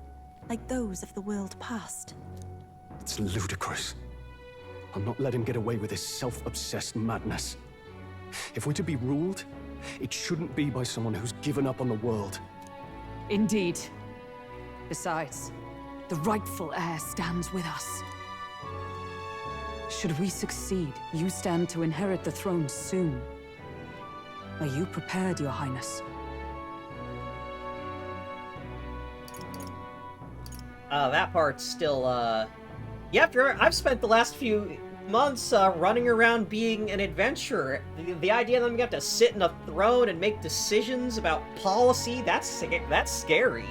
like those of the world past. It's ludicrous. I'll not let him get away with his self-obsessed madness. If we're to be ruled, it shouldn't be by someone who's given up on the world. Indeed. Besides, the rightful heir stands with us. Should we succeed, you stand to inherit the throne soon. Are you prepared, Your Highness? That part's still, Yeah, I've spent the last few months running around being an adventurer. The idea that I'm gonna have to sit in a throne and make decisions about policy, that's scary.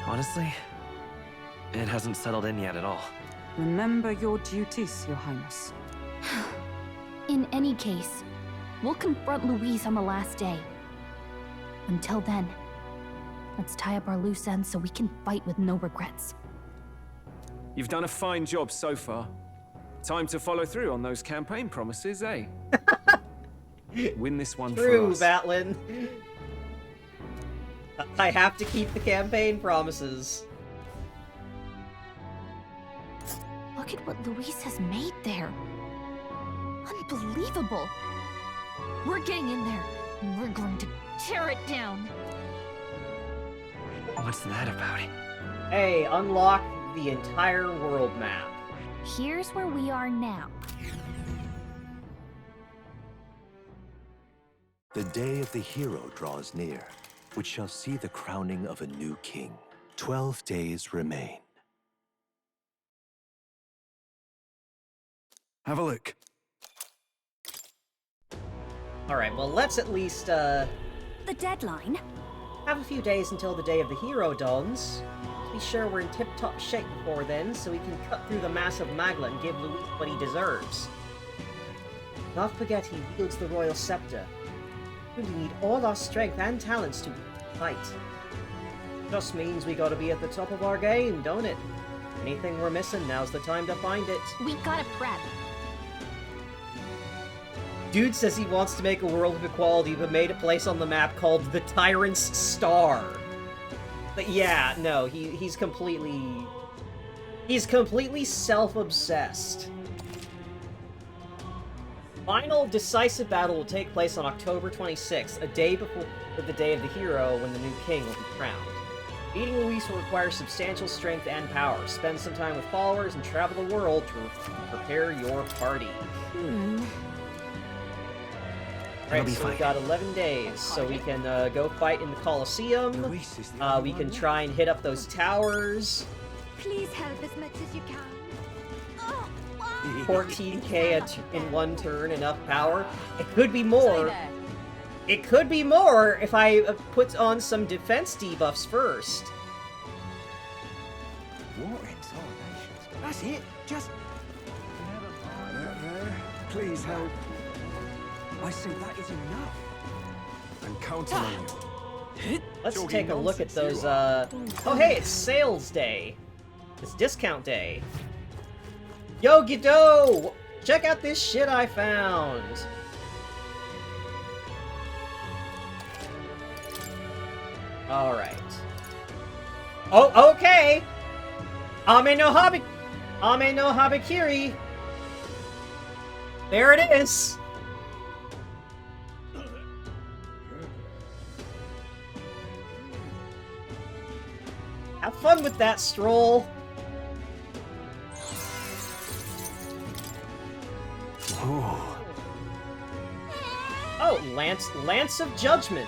Honestly, it hasn't settled in yet at all. Remember your duties, Your Highness. In any case, we'll confront Luis on the last day. Until then, let's tie up our loose ends so we can fight with no regrets. You've done a fine job so far. Time to follow through on those campaign promises, eh? Win this one for True, us. Batlin. I have to keep the campaign promises. Look Look at what Luis has made there. Unbelievable. We're getting in there, and we're going to tear it down. What's that about? Hey, unlock the entire world map. Here's where we are now. The day of the hero draws near, which shall see the crowning of a new king. 12 days remain. Have a look. Alright, well, let's at least, The deadline? have a few days until the day of the hero dawns. Be sure we're in tip-top shape before then, so we can cut through the mass of Magla and give Luis what he deserves. Not forget he wields the royal scepter. We need all our strength and talents to fight. Just means we gotta be at the top of our game, don't it? Anything we're missing, now's the time to find it. We gotta prep. Dude says he wants to make a world of equality, but made a place on the map called the Tyrant's Star. But yeah, no, he's completely self-obsessed. Final decisive battle will take place on October 26th, a day before the day of the hero when the new king will be crowned. Beating Luis will require substantial strength and power. Spend some time with followers and travel the world to prepare your party. Alright, so we've got 11 days, so we can go fight in the Colosseum. We can try and hit up those towers. Please help as much as you can. 14k in one turn, enough power. It could be more. It could be more if I put on some defense debuffs first. That's it. Just... There. Please help. I say that is enough. I'm counting on you. Let's take a look at those, Oh hey, it's sales day. It's discount day. Yo, Giddo! Check out this shit I found! Alright. Oh, okay! Ame no Habikiri! There it is! Have fun with that, Stroll! Oh, Lance of Judgment.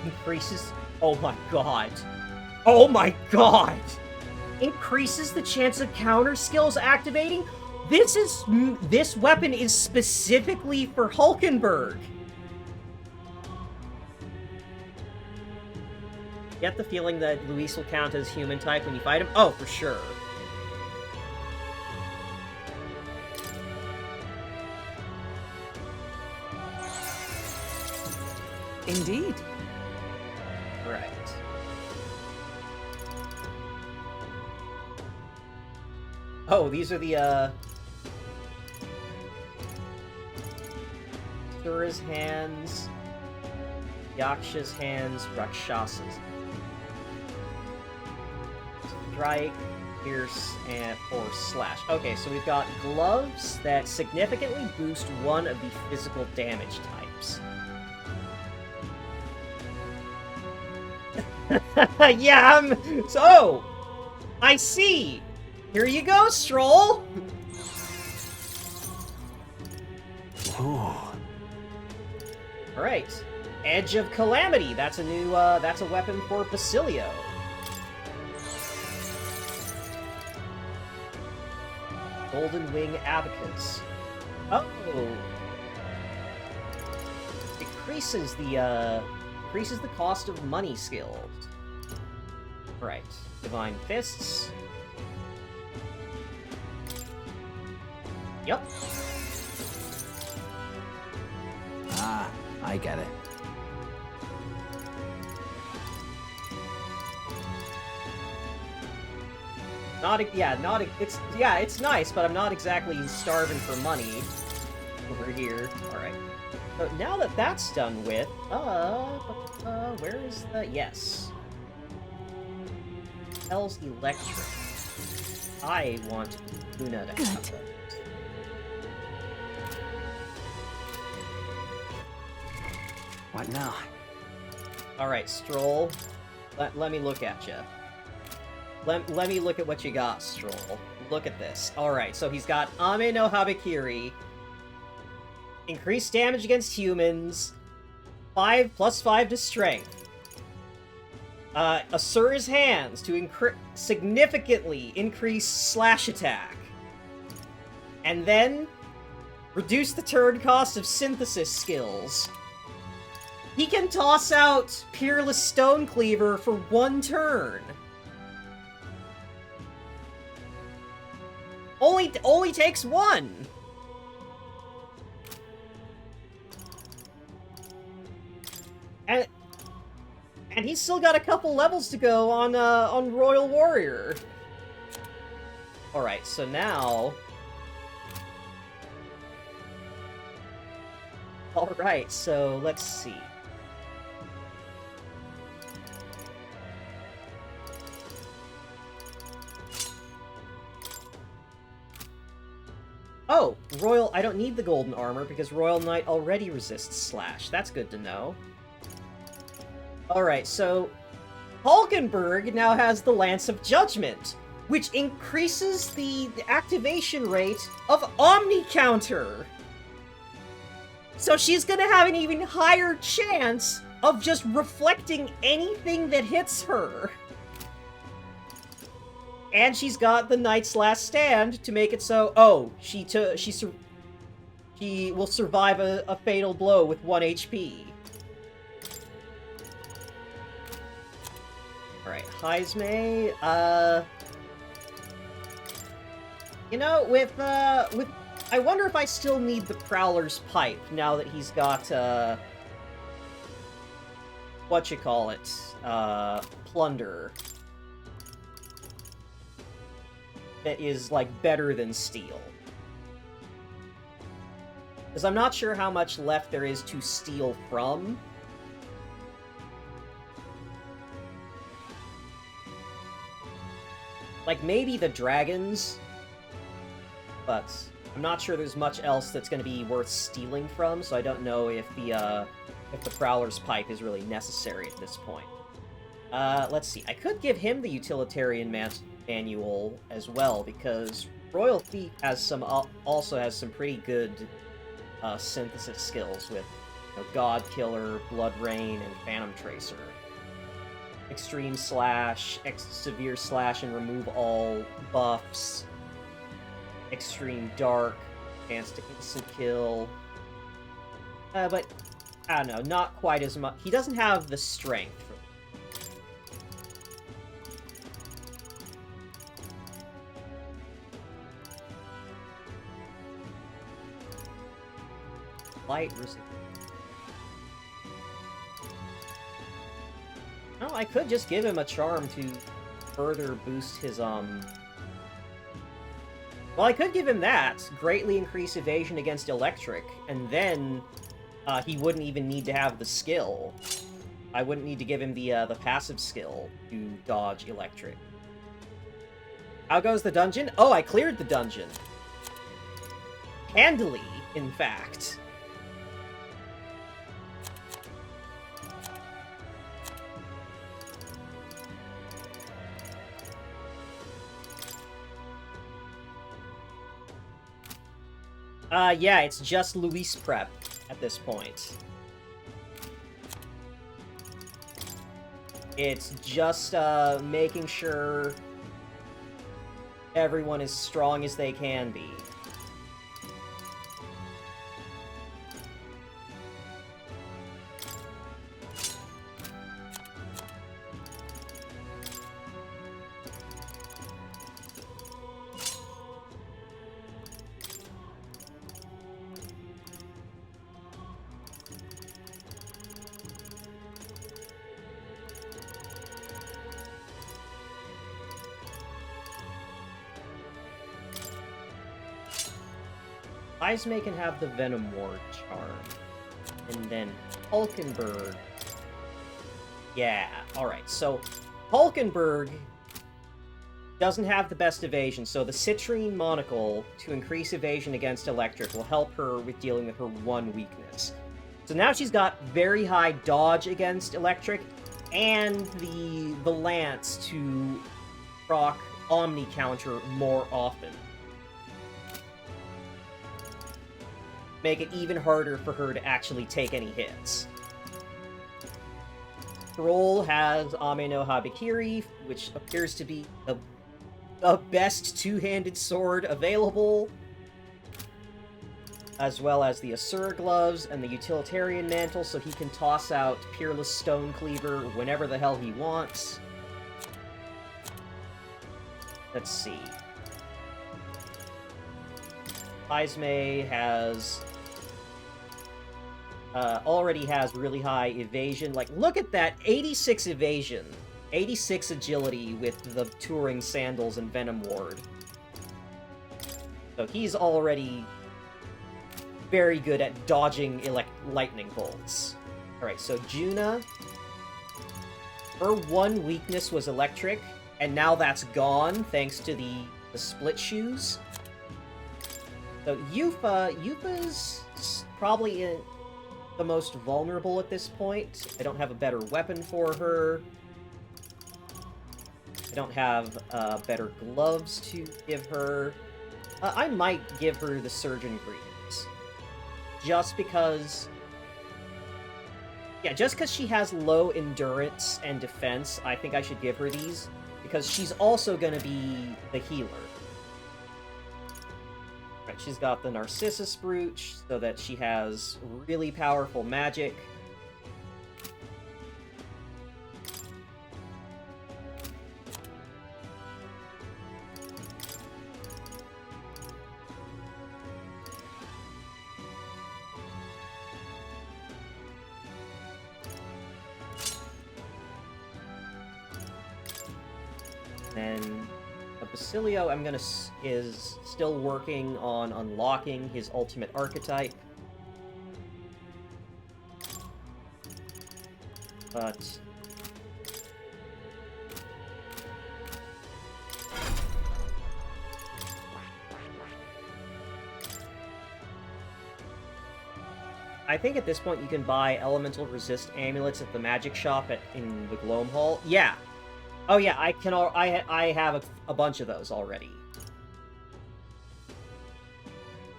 Increases... Oh my god. Oh my god! Increases the chance of counter skills activating? This weapon is specifically for Hulkenberg. Get the feeling that Luis will count as human type when you fight him? Oh, for sure. Indeed. Right. Oh, these are the, Sura's hands, Yaksha's hands, Rakshas's. Strike, Pierce, and Force Slash. Okay, so we've got gloves that significantly boost one of the physical damage types. Yeah, so, I see! Here you go, Stroll! Alright. Edge of Calamity. That's a new, that's a weapon for Basilio. Golden Wing Abacus. Oh! Increases the cost of money skills. Right. Divine Fists. Yep. Ah, I get it. It's nice, but I'm not exactly starving for money over here. Alright. So now that that's done with, where is the... Yes. Hell's Electric. I want Luna to have those. What now? Alright, Stroll. Let me look at you. Let me look at what you got, Stroll. Look at this. Alright, so he's got Ame no Habakiri. Increased damage against humans. 5+5 to strength. Asura's Hands to significantly increase slash attack. And then, reduce the turn cost of synthesis skills. He can toss out Peerless Stone Cleaver for 1 turn. Only takes 1. And he's still got a couple levels to go on Royal Warrior. Alright, so now... Alright, so let's see. Oh, Royal... I don't need the golden armor because Royal Knight already resists slash. That's good to know. Alright, so... Hulkenberg now has the Lance of Judgment, which increases the activation rate of Omni Counter! So she's gonna have an even higher chance of just reflecting anything that hits her! And she's got the Knight's Last Stand to make it so, oh, she will survive a fatal blow with 1 HP. Alright, Heismay, you know, with, I wonder if I still need the Prowler's Pipe, now that he's got, Plunder. That is, like, better than Steel. Because I'm not sure how much left there is to steal from. Like, maybe the dragons, but I'm not sure there's much else that's going to be worth stealing from, so I don't know if the Prowler's Pipe is really necessary at this point. Let's see. I could give him the Utilitarian Manual as well, because Royal Thief has also has some pretty good synthesis skills with God Killer, Blood Rain, and Phantom Tracer. Extreme Slash, Severe Slash and remove all buffs. Extreme Dark, chance to instant kill. But, I don't know, not quite as much. He doesn't have the strength for light resistance. No, I could just give him a charm to further boost his, Well, I could give him that. Greatly increase evasion against electric, and then, he wouldn't even need to have the skill. I wouldn't need to give him the passive skill to dodge electric. How goes the dungeon? Oh, I cleared the dungeon. Handily, in fact. Yeah, it's just Luis prep at this point. It's just, making sure everyone is strong as they can be. Heismay can have the Venom Ward charm. And then Hulkenberg. Yeah, alright, so Hulkenberg doesn't have the best evasion, so the citrine monocle to increase evasion against electric will help her with dealing with her one weakness. So now she's got very high dodge against electric, and the lance to proc Omni counter more often. Make it even harder for her to actually take any hits. Troll has Ame no Habikiri, which appears to be the best two-handed sword available, as well as the Asura gloves and the utilitarian mantle, so he can toss out Peerless Stone Cleaver whenever the hell he wants. Let's see. Izme has... already has really high evasion. Like, look at that! 86 evasion. 86 agility with the Touring Sandals and Venom Ward. So he's already very good at dodging lightning bolts. Alright, so Juna... her one weakness was electric, and now that's gone thanks to the split shoes. So Yufa's probably the most vulnerable at this point. I don't have a better weapon for her. I don't have better gloves to give her. I might give her the Surgeon Greaves. Just because... yeah, just because she has low endurance and defense, I think I should give her these. Because she's also going to be the healer. Right, she's got the Narcissus Brooch, so that she has really powerful magic. Then Basilio, is still working on unlocking his ultimate archetype. But I think at this point you can buy elemental resist amulets at the magic shop in the Gloam Hall. Yeah. Oh yeah, I have a bunch of those already.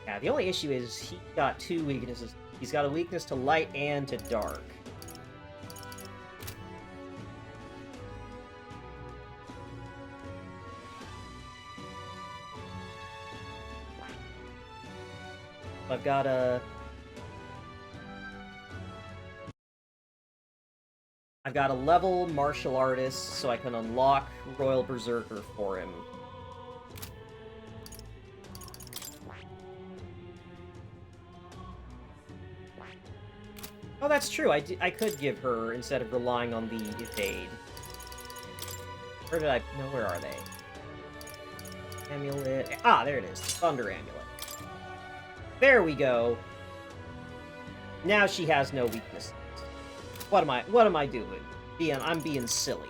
Yeah, the only issue is he got two weaknesses. He's got a weakness to light and to dark. I've got a... I've got a level martial artist, so I can unlock Royal Berserker for him. Oh, that's true. I could give her, instead of relying on the evade. Where did I... no, where are they? Amulet... ah, there it is. The Thunder Amulet. There we go. Now she has no weakness. What am I doing? I'm being silly.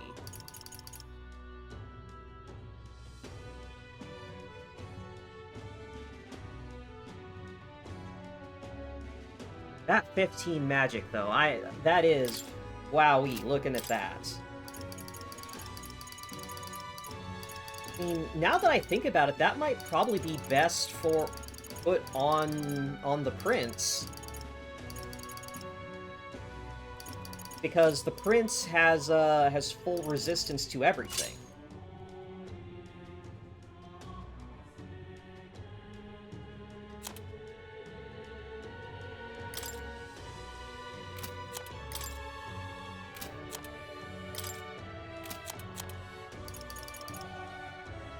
That 15 magic, though, that is... wowee, looking at that. I mean, now that I think about it, that might probably be best for... put on the Prince. Because the Prince has full resistance to everything.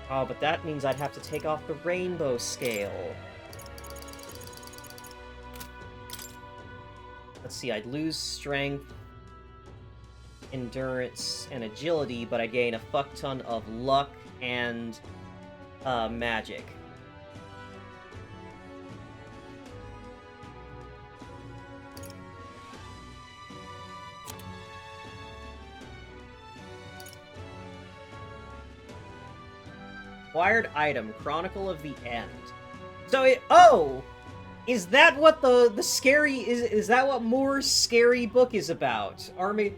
Oh, but that means I'd have to take off the rainbow scale. Let's see, I'd lose strength, endurance, and agility, but I gain a fuck ton of luck and magic. Acquired item, Chronicle of the End. So it, oh! Is that what the scary, is that what Moore's scary book is about? Army,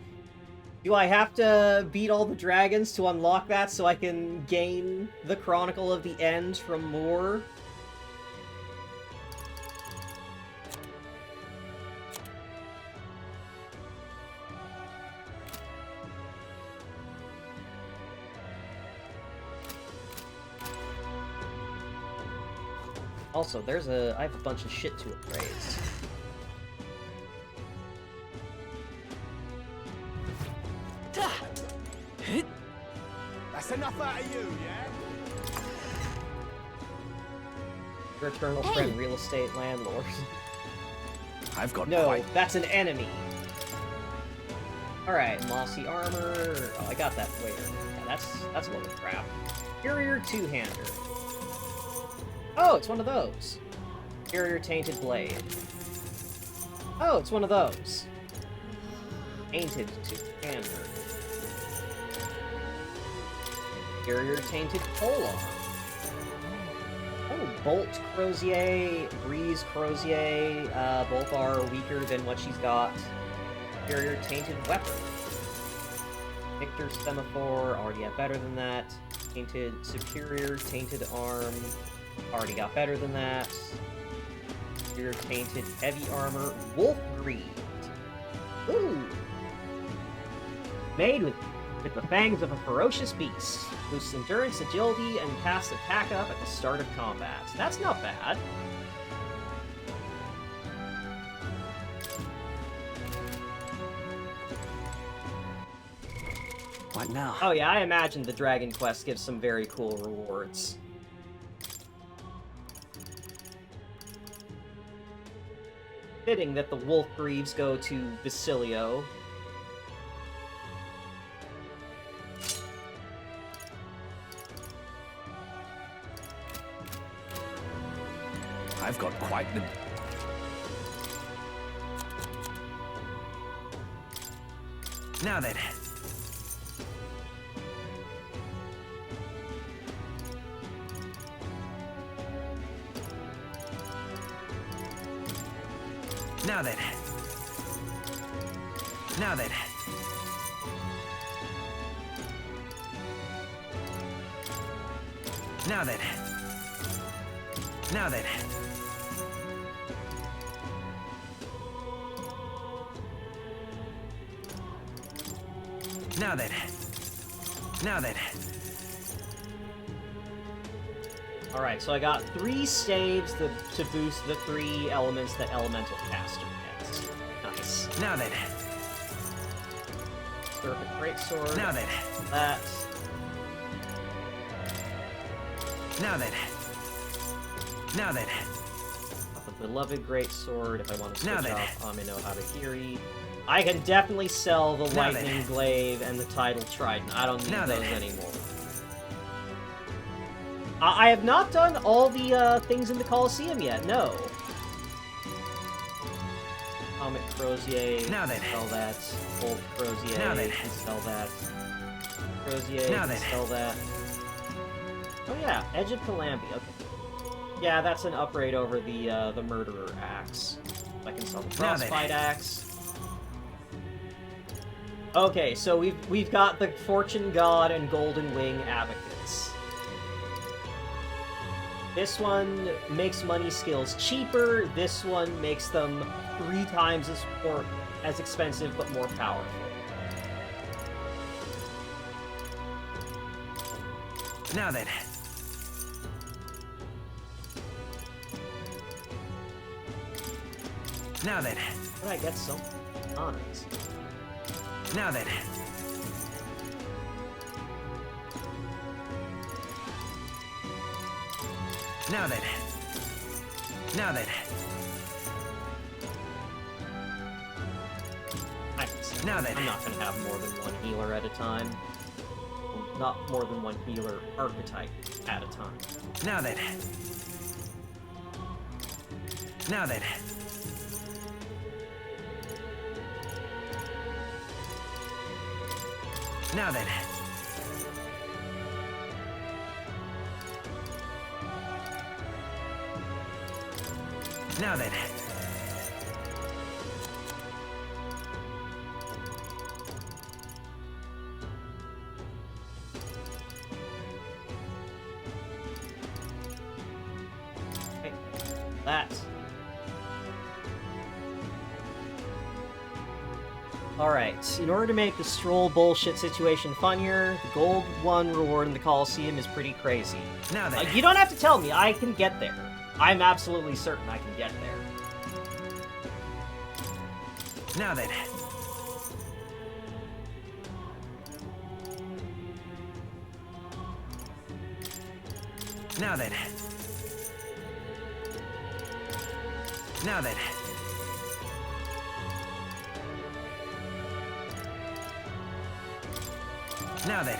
do I have to beat all the dragons to unlock that so I can gain the Chronicle of the End from Moore? Also, I have a bunch of shit to appraise. That's enough out of you, yeah? Your eternal friend, real estate landlord. I've got no, that's an enemy. Alright, mossy armor. Oh, I got that later. Yeah, that's a load of crap. Superior two-hander. Oh, it's one of those. Superior tainted blade. Oh, it's one of those. Tainted two-hander. Superior tainted polearm. Oh, bolt crozier, breeze crozier. Both are weaker than what she's got. Superior tainted weapon. Victor semaphore, already got better than that. Tainted superior tainted arm, already got better than that. Superior tainted heavy armor, wolf greed. Ooh. Made with the fangs of a ferocious beast. Boosts endurance, agility, and casts attack up at the start of combat. That's not bad. What now? Oh yeah, I imagine the Dragon Quest gives some very cool rewards. Fitting that the Wolf Greaves go to Basilio. I've got quite the... Now then. Now then. Now then. Now then. Now then. Now then. Now then. Alright, so I got 3 staves to boost the 3 elements that Elemental Caster gets. Nice. Now then. Perfect Greatsword. Now then. That. Now then. Now then. The beloved Greatsword, if I want to Now switch then. off Amino Habakiri. I can definitely sell the Now Lightning then. Glaive and the Tidal Trident. I don't need Now those then. anymore. I have not done all the things in the Colosseum yet, no. Comet Crozier, Now then. sell that. Bolt Crozier, Now then. can sell that. Crozier, Now can then. sell that. Oh yeah, Edge of Calamity, okay. Yeah, that's an upgrade over the Murderer Axe. I can sell the Now then. Frostbite Axe. Okay, so we've got the Fortune God and Golden Wing Abacus. This one makes money skills cheaper. This one makes them 3 times as expensive but more powerful. Now then. Now then. But I get some honors. Now then. Now then. Now then. Now then. I'm not gonna have more than 1 healer at a time. Not more than 1 healer archetype at a time. Now then. Now then. Now then. Now then. Okay, that. Alright, in order to make the stroll bullshit situation funnier, the gold 1 reward in the Coliseum is pretty crazy. Now then. You don't have to tell me, I can get there. I'm absolutely certain I can get there. Now then. Now then. Now then. Now then.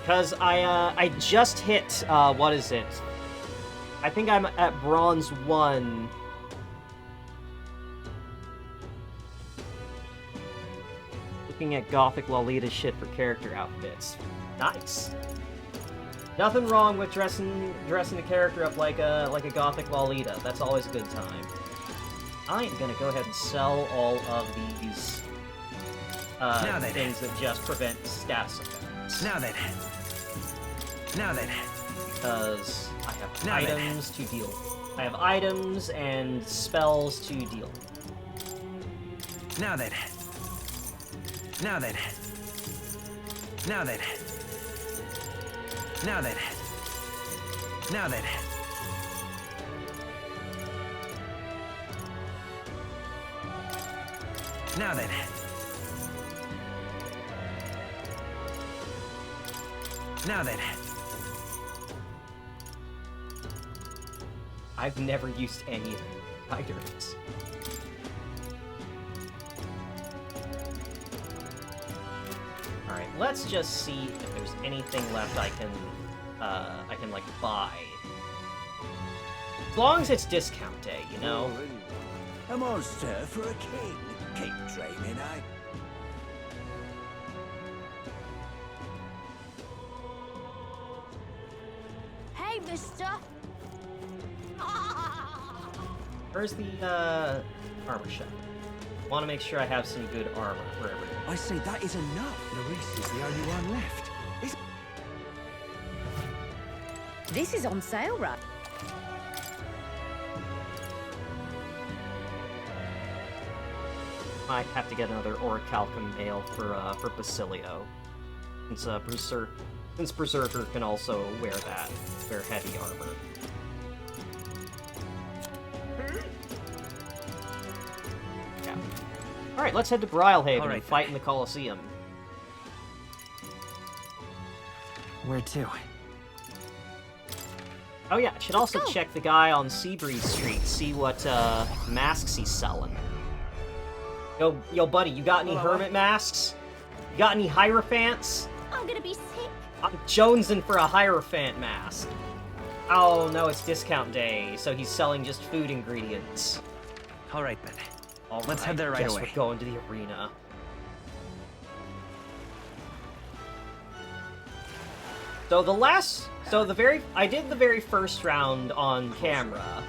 Because I just hit, what is it? I think I'm at Bronze 1. Looking at Gothic Lolita shit for character outfits. Nice. Nothing wrong with dressing the character up like a Gothic Lolita. That's always a good time. I am gonna go ahead and sell all of these things that just prevent stats effects. Now then. Now then. Because I have items to deal with. I have items and spells to deal with. Now then. Now then. Now then. Now then. Now then. Now then. Now then. I've never used any items. Alright, let's just see if there's anything left I can like buy. As long as it's discount day, you know? A monster for a king. Keep dreaming, eh? Hey, mister! Where's the armor shop? Want to make sure I have some good armor for everything. I say that is enough. Luis is the only one left. This is on sale, right? Might have to get another Orichalcum mail for Basilio, since Berserker can also wear heavy armor. Yeah. All right, let's head to Brylehaven and fight in the Colosseum. Where to? Oh yeah, should also check the guy on Seabreeze Street, see what masks he's selling. Yo, buddy, you got any hermit masks? You got any Hierophants? I'm gonna be sick. I'm jonesing for a Hierophant mask. Oh no, it's discount day, so he's selling just food ingredients. All right then. Let's head there right away. We're going to the arena. I did the very first round on camera,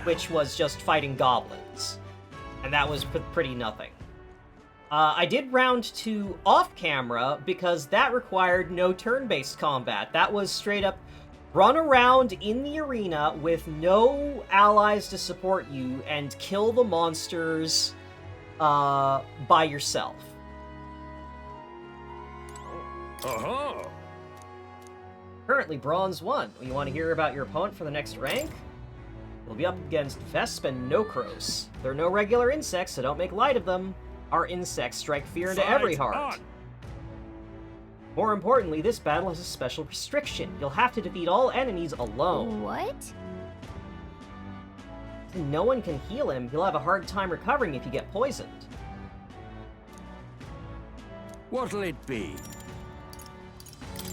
which was just fighting goblins, and that was pretty nothing. I did round 2 off camera because that required no turn-based combat. That was straight up run around in the arena with no allies to support you and kill the monsters by yourself. Uh-huh. Currently Bronze 1. You want to hear about your opponent for the next rank? You'll be up against Vesp and Nokros. They're no regular insects, so don't make light of them. Our insects strike fear into every heart. More importantly, this battle has a special restriction. You'll have to defeat all enemies alone. What? No one can heal him. He'll have a hard time recovering if you get poisoned. What'll it be?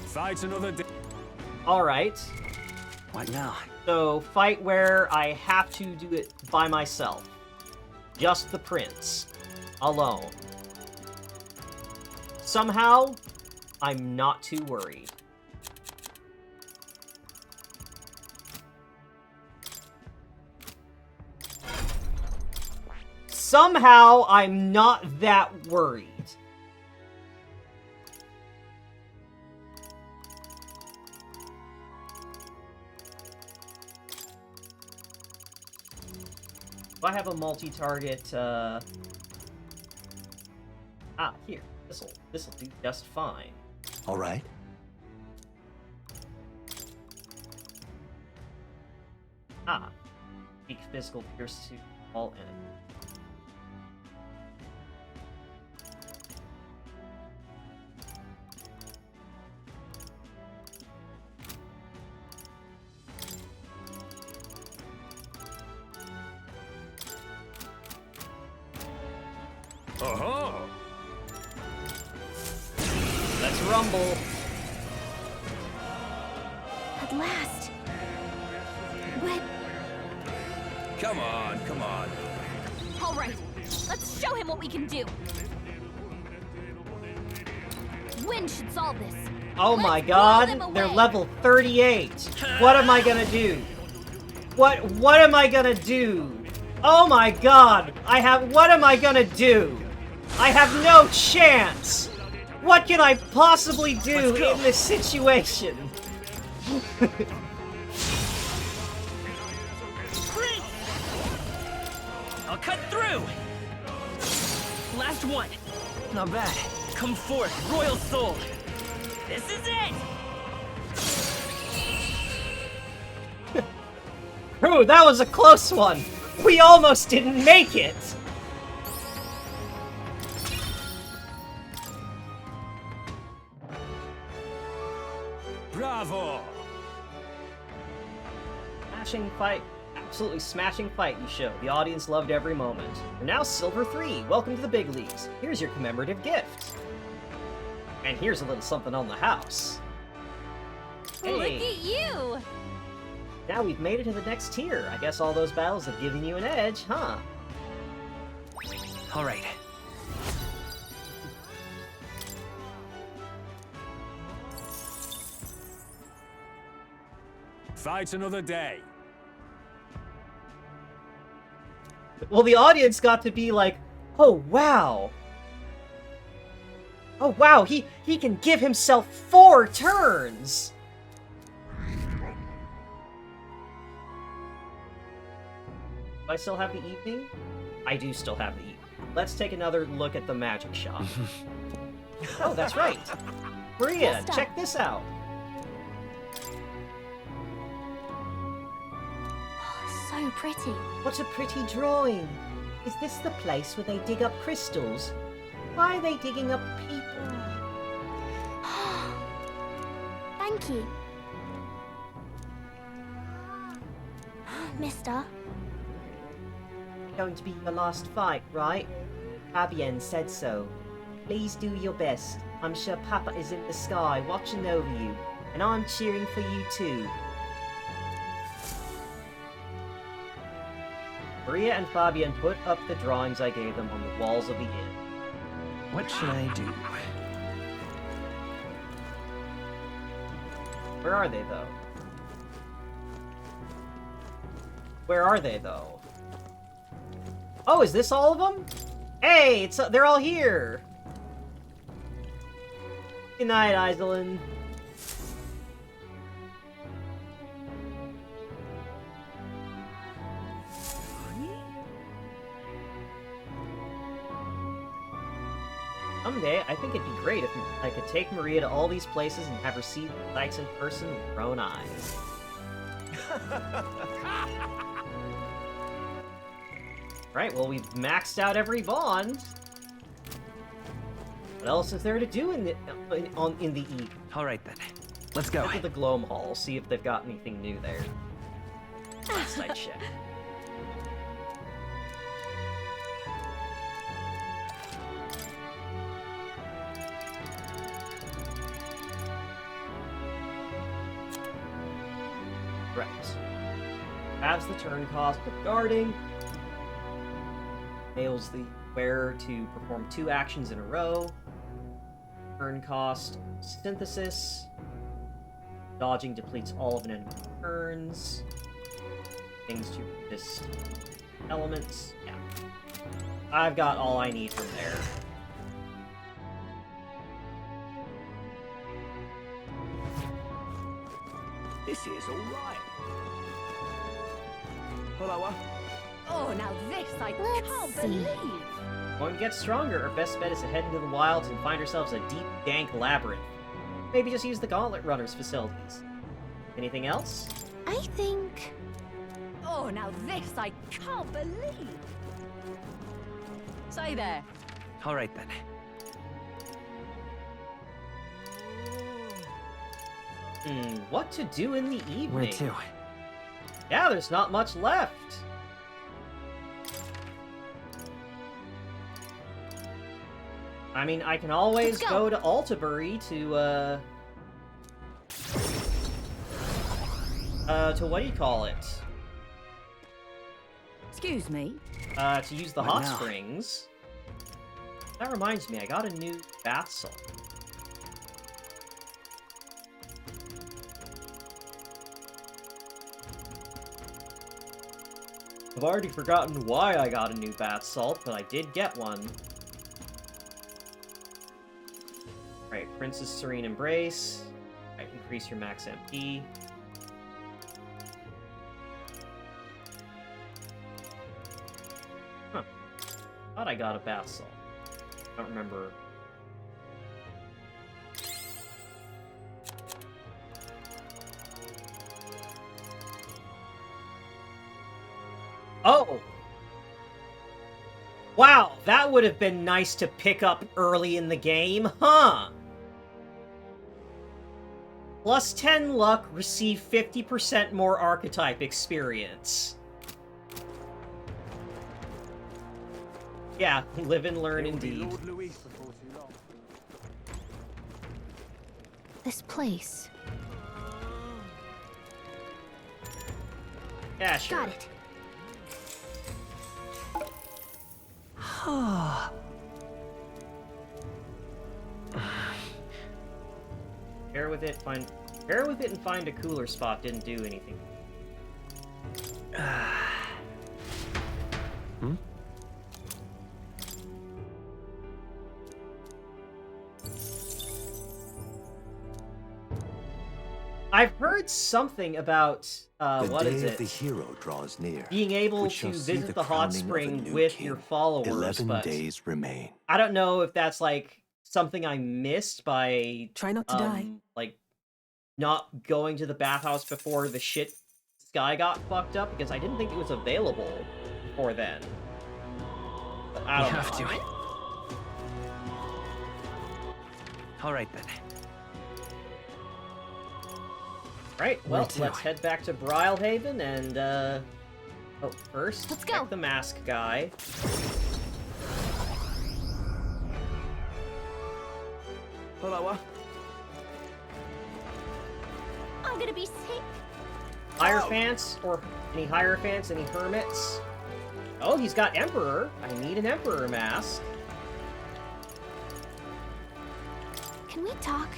Fight another day. Alright. What now? So, fight where I have to do it by myself. Just the prince. Alone. Somehow, I'm not too worried. somehow I'm not that worried. Do I have a multi-target, here. This'll do just fine. All right. Weak physical pierce to all enemies. Oh-ho! Let's rumble. At last. When? Come on, come on. All right, let's show him what we can do. Wind should solve this. Oh my god, they're level 38. What am I gonna do? What am I gonna do? Oh my god, what am I gonna do? I have no chance. What can I possibly do in this situation? I'll cut through! Last one. Not bad. Come forth, Royal Soul. This is it! Ooh, that was a close one. We almost didn't make it. Bravo! Smashing fight. Absolutely smashing fight you showed. The audience loved every moment. You're now Silver 3. Welcome to the big leagues. Here's your commemorative gift. And here's a little something on the house. Hey. Look at you! Now we've made it to the next tier. I guess all those battles have given you an edge, huh? All right. Fight another day. Well, the audience got to be like, oh wow. Oh wow, he can give himself 4 turns! Do I still have the evening? I do still have the evening. Let's take another look at the magic shop. Oh, that's right. Maria, check this out. So pretty. What a pretty drawing. Is this the place where they dig up crystals? Why are they digging up people? Thank you. Mister? Going to be your last fight, right? Fabienne said so. Please do your best. I'm sure Papa is in the sky watching over you, and I'm cheering for you too. Maria and Fabienne put up the drawings I gave them on the walls of the inn. What should I do? Where are they, though? Where are they, though? Oh, is this all of them? Hey, they're all here! Good night, Iselin. Someday, I think it'd be great if I could take Maria to all these places and have her see the sights in person with her own eyes. Right, well, we've maxed out every bond. What else is there to do in the E? All right then, let's go. Go to the Gloam Hall, see if they've got anything new there. Last I checked. Right. Halves the turn cost of guarding. Enables the wearer to perform 2 actions in a row. Turn cost, synthesis. Dodging depletes all of an enemy's turns. Things to resist elements. Yeah. I've got all I need from there. This is alright. Hello. Oh, now this I can't believe. When we get stronger, our best bet is to head into the wilds and find ourselves a deep, dank labyrinth. Maybe just use the Gauntlet Runner's facilities. Anything else? I think... Oh, now this I can't believe. Say there. Alright then. What to do in the evening? Where to? Yeah, there's not much left. I mean, I can always go to Altabury to what do you call it? Excuse me? To use the hot now? springs. That reminds me, I got a new bath salt. I've already forgotten why I got a new bath salt, but I did get one. Right, Princess Serene Embrace. Right, increase your max MP. Huh. Thought I got a bath salt. I don't remember. Oh! Wow, that would have been nice to pick up early in the game, huh? Plus 10 luck, receive 50% more archetype experience. Yeah, live and learn indeed. This place. Yeah, sure. Got it. Pair with it and find a cooler spot didn't do anything. I've heard something about what is it? The hero draws near. Being able which to shall see visit the the hot crowning of a spring new with king. your followers, 11 but days remain. I don't know if that's like something I missed by try not to die. Like not going to the bathhouse before the shit sky got fucked up, because I didn't think it was available before then. But I don't know. have to. Alright then. Right, well, let's head back to Brylehaven and, oh, first, let's go. Check the mask guy. Hello. I'm gonna be sick. Hierophants? Or any Hierophants? Any Hermits? Oh, he's got Emperor. I need an Emperor mask. Can we talk?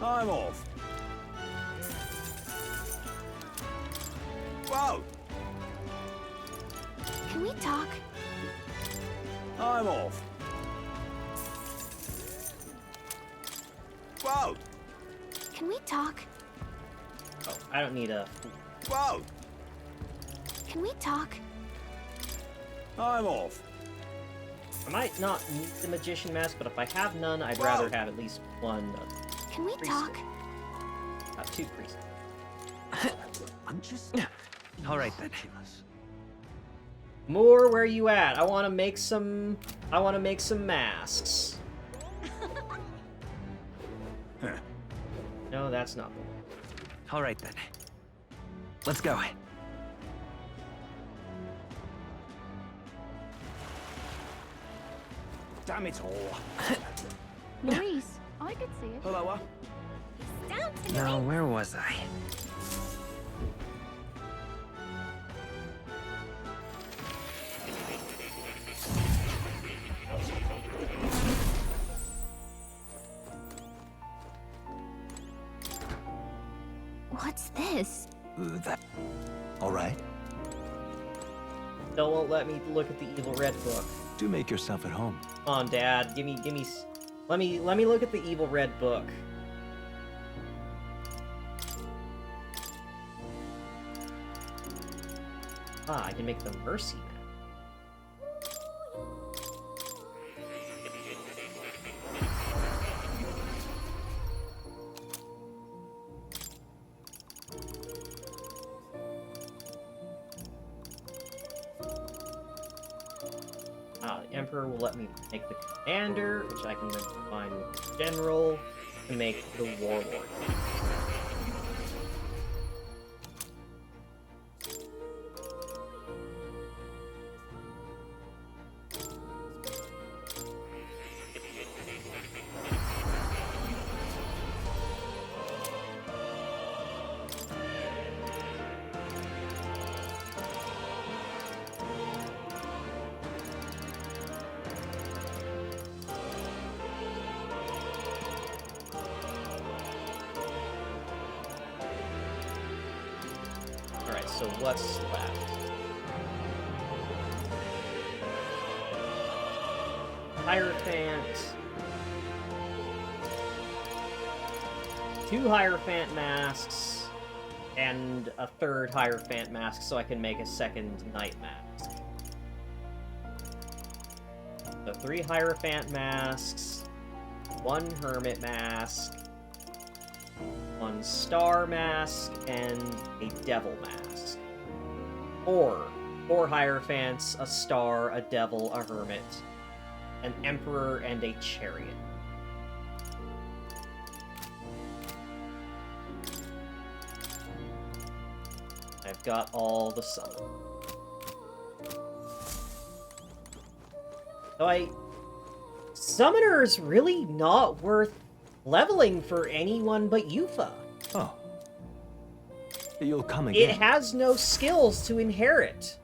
I'm off. Whoa! Can we talk? I'm off. Whoa! Can we talk? Oh, I don't need a... Whoa! Can we talk? I'm off. I might not need the Magician mask, but if I have none, I'd rather have at least one. Can we priest. talk? Two priests. I'm just... Alright then. More, where you at? I want to make some masks. No, that's not the one. Alright then. Let's go. Damn it all. Louise, I could see it. Hello. Down to Now, where was I? What's this? That. All right. Still won't let me look at the Evil Red book. Do make yourself at home. Come on, Dad. Let me look at the Evil Red book. Ah, I can make the Mercy map. The Emperor will let me make the Commander, which I can then combine with the General to make the Warlord. Alright, so what's left? Hierophant. 2 Hierophant masks, and a 3rd Hierophant mask so I can make a 2nd Knight mask. So 3 Hierophant masks, 1 Hermit mask, 1 Star mask, and a Devil mask. Or 4 Hierophants, a Star, a Devil, a Hermit, an Emperor, and a Chariot. I've got all the summon. So Summoner's really not worth leveling for anyone but Yufa. Oh. You'll come again. It has no skills to inherit.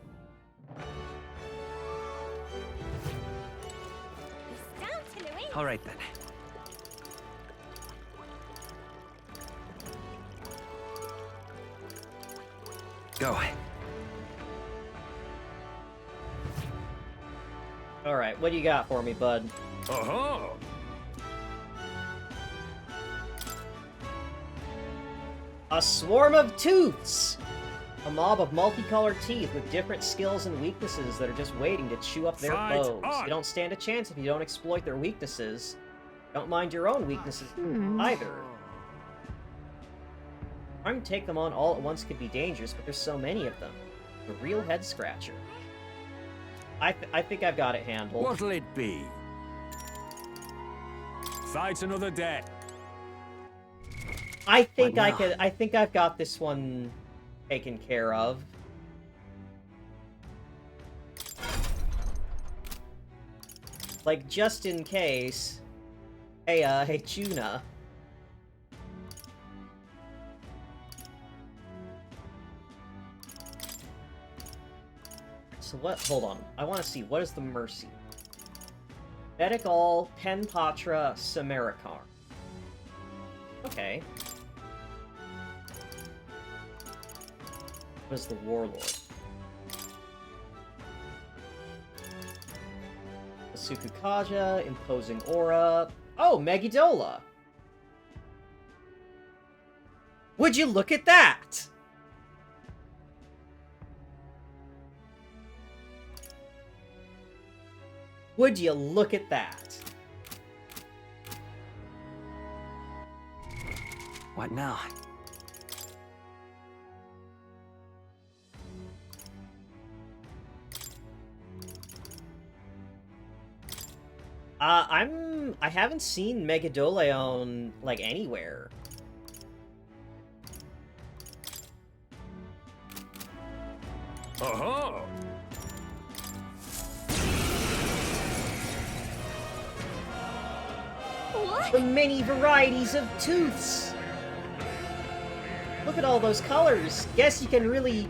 All right then. Go. Alright, what do you got for me, bud? Uh-huh. A swarm of tooths! A mob of multicolored teeth with different skills and weaknesses that are just waiting to chew up their Fight foes. on. You don't stand a chance if you don't exploit their weaknesses. Don't mind your own weaknesses either. Trying to take them on all at once could be dangerous, but there's so many of them. A real head-scratcher. I think I've got it handled. What'll it be? Fight another day. I think I think I've got this one taken care of. Like, just in case. Hey, Juna. So what? Hold on. I want to see. What is the Mercy? Medical Penpatra Samarikar. Okay. What is the Warlord? Sukukaja, Imposing Aura. Oh, Megidola! Would you look at that? Would you look at that? What now? I haven't seen Megadoleon, like, anywhere. Uh-huh. What? The many varieties of tooths! Look at all those colors. Guess you can really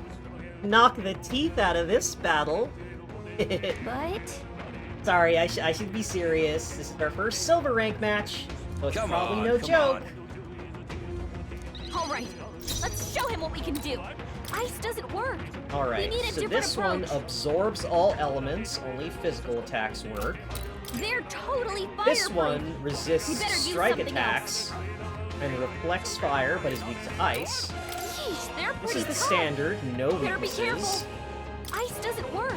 knock the teeth out of this battle. But... Sorry, I should be serious. This is our first silver rank match, so it's probably no joke. All right, let's show him what we can do. Ice doesn't work. Alright, We need a so different this one approach. absorbs all elements, only physical attacks work. They're totally fireproof. This one We better resists use strike something attacks and reflects fire, but is weak to ice. Yeesh, they're This pretty is the tough. standard, no Better be careful. weaknesses. Ice doesn't work.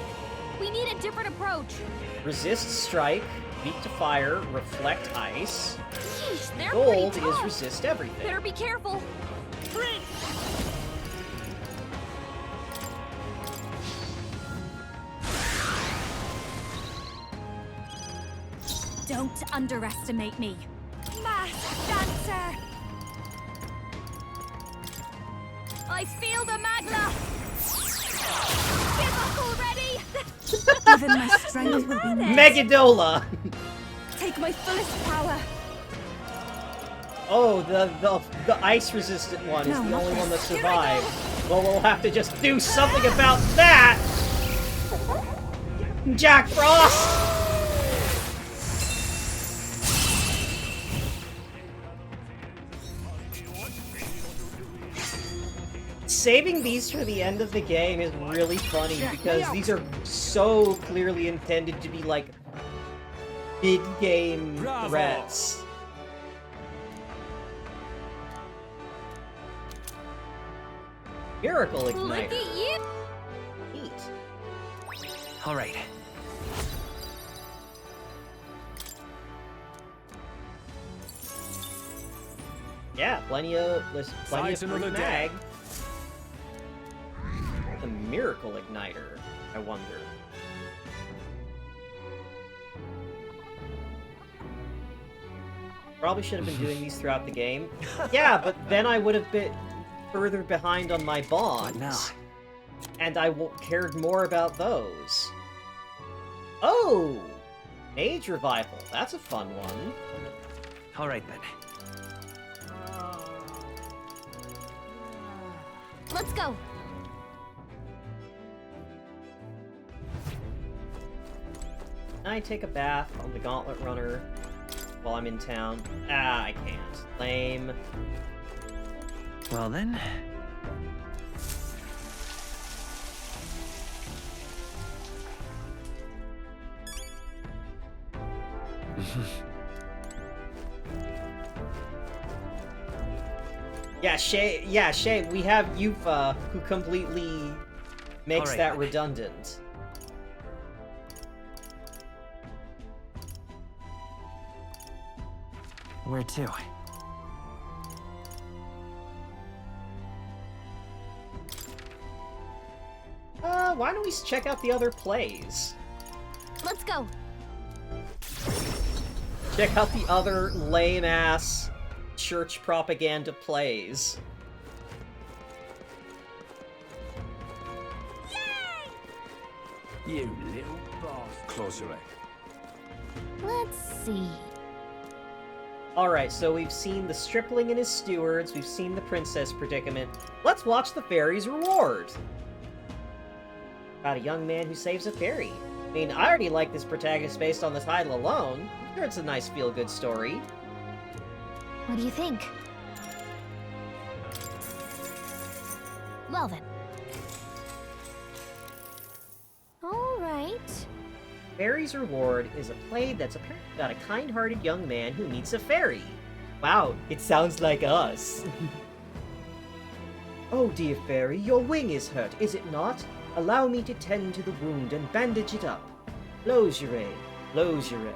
We need a different approach. Resist strike, weak to fire, reflect ice. Yeesh, they're Gold pretty is tough. resist everything. Better be careful. Don't underestimate me. Mass Dancer! I feel the Magna! Give up already! Even my strength will be Megadola! Take my fullest power. Oh, the ice resistant one is No, the not only one that this. Here I go. survived. Well, we'll have to just do something about that! Jack Frost! Saving these for the end of the game is really funny because these are so clearly intended to be like mid-game threats. Miracle Look Igniter. at you. Neat. All right. Yeah, there's plenty of Fight free another mag. day. The Miracle Igniter, I wonder. Probably should have been doing these throughout the game. Yeah, but then I would have been further behind on my bonds. Now. And I cared more about those. Oh! Mage Revival. That's a fun one. All right then. Let's go. Can I take a bath on the Gauntlet Runner while I'm in town? Ah, I can't. Lame. Well then. Yeah, Shay, we have Yufa, who completely makes Alright, that then. redundant. Where to? Why don't we check out the other plays? Let's go. Check out the other lame-ass church propaganda plays. You little boss. Close your eye. Let's see. Alright, so we've seen the stripling and his stewards, we've seen the princess predicament. Let's watch the fairy's reward! About a young man who saves a fairy. I mean, I already like this protagonist based on the title alone. I'm sure it's a nice feel-good story. What do you think? Well then. All right. Fairy's Reward is a play that's apparently about a kind-hearted young man who meets a fairy. Wow, it sounds like us. Oh, dear fairy, your wing is hurt, is it not? Allow me to tend to the wound and bandage it up. Losure, losure.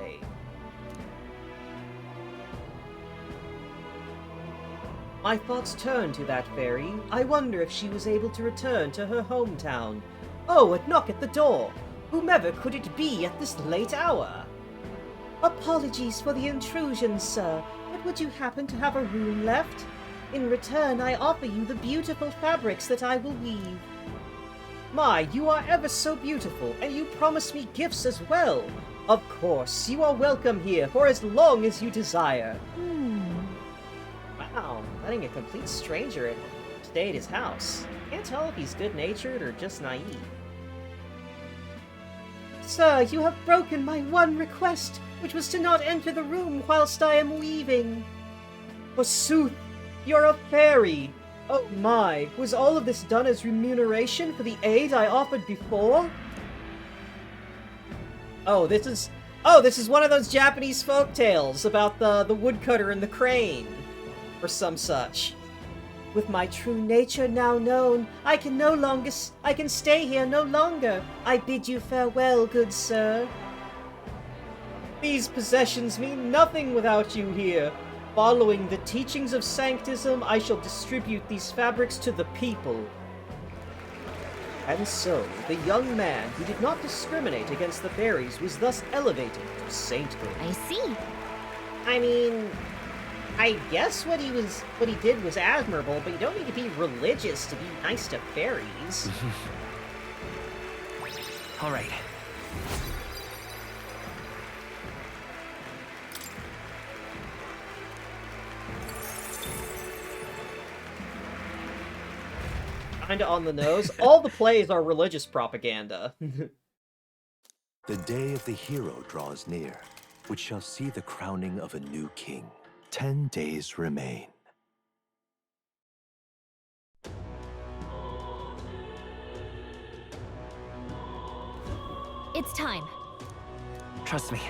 My thoughts turn to that fairy. I wonder if she was able to return to her hometown. Oh, a knock at the door! Whomever could it be at this late hour? Apologies for the intrusion, sir, but would you happen to have a room left? In return, I offer you the beautiful fabrics that I will weave. My, you are ever so beautiful, and you promise me gifts as well. Of course, you are welcome here for as long as you desire. Wow, letting a complete stranger stay at his house. Can't tell if he's good-natured or just naive. Sir, you have broken my one request, which was to not enter the room whilst I am weaving. Forsooth, you're a fairy. Oh my, was all of this done as remuneration for the aid I offered before? Oh, this is one of those Japanese folk tales about the woodcutter and the crane, or some such. With my true nature now known, I can stay here no longer. I bid you farewell, good sir. These possessions mean nothing without you here. Following the teachings of Sanctism, I shall distribute these fabrics to the people. And so, the young man who did not discriminate against the fairies was thus elevated to sainthood. I see. I mean, I guess what he did was admirable, but you don't need to be religious to be nice to fairies. All right. Kinda on the nose. All the plays are religious propaganda. The day of the hero draws near, which shall see the crowning of a new king. 10 days remain. It's time. Trust me.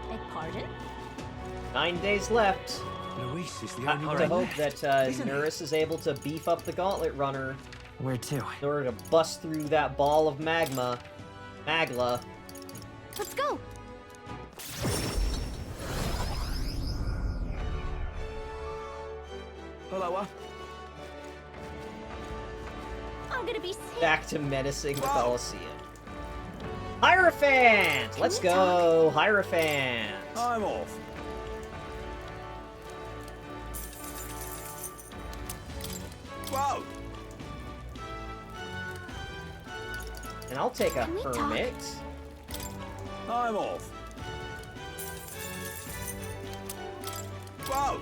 Beg pardon? 9 days left. Luis is the I only have to hope that Nuris is able to beef up the Gauntlet Runner. Where to? In order to bust through that ball of magla. Let's go. Hello. I'm gonna be safe. Back to menacing the Colosseum. Hierophant! Let's go, Hierophant! I'm off. Whoa! And I'll take a Can we talk? hermit. I'm off. Whoa!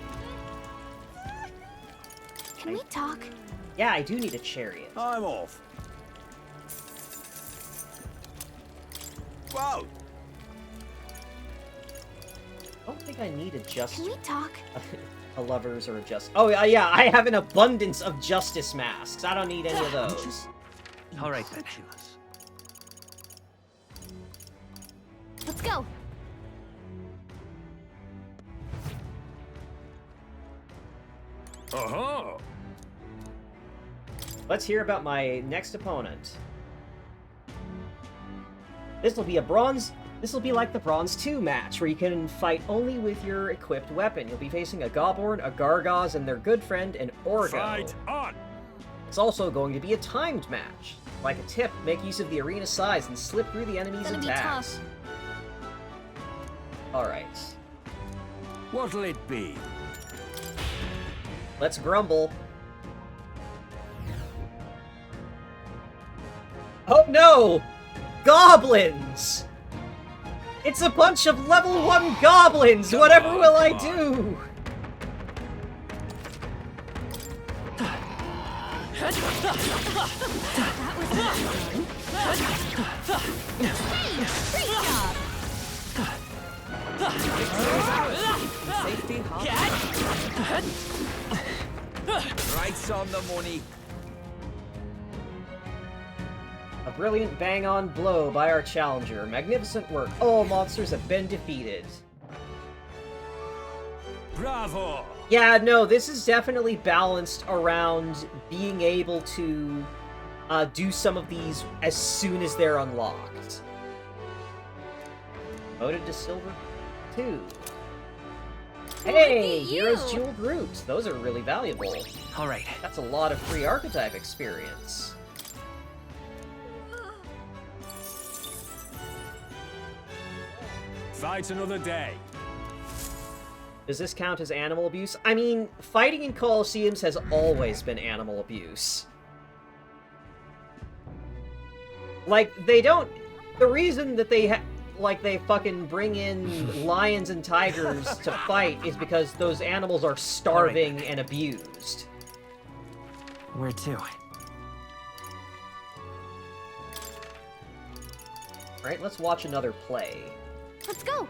Can we talk? Yeah, I do need a chariot. I'm off. Whoa! I don't think I need a just. Can we talk? A lovers or a just. Oh yeah, I have an abundance of justice masks. I don't need any of those. All right then. Let's go. Uh-huh. Let's hear about my next opponent. This will be like the Bronze 2 match, where you can fight only with your equipped weapon. You'll be facing a Gobborn, a Gargoz, and their good friend, an Orgo. Fight on! It's also going to be a timed match. Like a tip, make use of the arena size and slip through the enemy's Gonna be attacks. tough. Alright. What'll it be? Let's grumble. Oh no! Goblins! It's a bunch of level 1 goblins! Whatever will I do? Right on the money. A brilliant bang-on blow by our challenger. Magnificent work. All monsters have been defeated. Bravo! Yeah, no, this is definitely balanced around being able to do some of these as soon as they're unlocked. Voted to Silver 2. Hey, Hero's Jeweled Roots. Those are really valuable. All right. That's a lot of free archetype experience. Fight another day. Does this count as animal abuse? I mean, fighting in Colosseums has always been animal abuse. Like, they don't... The reason that they they fucking bring in lions and tigers to fight is because those animals are starving and abused. Where to? Right, let's watch another play. Let's go.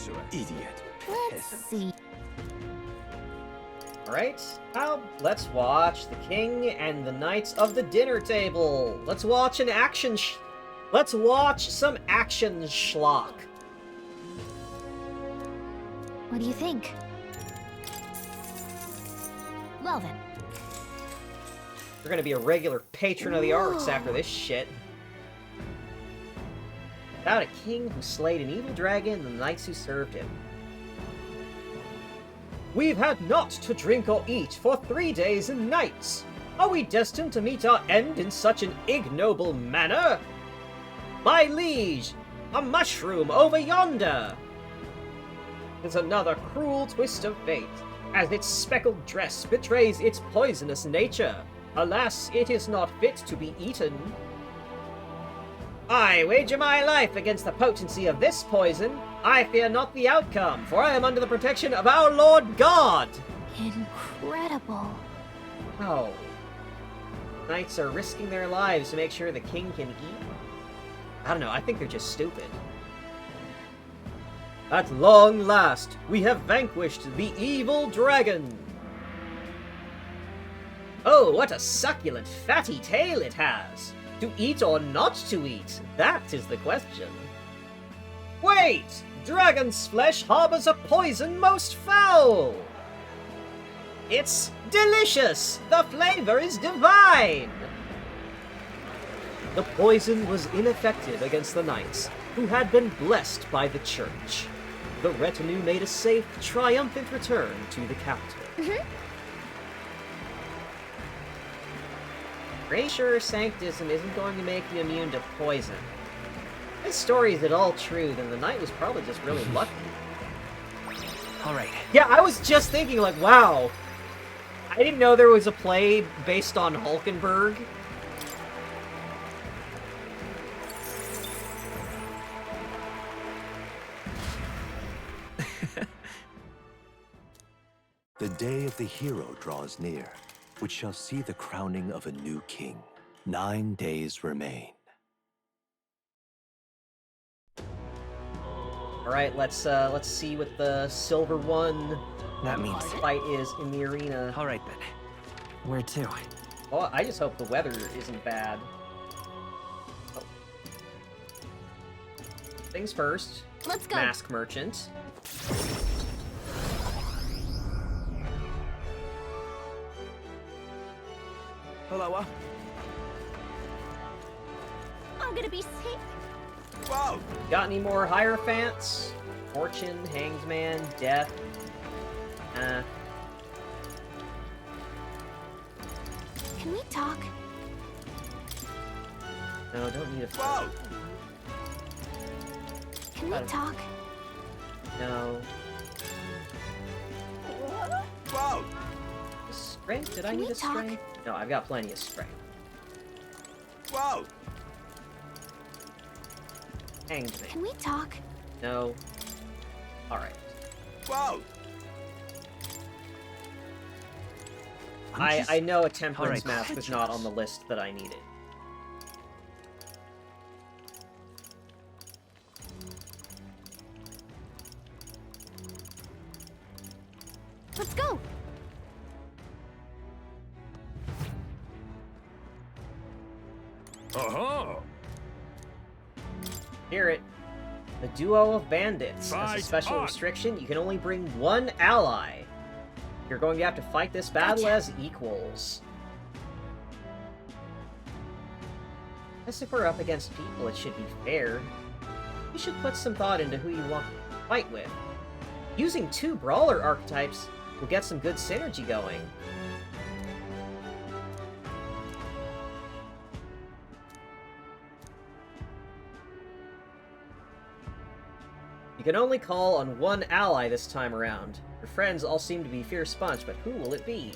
sorcerer. Idiot. Let's see. Alright, let's watch The King and the Knights of the Dinner Table. Let's watch some action schlock. What do you think? Well then. We're gonna be a regular patron of the arts after this shit. About a king who slayed an evil dragon and the knights who served him. We've had naught to drink or eat for 3 days and nights. Are we destined to meet our end in such an ignoble manner? My liege, a mushroom over yonder is another cruel twist of fate, as its speckled dress betrays its poisonous nature. Alas, it is not fit to be eaten. I wager my life against the potency of this poison. I fear not the outcome, for I am under the protection of our Lord God! Incredible. Oh. Knights are risking their lives to make sure the king can eat? I don't know, I think they're just stupid. At long last, we have vanquished the evil dragon! Oh, what a succulent, fatty tail it has! To eat or not to eat? That is the question. Wait! Dragon's flesh harbors a poison most foul! It's delicious! The flavor is divine! The poison was ineffective against the knights, who had been blessed by the church. The retinue made a safe, triumphant return to the capital. Pretty sure Sanctism isn't going to make you immune to poison. If this story is at all true, then the knight was probably just really lucky. Alright. Yeah, I was just thinking, like, wow. I didn't know there was a play based on Hulkenberg. The day of the hero draws near, which shall see the crowning of a new king. 9 days remain. Alright, let's see what the Silver One fight is in the arena. Alright then. Where to? Well, I just hope the weather isn't bad. Oh. Things first. Let's go. Mask Merchant. Hello. I'm gonna be sick. Whoa! Got any more Hierophants? Fortune, Hanged Man, Death. Can we talk? No, don't need a Whoa! Can we talk? No. Whoa! Strength? Did I Can need we a talk? strength? No, I've got plenty of strength. Whoa! Hanged Man. Can we talk? No. Alright. Whoa! I know a Temperance Alright. Mask was not on the list that I needed. Let's go. Hear it. The duo of bandits. As Fight a special on. restriction, you can only bring one ally. You're going to have to fight this battle Gotcha. as equals. Guess if we're up against people, it should be fair. You should put some thought into who you want to fight with. Using 2 brawler archetypes will get some good synergy going. You can only call on one ally this time around. Your friends all seem to be fierce bunch, but who will it be?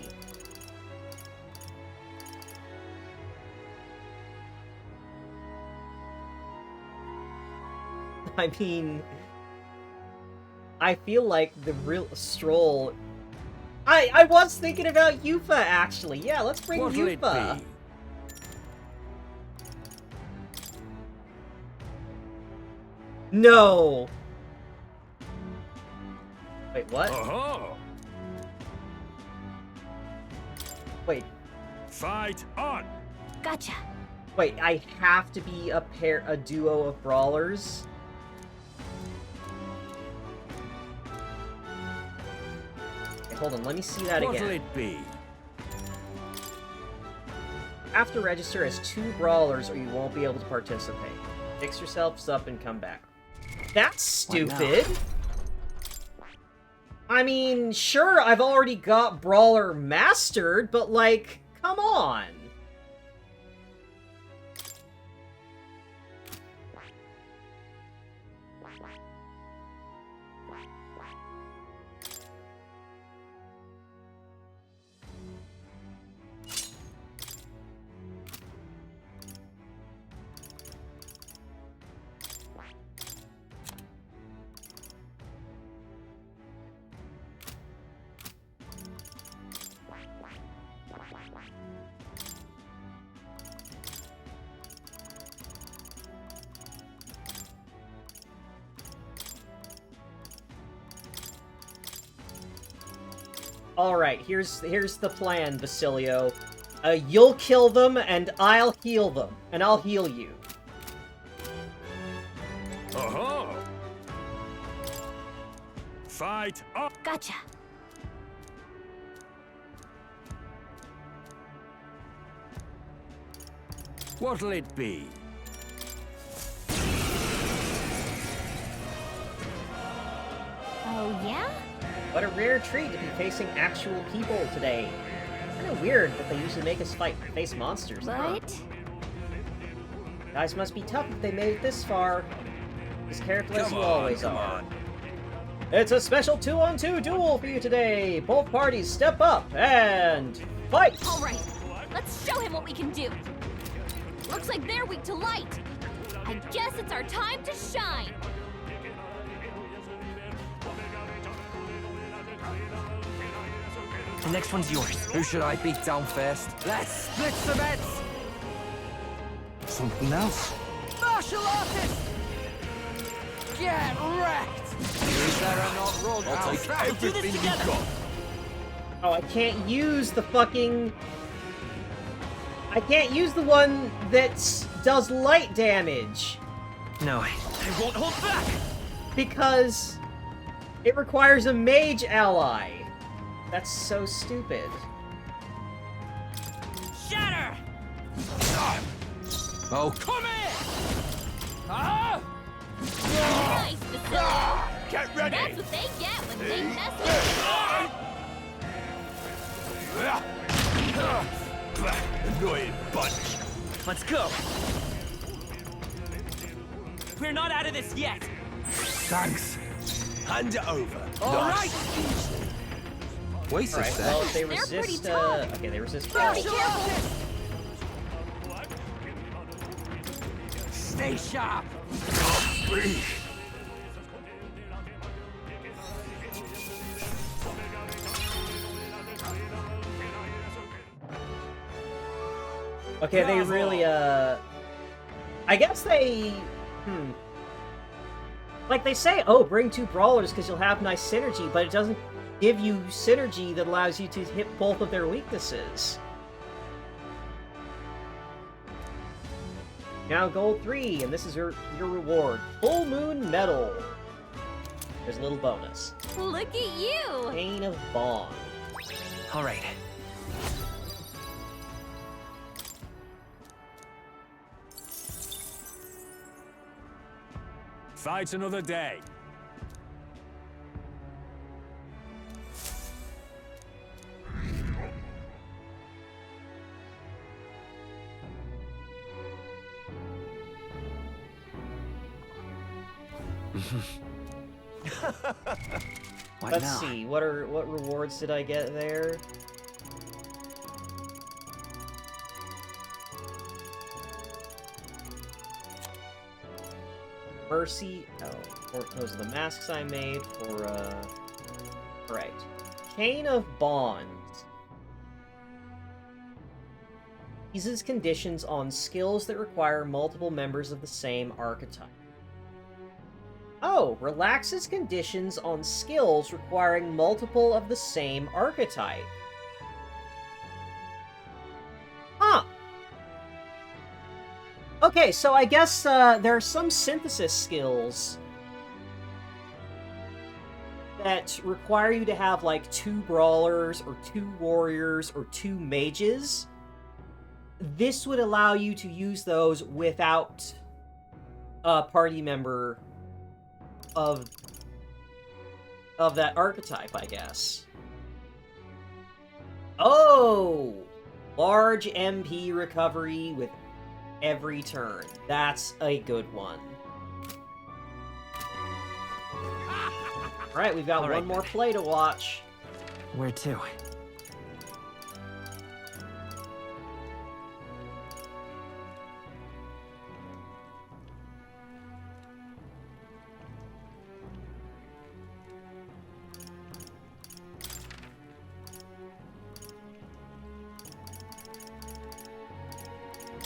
I mean, I feel like the real Stroll. I was thinking about Yufa actually. Yeah, let's bring What'll it Yufa. be? No. Wait, what? Oh. Wait. Fight on. Gotcha. Wait, I have to be a duo of brawlers? Okay, hold on, let me see that again. What'll it be? Have to register as 2 brawlers or you won't be able to participate. Fix yourselves up and come back. That's stupid! I mean, sure, I've already got Brawler mastered, but like, come on! Alright, here's the plan, Basilio. You'll kill them, and I'll heal them. And I'll heal you. Oh. Fight up. Gotcha. What'll it be? Oh, yeah? What a rare treat to be facing actual people today. Kinda weird that they usually make us face monsters. What? Guys must be tough if they made it this far. As careful as you always are. It's a special 2-on-2 duel for you today. Both parties step up and fight! Alright, let's show him what we can do. Looks like they're weak to light. I guess it's our time to shine. The next one's yours. Who should I beat down first? Let's split some bets! Something else? Martial artist! Get wrecked! Is there a not run? I'll take everything you've got. Oh, I can't use the fucking... I can't use the one that does light damage. No, I won't hold back! Because it requires a mage ally. That's so stupid. Shatter! Oh, come here! Ah! Nice, Basilio. Get ready! That's what they get when they mess with you. Annoying bunch. Let's go! We're not out of this yet! Thanks. Hand it over. All Nice. right. wait a Alright, sec. well, if they They're pretty resist, tough. okay, they resist Better fire. be careful. Stay sharp! Okay, they really, I guess they, like they say, oh, bring 2 brawlers because you'll have nice synergy, but it doesn't give you synergy that allows you to hit both of their weaknesses. Now gold 3, and this is your reward. Full Moon Medal. There's a little bonus. Look at you. Chain of Bond. All right. Fight another day. What Let's now? see, what rewards did I get there? Mercy. Oh, those are the masks I made for, Alright. Chain of Bonds. Eases conditions on skills that require multiple members of the same archetype. Oh, relaxes conditions on skills requiring multiple of the same archetype. Huh. Okay, so I guess there are some synthesis skills that require you to have, like, 2 brawlers, or 2 warriors, or 2 mages. This would allow you to use those without a party member of that archetype, I guess. Oh! Large MP recovery with every turn. That's a good one. Alright, we've got one more play to watch. Where to?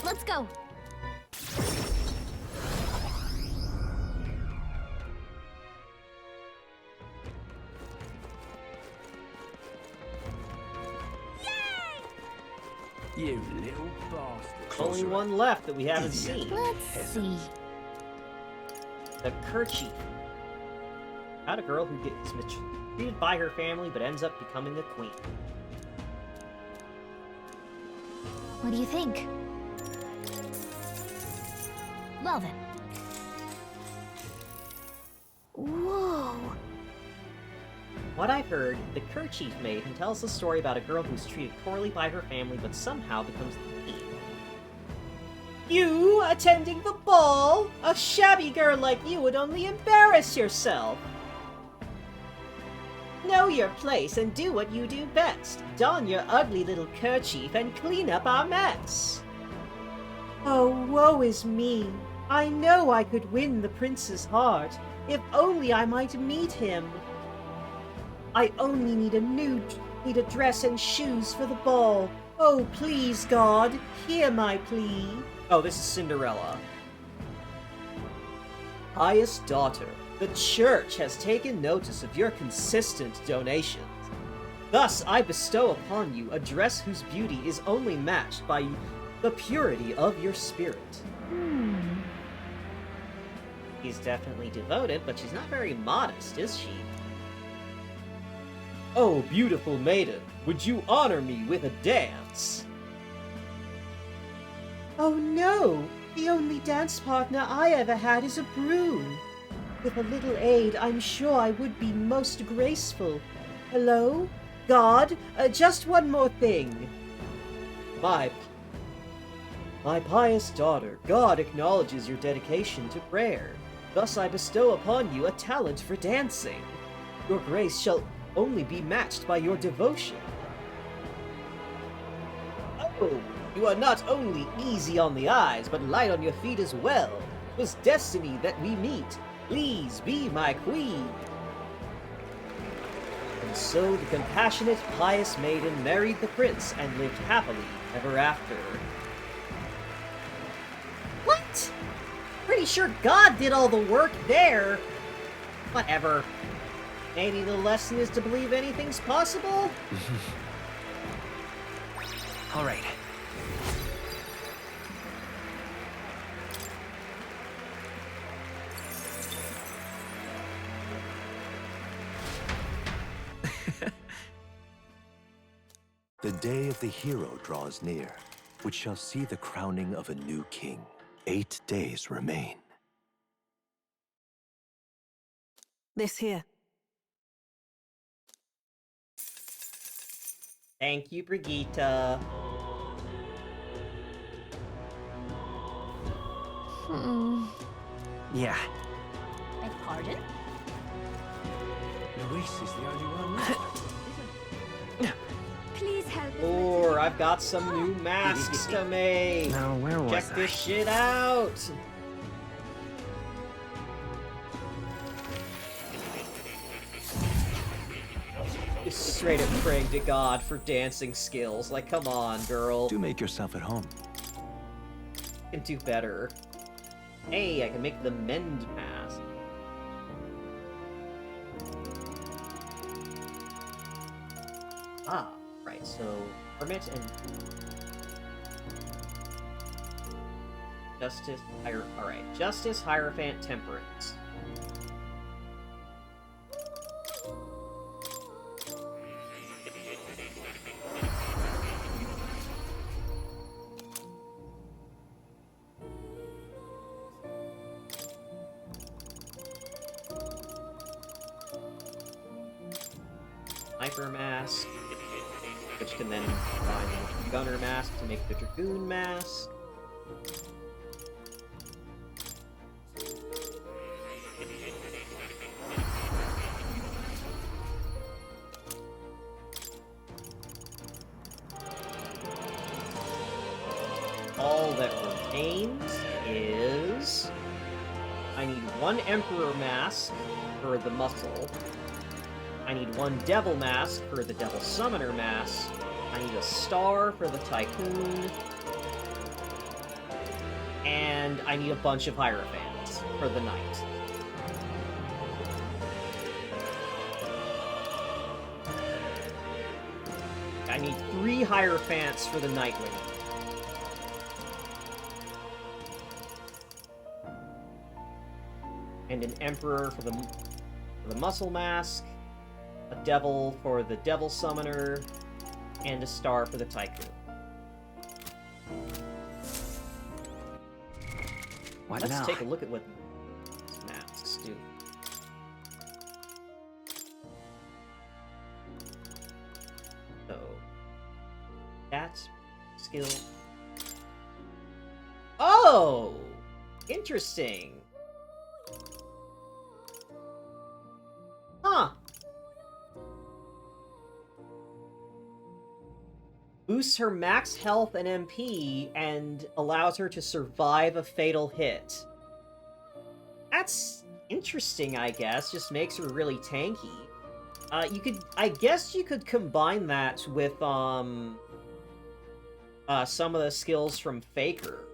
Let's go. You little bastard. Only one left that we haven't seen. Let's see. The Kerchief. About a girl who gets mistreated by her family but ends up becoming a queen. What do you think? Well then. Whoa. What I've heard, the Kerchief Maiden tells the story about a girl who's treated poorly by her family but somehow becomes the queen. You attending the ball? A shabby girl like you would only embarrass yourself. Know your place and do what you do best. Don your ugly little kerchief and clean up our mess. Oh, woe is me. I know I could win the prince's heart, if only I might meet him. I only need a dress and shoes for the ball. Oh, please, God, hear my plea. Oh, this is Cinderella. Pious daughter, the church has taken notice of your consistent donations. Thus, I bestow upon you a dress whose beauty is only matched by the purity of your spirit. She's definitely devoted, but she's not very modest, is she? Oh, beautiful maiden, would you honor me with a dance? Oh no! The only dance partner I ever had is a broom. With a little aid, I'm sure I would be most graceful. Hello? God? Just one more thing. My pious daughter, God acknowledges your dedication to prayer. Thus I bestow upon you a talent for dancing. Your grace shall only be matched by your devotion. Oh, you are not only easy on the eyes, but light on your feet as well. 'Twas destiny that we meet. Please be my queen. And so the compassionate, pious maiden married the prince and lived happily ever after. What? Pretty sure God did all the work there. Whatever. Maybe the lesson is to believe anything's possible? All right. The day of the hero draws near, which shall see the crowning of a new king. 8 days remain. This here. Thank you, Brigitte. Yeah. Beg pardon? Luis is the only one left. Please help. Or I've got some new masks to make. Now, where was Check this shit out. Just straight up praying to God for dancing skills. Like, come on, girl. Do make yourself at home. I can do better. Hey, I can make the mend mask. Ah, right, so Hermit and Justice, alright, Justice, Hierophant, Temperance. Sniper Mask, which can then combine with the Gunner Mask to make the Dragoon Mask. All that remains is I need one Emperor Mask for the Muscle. I need one Devil Mask for the Devil Summoner Mask. I need a Star for the Tycoon. And I need a bunch of Hierophants for the Knight. I need 3 Hierophants for the Nightwing. And an Emperor for the Muscle Mask. A Devil for the Devil Summoner, and a Star for the Tycoon. What Let's now? take a look at what these masks do. So, that's skill. Oh! Interesting. Huh. Boosts her max health and MP and allows her to survive a fatal hit. That's interesting, I guess. Just makes her really tanky. I guess you could combine that with, some of the skills from Faker.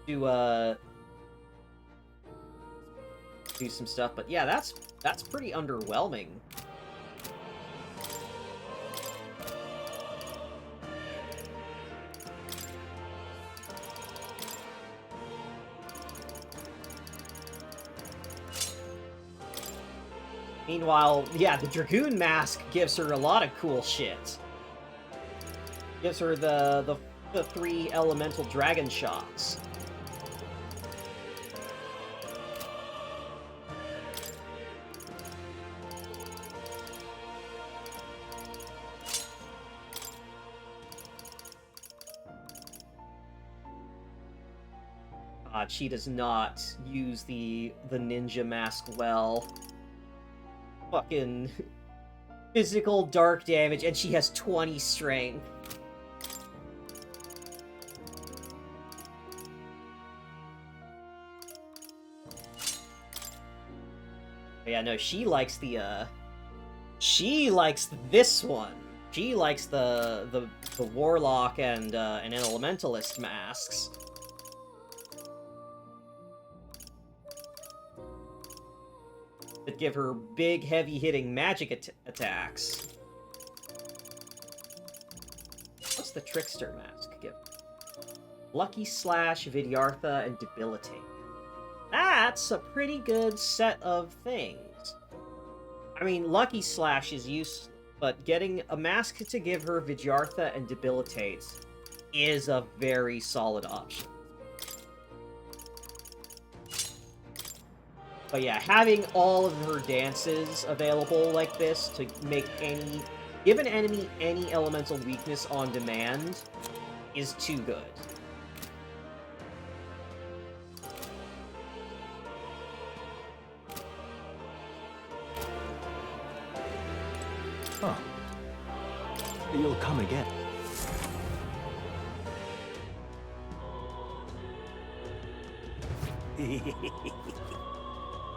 To, do some stuff, but yeah, that's pretty underwhelming. Meanwhile, yeah, the Dragoon Mask gives her a lot of cool shit. Gives her the 3 elemental dragon shots. She does not use the ninja mask well. Fucking physical dark damage, and she has 20 strength. But yeah, no, she likes the, she likes this one. She likes the Warlock and an Elementalist masks. That give her big, heavy-hitting magic attacks. What's the Trickster mask give? Lucky Slash, Vidyartha, and Debilitate. That's a pretty good set of things. I mean, Lucky Slash is useful, but getting a mask to give her Vidyartha and Debilitate is a very solid option. But yeah, having all of her dances available like this to make give an enemy any elemental weakness on demand is too good. Huh. You'll come again.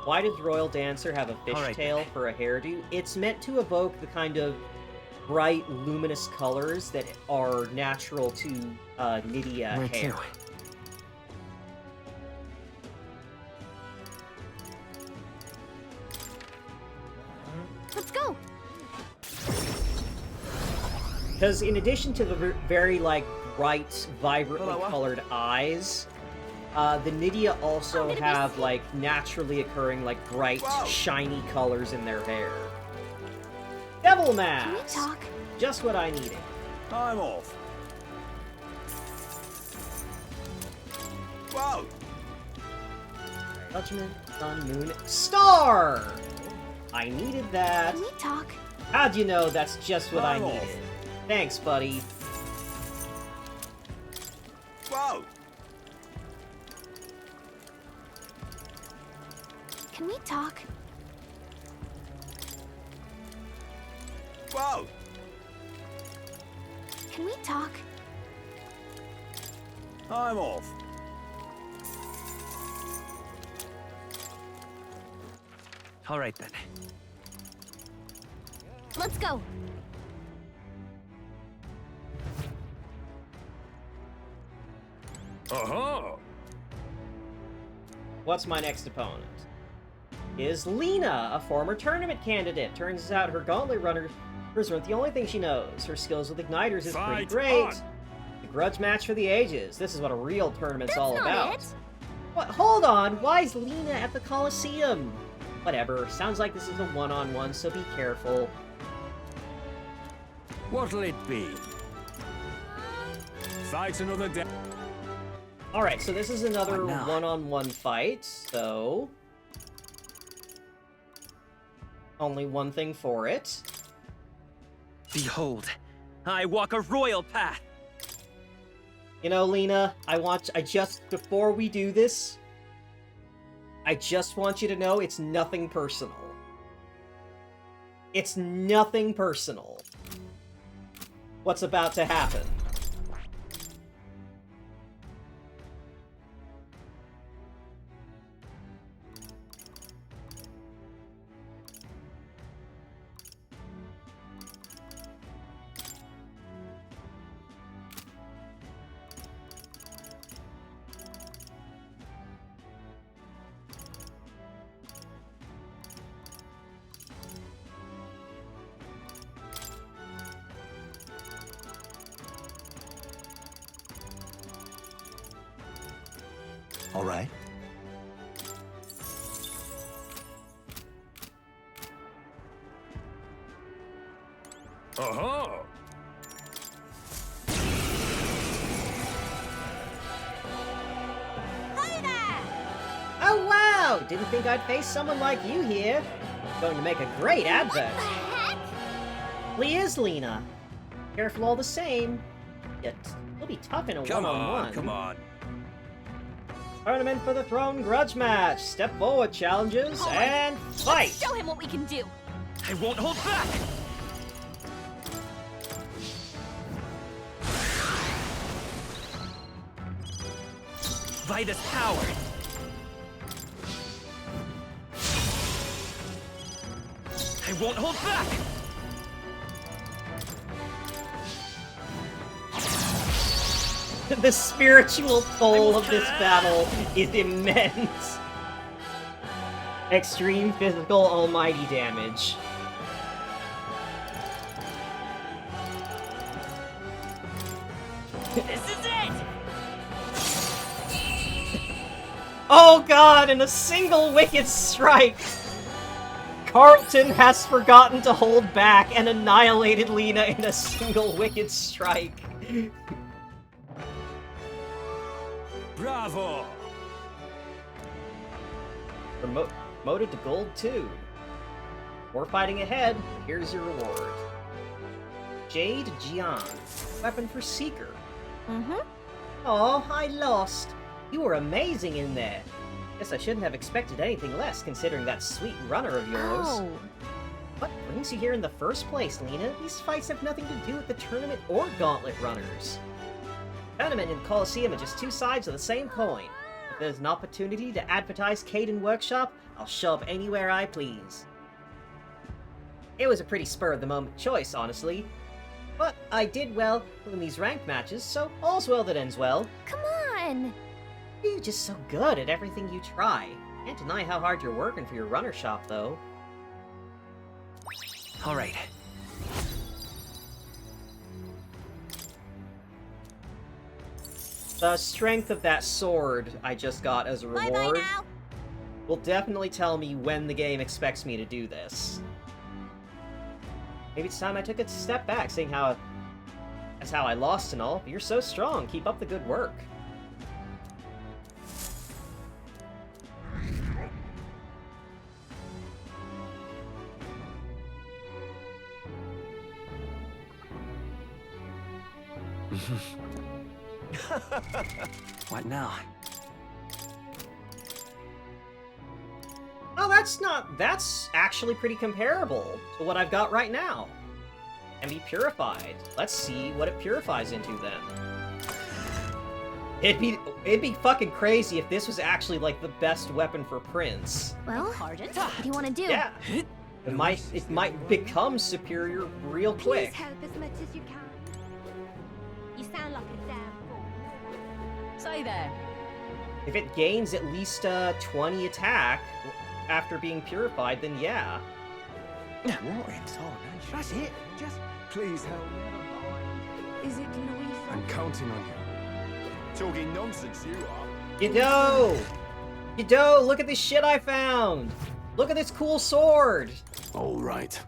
Why does Royal Dancer have a fishtail for a hairdo? It's meant to evoke the kind of bright, luminous colors that are natural to Nydia Where hair. to? Let's go! Because in addition to the very, like, bright, vibrantly colored eyes, the Nydia also have, like, naturally occurring, like, bright, shiny colors in their hair. Devil Mask! Can we talk? Just what I needed. I'm off. Whoa! Judgment, Sun, Moon, Star! I needed that. Can we talk? How'd you know that's just what I I'm needed? off. Thanks, buddy. Whoa! Can we talk? Whoa! Can we talk? I'm off. All right then. Let's go. Uh-huh. What's my next opponent? Is Lena, a former tournament candidate. Turns out her gauntlet runners aren't the only thing she knows. Her skills with igniters is pretty Fight great. on. The grudge match for the ages. This is what a real tournament's all not about. it. What? Hold on. Why is Lena at the Coliseum? Whatever. Sounds like this is a one-on-one, so be careful. What'll it be? Fight another day. Alright, so this is another What now? one-on-one fight, so... Only one thing for it. Behold, I walk a royal path. You know, Lena, before we do this, I just want you to know it's nothing personal. It's nothing personal. What's about to happen. All right. Uh-huh. Oh wow! Didn't think I'd face someone like you here. Going to make a great advert. He is, Lena. Careful all the same. Yet, he'll be tough in a one-on-one. Come on. Tournament for the Throne grudge match. Step forward, challengers, All right. and fight! Let's show him what we can do. I won't hold back. By this power. I won't hold back. The spiritual toll of this battle is immense. Extreme physical almighty damage. This is it. Oh god, in a single wicked strike! Carlton has forgotten to hold back and annihilated Lena in a single wicked strike. Bravo! Promoted to Gold 2. More fighting ahead. Here's your reward. Jade Jian. Weapon for Seeker. Mm-hmm. Aw, I lost. You were amazing in there. Guess I shouldn't have expected anything less, considering that sweet runner of yours. Oh. What brings you here in the first place, Lena? These fights have nothing to do with the tournament or gauntlet runners. Tournament and Coliseum are just two sides of the same coin. If there's an opportunity to advertise Caden Workshop, I'll show up anywhere I please. It was a pretty spur-of-the-moment choice, honestly. But I did well in these ranked matches, so all's well that ends well. Come on. You're just so good at everything you try. Can't deny how hard you're working for your runner shop, though. All right. The strength of that sword I just got as a reward will definitely tell me when the game expects me to do this. Maybe it's time I took a step back, seeing how that's how I lost and all. But you're so strong. Keep up the good work. What now? Oh, that's actually pretty comparable to what I've got right now. And be purified. Let's see what it purifies into then. It'd be fucking crazy if this was actually like the best weapon for Prince. Well, what do you want to do? Yeah. It might become superior real quick. Please help as much as you can. You sound like a damn fool. Say there. If it gains at least 20 attack after being purified, then yeah. What in tarnation? That's it. Just please help me. Is it Louis? I'm counting on you. Talking nonsense, you are. Yido, look at this shit I found. Look at this cool sword. All right.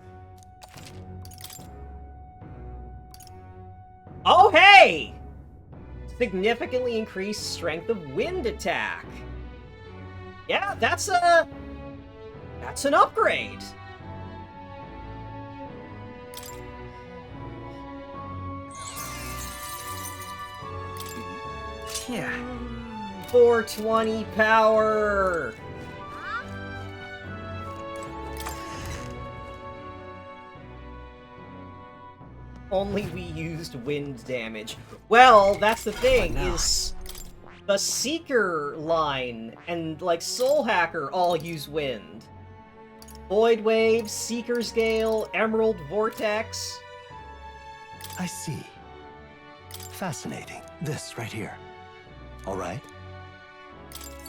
Oh, hey! Significantly increased strength of wind attack. Yeah, that's an upgrade. Yeah. 420 power. Only we used wind damage. Well, that's the thing, is the Seeker line and, like, Soul Hacker all use wind. Void Wave, Seeker's Gale, Emerald Vortex. I see. Fascinating. This right here. All right.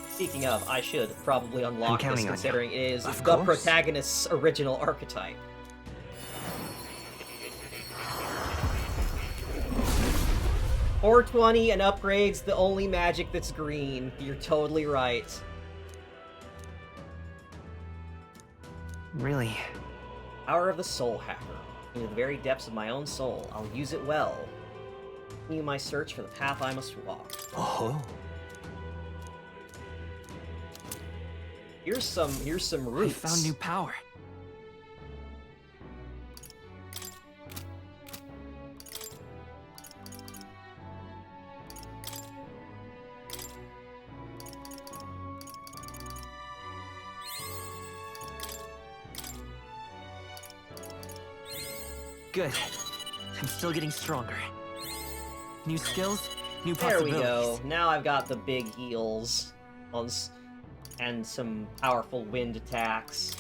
Speaking of, I should probably unlock this, considering it is Of the course. protagonist's original archetype. $420 and upgrades the only magic that's green. You're totally right. Really? Power of the Soul Hacker. Into the very depths of my own soul, I'll use it well. Continue my search for the path I must walk. Oh. Here's some roots. I found new power. Good. I'm still getting stronger. New skills, new There we possibilities. go. Now I've got the big heals and some powerful wind attacks.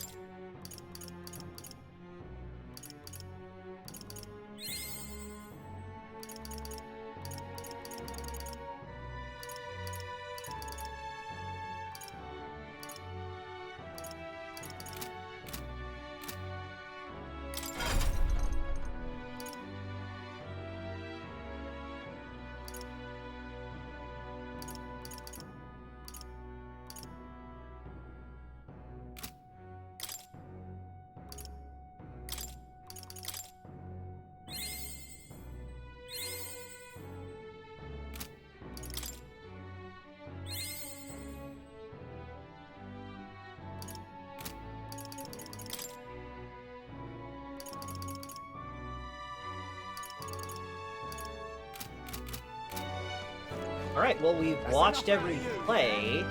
Alright, well, we've watched every play.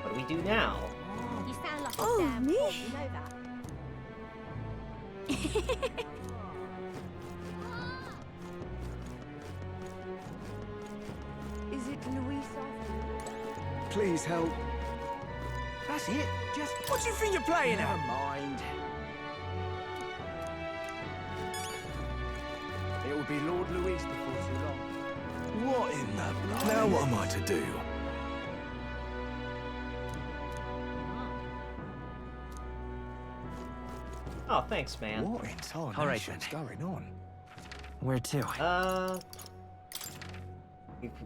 What do we do now? You sound like a damn fool. You know that. Is it Louis? Please help. That's it. Just what do you think you're playing at? Never mind. It will be Lord Louis before too long. What in the... Now what am I to do? Oh, thanks, man. What in tarnation's going on? Where to?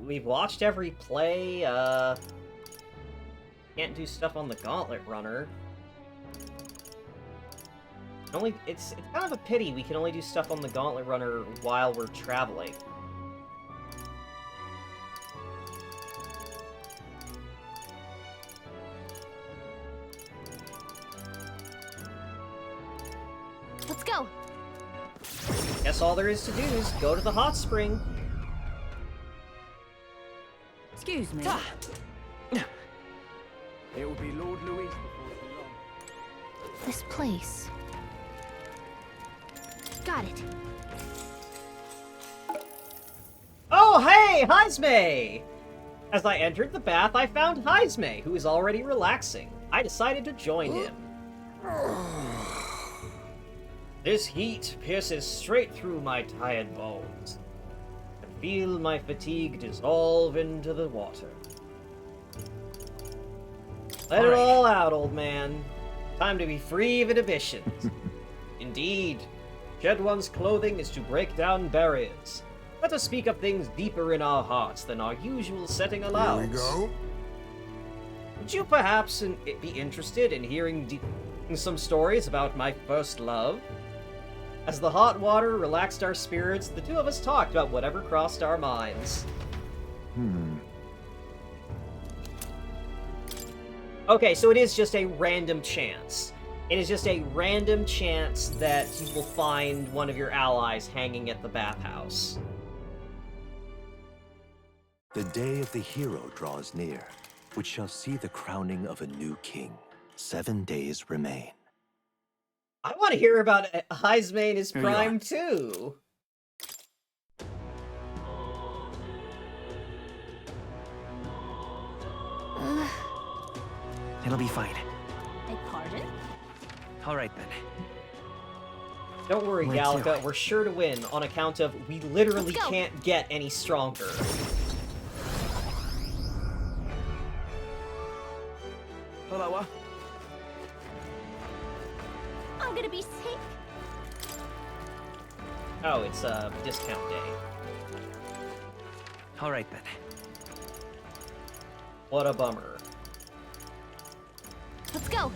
We've watched every play, can't do stuff on the Gauntlet Runner. It's kind of a pity we can only do stuff on the Gauntlet Runner while we're traveling. Let's go. Guess all there is to do is go to the hot spring. Excuse me. It will be Lord Louis before too long. This place. Got it. Oh, hey, Heisme! As I entered the bath, I found Heisme, who is already relaxing. I decided to join him. This heat pierces straight through my tired bones. I feel my fatigue dissolve into the water. Let it all out, old man. Time to be free of inhibitions. Indeed, shed one's clothing is to break down barriers. Let us speak of things deeper in our hearts than our usual setting allows. Here we go. Would you perhaps be interested in hearing some stories about my first love? As the hot water relaxed our spirits, the two of us talked about whatever crossed our minds. Okay, so it is just a random chance. It is just a random chance that you will find one of your allies hanging at the bathhouse. The day of the hero draws near, which shall see the crowning of a new king. 7 days remain. I want to hear about Heisme in his prime, too. It'll be fine. Beg pardon? All right, then. Don't worry, Where Gallica. to? We're sure to win on account of we literally can't get any stronger. Hello. I'm gonna be sick. Oh, it's a discount day. All right, then. What a bummer. Let's go.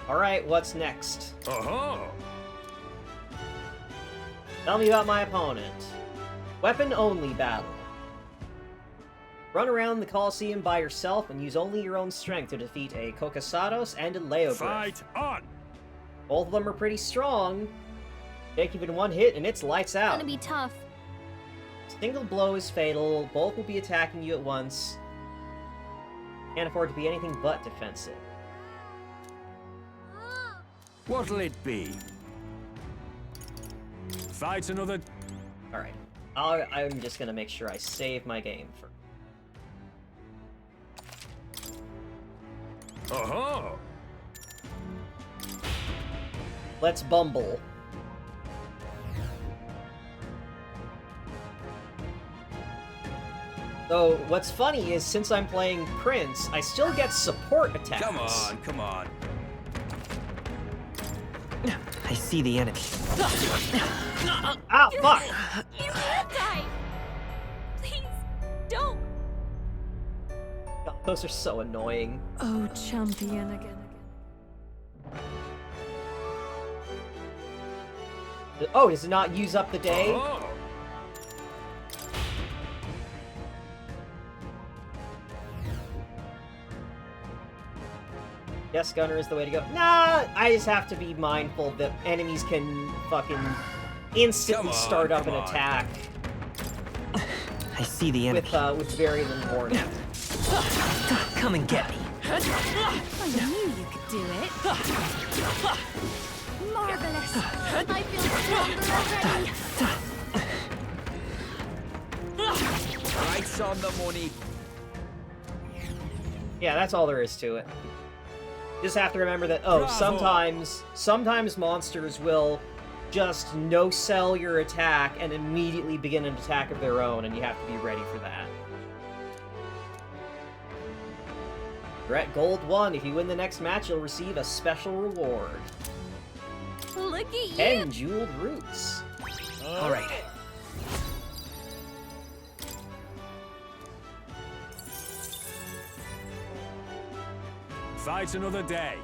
Alright, what's next? Uh-huh. Tell me about my opponent. Weapon-only battle. Run around the Colosseum by yourself and use only your own strength to defeat a Kokosados and a Leogryph. Fight on! Both of them are pretty strong. Take even one hit and it's lights out. Gonna be tough. Single blow is fatal, both will be attacking you at once. Can't afford to be anything but defensive. What'll it be? Fight another... Alright. I'm just gonna make sure I save my game for... Uh-huh! Let's bumble. So, what's funny is, since I'm playing Prince, I still get support attacks. Come on. I see the enemy. Ah, fuck! You can't die! Please, don't! God, those are so annoying. Oh, champion again. Oh, does it not use up the day? Uh-huh. Yes, Gunner is the way to go. Nah, I just have to be mindful that enemies can fucking instantly start up an attack. I see the enemy. With very little warning. Come and get me. I knew you could do it. Marvelous. I feel stronger already. Lights on the money. Yeah, that's all there is to it. Just have to remember that, sometimes monsters will just no-sell your attack and immediately begin an attack of their own, and you have to be ready for that. You're at Gold 1. If you win the next match, you'll receive a special reward. Look at you! 10 jeweled roots. All right. Fight another day.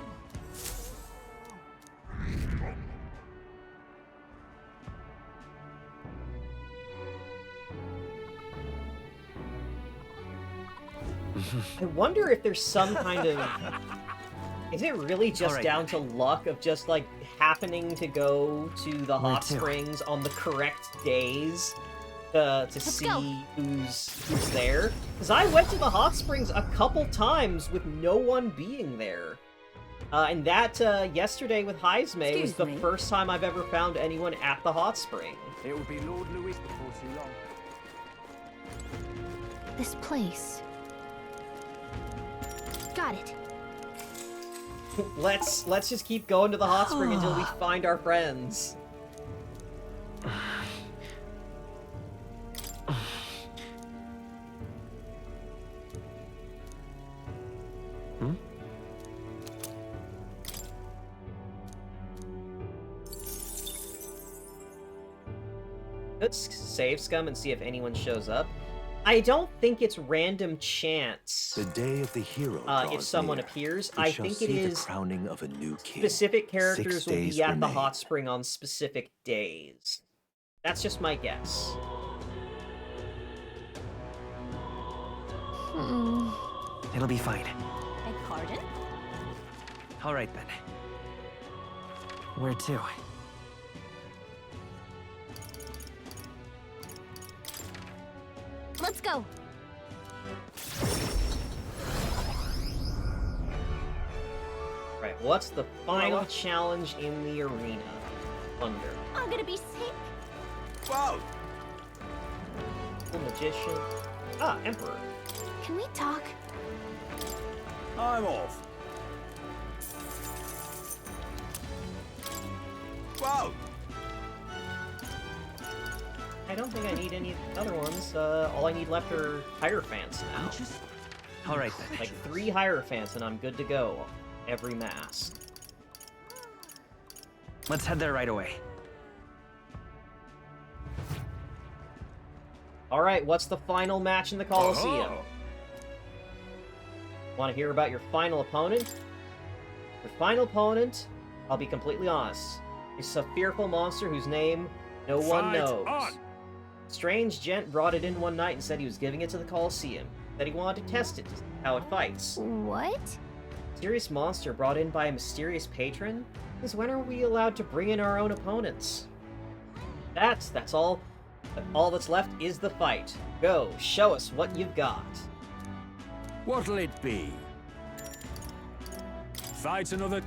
I wonder if there's some kind of... Is it really just Alright. down to luck of just, like, happening to go to the Where hot to? springs on the correct days to see go. who's there? Because I went to the hot springs a couple times with no one being there. And that, yesterday with Heisme was Excuse the me? first time I've ever found anyone at the hot spring. It will be Lord Louis before too long. This place. Got it. Let's just keep going to the hot spring until we find our friends. Let's save Scum and see if anyone shows up. I don't think it's random chance. The day of the hero If draws someone near. appears, We I shall think it see the is crowning of a new king. specific characters 6 will days be at the remain. hot spring on specific days. That's just my guess. It'll be fine. Beg pardon? All right then. Where to? Let's go. Right, what's the final challenge in the arena? Thunder. I'm gonna be sick. Whoa! The Magician. Ah, Emperor. Can we talk? I'm off. Whoa! I don't think I need any other ones. All I need left are Hierophants now. All right then. Like 3 Hierophants and I'm good to go. Every mass. Let's head there right away. Alright, what's the final match in the Colosseum? Want to hear about your final opponent? Your final opponent, I'll be completely honest, is a fearful monster whose name no one Fight knows. on. Strange gent brought it in one night and said he was giving it to the Colosseum. That he wanted to test it to see how it fights. What? Mysterious monster brought in by a mysterious patron? Since when are we allowed to bring in our own opponents? That's all. All that's left is the fight. Go, show us what you've got. What'll it be? Fight another...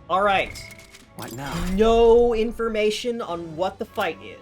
Alright. What now? No information on what the fight is.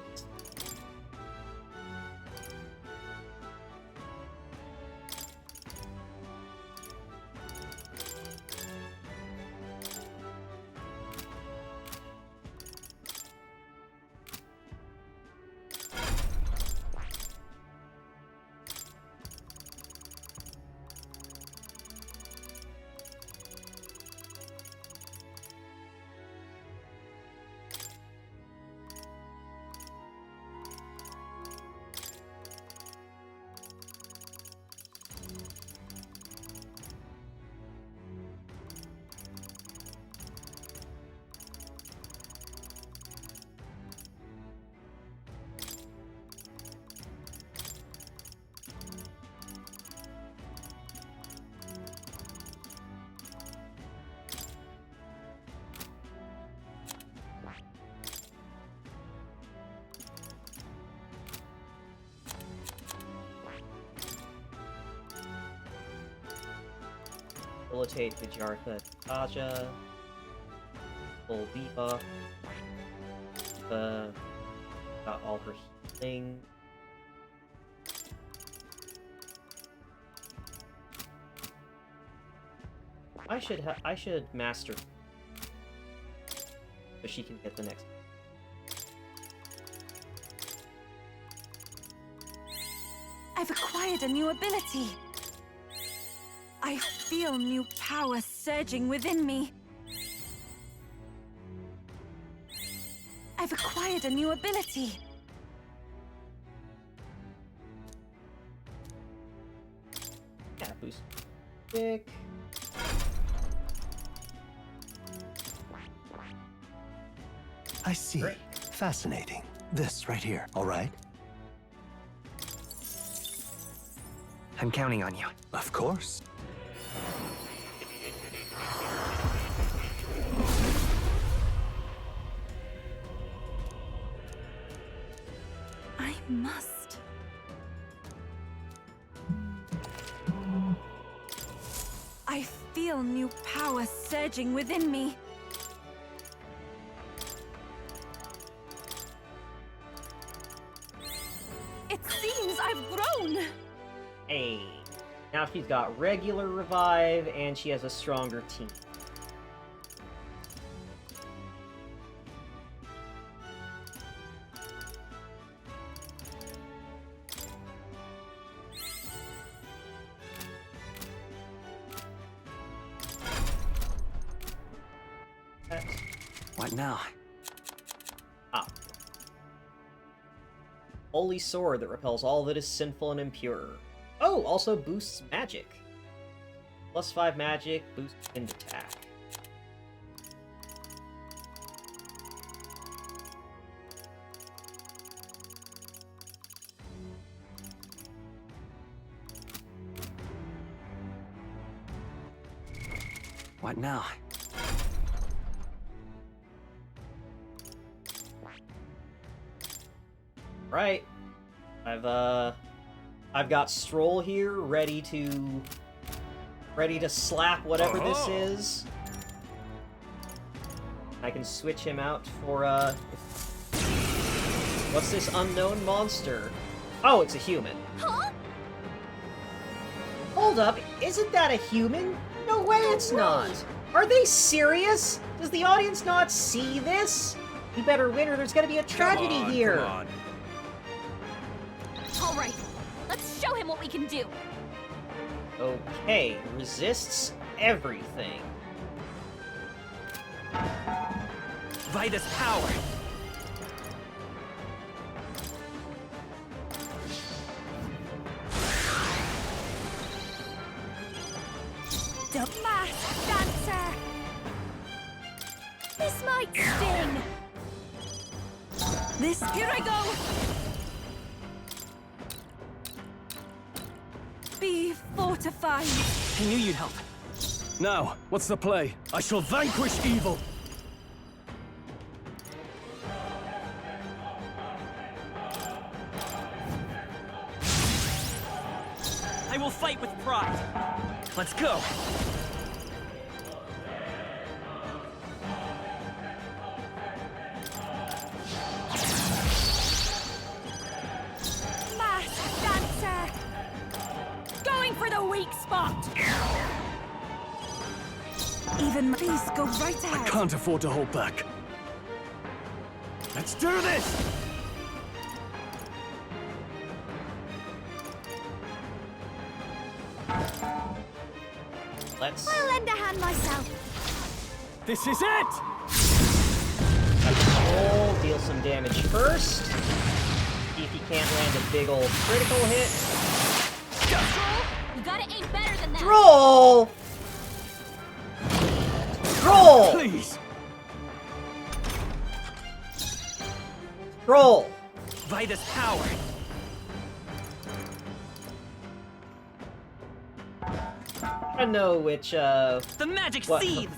Facilitate Vijartha Kaja. Full debuff. Got all her healing. I should master so she can get the next. I've acquired a new ability. I feel new power surging within me. I've acquired a new ability. Yeah, boost. Kick. I see. Great. Fascinating. This right here, all right? I'm counting on you. Of course. I must. I feel new power surging within me. It seems I've grown. Hey. Now she's got regular revive, and she has a stronger team. What now? Ah. Holy sword that repels all that is sinful and impure. Oh, also boosts magic. +5 magic, boosts wind attack. What now? Right. I've got Stroll here, ready to slap whatever this is. I can switch him out for, what's this unknown monster? Oh, it's a human. Huh? Hold up, isn't that a human? No way it's not! Are they serious? Does the audience not see this? You better win or there's gonna be a tragedy here! Come on. All right, let's show him what we can do. Okay, resists everything. Vitus power! The masked dancer! This might sting! Here I go! Be fortified! I knew you'd help. Now, what's the play? I shall vanquish evil! I will fight with pride. Let's go. Masked dancer! Going for the weak spot! Even please go right I ahead. can't afford to hold back. Let's do this! I'll lend a hand myself. This is it! Roll, deal some damage first. See if you can't land a big old critical hit. You gotta aim better than that. Roll! Roll! Please! Roll! Vitus power! I don't know which, The magic seeds!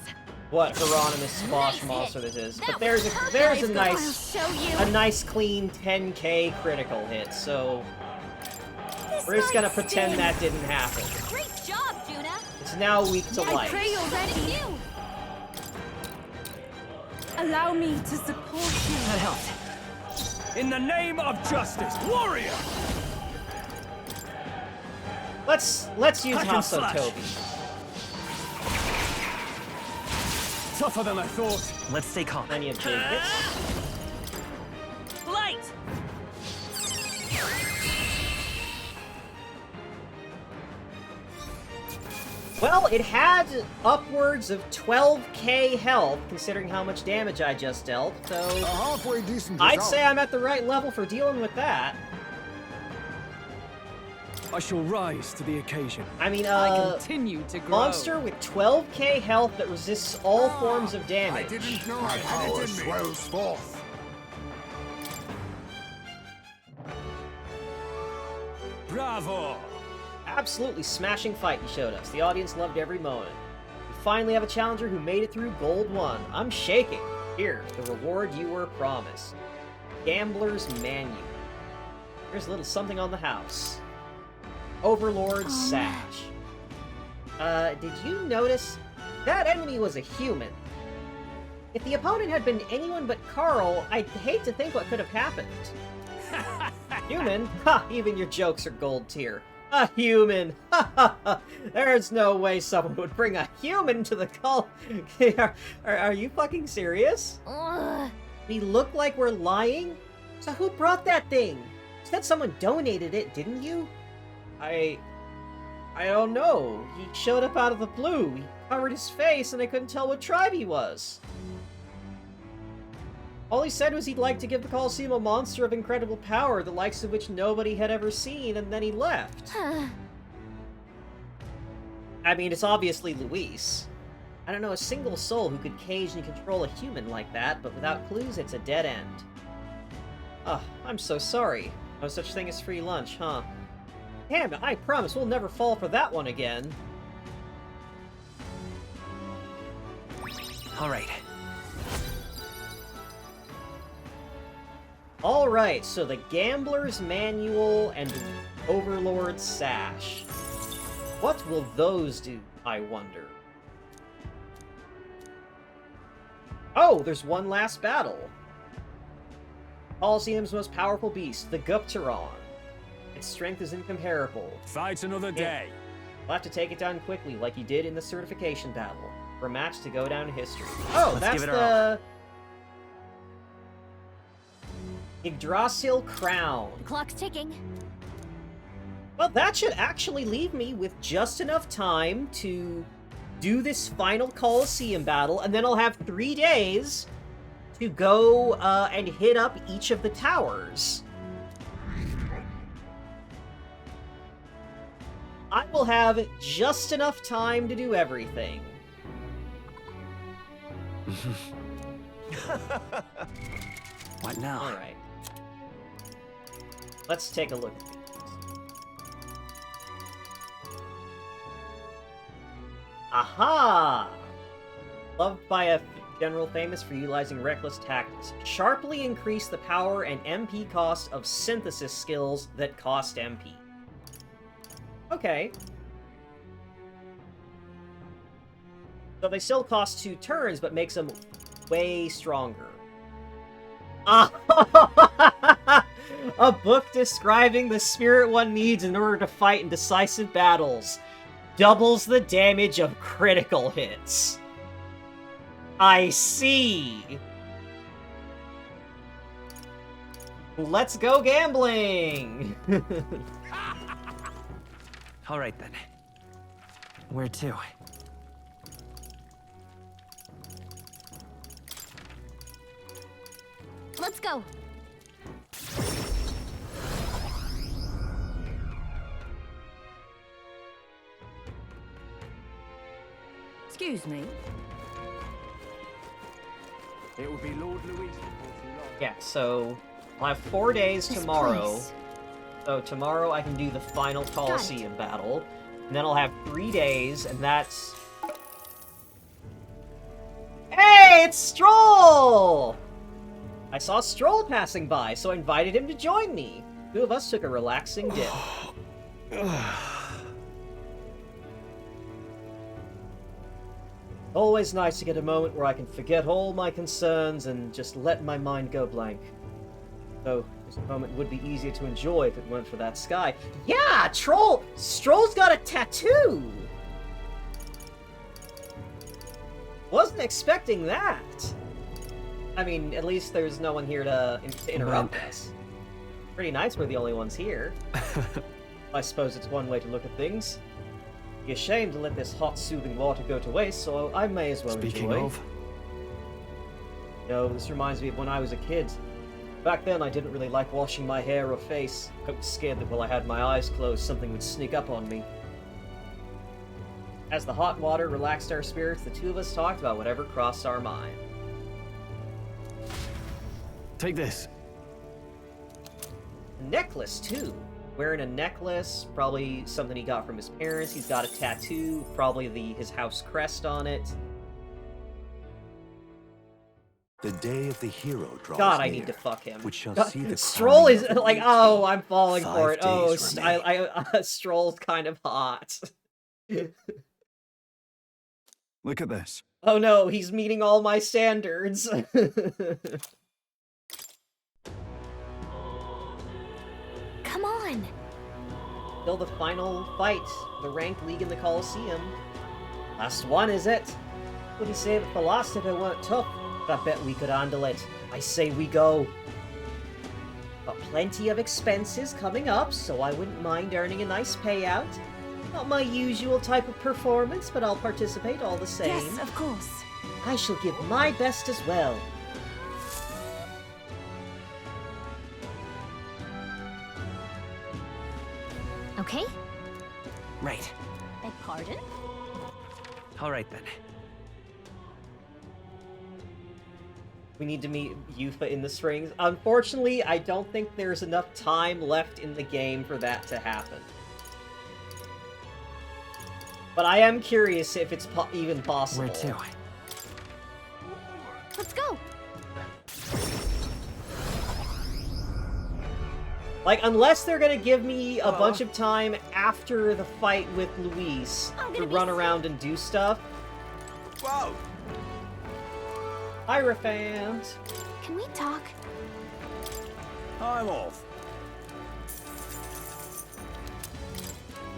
what Hieronymus Squash monster this is, but there's a nice clean 10k critical hit, so we're just gonna pretend that didn't happen. Great job, Juna. It's now weak to I light. pray you're ready. Allow me to support you. That helped. In the name of justice, warrior! Let's use Hack and Hasso slash. Toby. Tougher than I thought. Let's stay calm. Plenty of big hits. Light! Well, it had upwards of 12k health, considering how much damage I just dealt, so... A halfway decent I'd result. say I'm at the right level for dealing with that. I shall rise to the occasion. I mean, I continue to grow. monster with 12k health that resists all forms of damage. I didn't know I had it in me. Swells forth. Bravo! Absolutely smashing fight you showed us. The audience loved every moment. We finally have a challenger who made it through Gold 1. I'm shaking. Here, the reward you were promised. Gambler's Manual. Here's a little something on the house. Overlord's Sash. Did you notice? That enemy was a human. If the opponent had been anyone but Carl, I'd hate to think what could have happened. Human? Ha! Even your jokes are gold tier. A human! Ha ha ha! There's no way someone would bring a human to the call. Are you fucking serious? We look like we're lying? So who brought that thing? You said someone donated it, didn't you? I don't know. He showed up out of the blue. He covered his face and I couldn't tell what tribe he was. All he said was he'd like to give the Colosseum a monster of incredible power, the likes of which nobody had ever seen, and then he left. I mean, it's obviously Luis. I don't know a single soul who could cage and control a human like that, but without clues, it's a dead end. Oh, I'm so sorry. No such thing as free lunch, huh? Damn it, I promise we'll never fall for that one again. Alright. Alright, so the Gambler's Manual and Overlord's Sash. What will those do, I wonder? Oh, there's one last battle. Colosseum's most powerful beast, the Guptaron. Its strength is incomparable. Fight another day. We'll have to take it down quickly, like you did in the certification battle, for a match to go down in history. Oh, Let's that's give it our Yggdrasil Crown. The clock's ticking. Well, that should actually leave me with just enough time to do this final Colosseum battle, and then I'll have 3 days to go and hit up each of the towers. I will have just enough time to do everything. What now? Alright. Let's take a look at these. Aha! Loved by a general famous for utilizing reckless tactics. Sharply increase the power and MP cost of synthesis skills that cost MP. Okay. So they still cost 2 turns, but makes them way stronger. A book describing the spirit one needs in order to fight in decisive battles. Doubles the damage of critical hits. I see. Let's go gambling! Alright then. Where to? Let's go. Excuse me. It will be Lord Luis before too long. Yeah, so I'll have 4 days This tomorrow. place. So tomorrow I can do the final Colosseum battle. And then I'll have 3 days, and that's... Hey, it's Stroll! I saw Stroll passing by, so I invited him to join me. 2 of us took a relaxing dip. Always nice to get a moment where I can forget all my concerns and just let my mind go blank. Though, this moment would be easier to enjoy if it weren't for that sky. Yeah, Stroll's got a tattoo! Wasn't expecting that. I mean, at least there's no one here to interrupt us. Pretty nice we're the only ones here. I suppose it's one way to look at things. Be a shame to let this hot, soothing water go to waste, so I may as well Speaking enjoy. of, No, this reminds me of when I was a kid. Back then, I didn't really like washing my hair or face. I was scared that while I had my eyes closed, something would sneak up on me. As the hot water relaxed our spirits, the two of us talked about whatever crossed our mind. take this. A necklace, too. Wearing a necklace, probably something he got from his parents. He's got a tattoo, probably his house crest on it. The day of the hero draws God, I near, need to fuck him. which shall God, see the Stroll crowning is of a like, new oh, king. I'm falling for 5 it. Oh, days remain. Stroll's kind of hot. Look at this. Oh no, he's meeting all my standards. Come on. Till the final fight, the ranked league in the Colosseum. Last one, is it? Wouldn't say that the last if it weren't tough, but I bet we could handle it. I say we go. Got plenty of expenses coming up, so I wouldn't mind earning a nice payout. Not my usual type of performance, but I'll participate all the same. Yes, of course. I shall give my best as well. Okay? Right. Beg pardon? All right then. We need to meet Yufa in the strings. Unfortunately, I don't think there's enough time left in the game for that to happen. But I am curious if it's even possible. Where to? Let's go. Like, unless they're gonna give me a bunch of time after the fight with Luis to run around and do stuff. Whoa! Hi, ReFant. Can we talk? I'm off.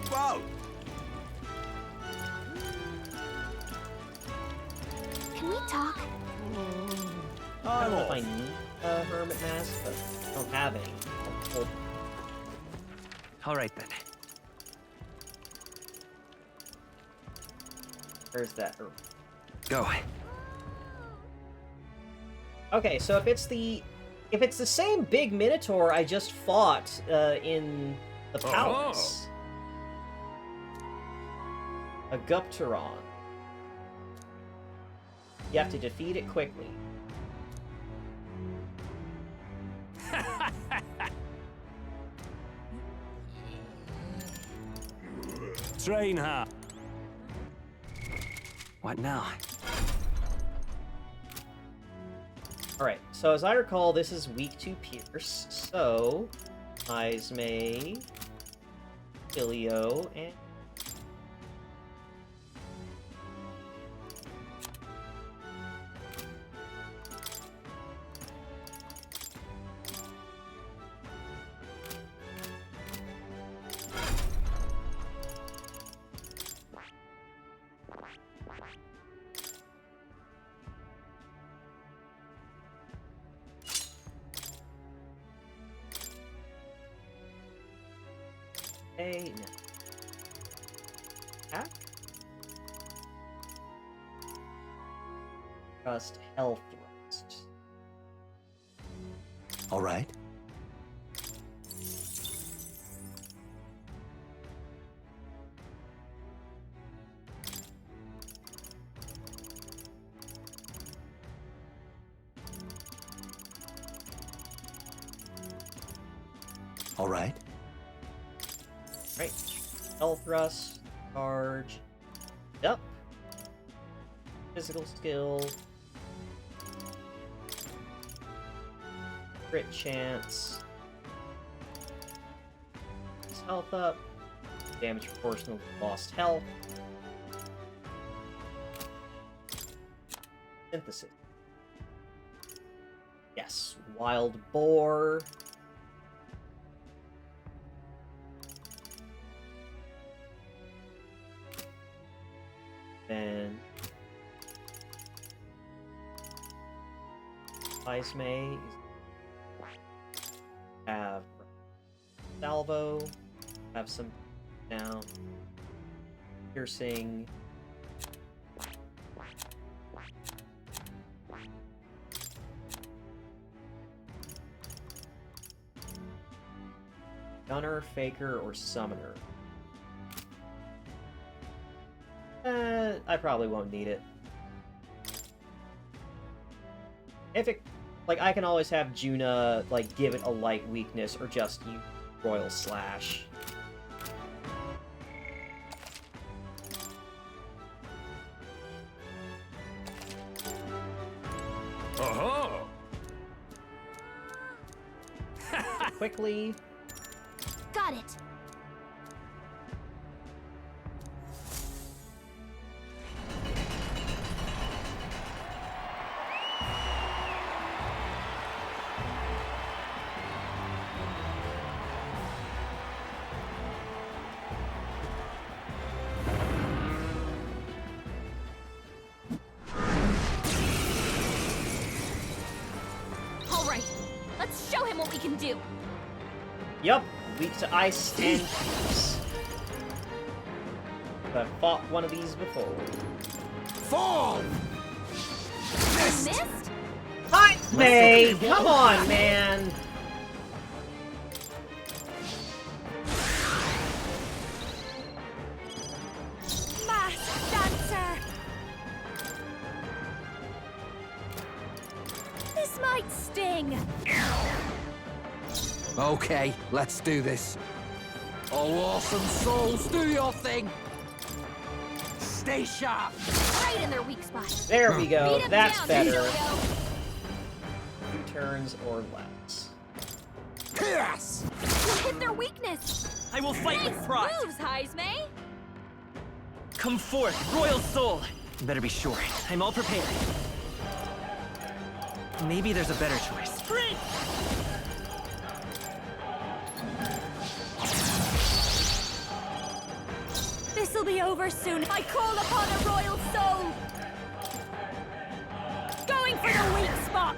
Whoa! Can we talk? I don't know if I need a hermit mask, but I don't have any. All right then. Where's that hermit? Go. Okay, so if it's the same big Minotaur I just fought in the palace, a Gupteron, you have to defeat it quickly. Train her. What now? Alright, so as I recall, this is weak to Pierce, so Ismay, Filio, and no. Attack? Just health thrust. All right. All right. Right. Health thrust, charge, up. Physical skill. Crit chance. His health up. Damage proportional to lost health. Synthesis. Yes, wild boar. Then Ismay have salvo, have some down. piercing. Gunner, Faker, or Summoner. I probably won't need it. If it... Like, I can always have Juna, like, give it a light weakness, or just use Royal Slash. Oh! Quickly. Got it. All right, let's show him what we can do. Yup, weak to ice and ice. I've fought one of these before. Fall! Missed? Hi, May! Come on, man! Masked dancer. This might sting. Okay, let's do this. Oh, awesome souls, do your thing! Stay sharp! Right in their weak spot. There we go, Beat 'em that's down, better. Yo-Yo. 2 turns or less. Yes! You hit their weakness. I will fight with pride. Moves, Heisme. Come forth, royal soul. You better be sure. I'm all prepared. Maybe there's a better choice. Prince! This'll be over soon. I call upon a royal soul. Going for the weak spot.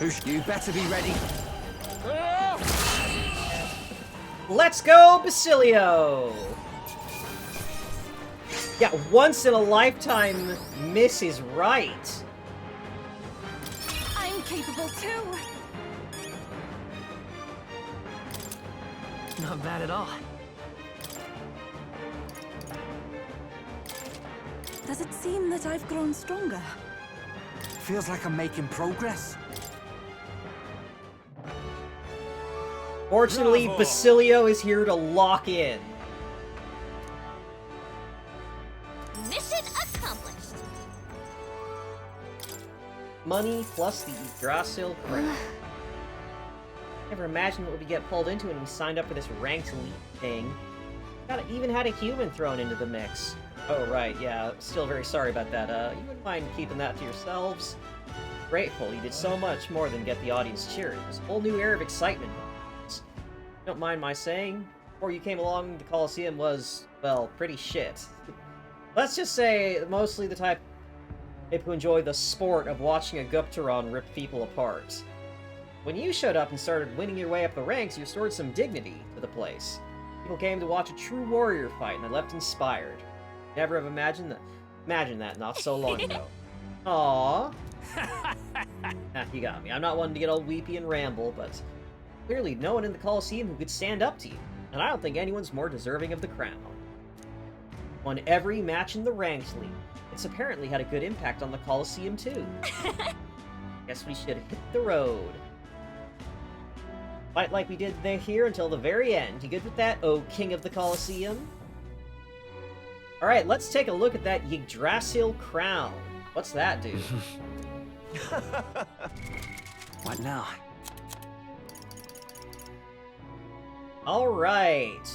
Whoosh, you better be ready. Let's go, Basilio! Yeah, once in a lifetime miss is right. I'm capable too. Not bad at all. Does it seem that I've grown stronger? Feels like I'm making progress. Fortunately, Bravo. Basilio is here to lock in. Mission accomplished. Money plus the Yggdrasil credit. Never imagined what we'd get pulled into when we signed up for this ranked elite thing. Even had a human thrown into the mix. Oh, right, yeah. Still very sorry about that. You wouldn't mind keeping that to yourselves? Grateful, you did so much more than get the audience cheering. There's a whole new air of excitement. Don't mind my saying, before you came along, the Colosseum was, well, pretty shit. Let's just say, mostly the type of people who enjoy the sport of watching a Guptaron rip people apart. When you showed up and started winning your way up the ranks, you restored some dignity to the place. People came to watch a true warrior fight, and they left inspired. Never have imagined that not so long ago. Aww. You got me. I'm not one to get all weepy and ramble, but clearly no one in the Colosseum who could stand up to you, and I don't think anyone's more deserving of the crown. Won every match in the Ranked League. It's apparently had a good impact on the Colosseum too. Guess we should hit the road. Fight like we did there here until the very end. You good with that, oh King of the Colosseum? Alright, let's take a look at that Yggdrasil crown. What's that do? What now? Alright.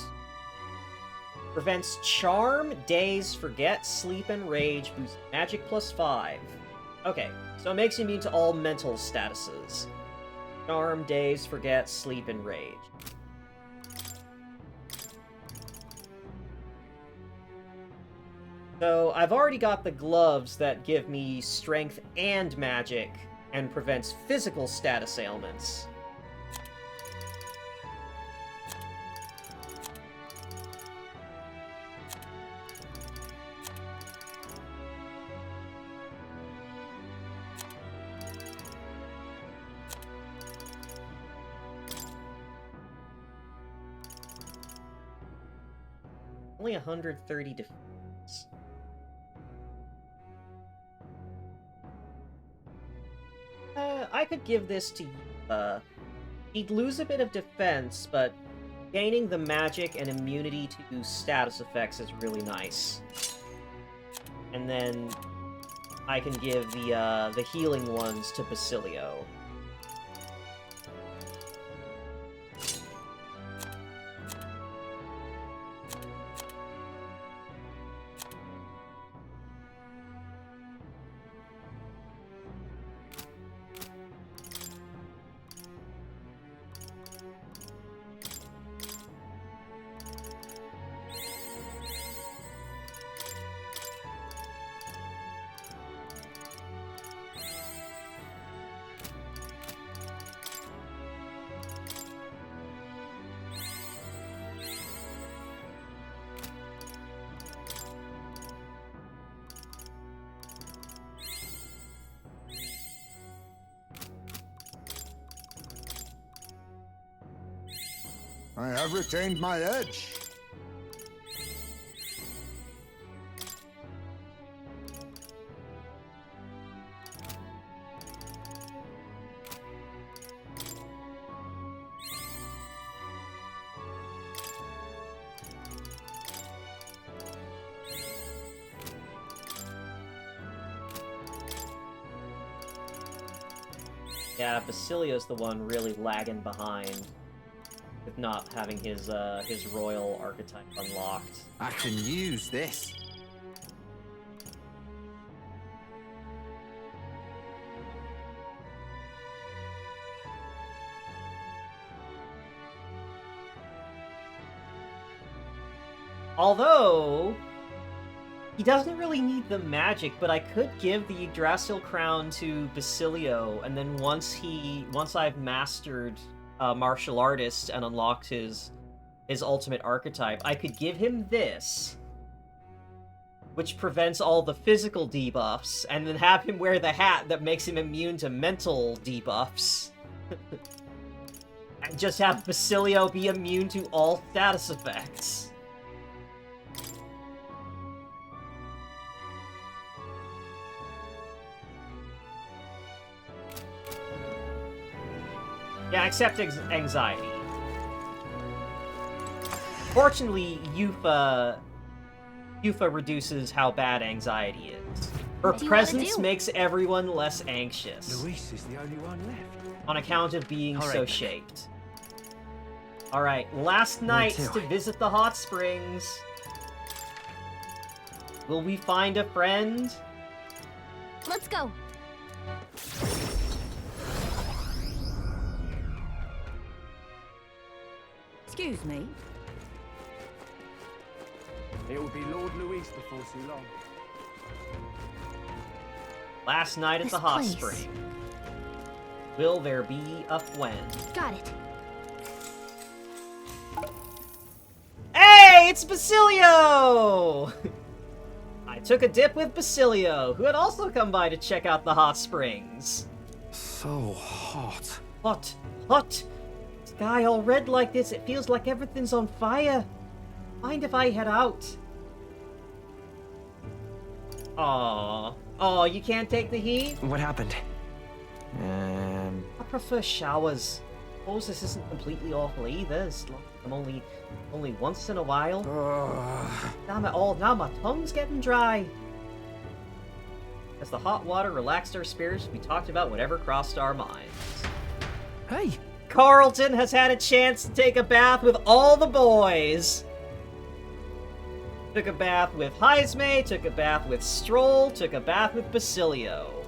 Prevents charm, daze, forget, sleep, and rage. Boosts magic +5. Okay, so it makes you immune to all mental statuses. Charm, daze, forget, sleep, and rage. So, I've already got the gloves that give me strength and magic, and prevents physical status ailments. Only 130 defense. I could give this to Yufa. He'd lose a bit of defense, but gaining the magic and immunity to status effects is really nice. And then I can give the healing ones to Basilio. I have retained my edge. Yeah, Basilio's the one really lagging behind with not having his royal archetype unlocked. I can use this. Although, he doesn't really need the magic, but I could give the Yggdrasil crown to Basilio, and then once I've mastered martial artist and unlocked his ultimate archetype, I could give him this, which prevents all the physical debuffs, and then have him wear the hat that makes him immune to mental debuffs. And just have Basilio be immune to all status effects. Yeah, except anxiety. Fortunately, Yufa reduces how bad anxiety is. Her presence makes everyone less anxious. Luis is the only one left. On account of being All right, so then. shaped. Alright, last night to visit the hot springs. Will we find a friend? Let's go. Excuse me. It will be Lord Luis before too long. Last night at This the hot place. spring. Will there be a friend? Got it. Hey, it's Basilio! I took a dip with Basilio, who had also come by to check out the hot springs. So hot. Hot, hot. Sky all red like this, it feels like everything's on fire. Mind if I head out? Aww. Oh, you can't take the heat? What happened? I prefer showers. Suppose this isn't completely awful either. It's like I'm only once in a while. Damn it all, now my tongue's getting dry. As the hot water relaxed our spirits, we talked about whatever crossed our minds. Hey! Carlton has had a chance to take a bath with all the boys. Took a bath with Heisme, took a bath with Stroll, took a bath with Basilio.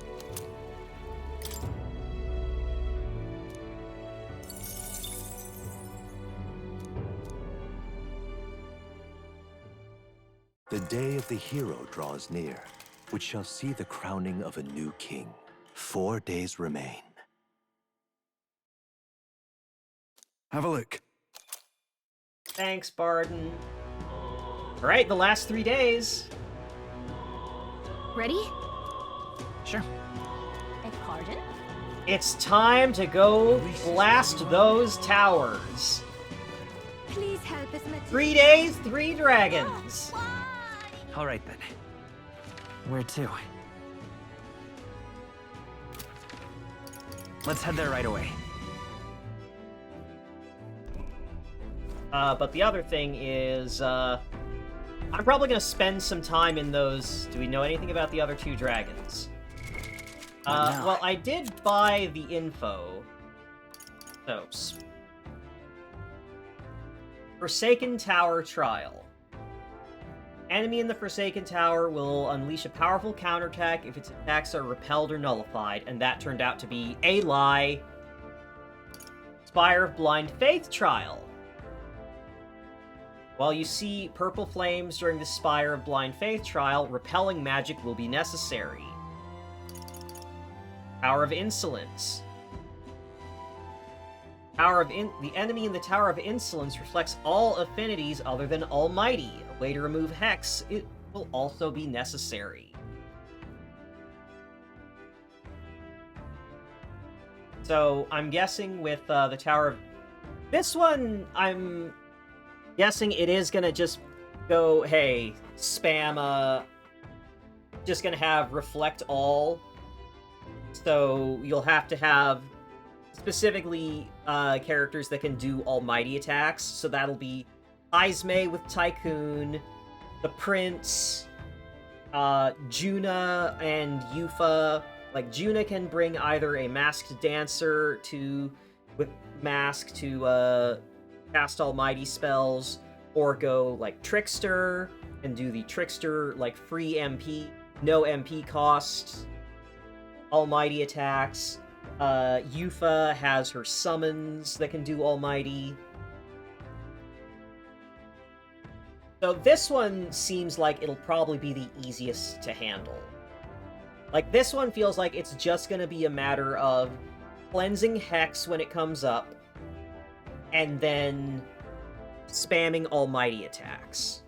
The day of the hero draws near, which shall see the crowning of a new king. 4 days remain. Have a look. Thanks, Barden. Alright, the last 3 days. Ready? Sure. Beg pardon? It's time to go blast those towers. Please help us, Matilda. 3 days, 3 dragons. All right then. Where to? Let's head there right away. But the other thing is, I'm probably gonna spend some time in those... Do we know anything about the other 2 dragons? Well, I did buy the info. So, Forsaken Tower Trial. Enemy in the Forsaken Tower will unleash a powerful counterattack if its attacks are repelled or nullified, and that turned out to be a lie. Spire of Blind Faith Trial. While you see purple flames during the Spire of Blind Faith Trial, repelling magic will be necessary. Tower of Insolence. The enemy in the Tower of Insolence reflects all affinities other than Almighty. A way to remove Hex, it will also be necessary. So, I'm guessing with the Tower of... This one, I'm guessing it is gonna just go, hey, spam, just gonna have Reflect All. So, you'll have to have specifically characters that can do almighty attacks. So that'll be Izme with Tycoon, the Prince, Juna and Yufa. Like, Juna can bring either a masked dancer with mask to cast almighty spells, or go like Trickster and do the Trickster like free MP, no MP cost almighty attacks. Yufa has her summons that can do almighty. So this one seems like it'll probably be the easiest to handle. Like, this one feels like it's just gonna be a matter of cleansing Hex when it comes up, and then spamming almighty attacks.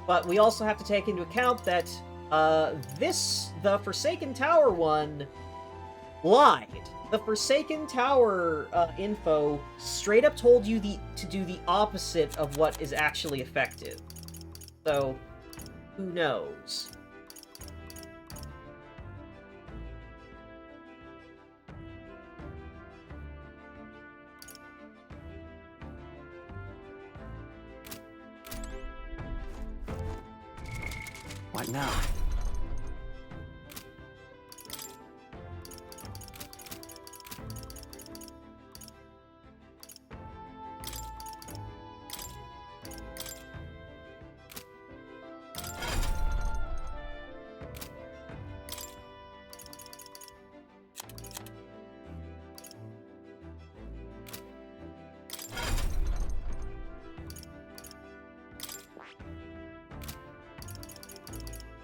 But we also have to take into account that the Forsaken Tower one lied. The Forsaken Tower info straight up told you to do the opposite of what is actually effective. So, who knows? What now?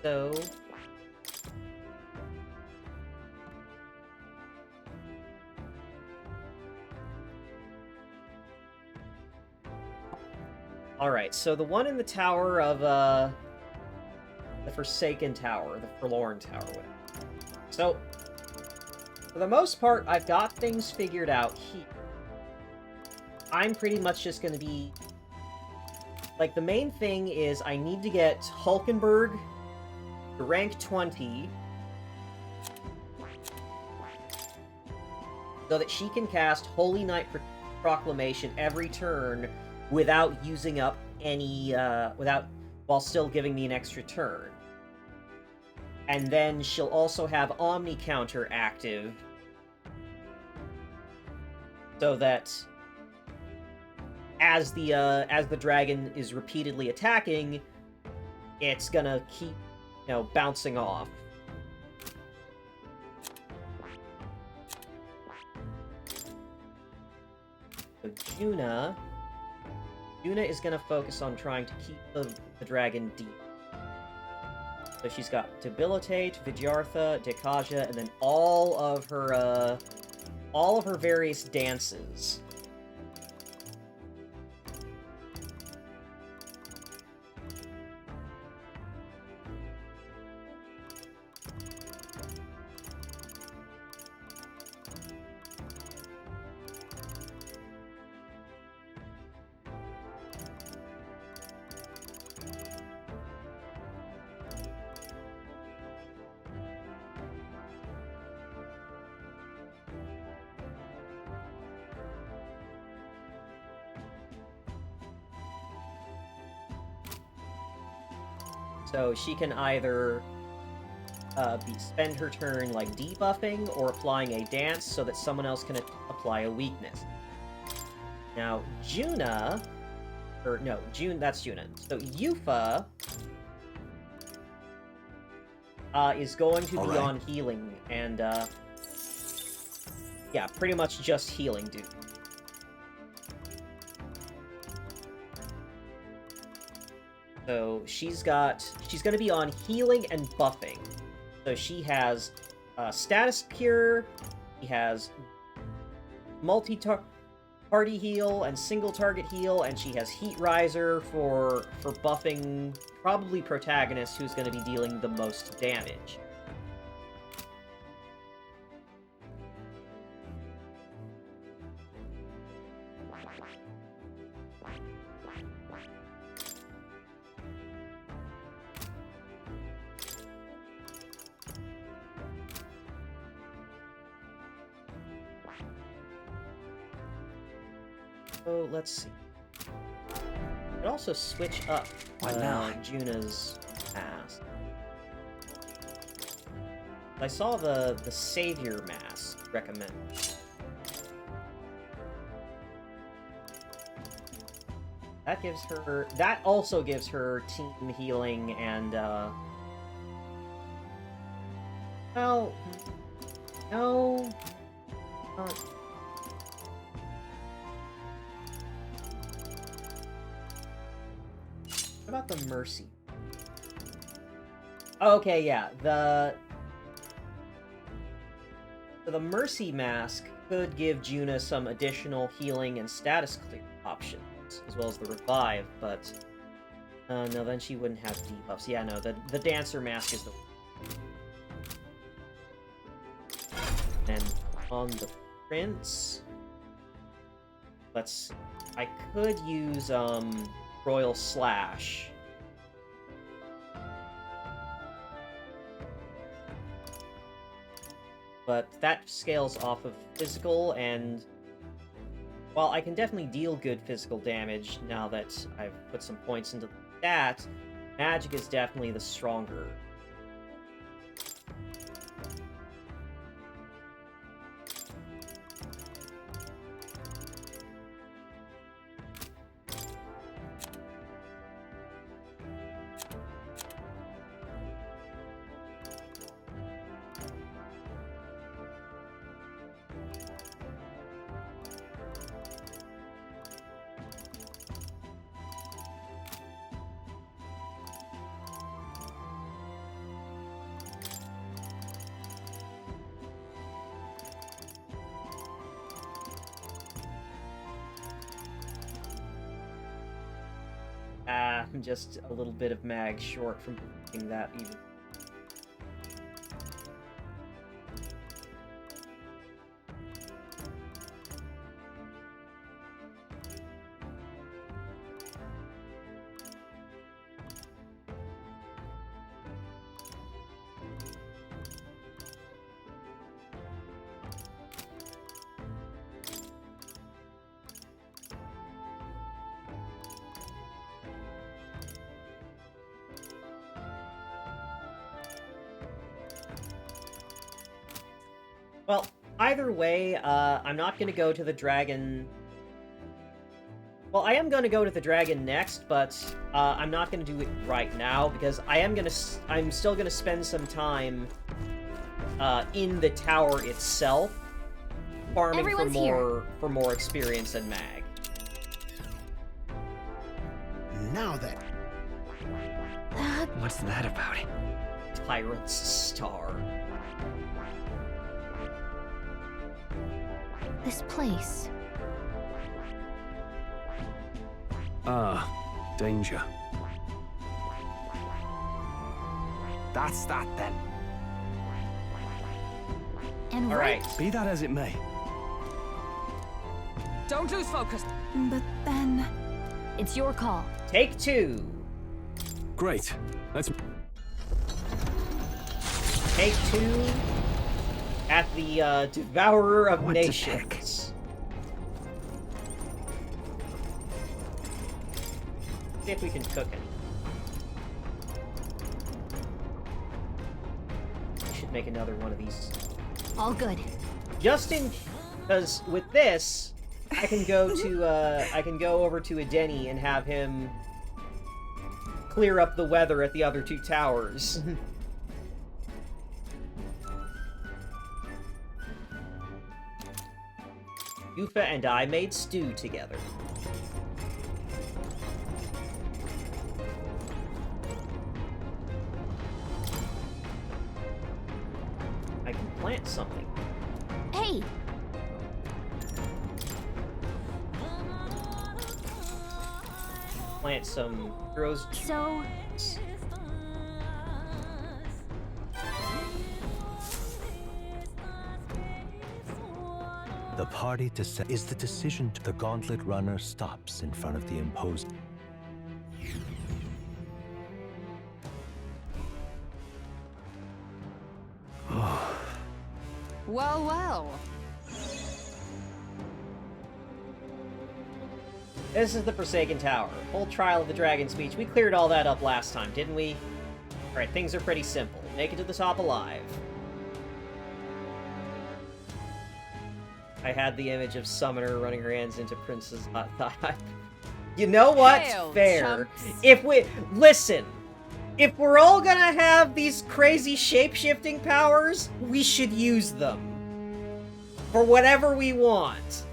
So... Alright, so the one in the tower of, the Forsaken Tower, the Forlorn Tower, whatever. So, for the most part, I've got things figured out here. I'm pretty much just gonna be... Like, the main thing is I need to get Hulkenberg to rank 20 so that she can cast Holy Night Proclamation every turn without using up any, while still giving me an extra turn. And then she'll also have Omni Counter active so that as the dragon is repeatedly attacking, it's gonna keep, bouncing off. So Juna is gonna focus on trying to keep the dragon deep. So she's got Debilitate, Vidyartha, Dekaja, and then all of her various dances. So she can either spend her turn like debuffing or applying a dance so that someone else can apply a weakness. Now, Juna, or no, that's Juna. So Yufa is going to be on healing, and yeah, pretty much just healing, dude. So she's gonna be on healing and buffing. So she has status cure, she has multi-party heal and single target heal, and she has heat riser for buffing probably protagonist who's gonna be dealing the most damage. So let's see. Could also switch up Juna's mask. I saw the Savior mask recommended. That also gives her team healing and well, no. What about the Mercy? Okay, yeah, the Mercy mask could give Juna some additional healing and status clear options, as well as the revive, but no, then she wouldn't have debuffs. Yeah, no, the Dancer mask is the... And on the Prince, I could use, Royal Slash. But that scales off of physical, and while I can definitely deal good physical damage now that I've put some points into that, magic is definitely the stronger. I'm just a little bit of mag short from doing that even. Well, either way, I'm not going to go to the dragon... Well, I am going to go to the dragon next, but I'm not going to do it right now, because I'm still going to spend some time in the tower itself, farming for more experience and mag. Now then. What's that about? Tyrant's Star. This place. Ah, danger. That's that then. And all right. Be that as it may. Don't lose focus. But then... It's your call. Take two. Great. Let's... Take two at the Devourer of Nations. See if we can cook it. should make another one of these. All good. Just in... Because with this, I can go to, I can go over to Edeni and have him clear up the weather at the other 2 towers. Yufa and I made stew together. I can plant something. Hey! Plant some heroes. So... The party is the decision to the gauntlet runner stops in front of the imposing. Well, well. This is the Forsaken Tower. Whole Trial of the Dragon speech. We cleared all that up last time, didn't we? Alright, things are pretty simple. Make it to the top alive. I had the image of Summoner running her hands into Prince's hot thigh. You know what? Hail, Fair. chumps. If we... Listen! If we're all gonna have these crazy shape-shifting powers, we should use them. For whatever we want.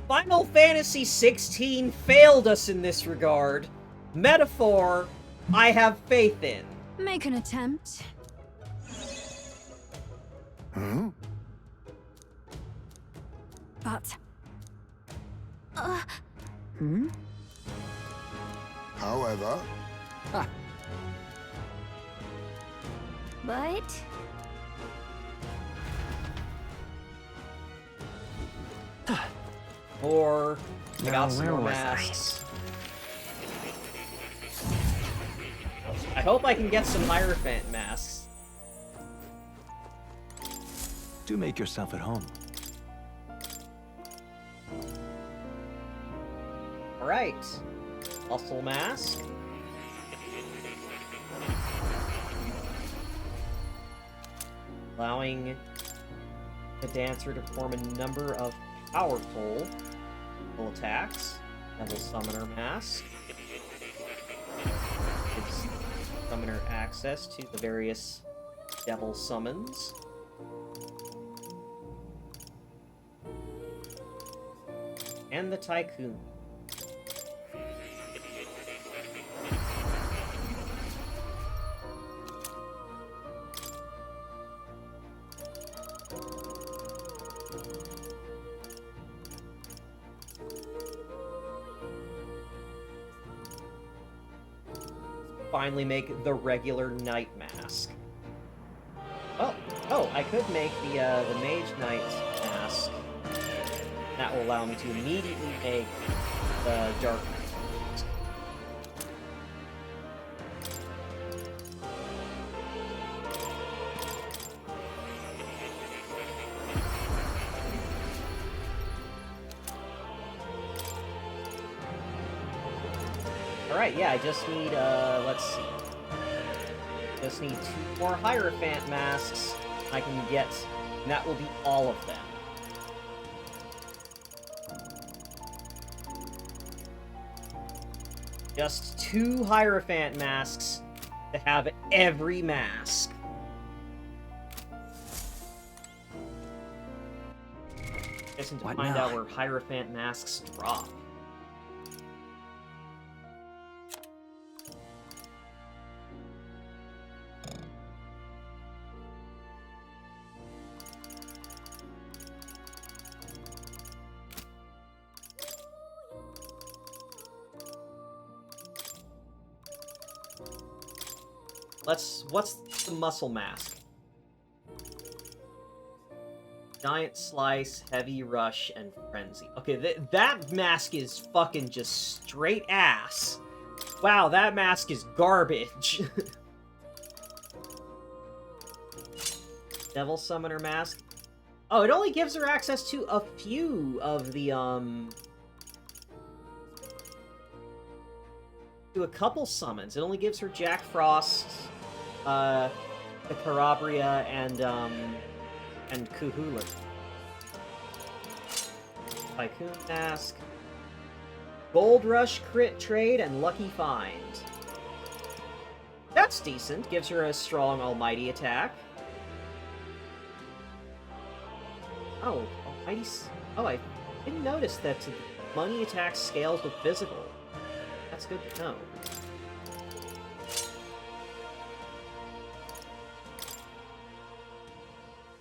Final Fantasy XVI failed us in this regard. Metaphor, I have faith in. Make an attempt. Huh? But... However... But... Or... I Now, got some where more was I? masks. I hope I can get some Hierophant masks. Do make yourself at home. Alright. Muscle mask. Allowing the dancer to perform a number of powerful attacks. Devil Summoner Mask. Gives Summoner access to the various devil summons. And the Tycoon. Finally make the regular Knight Mask. Well, oh, I could make the Mage Knight Mask. That will allow me to immediately make the Dark Knight Mask. Alright, yeah, I just need, let's see. Just need 2 more Hierophant masks I can get, and that will be all of them. Just 2 Hierophant masks to have every mask. Just need to What find now? out where Hierophant masks drop. What's the muscle mask? Giant Slice, Heavy Rush, and Frenzy. Okay, that mask is fucking just straight ass. Wow, that mask is garbage. Devil Summoner Mask. Oh, it only gives her access to a few of the, to a couple summons. It only gives her Jack Frost, the Calabria and Kuhula. Tycoon Mask. Gold Rush crit trade and Lucky Find. That's decent. Gives her a strong Almighty attack. Oh, Almighty... Oh, I didn't notice that money attack scales with physical. That's good to know.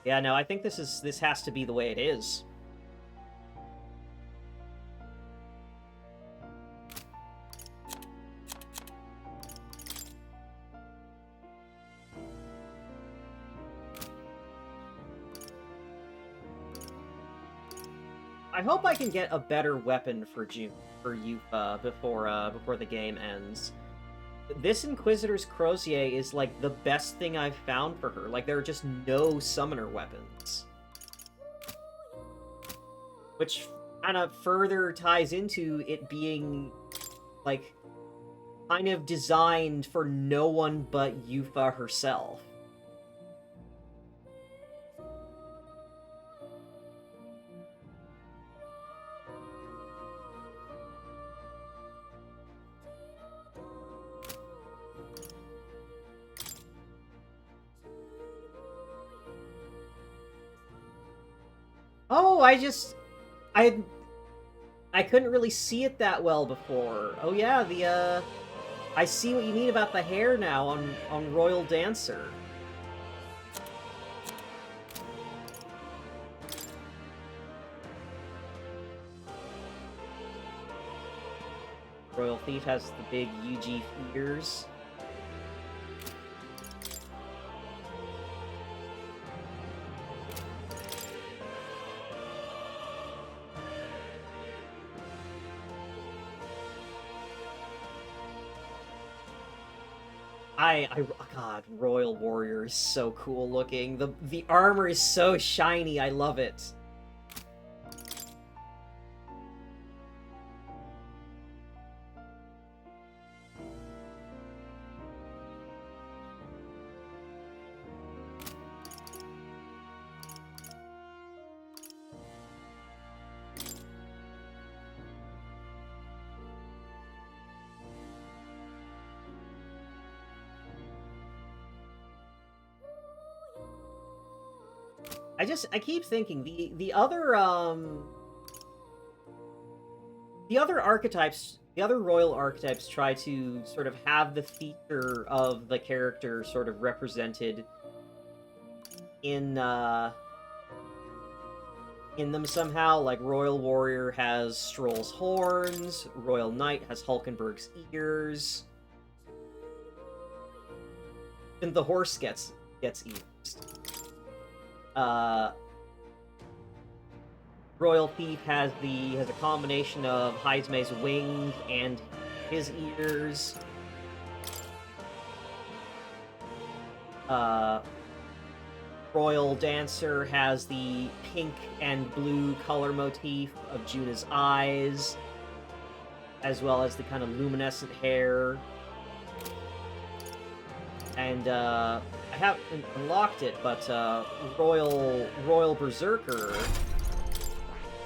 Yeah, no, I think this has to be the way it is. I hope I can get a better weapon for Yufa before the game ends. This Inquisitor's Crozier is like the best thing I've found for her. Like, there are just no summoner weapons. Which kind of further ties into it being, like, kind of designed for no one but Yufa herself. Oh, I couldn't really see it that well before. Oh yeah, I see what you mean about the hair now on Royal Dancer. Royal Thief has the big UG ears. God, Royal Warrior is so cool looking. The armor is so shiny, I love it. I keep thinking the other archetypes, the other royal archetypes try to sort of have the feature of the character sort of represented in them somehow. Like Royal Warrior has Stroll's horns, Royal Knight has Hulkenberg's ears, and the horse gets ears. Royal Thief has a combination of Heisme's wings and his ears. Royal Dancer has the pink and blue color motif of Juna's eyes, as well as the kind of luminescent hair. And, I haven't unlocked it, but Royal Berserker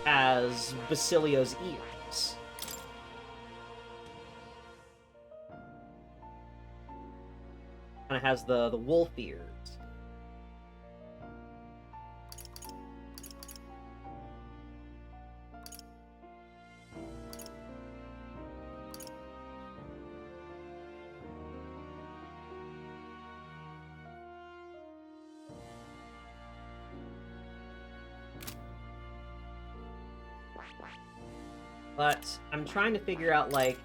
has Basilio's ears. Kind of has the wolf ears. But I'm trying to figure out, like,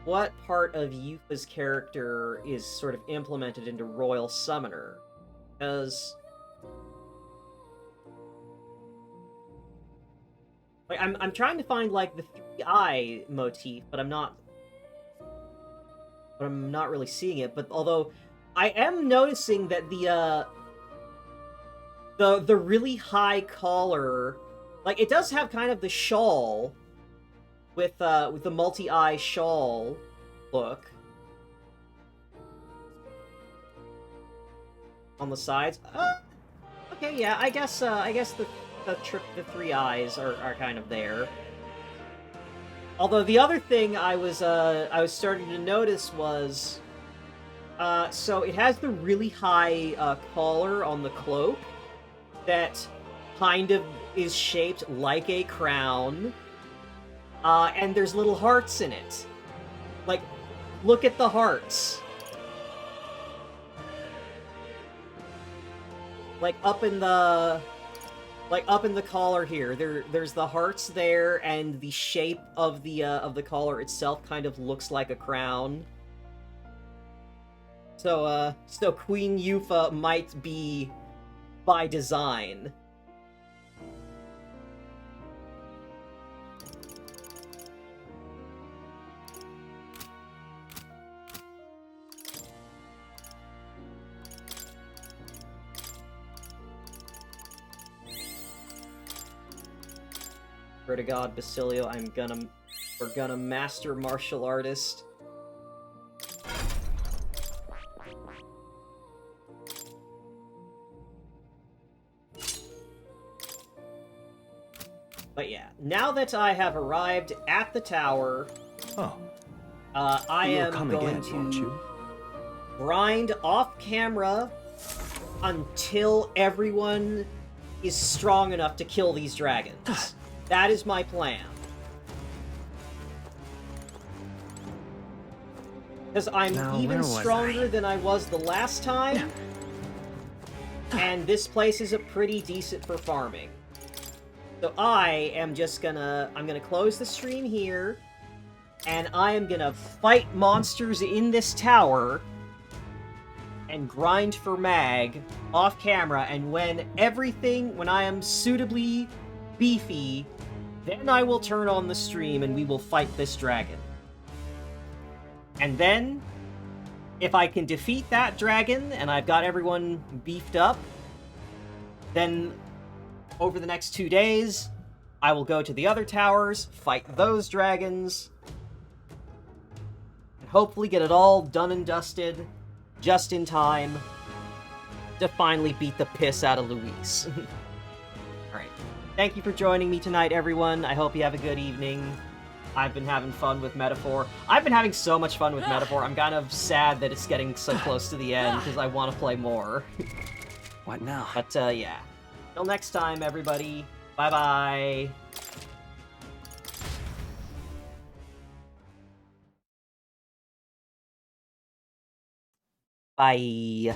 what part of Yufa's character is sort of implemented into Royal Summoner. Because... like, I'm trying to find, like, the three-eye motif, but I'm not really seeing it. But although I am noticing that the really high collar, like, it does have kind of the shawl with the multi-eye shawl look. on the sides. Okay, yeah, I guess the three eyes are kind of there. Although the other thing I was starting to notice was, so it has the really high collar on the cloak that kind of is shaped like a crown, and there's little hearts in it. Like, look at the hearts. Like up in the collar here, there's the hearts there, and the shape of the collar itself kind of looks like a crown. So Queen Yufa might be by design. Swear to God, Basilio, we're gonna master martial artist. But yeah, now that I have arrived at the tower, I am going to grind off camera until everyone is strong enough to kill these dragons. That is my plan. Because I'm even stronger than I was the last time, and this place is pretty decent for farming. So I am just I'm gonna close the stream here, and I am gonna fight monsters in this tower, and grind for mag off camera, and when I am suitably beefy, then I will turn on the stream and we will fight this dragon. And then, if I can defeat that dragon, and I've got everyone beefed up, then over the next 2 days, I will go to the other towers, fight those dragons, and hopefully get it all done and dusted just in time to finally beat the piss out of Luis. Alright. Thank you for joining me tonight, everyone. I hope you have a good evening. I've been having fun with Metaphor. I've been having so much fun with Metaphor. I'm kind of sad that it's getting so close to the end, because I want to play more. What now? But, yeah. Till next time, everybody. Bye-bye. Bye.